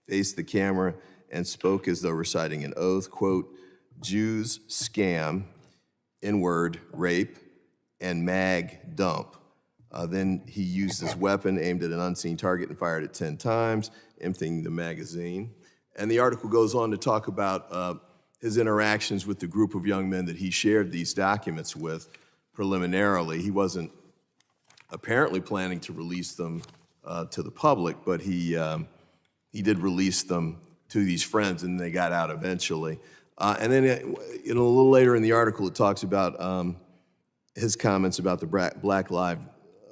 faced the camera and spoke as though reciting an oath, quote, Jews scam, N-word, rape, and mag dump. Then he used his weapon, aimed at an unseen target and fired it 10 times, emptying the magazine. And the article goes on to talk about his interactions with the group of young men that he shared these documents with preliminarily. He wasn't apparently planning to release them to the public, but he did release them to these friends, and they got out eventually. And then a little later in the article, it talks about his comments about the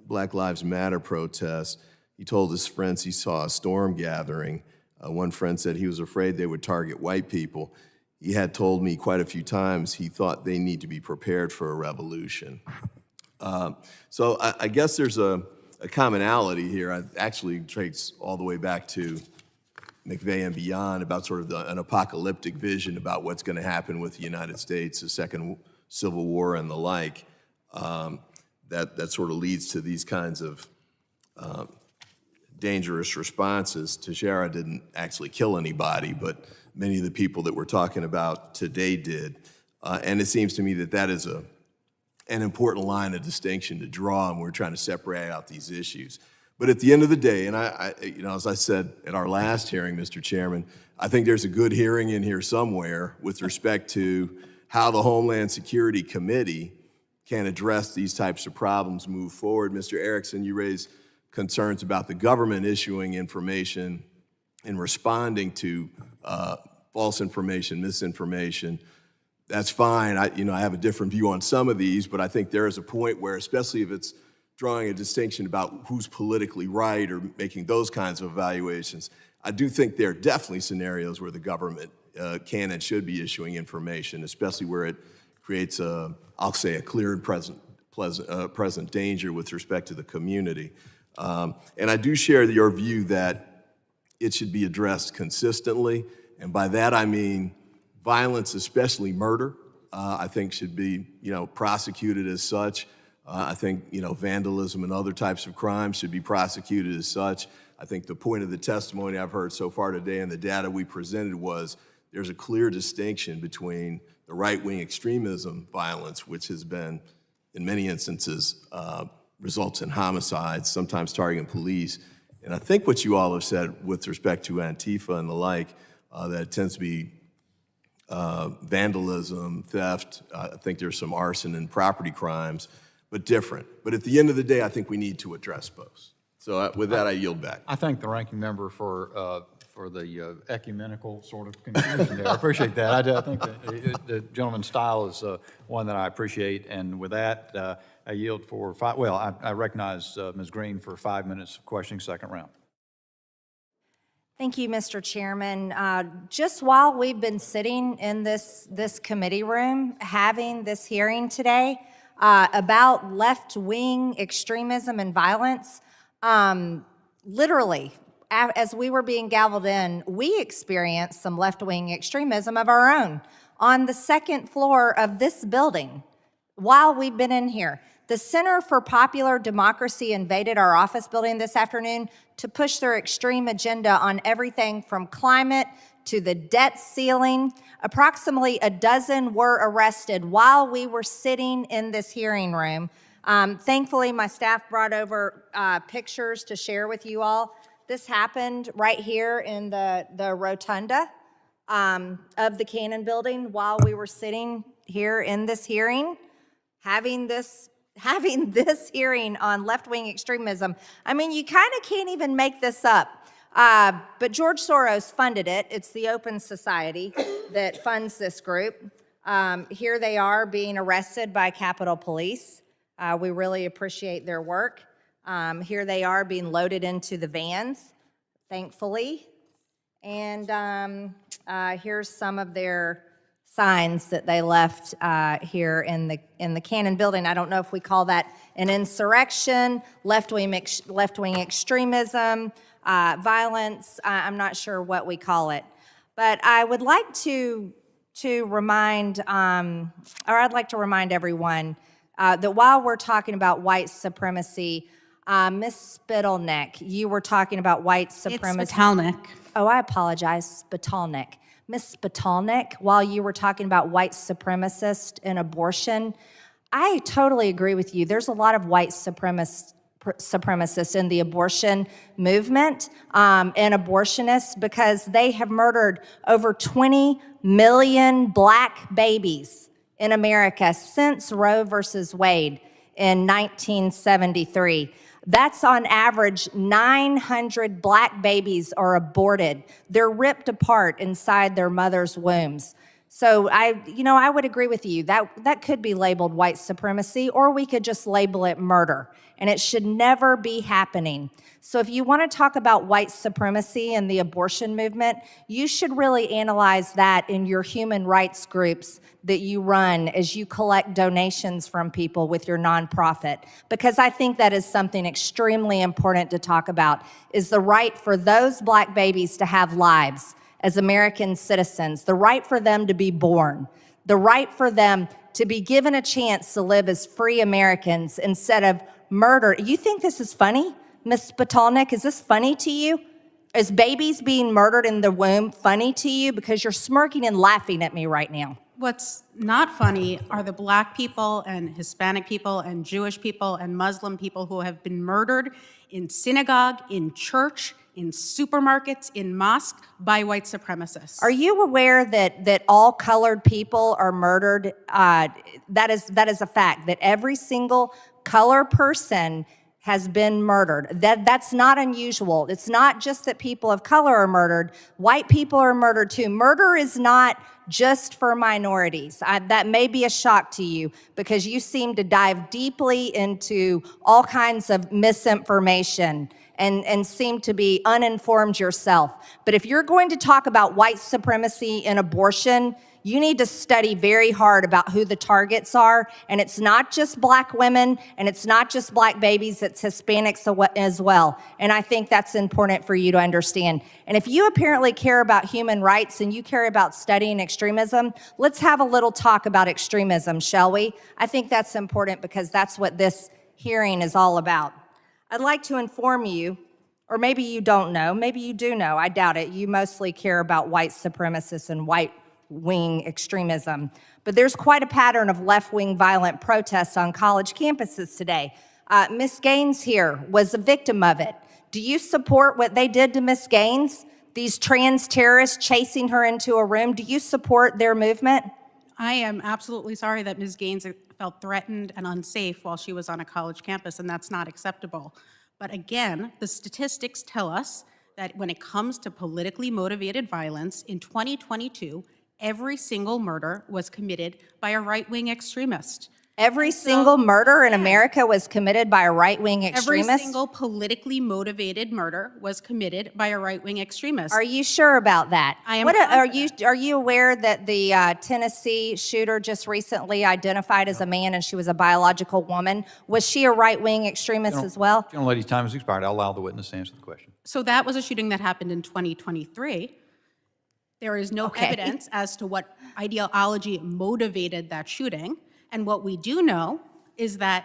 Black Lives Matter protests. He told his friends he saw a storm gathering. One friend said he was afraid they would target white people. He had told me quite a few times he thought they need to be prepared for a revolution. So I guess there's a commonality here. It actually traces all the way back to McVeigh and beyond about sort of an apocalyptic vision about what's going to happen with the United States, the second Civil War and the like. That sort of leads to these kinds of dangerous responses. Teixeira didn't actually kill anybody, but many of the people that we're talking about today did. And it seems to me that that is an important line of distinction to draw, and we're trying to separate out these issues. But at the end of the day, and as I said at our last hearing, Mr. Chairman, I think there's a good hearing in here somewhere with respect to how the Homeland Security Committee can address these types of problems, move forward. Mr. Erickson, you raised concerns about the government issuing information and responding to false information, misinformation. That's fine. I have a different view on some of these, but I think there is a point where, especially if it's drawing a distinction about who's politically right or making those kinds of evaluations, I do think there are definitely scenarios where the government can and should be issuing information, especially where it creates I'll say, a clear and present danger with respect to the community. And I do share your view that it should be addressed consistently, and by that I mean violence, especially murder, I think should be, prosecuted as such. I think, vandalism and other types of crimes should be prosecuted as such. I think the point of the testimony I've heard so far today and the data we presented was there's a clear distinction between the right-wing extremism violence, which has been, in many instances, results in homicides, sometimes targeting police. And I think what you all have said with respect to Antifa and the like, that it tends to be vandalism, theft, I think there's some arson and property crimes, but different. But at the end of the day, I think we need to address both. So with that, I yield back. I thank the ranking member for the ecumenical sort of conclusion there. I appreciate that. I think the gentleman's style is one that I appreciate. And with that, I yield for I recognize Ms. Green for 5 minutes of questioning, second round. Thank you, Mr. Chairman. Just while we've been sitting in this committee room having this hearing today about left-wing extremism and violence, literally, as we were being gavelled in, we experienced some left-wing extremism of our own on the second floor of this building while we've been in here. The Center for Popular Democracy invaded our office building this afternoon to push their extreme agenda on everything from climate to the debt ceiling. Approximately a dozen were arrested while we were sitting in this hearing room. Thankfully, my staff brought over pictures to share with you all. This happened right here in the rotunda of the Cannon building while we were sitting here in this hearing, having this hearing on left-wing extremism. I mean, you kind of can't even make this up. But George Soros funded it. It's the Open Society that funds this group. Here they are being arrested by Capitol Police. We really appreciate their work. Here they are being loaded into the vans, thankfully. And here's some of their signs that they left here in the Cannon building. I don't know if we call that an insurrection, left-wing extremism, violence. I'm not sure what we call it. But I would like to remind, I'd like to remind everyone that while we're talking about white supremacy, Ms. Spitalneck, you were talking about white supremacy. It's Spitalneck. Oh, I apologize, Spitalneck. Ms. Spitalneck, while you were talking about white supremacists and abortion, I totally agree with you. There's a lot of white supremacists in the abortion movement and abortionists because they have murdered over 20 million black babies in America since Roe versus Wade in 1973. That's on average 900 black babies are aborted. They're ripped apart inside their mother's wombs. So I would agree with you. That could be labeled white supremacy, or we could just label it murder. And it should never be happening. So if you want to talk about white supremacy and the abortion movement, you should really analyze that in your human rights groups that you run as you collect donations from people with your nonprofit. Because I think that is something extremely important to talk about, is the right for those black babies to have lives as American citizens, the right for them to be born, the right for them to be given a chance to live as free Americans instead of murder. You think this is funny, Ms. Spitalneck? Is this funny to you? Is babies being murdered in the womb funny to you? Because you're smirking and laughing at me right now. What's not funny are the black people and Hispanic people and Jewish people and Muslim people who have been murdered in synagogue, in church, in supermarkets, in mosques by white supremacists. Are you aware that all colored people are murdered? That is a fact, that every single color person has been murdered. That's not unusual. It's not just that people of color are murdered. White people are murdered too. Murder is not just for minorities. That may be a shock to you because you seem to dive deeply into all kinds of misinformation and seem to be uninformed yourself. But if you're going to talk about white supremacy and abortion, You need to study very hard about who the targets are, and it's not just black women, and it's not just black babies, it's Hispanics as well. And I think that's important for you to understand. And if you apparently care about human rights and you care about studying extremism, let's have a little talk about extremism, shall we? I think that's important because that's what this hearing is all about. I'd like to inform you, or maybe you don't know, maybe you do know, I doubt it. You mostly care about white supremacists and white-wing extremism. But there's quite a pattern of left-wing violent protests on college campuses today. Ms. Gaines here was a victim of it. Do you support what they did to Ms. Gaines? These trans terrorists chasing her into a room, do you support their movement? I am absolutely sorry that Ms. Gaines felt threatened and unsafe while she was on a college campus, and that's not acceptable. But again, the statistics tell us that when it comes to politically motivated violence, in 2022, every single murder was committed by a right-wing extremist. Every single murder in America was committed by a right-wing extremist? Every single politically motivated murder was committed by a right-wing extremist. Are you sure about that? I am. Are you aware that the Tennessee shooter just recently identified as a man and she was a biological woman? Was she a right-wing extremist as well? Gentle lady's time has expired. I'll allow the witness to answer the question. So that was a shooting that happened in 2023. There is no evidence as to what ideology motivated that shooting. And what we do know is that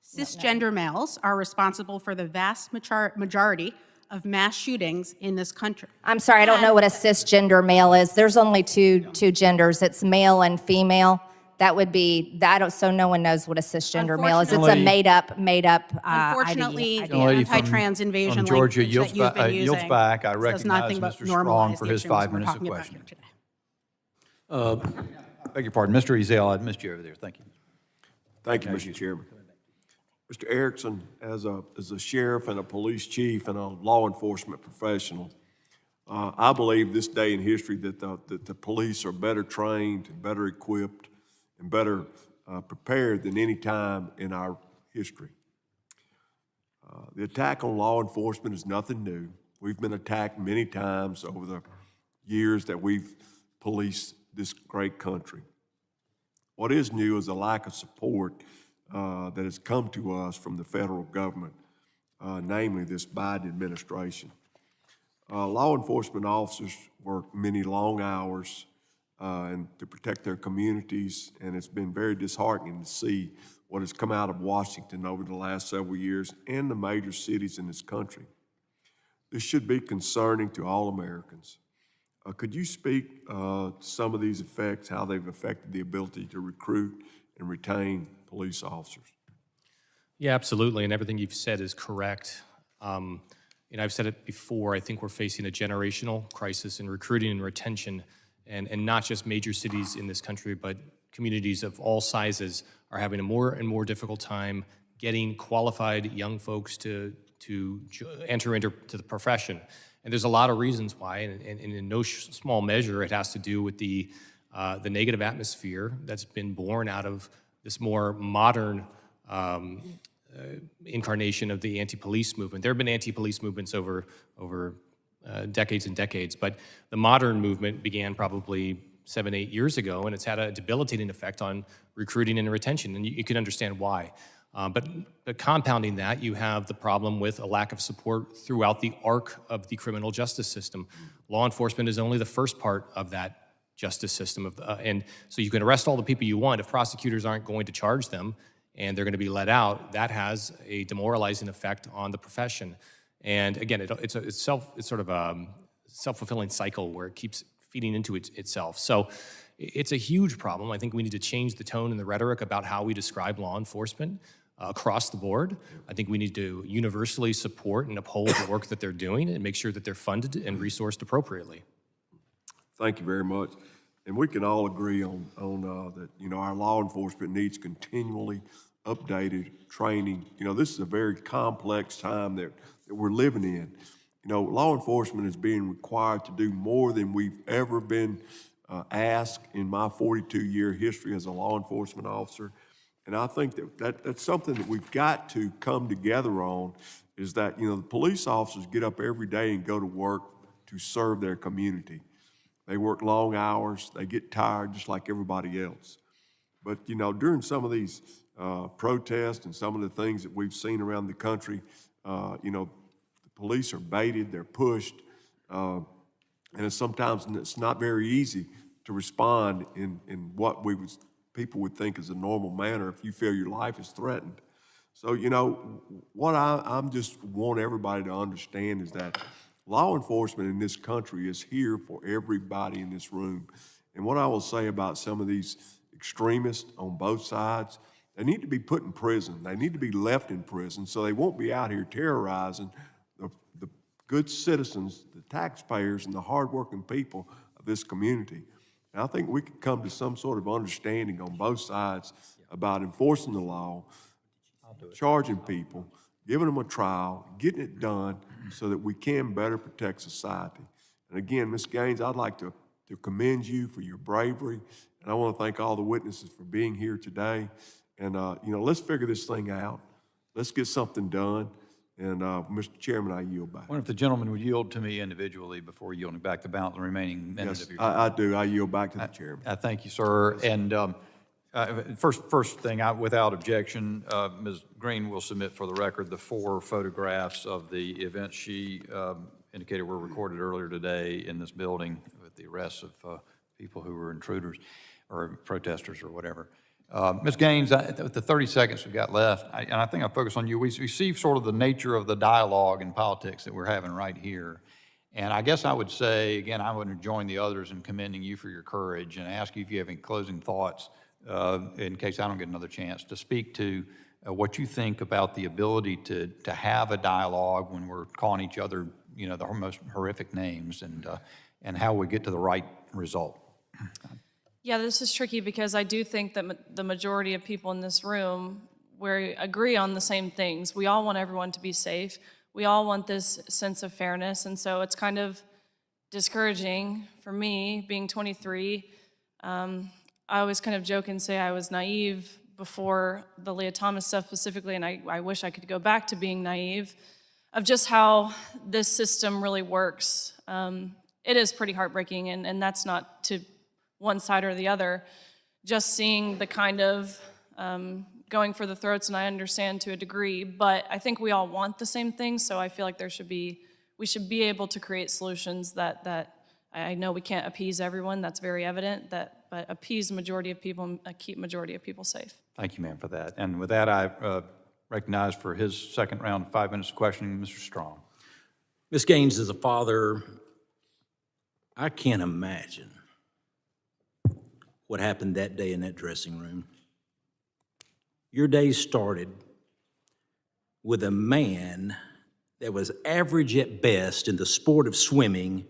cisgender males are responsible for the vast majority of mass shootings in this country. I'm sorry, I don't know what a cisgender male is. There's only two genders. It's male and female. That would be that. So no one knows what a cisgender male is. It's a made up. Unfortunately, idea. the anti-trans invasion Georgia language that you've been using yields back. I says recognize nothing but Mr. Strong normalize for the his extremism 5 we're minutes of talking about questioning. here today. Beg your pardon, Mr. Ezell, I missed you over there. Thank you. Thank you, Mr. Chairman. Mr. Erickson, as a sheriff and a police chief and a law enforcement professional, I believe this day in history that the police are better trained, and better equipped, and better prepared than any time in our history. The attack on law enforcement is nothing new. We've been attacked many times over the years that we've policed this great country. What is new is a lack of support that has come to us from the federal government, namely this Biden administration. Law enforcement officers work many long hours and to protect their communities, and it's been very disheartening to see what has come out of Washington over the last several years and the major cities in this country. This should be concerning to all Americans. Could you speak to some of these effects, how they've affected the ability to recruit and retain police officers? Yeah, absolutely, and everything you've said is correct. I've said it before, I think we're facing a generational crisis in recruiting and retention, and not just major cities in this country, but communities of all sizes are having a more and more difficult time getting qualified young folks to enter into the profession. And there's a lot of reasons why, and in no small measure, it has to do with the negative atmosphere that's been born out of this more modern incarnation of the anti-police movement. There have been anti-police movements over decades and decades, but the modern movement began probably 7-8 years ago, and it's had a debilitating effect on recruiting and retention, and you can understand why. But compounding that, you have the problem with a lack of support throughout the arc of the criminal justice system. Law enforcement is only the first part of that justice system. And so you can arrest all the people you want. If prosecutors aren't going to charge them and they're going to be let out, that has a demoralizing effect on the profession. And again, it's sort of a self-fulfilling cycle where it keeps feeding into itself. So it's a huge problem. I think we need to change the tone and the rhetoric about how we describe law enforcement across the board. I think we need to universally support and uphold the work that they're doing and make sure that they're funded and resourced appropriately. Thank you very much. And we can all agree on that, our law enforcement needs continually updated training. This is a very complex time that we're living in. Law enforcement is being required to do more than we've ever been asked in my 42-year history as a law enforcement officer. And I think that's something that we've got to come together on, is that, the police officers get up every day and go to work to serve their community. They work long hours. They get tired just like everybody else. But, you know, during some of these protests and some of the things that we've seen around the country, you know, the police are baited, they're pushed, and sometimes it's not very easy to respond in what people would think is a normal manner if you feel your life is threatened. So, you know, what I'm just want everybody to understand is that law enforcement in this country is here for everybody in this room. And what I will say about some of these extremists on both sides, they need to be put in prison. They need to be left in prison so they won't be out here terrorizing the good citizens, the taxpayers, and the hardworking people of this community. And I think we could come to some sort of understanding on both sides about enforcing the law, charging people, giving them a trial, getting it done so that we can better protect society. And again, Ms. Gaines, I'd like to commend you for your bravery, and I want to thank all the witnesses for being here today. And, you know, let's figure this thing out. Let's get something done. And, Mr. Chairman, I yield back. I wonder if the gentleman would yield to me individually before yielding back the balance, the remaining minute of your time. I do. I yield back to the chairman. I thank you, sir. And first thing, without objection, Ms. Green will submit for the record the 4 photographs of the events she indicated were recorded earlier today in this building with the arrests of people who were intruders or protesters or whatever. Ms. Gaines, with the 30 seconds we've got left, and I think I'll focus on you. We see sort of the nature of the dialogue in politics that we're having right here. And I guess I would say, again, I would join the others in commending you for your courage and ask you if you have any closing thoughts in case I don't get another chance to speak to what you think about the ability to have a dialogue when we're calling each other, you know, the most horrific names and how we get to the right result. Yeah, this is tricky because I do think that the majority of people in this room, we agree on the same things. We all want everyone to be safe. We all want this sense of fairness, and so it's kind of discouraging for me, being 23. I always kind of joke and say I was naive before the Leah Thomas stuff specifically, and I wish I could go back to being naive of just how this system really works. It is pretty heartbreaking, and that's not to one side or the other. Just seeing the kind of going for the throats, and I understand to a degree, but I think we all want the same thing, so I feel like we should be able to create solutions that I know we can't appease everyone, that's very evident, but appease the majority of people and keep majority of people safe. Thank you, ma'am, for that. And with that, I recognize for his second round of 5 minutes of questioning, Mr. Strong. Ms. Gaines, as a father, I can't imagine what happened that day in that dressing room. Your day started with a man that was average at best in the sport of swimming,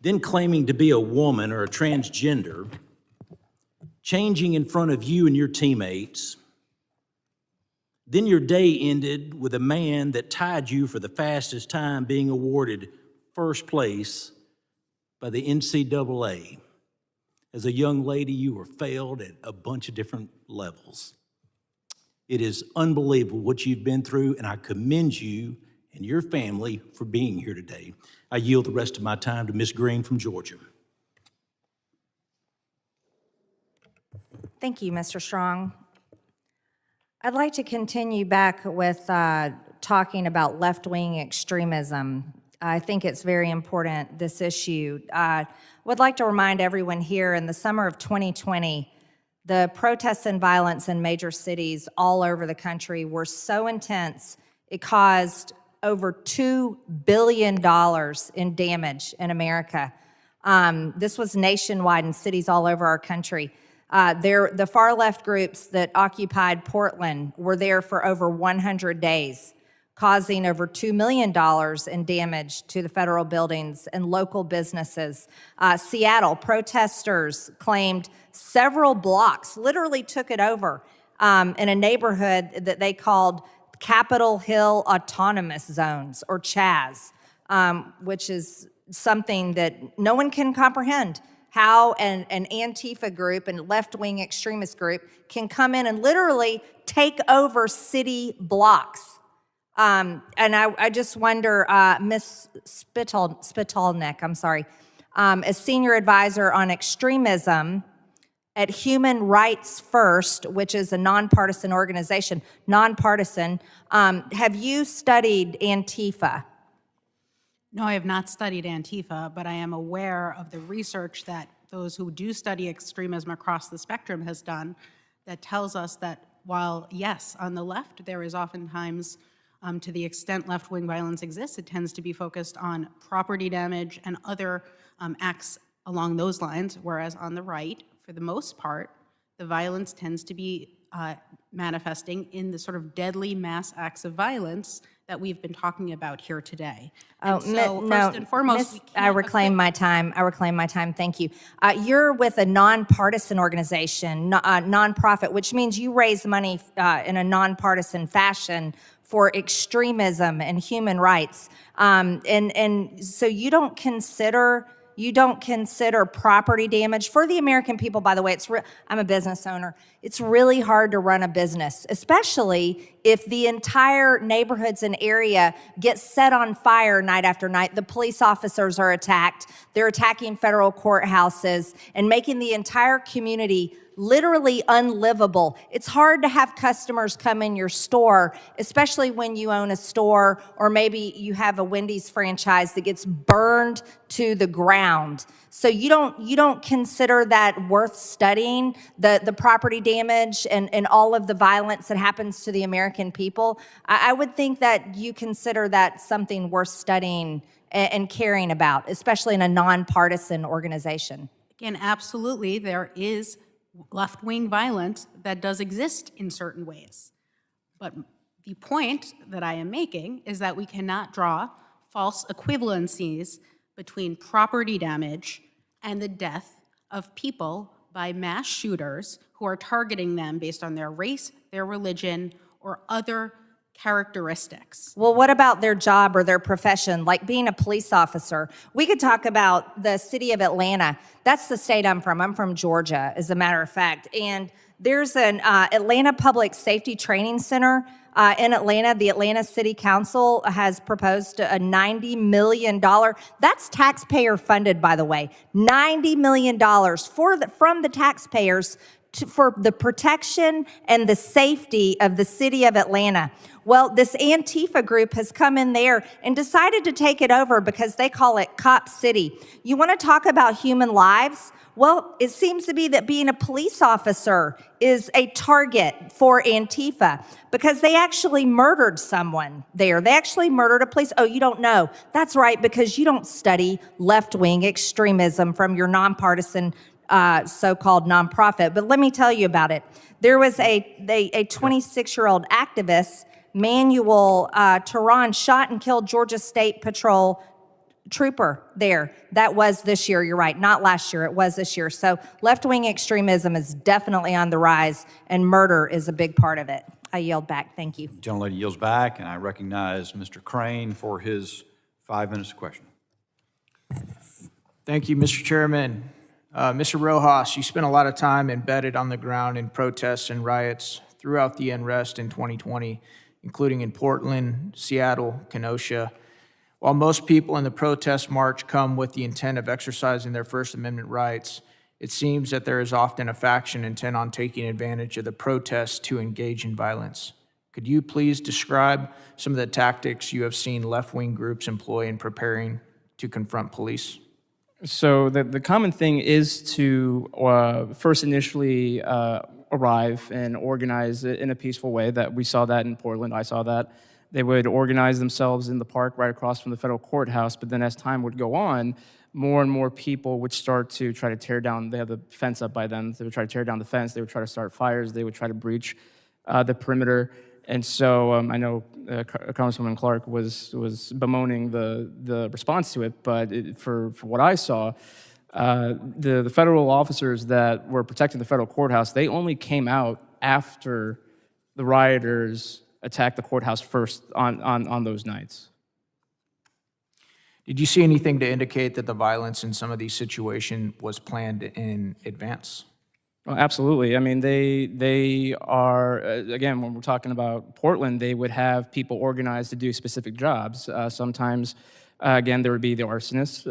then claiming to be a woman or a transgender, changing in front of you and your teammates. Then your day ended with a man that tied you for the fastest time being awarded first place by the NCAA. As a young lady, you were failed at a bunch of different levels. It is unbelievable what you've been through, and I commend you and your family for being here today. I yield the rest of my time to Ms. Green from Georgia. Thank you, Mr. Strong. I'd like to continue back with talking about left-wing extremism. I think it's very important, this issue. Would like to remind everyone here, in the summer of 2020, the protests and violence in major cities all over the country were so intense, it caused over $2 billion in damage in America. This was nationwide in cities all over our country. The far-left groups that occupied Portland were there for over 100 days, causing over $2 million in damage to the federal buildings and local businesses. Seattle, protesters claimed several blocks, literally took it over in a neighborhood that they called Capitol Hill Autonomous Zones, or CHAZ, which is something that no one can comprehend. How an Antifa group and left-wing extremist group can come in and literally take over city blocks. And I just wonder, Ms. Spitalnik, I'm sorry, as Senior Advisor on Extremism at Human Rights First, which is a nonpartisan organization, nonpartisan. Have you studied Antifa? No, I have not studied Antifa, but I am aware of the research that those who do study extremism across the spectrum has done that tells us that while, yes, on the left, there is oftentimes, to the extent left-wing violence exists, it tends to be focused on property damage and other acts along those lines, whereas on the right, for the most part, the violence tends to be manifesting in the sort of deadly mass acts of violence that we've been talking about here today. And so first and foremost, we I reclaim my time. I reclaim my time. Thank you. You're with a nonpartisan organization, nonprofit, which means you raise money in a nonpartisan fashion for extremism and human rights. And so you don't consider property damage for the American people. By the way, I'm a business owner. It's really hard to run a business, especially if the entire neighborhoods and area get set on fire night after night. The police officers are attacked. They're attacking federal courthouses and making the entire community literally unlivable. It's hard to have customers come in your store, especially when you own a store or maybe you have a Wendy's franchise that gets burned to the ground. So you don't consider that worth studying, the property damage and all of the violence that happens to the American people? I would think that you consider that something worth studying and caring about, especially in a nonpartisan organization. Again, absolutely, there is left-wing violence that does exist in certain ways. But the point that I am making is that we cannot draw false equivalencies between property damage and the death of people by mass shooters who are targeting them based on their race, their religion, or other characteristics. Well, what about their job or their profession, like being a police officer? We could talk about the city of Atlanta. That's the state I'm from. I'm from Georgia, as a matter of fact. And there's an Atlanta Public Safety Training Center in Atlanta. The Atlanta City Council has proposed a $90 million, that's taxpayer funded, by the way, $90 million from the taxpayers for the protection and the safety of the city of Atlanta. Well, this Antifa group has come in there and decided to take it over because they call it Cop City. You want to talk about human lives? Well, it seems to be that being a police officer is a target for Antifa because they actually murdered someone there. They actually murdered a police. Oh, you don't know. That's right, because you don't study left-wing extremism from your nonpartisan so-called nonprofit. But let me tell you about it. There was a 26-year-old activist, Manuel Tehran, shot and killed Georgia State Patrol trooper there. That was this year, you're right, not last year, it was this year. So left-wing extremism is definitely on the rise, and murder is a big part of it. I yield back, thank you. Gentlelady yields back, and I recognize Mr. Crane for his 5 minutes of questioning. Thank you, Mr. Chairman. Mr. Rojas, you spent a lot of time embedded on the ground in protests and riots throughout the unrest in 2020, including in Portland, Seattle, Kenosha. While most people in the protest march come with the intent of exercising their First Amendment rights, it seems that there is often a faction intent on taking advantage of the protests to engage in violence. Could you please describe some of the tactics you have seen left-wing groups employ in preparing to confront police? So the common thing is to first initially arrive and organize it in a peaceful way. That we saw that in Portland. I saw that. They would organize themselves in the park right across from the federal courthouse, but then as time would go on, more and more people would start to try to tear down. They have the fence up by then. They would try to tear down the fence. They would try to start fires. They would try to breach the perimeter. And so I know Congresswoman Clark was bemoaning the response to it, but for what I saw, the federal officers that were protecting the federal courthouse, they only came out after the rioters attacked the courthouse first on those nights. Did you see anything to indicate that the violence in some of these situations was planned in advance? Oh, absolutely. I mean, they are, again, when we're talking about Portland, they would have people organized to do specific jobs. Sometimes Again, there would be the arsonists.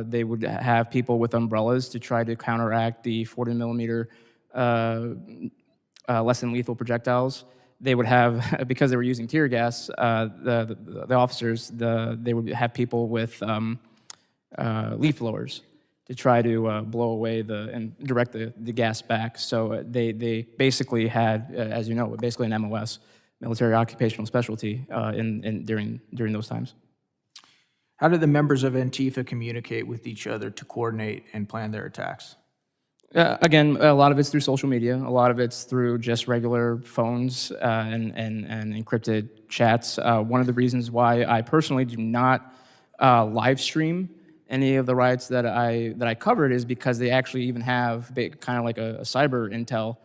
They would have people with umbrellas to try to counteract the 40 millimeter less than lethal projectiles. They would have, because they were using tear gas, the officers, they would have people with leaf blowers to try to blow away and direct the gas back. So they basically had, as you know, basically an MOS, military occupational specialty, during those times. How did the members of Antifa communicate with each other to coordinate and plan their attacks? Again, a lot of it's through social media. A lot of it's through just regular phones and encrypted chats. One of the reasons why I personally do not live stream any of the riots that I covered is because they actually even have kind of like a cyber intel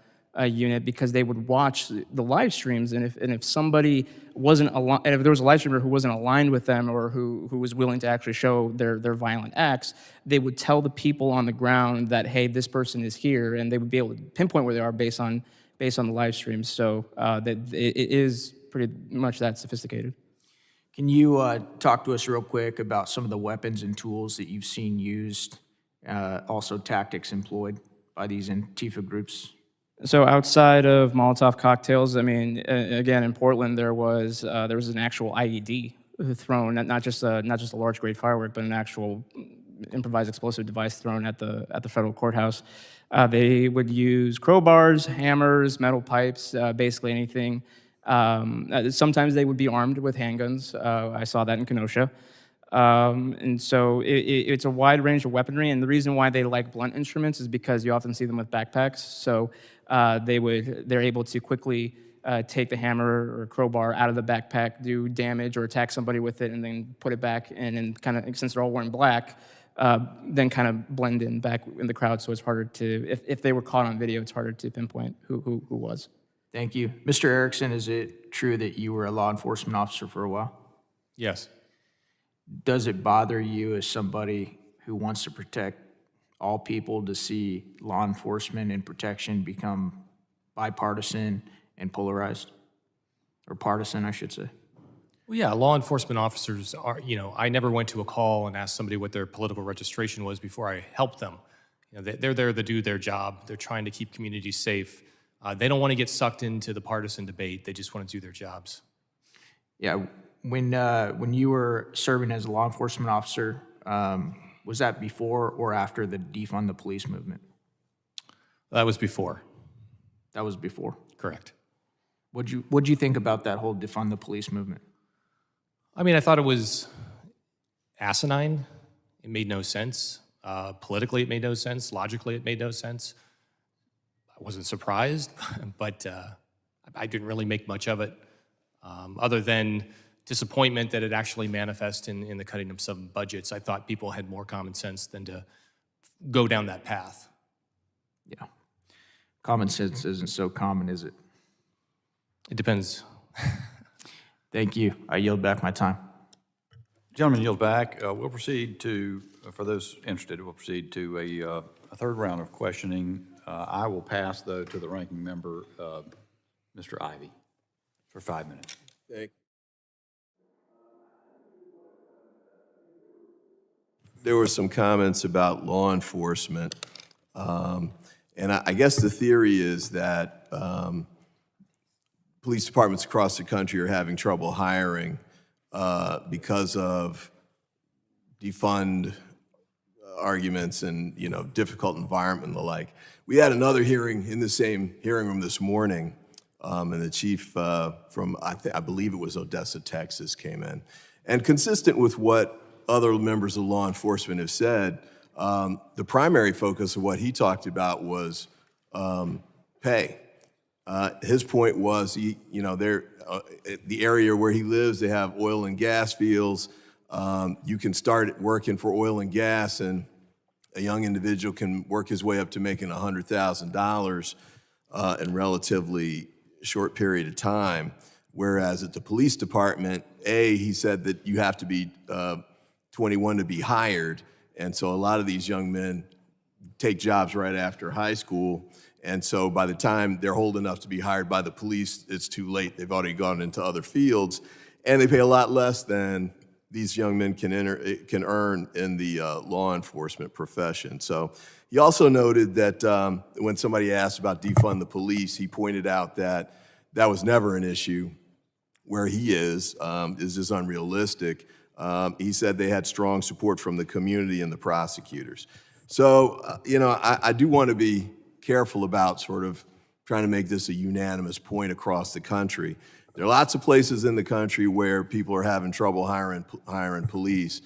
unit, because they would watch the live streams, and if somebody wasn't and if there was a live streamer who wasn't aligned with them, or who was willing to actually show their violent acts, they would tell the people on the ground that, hey, this person is here, and they would be able to pinpoint where they are based on the live streams. So that it is pretty much that sophisticated. Can you talk to us real quick about some of the weapons and tools that you've seen used, also tactics employed by these Antifa groups? So outside of Molotov cocktails, I mean, again, in Portland, there was an actual IED thrown, not just a large grade firework, but an actual improvised explosive device thrown at the federal courthouse. They would use crowbars, hammers, metal pipes, basically anything. Sometimes they would be armed with handguns. I saw that in Kenosha. And so it's a wide range of weaponry, and the reason why they like blunt instruments is because you often see them with backpacks. So they're able to quickly take the hammer or crowbar out of the backpack, do damage or attack somebody with it, and then put it back, and then kind of, since they're all wearing black, then kind of blend in back in the crowd. So it's harder to, if they were caught on video, it's harder to pinpoint who was. Thank you. Mr. Erickson, is it true that you were a law enforcement officer for a while? Yes. Does it bother you as somebody who wants to protect all people to see law enforcement and protection become bipartisan and polarized? Or partisan, I should say. Well, yeah, law enforcement officers are, I never went to a call and asked somebody what their political registration was before I helped them. They're there to do their job. They're trying to keep communities safe. They don't want to get sucked into the partisan debate. They just want to do their jobs. Yeah, when you were serving as a law enforcement officer, was that before or after the defund the police movement? That was before. That was before? Correct. What'd you think about that whole defund the police movement? I mean, I thought it was asinine. It made no sense. Politically, it made no sense. Logically, it made no sense. I wasn't surprised, but I didn't really make much of it, other than disappointment that it actually manifests in the cutting of some budgets. I thought people had more common sense than to go down that path. Yeah. Common sense isn't so common, is it? It depends. Thank you. I yield back my time. Gentleman yields back. We'll proceed to, for those interested, we'll proceed to a third round of questioning. I will pass, though, to the ranking member, Mr. Ivey, for 5 minutes. Thank you. There were some comments about law enforcement, and I guess the theory is that police departments across the country are having trouble hiring because of defund arguments and, difficult environment and the like. We had another hearing in the same hearing room this morning, and the chief from, I believe it was Odessa, Texas, came in. And consistent with what other members of law enforcement have said, the primary focus of what he talked about was pay. His point was, the area where he lives, they have oil and gas fields. You can start working for oil and gas, and a young individual can work his way up to making $100,000 in relatively short period of time. Whereas at the police department, he said that you have to be 21 to be hired. And so a lot of these young men take jobs right after high school. And so by the time they're old enough to be hired by the police, it's too late. They've already gone into other fields. And they pay a lot less than these young men can earn in the law enforcement profession. So he also noted that when somebody asked about defund the police, he pointed out that that was never an issue. Where he is just unrealistic. He said they had strong support from the community and the prosecutors. So, you know, I do want to be careful about sort of trying to make this a unanimous point across the country. There are lots of places in the country where people are having trouble hiring police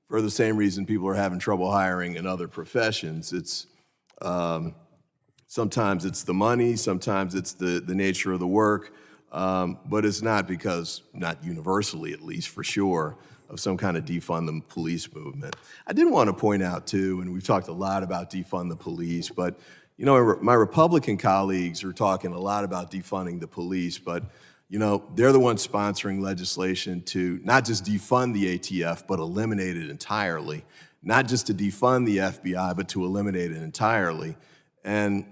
for the same reason people are having trouble hiring in other professions. It's sometimes it's the money, sometimes it's the nature of the work. But it's not because, not universally at least for sure, of some kind of defund the police movement. I did want to point out too, and we've talked a lot about defund the police, but you know, my Republican colleagues are talking a lot about defunding the police, but you know, they're the ones sponsoring legislation to not just defund the ATF, but eliminate it entirely. Not just to defund the FBI, but to eliminate it entirely. And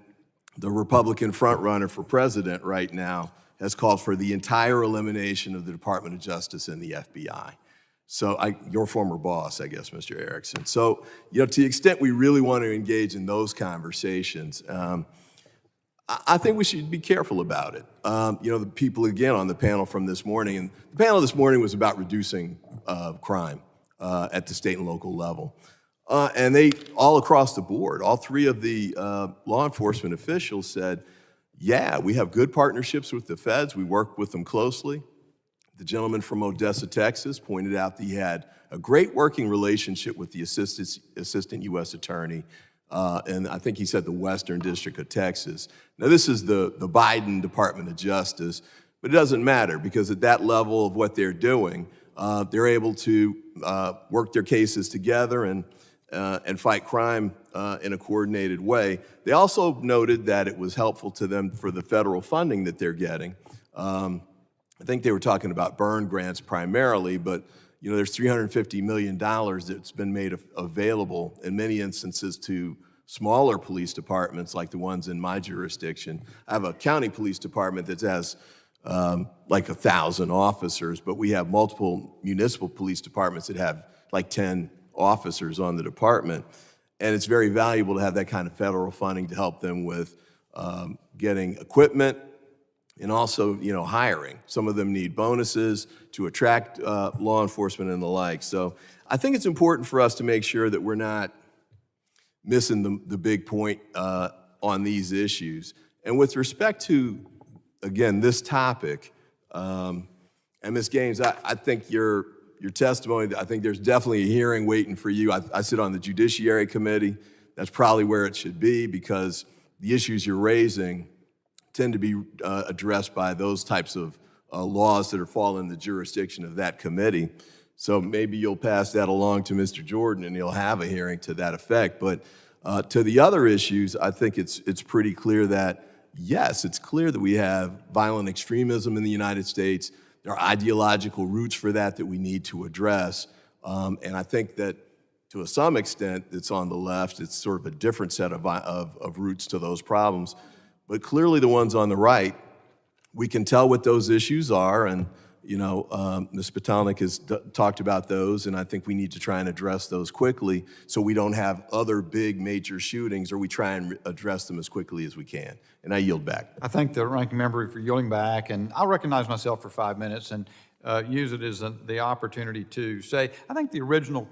the Republican frontrunner for president right now has called for the entire elimination of the Department of Justice and the FBI. So your former boss, I guess, Mr. Erickson. So, you know, to the extent we really want to engage in those conversations, I think we should be careful about it. You know, the people, again, on the panel from this morning, and the panel this morning was about reducing crime at the state and local level. And they, all across the board, all three of the law enforcement officials said, yeah, we have good partnerships with the feds. We work with them closely. The gentleman from Odessa, Texas, pointed out that he had a great working relationship with the assistant U.S. attorney, and I think he said the Western District of Texas. Now, this is the Biden Department of Justice, but it doesn't matter because at that level of what they're doing, they're able to work their cases together and fight crime in a coordinated way. They also noted that it was helpful to them for the federal funding that they're getting. I think they were talking about burn grants primarily, but you know, there's $350 million that's been made available in many instances to smaller police departments like the ones in my jurisdiction. I have a county police department that has like 1,000 officers, but we have multiple municipal police departments that have like 10 officers on the department. And it's very valuable to have that kind of federal funding to help them with getting equipment and also, you know, hiring. Some of them need bonuses to attract law enforcement and the like. So I think it's important for us to make sure that we're not missing the big point on these issues. And with respect to, again, this topic, and Ms. Gaines, I think your testimony, I think there's definitely a hearing waiting for you. I sit on the Judiciary Committee. That's probably where it should be because the issues you're raising tend to be addressed by those types of laws that are fall in the jurisdiction of that committee. So maybe you'll pass that along to Mr. Jordan and he'll have a hearing to that effect. But to the other issues, I think it's pretty clear that, yes, it's clear that we have violent extremism in the United States. There are ideological roots for that we need to address. And I think that to some extent, it's on the left. It's sort of a different set of roots to those problems. But clearly the ones on the right, we can tell what those issues are. And, you know, Ms. Patalnik has talked about those. And I think we need to try and address those quickly so we don't have other big major shootings, or we try and address them as quickly as we can. And I yield back. I thank the ranking member for yielding back, and I'll recognize myself for 5 minutes and use it as the opportunity to say, I think the original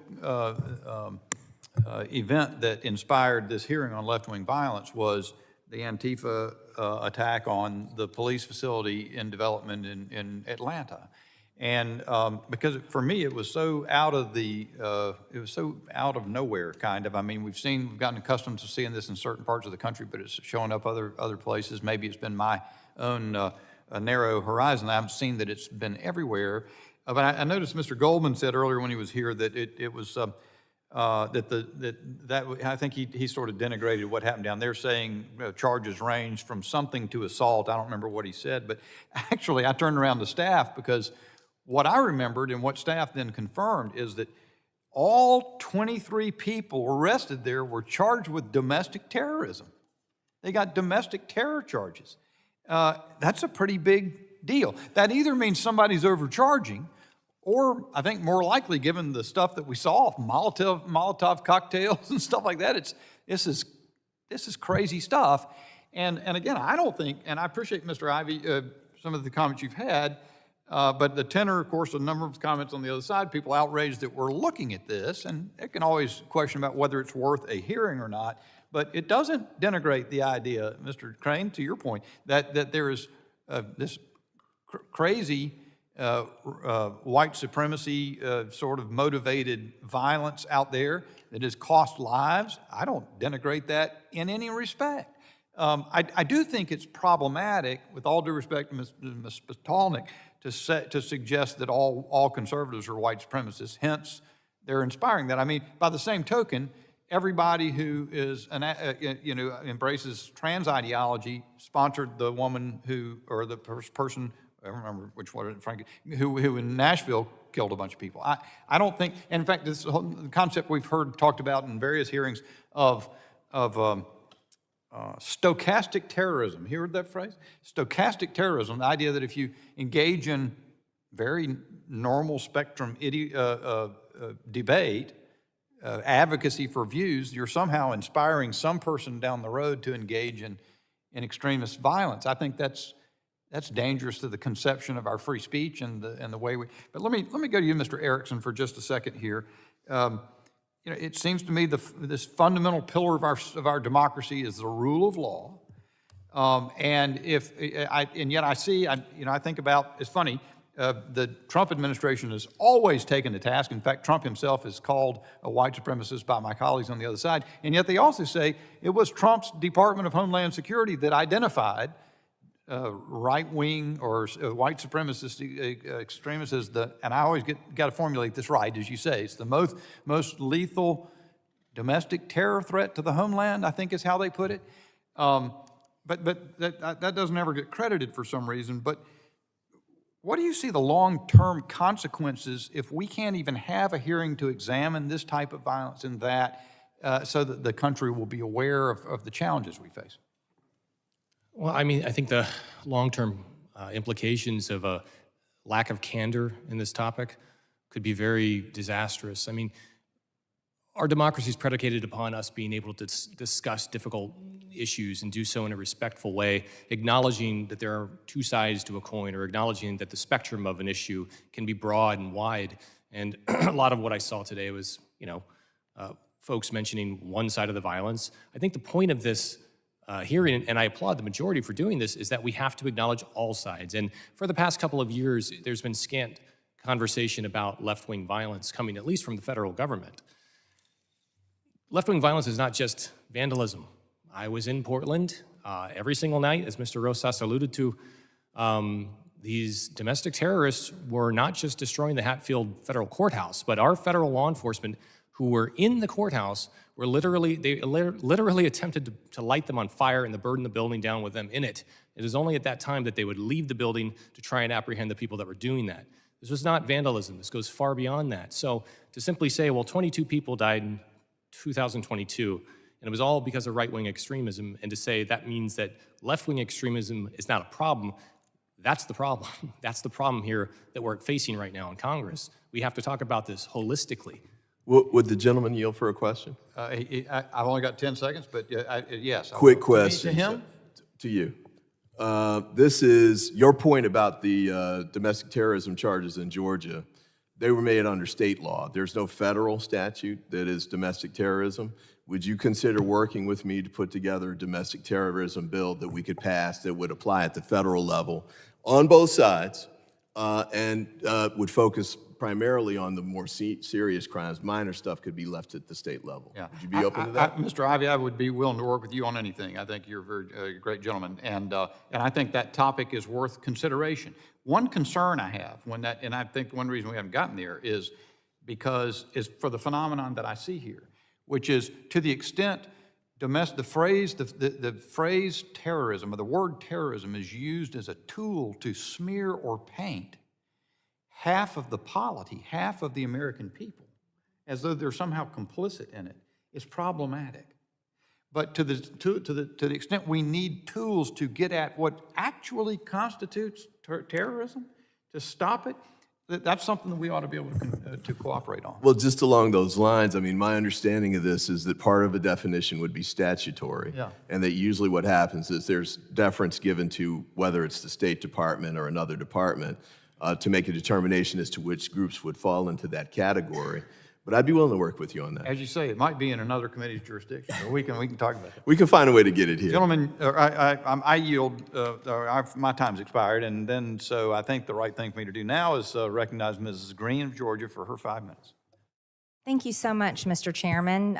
event that inspired this hearing on left-wing violence was the Antifa attack on the police facility in development in Atlanta. And because for me, it was so out of nowhere, kind of. I mean, we've gotten accustomed to seeing this in certain parts of the country, but it's showing up other places. Maybe it's been my own narrow horizon. I haven't seen that it's been everywhere. But I noticed Mr. Goldman said earlier when he was here that it was I think he sort of denigrated what happened down there, saying charges range from something to assault. I don't remember what he said, but actually I turned around to staff because what I remembered and what staff then confirmed is that all 23 people arrested there were charged with domestic terrorism. They got domestic terror charges. That's a pretty big deal. That either means somebody's overcharging Or I think more likely, given the stuff that we saw, Molotov cocktails and stuff like that, this is crazy stuff. And again, I don't think, and I appreciate, Mr. Ivey, some of the comments you've had, but the tenor, of course, a number of comments on the other side, people outraged that we're looking at this, and it can always question about whether it's worth a hearing or not, but it doesn't denigrate the idea, Mr. Crane, to your point, that there is this crazy white supremacy sort of motivated violence out there that has cost lives. I don't denigrate that in any respect. I do think it's problematic, with all due respect to Ms. Spitalnik, to suggest that all conservatives are white supremacists, hence they're inspiring that. I mean, by the same token, everybody who is, embraces trans ideology sponsored the woman who, or the person, I don't remember which one, frankly, who in Nashville killed a bunch of people. I don't think, and in fact, this whole concept we've heard talked about in various hearings of stochastic terrorism. You heard that phrase? Stochastic terrorism, the idea that if you engage in very normal spectrum debate, advocacy for views, you're somehow inspiring some person down the road to engage in extremist violence. I think that's dangerous to the conception of our free speech and the way we. But let me go to you, Mr. Erickson, for just a second here. It seems to me this fundamental pillar of our democracy is the rule of law, and yet I see, I think about, it's funny. The Trump administration has always taken to task. In fact, Trump himself is called a white supremacist by my colleagues on the other side. And yet they also say it was Trump's Department of Homeland Security that identified right-wing or white supremacist extremists as and I always got to formulate this right, as you say, it's the most lethal domestic terror threat to the homeland, I think is how they put it. But that doesn't ever get credited for some reason. But what do you see the long-term consequences if we can't even have a hearing to examine this type of violence and that, so that the country will be aware of the challenges we face? Well, I mean, I think the long-term implications of a lack of candor in this topic could be very disastrous. I mean, our democracy is predicated upon us being able to discuss difficult issues and do so in a respectful way, acknowledging that there are two sides to a coin, or acknowledging that the spectrum of an issue can be broad and wide. And a lot of what I saw today was, folks mentioning one side of the violence. I think the point of this hearing, and I applaud the majority for doing this, is that we have to acknowledge all sides. And for the past couple of years, there's been scant conversation about left-wing violence coming at least from the federal government. Left-wing violence is not just vandalism. I was in Portland every single night, as Mr. Rosas alluded to. These domestic terrorists were not just destroying the Hatfield Federal Courthouse, but our federal law enforcement who were in the courthouse were literally attempted to light them on fire and to burn the building down with them in it. It is only at that time that they would leave the building to try and apprehend the people that were doing that. This was not vandalism. This goes far beyond that. So to simply say, well, 22 people died in 2022, and it was all because of right-wing extremism, and to say that means that left-wing extremism is not a problem, that's the problem. That's the problem here that we're facing right now in Congress. We have to talk about this holistically. Would the gentleman yield for a question? I've only got 10 seconds, but yes. Quick question. To him? To you. This is your point about the domestic terrorism charges in Georgia. They were made under state law. There's no federal statute that is domestic terrorism. Would you consider working with me to put together a domestic terrorism bill that we could pass that would apply at the federal level on both sides and would focus primarily on the more serious crimes? Minor stuff could be left at the state level. Yeah. Would you be open to that? Mr. Ivey, I would be willing to work with you on anything. I think you're a very great gentleman, and I think that topic is worth consideration. One concern I have and I think one reason we haven't gotten there is for the phenomenon that I see here, which is to the extent the phrase terrorism, or the word terrorism, is used as a tool to smear or paint half of the polity, half of the American people, as though they're somehow complicit in it, is problematic. But to the extent we need tools to get at what actually constitutes terrorism, to stop it, That's something that we ought to be able to cooperate on. Well, just along those lines, I mean, my understanding of this is that part of a definition would be statutory. Yeah. And that usually what happens is there's deference given to whether it's the State Department or another department to make a determination as to which groups would fall into that category. But I'd be willing to work with you on that. As you say, it might be in another committee's jurisdiction, but we can talk about that. We can find a way to get it here. Gentlemen, I yield, my time's expired, and then, so I think the right thing for me to do now is recognize Mrs. Green of Georgia for her 5 minutes. Thank you so much, Mr. Chairman.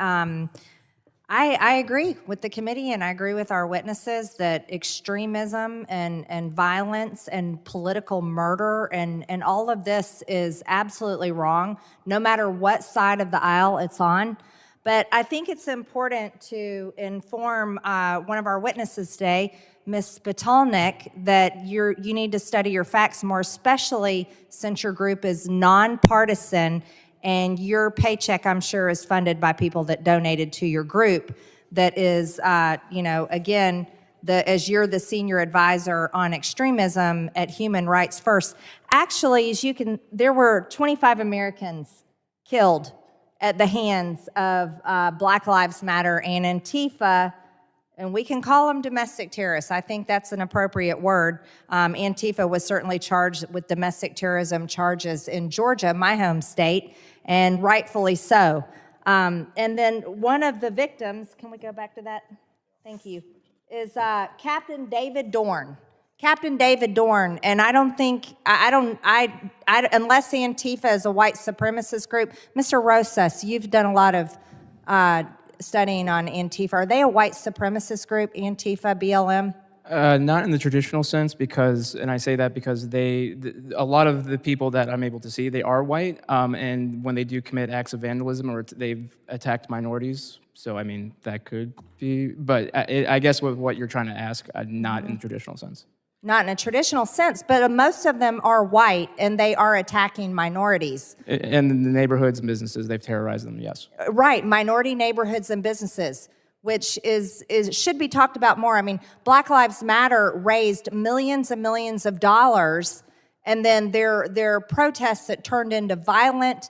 I agree with the committee and I agree with our witnesses that extremism and violence and political murder and all of this is absolutely wrong, no matter what side of the aisle it's on. But I think it's important to inform one of our witnesses today, Ms. Spitalnik, that you need to study your facts more, especially since your group is nonpartisan and your paycheck, I'm sure, is funded by people that donated to your group. That is, again, as you're the senior advisor on extremism at Human Rights First. Actually, there were 25 Americans killed at the hands of Black Lives Matter and Antifa, and we can call them domestic terrorists. I think that's an appropriate word. Antifa was certainly charged with domestic terrorism charges in Georgia, my home state, and rightfully so. And then one of the victims, can we go back to that? Thank you, is Captain David Dorn. Captain David Dorn, and I don't think, unless Antifa is a white supremacist group, Mr. Rosas, you've done a lot of studying on Antifa. Are they a white supremacist group, Antifa, BLM? Not in the traditional sense, because, and I say that because a lot of the people that I'm able to see, they are white, and when they do commit acts of vandalism or they've attacked minorities, so I mean, that could be, but I guess with what you're trying to ask, not in the traditional sense. Not in a traditional sense, but most of them are white and they are attacking minorities. And in the neighborhoods and businesses, they've terrorized them, yes. Right, minority neighborhoods and businesses, which should be talked about more. I mean, Black Lives Matter raised millions and millions of dollars, and then their protests that turned into violent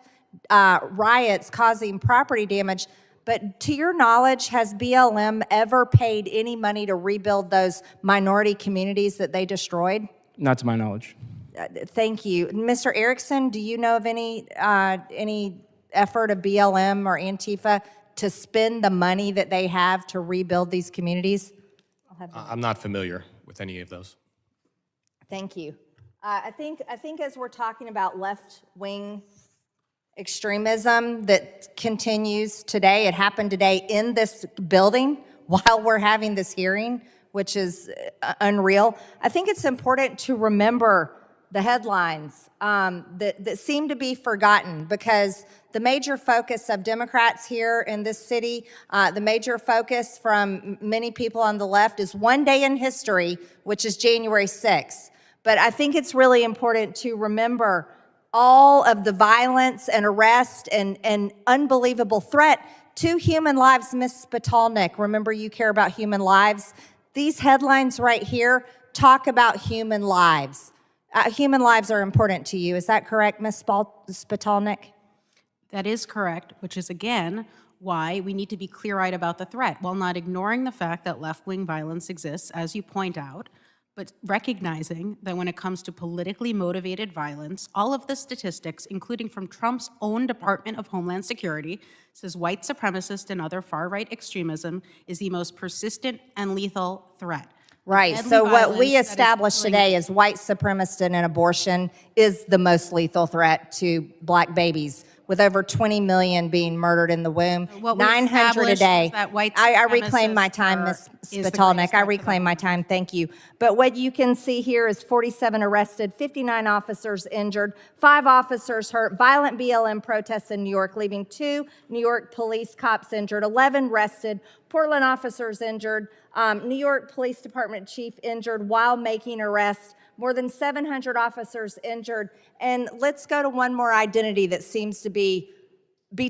riots causing property damage. But to your knowledge, has BLM ever paid any money to rebuild those minority communities that they destroyed? Not to my knowledge. Thank you. Mr. Erickson, do you know of any effort of BLM or Antifa to spend the money that they have to rebuild these communities? I'm not familiar with any of those. Thank you. I think as we're talking about left-wing extremism that continues today, it happened today in this building while we're having this hearing, which is unreal. I think it's important to remember the headlines that seem to be forgotten, because the major focus of Democrats here in this city, the major focus from many people on the left is one day in history, which is January 6th. But I think it's really important to remember all of the violence and arrest and unbelievable threat to human lives. Ms. Spitalnik, remember you care about human lives. These headlines right here talk about human lives. Human lives are important to you. Is that correct, Ms. Spitalnik? That is correct, which is, again, why we need to be clear-eyed about the threat, while not ignoring the fact that left-wing violence exists, as you point out, but recognizing that when it comes to politically motivated violence, all of the statistics, including from Trump's own Department of Homeland Security, says white supremacist and other far-right extremism is the most persistent and lethal threat. Right, so what we established today is white supremacist and abortion is the most lethal threat to Black babies, with over 20 million being murdered in the womb, 900 a day. I reclaim my time, Ms. Spitalnik. I reclaim my time, thank you. But what you can see here is 47 arrested, 59 officers injured, 5 officers hurt, violent BLM protests in New York, leaving 2 New York police cops injured, 11 arrested, Portland officers injured, New York Police Department chief injured while making arrests, more than 700 officers injured. And let's go to one more identity that seems to be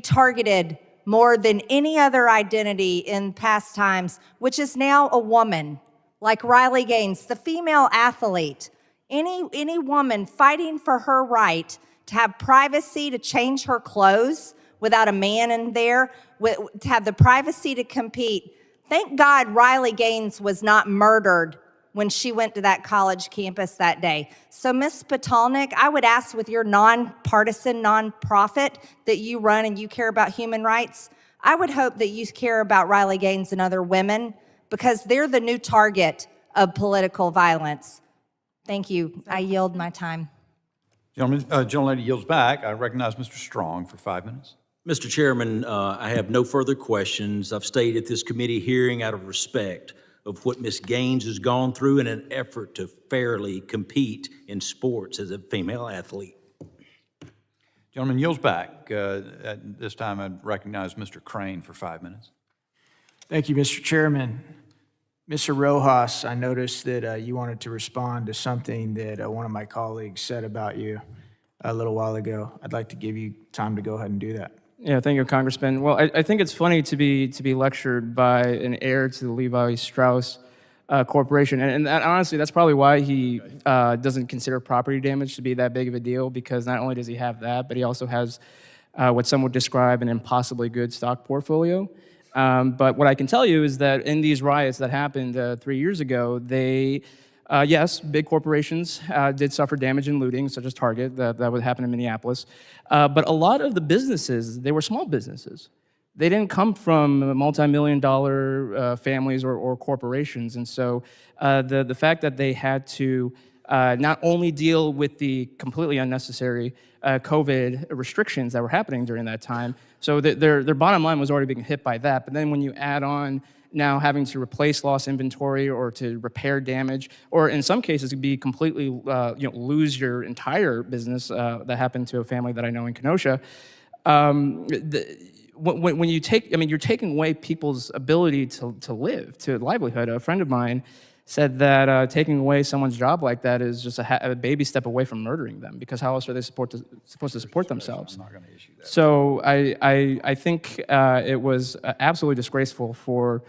targeted more than any other identity in past times, which is now a woman, like Riley Gaines, the female athlete. Any woman fighting for her right to have privacy to change her clothes without a man in there, to have the privacy to compete. Thank God Riley Gaines was not murdered when she went to that college campus that day. So Ms. Patalnik, I would ask with your nonpartisan nonprofit that you run and you care about human rights, I would hope that you care about Riley Gaines and other women because they're the new target of violence. Thank you. I yield my time. Gentlelady yields back. I recognize Mr. Strong for 5 minutes. Mr. Chairman, I have no further questions. I've stayed at this committee hearing out of respect of what Ms. Gaines has gone through in an effort to fairly compete in sports as a female athlete. Gentleman yields back. At this time, I recognize Mr. Crane for 5 minutes. Thank you, Mr. Chairman. Mr. Rojas, I noticed that you wanted to respond to something that one of my colleagues said about you a little while ago. I'd like to give you time to go ahead and do that. Yeah, thank you, Congressman. Well, I think it's funny to be lectured by an heir to the Levi Strauss Corporation, and honestly, that's probably why he doesn't consider property damage to be that big of a deal, because not only does he have that, but he also has what some would describe an impossibly good stock portfolio. But what I can tell you is that in these riots that happened 3 years ago, yes, big corporations did suffer damage and looting, such as Target, that would happen in Minneapolis. But a lot of the businesses, they were small businesses. They didn't come from multi-million-dollar families or corporations. And so the fact that they had to not only deal with the completely unnecessary COVID restrictions that were happening during that time, so their bottom line was already being hit by that. But then when you add on now having to replace lost inventory or to repair damage, or in some cases it could be completely lose your entire business. That happened to a family that I know in Kenosha. When you you're taking away people's ability to live, to livelihood. A friend of mine said that taking away someone's job like that is just a baby step away from murdering them, because how else are they supposed to support themselves? So I think it was absolutely disgraceful for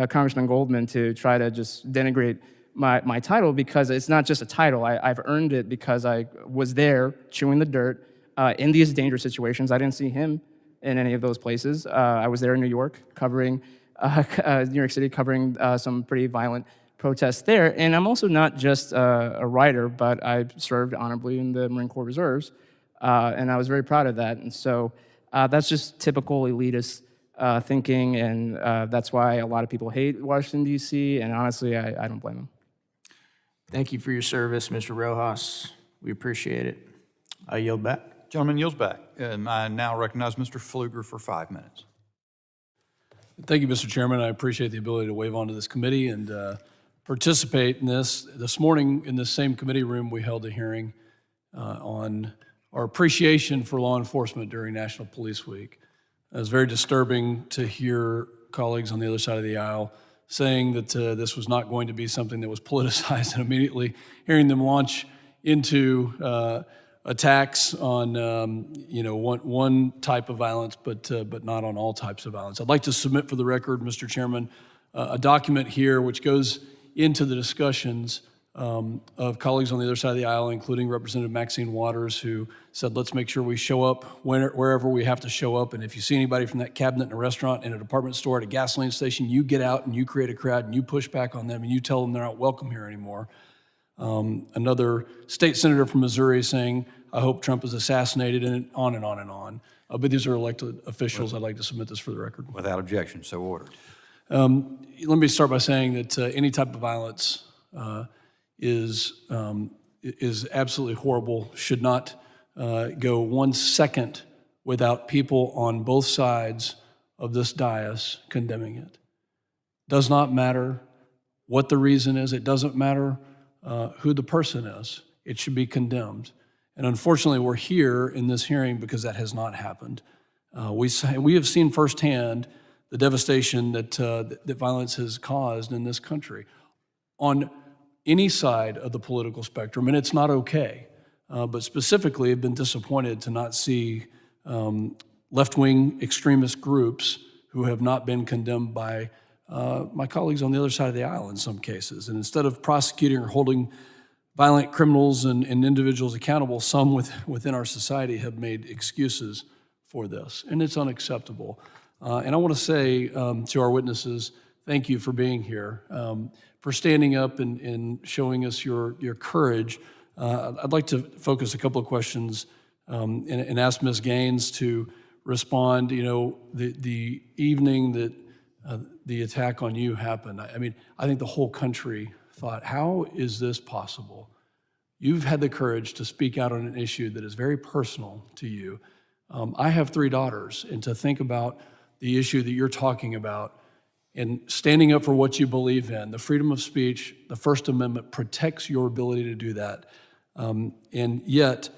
Congressman Goldman to try to just denigrate my title, because it's not just a title. I've earned it because I was there chewing the dirt in these dangerous situations. I didn't see him in any of those places. I was there in New York covering, New York City covering some pretty violent protests there. And I'm also not just a writer, but I served honorably in the Marine Corps Reserves, and I was very proud of that. And so that's just typical elitist thinking, and that's why a lot of people hate Washington, D.C., and honestly, I don't blame them. Thank you for your service, Mr. Rojas. We appreciate it. I yield back. Gentleman yields back. And I now recognize Mr. Pfluger for 5 minutes. Thank you, Mr. Chairman. I appreciate the ability to wave onto this committee and participate in this. This morning, in this same committee room, we held a hearing on our appreciation for law enforcement during National Police Week. It was very disturbing to hear colleagues on the other side of the aisle saying that this was not going to be something that was politicized, and immediately hearing them launch into attacks on one type of violence, but not on all types of violence. I'd like to submit for the record, Mr. Chairman, a document here which goes into the discussions of colleagues on the other side of the aisle, including Representative Maxine Waters, who said, let's make sure we show up wherever we have to show up. And if you see anybody from that cabinet in a restaurant, in a department store, at a gasoline station, you get out and you create a crowd and you push back on them and you tell them they're not welcome here anymore. Another state senator from Missouri saying, I hope Trump is assassinated, and on and on and on. But these are elected officials. I'd like to submit this for the record. Without objection, so ordered. Let me start by saying that any type of violence is absolutely horrible, should not go 1 second without people on both sides of this dais condemning it. Does not matter what the reason is. It doesn't matter who the person is. It should be condemned. And unfortunately, we're here in this hearing because that has not happened. We have seen firsthand the devastation that violence has caused in this country on any side of the political spectrum, and it's not okay. But specifically, I've been disappointed to not see left-wing extremist groups who have not been condemned by my colleagues on the other side of the aisle in some cases. And instead of prosecuting or holding violent criminals and individuals accountable, some within our society have made excuses for this, and it's unacceptable. And I want to say to our witnesses, thank you for being here, for standing up and showing us your courage. I'd like to focus a couple of questions and ask Ms. Gaines to respond. You know, the evening that the attack on you happened, I mean, I think the whole country thought, how is this possible? You've had the courage to speak out on an issue that is very personal to you. I have 3 daughters, and to think about the issue that you're talking about and standing up for what you believe in, the freedom of speech, the First Amendment protects your ability to do that. And yet,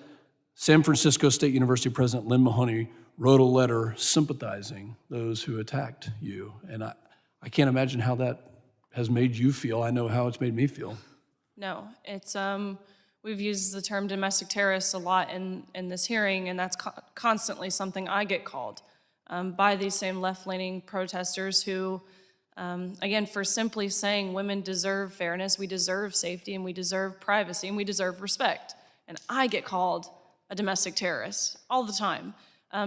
San Francisco State University President Lynn Mahoney wrote a letter sympathizing those who attacked you. And I can't imagine how that has made you feel. I know how it's made me feel. No, it's, we've used the term domestic terrorists a lot in this hearing, and that's constantly something I get called by these same left-leaning protesters who, again, for simply saying women deserve fairness, we deserve safety, and we deserve privacy, and we deserve respect. And I get called a domestic terrorist all the time.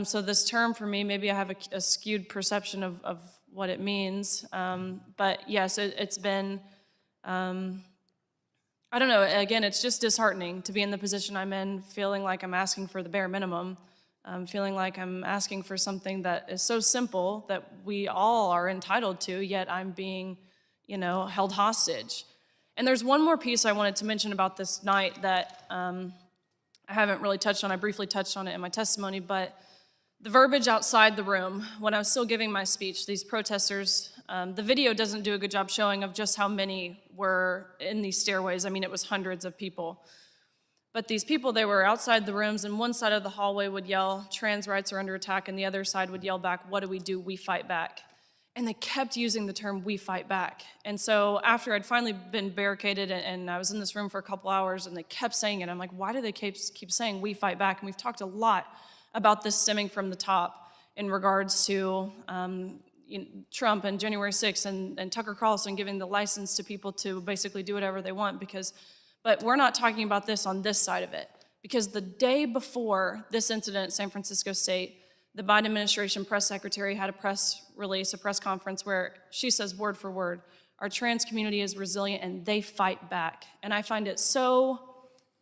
So this term for me, maybe I have a skewed perception of what it means. But yes, it's been, I don't know, again, it's just disheartening to be in the position I'm in, feeling like I'm asking for the bare minimum, feeling like I'm asking for something that is so simple that we all are entitled to, yet I'm being, held hostage. And there's one more piece I wanted to mention about this night that I haven't really touched on. I briefly touched on it in my testimony, but the verbiage outside the room, when I was still giving my speech, these protesters, the video doesn't do a good job showing of just how many were in these stairways. I mean, it was hundreds of people. But these people, they were outside the rooms, and one side of the hallway would yell, "Trans rights are under attack," and the other side would yell back, "What do? We fight back." And they kept using the term, "we fight back." And so after I'd finally been barricaded and I was in this room for a couple hours and they kept saying it, I'm like, why do they keep saying "we fight back"? And we've talked a lot about this stemming from the top in regards to Trump and January 6th and Tucker Carlson giving the license to people to basically do whatever they want but we're not talking about this on this side of it, because the day before this incident at San Francisco State, the Biden administration press secretary had a press release, a press conference where she says word for word, our trans community is resilient and they fight back. And I find it so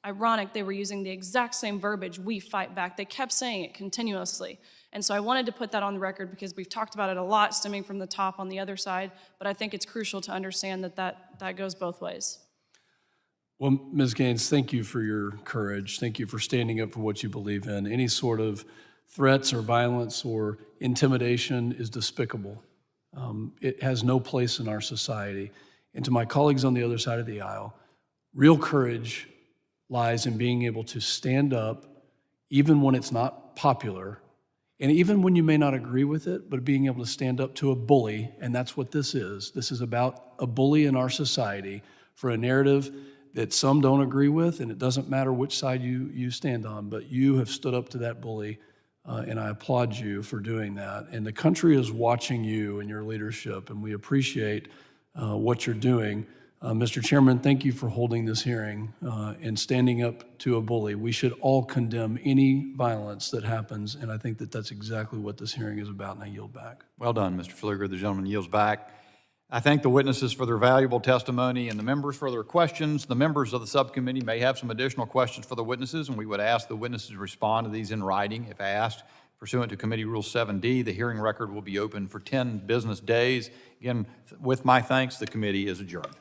ironic they were using the exact same verbiage, "we fight back." They kept saying it continuously. And so I wanted to put that on the record because we've talked about it a lot stemming from the top on the other side, but I think it's crucial to understand that goes both ways. Well, Ms. Gaines, thank you for your courage. Thank you for standing up for what you believe in. Any sort of threats or violence or intimidation is despicable. It has no place in our society. And to my colleagues on the other side of the aisle, real courage lies in being able to stand up even when it's not popular, and even when you may not agree with it, but being able to stand up to a bully, and that's what this is. This is about a bully in our society for a narrative that some don't agree with, and it doesn't matter which side you stand on, but you have stood up to that bully, and I applaud you for doing that. And the country is watching you and your leadership, and we appreciate what you're doing. Mr. Chairman, thank you for holding this hearing and standing up to a bully. We should all condemn any violence that happens, and I think that that's exactly what this hearing is about, and I yield back. Well done, Mr. Pfluger. The gentleman yields back. I thank the witnesses for their valuable testimony and the members for their questions. The members of the subcommittee may have some additional questions for the witnesses, and we would ask the witnesses to respond to these in writing if asked. Pursuant to Committee Rule 7D, the hearing record will be open for 10 business days. Again, with my thanks, the committee is adjourned.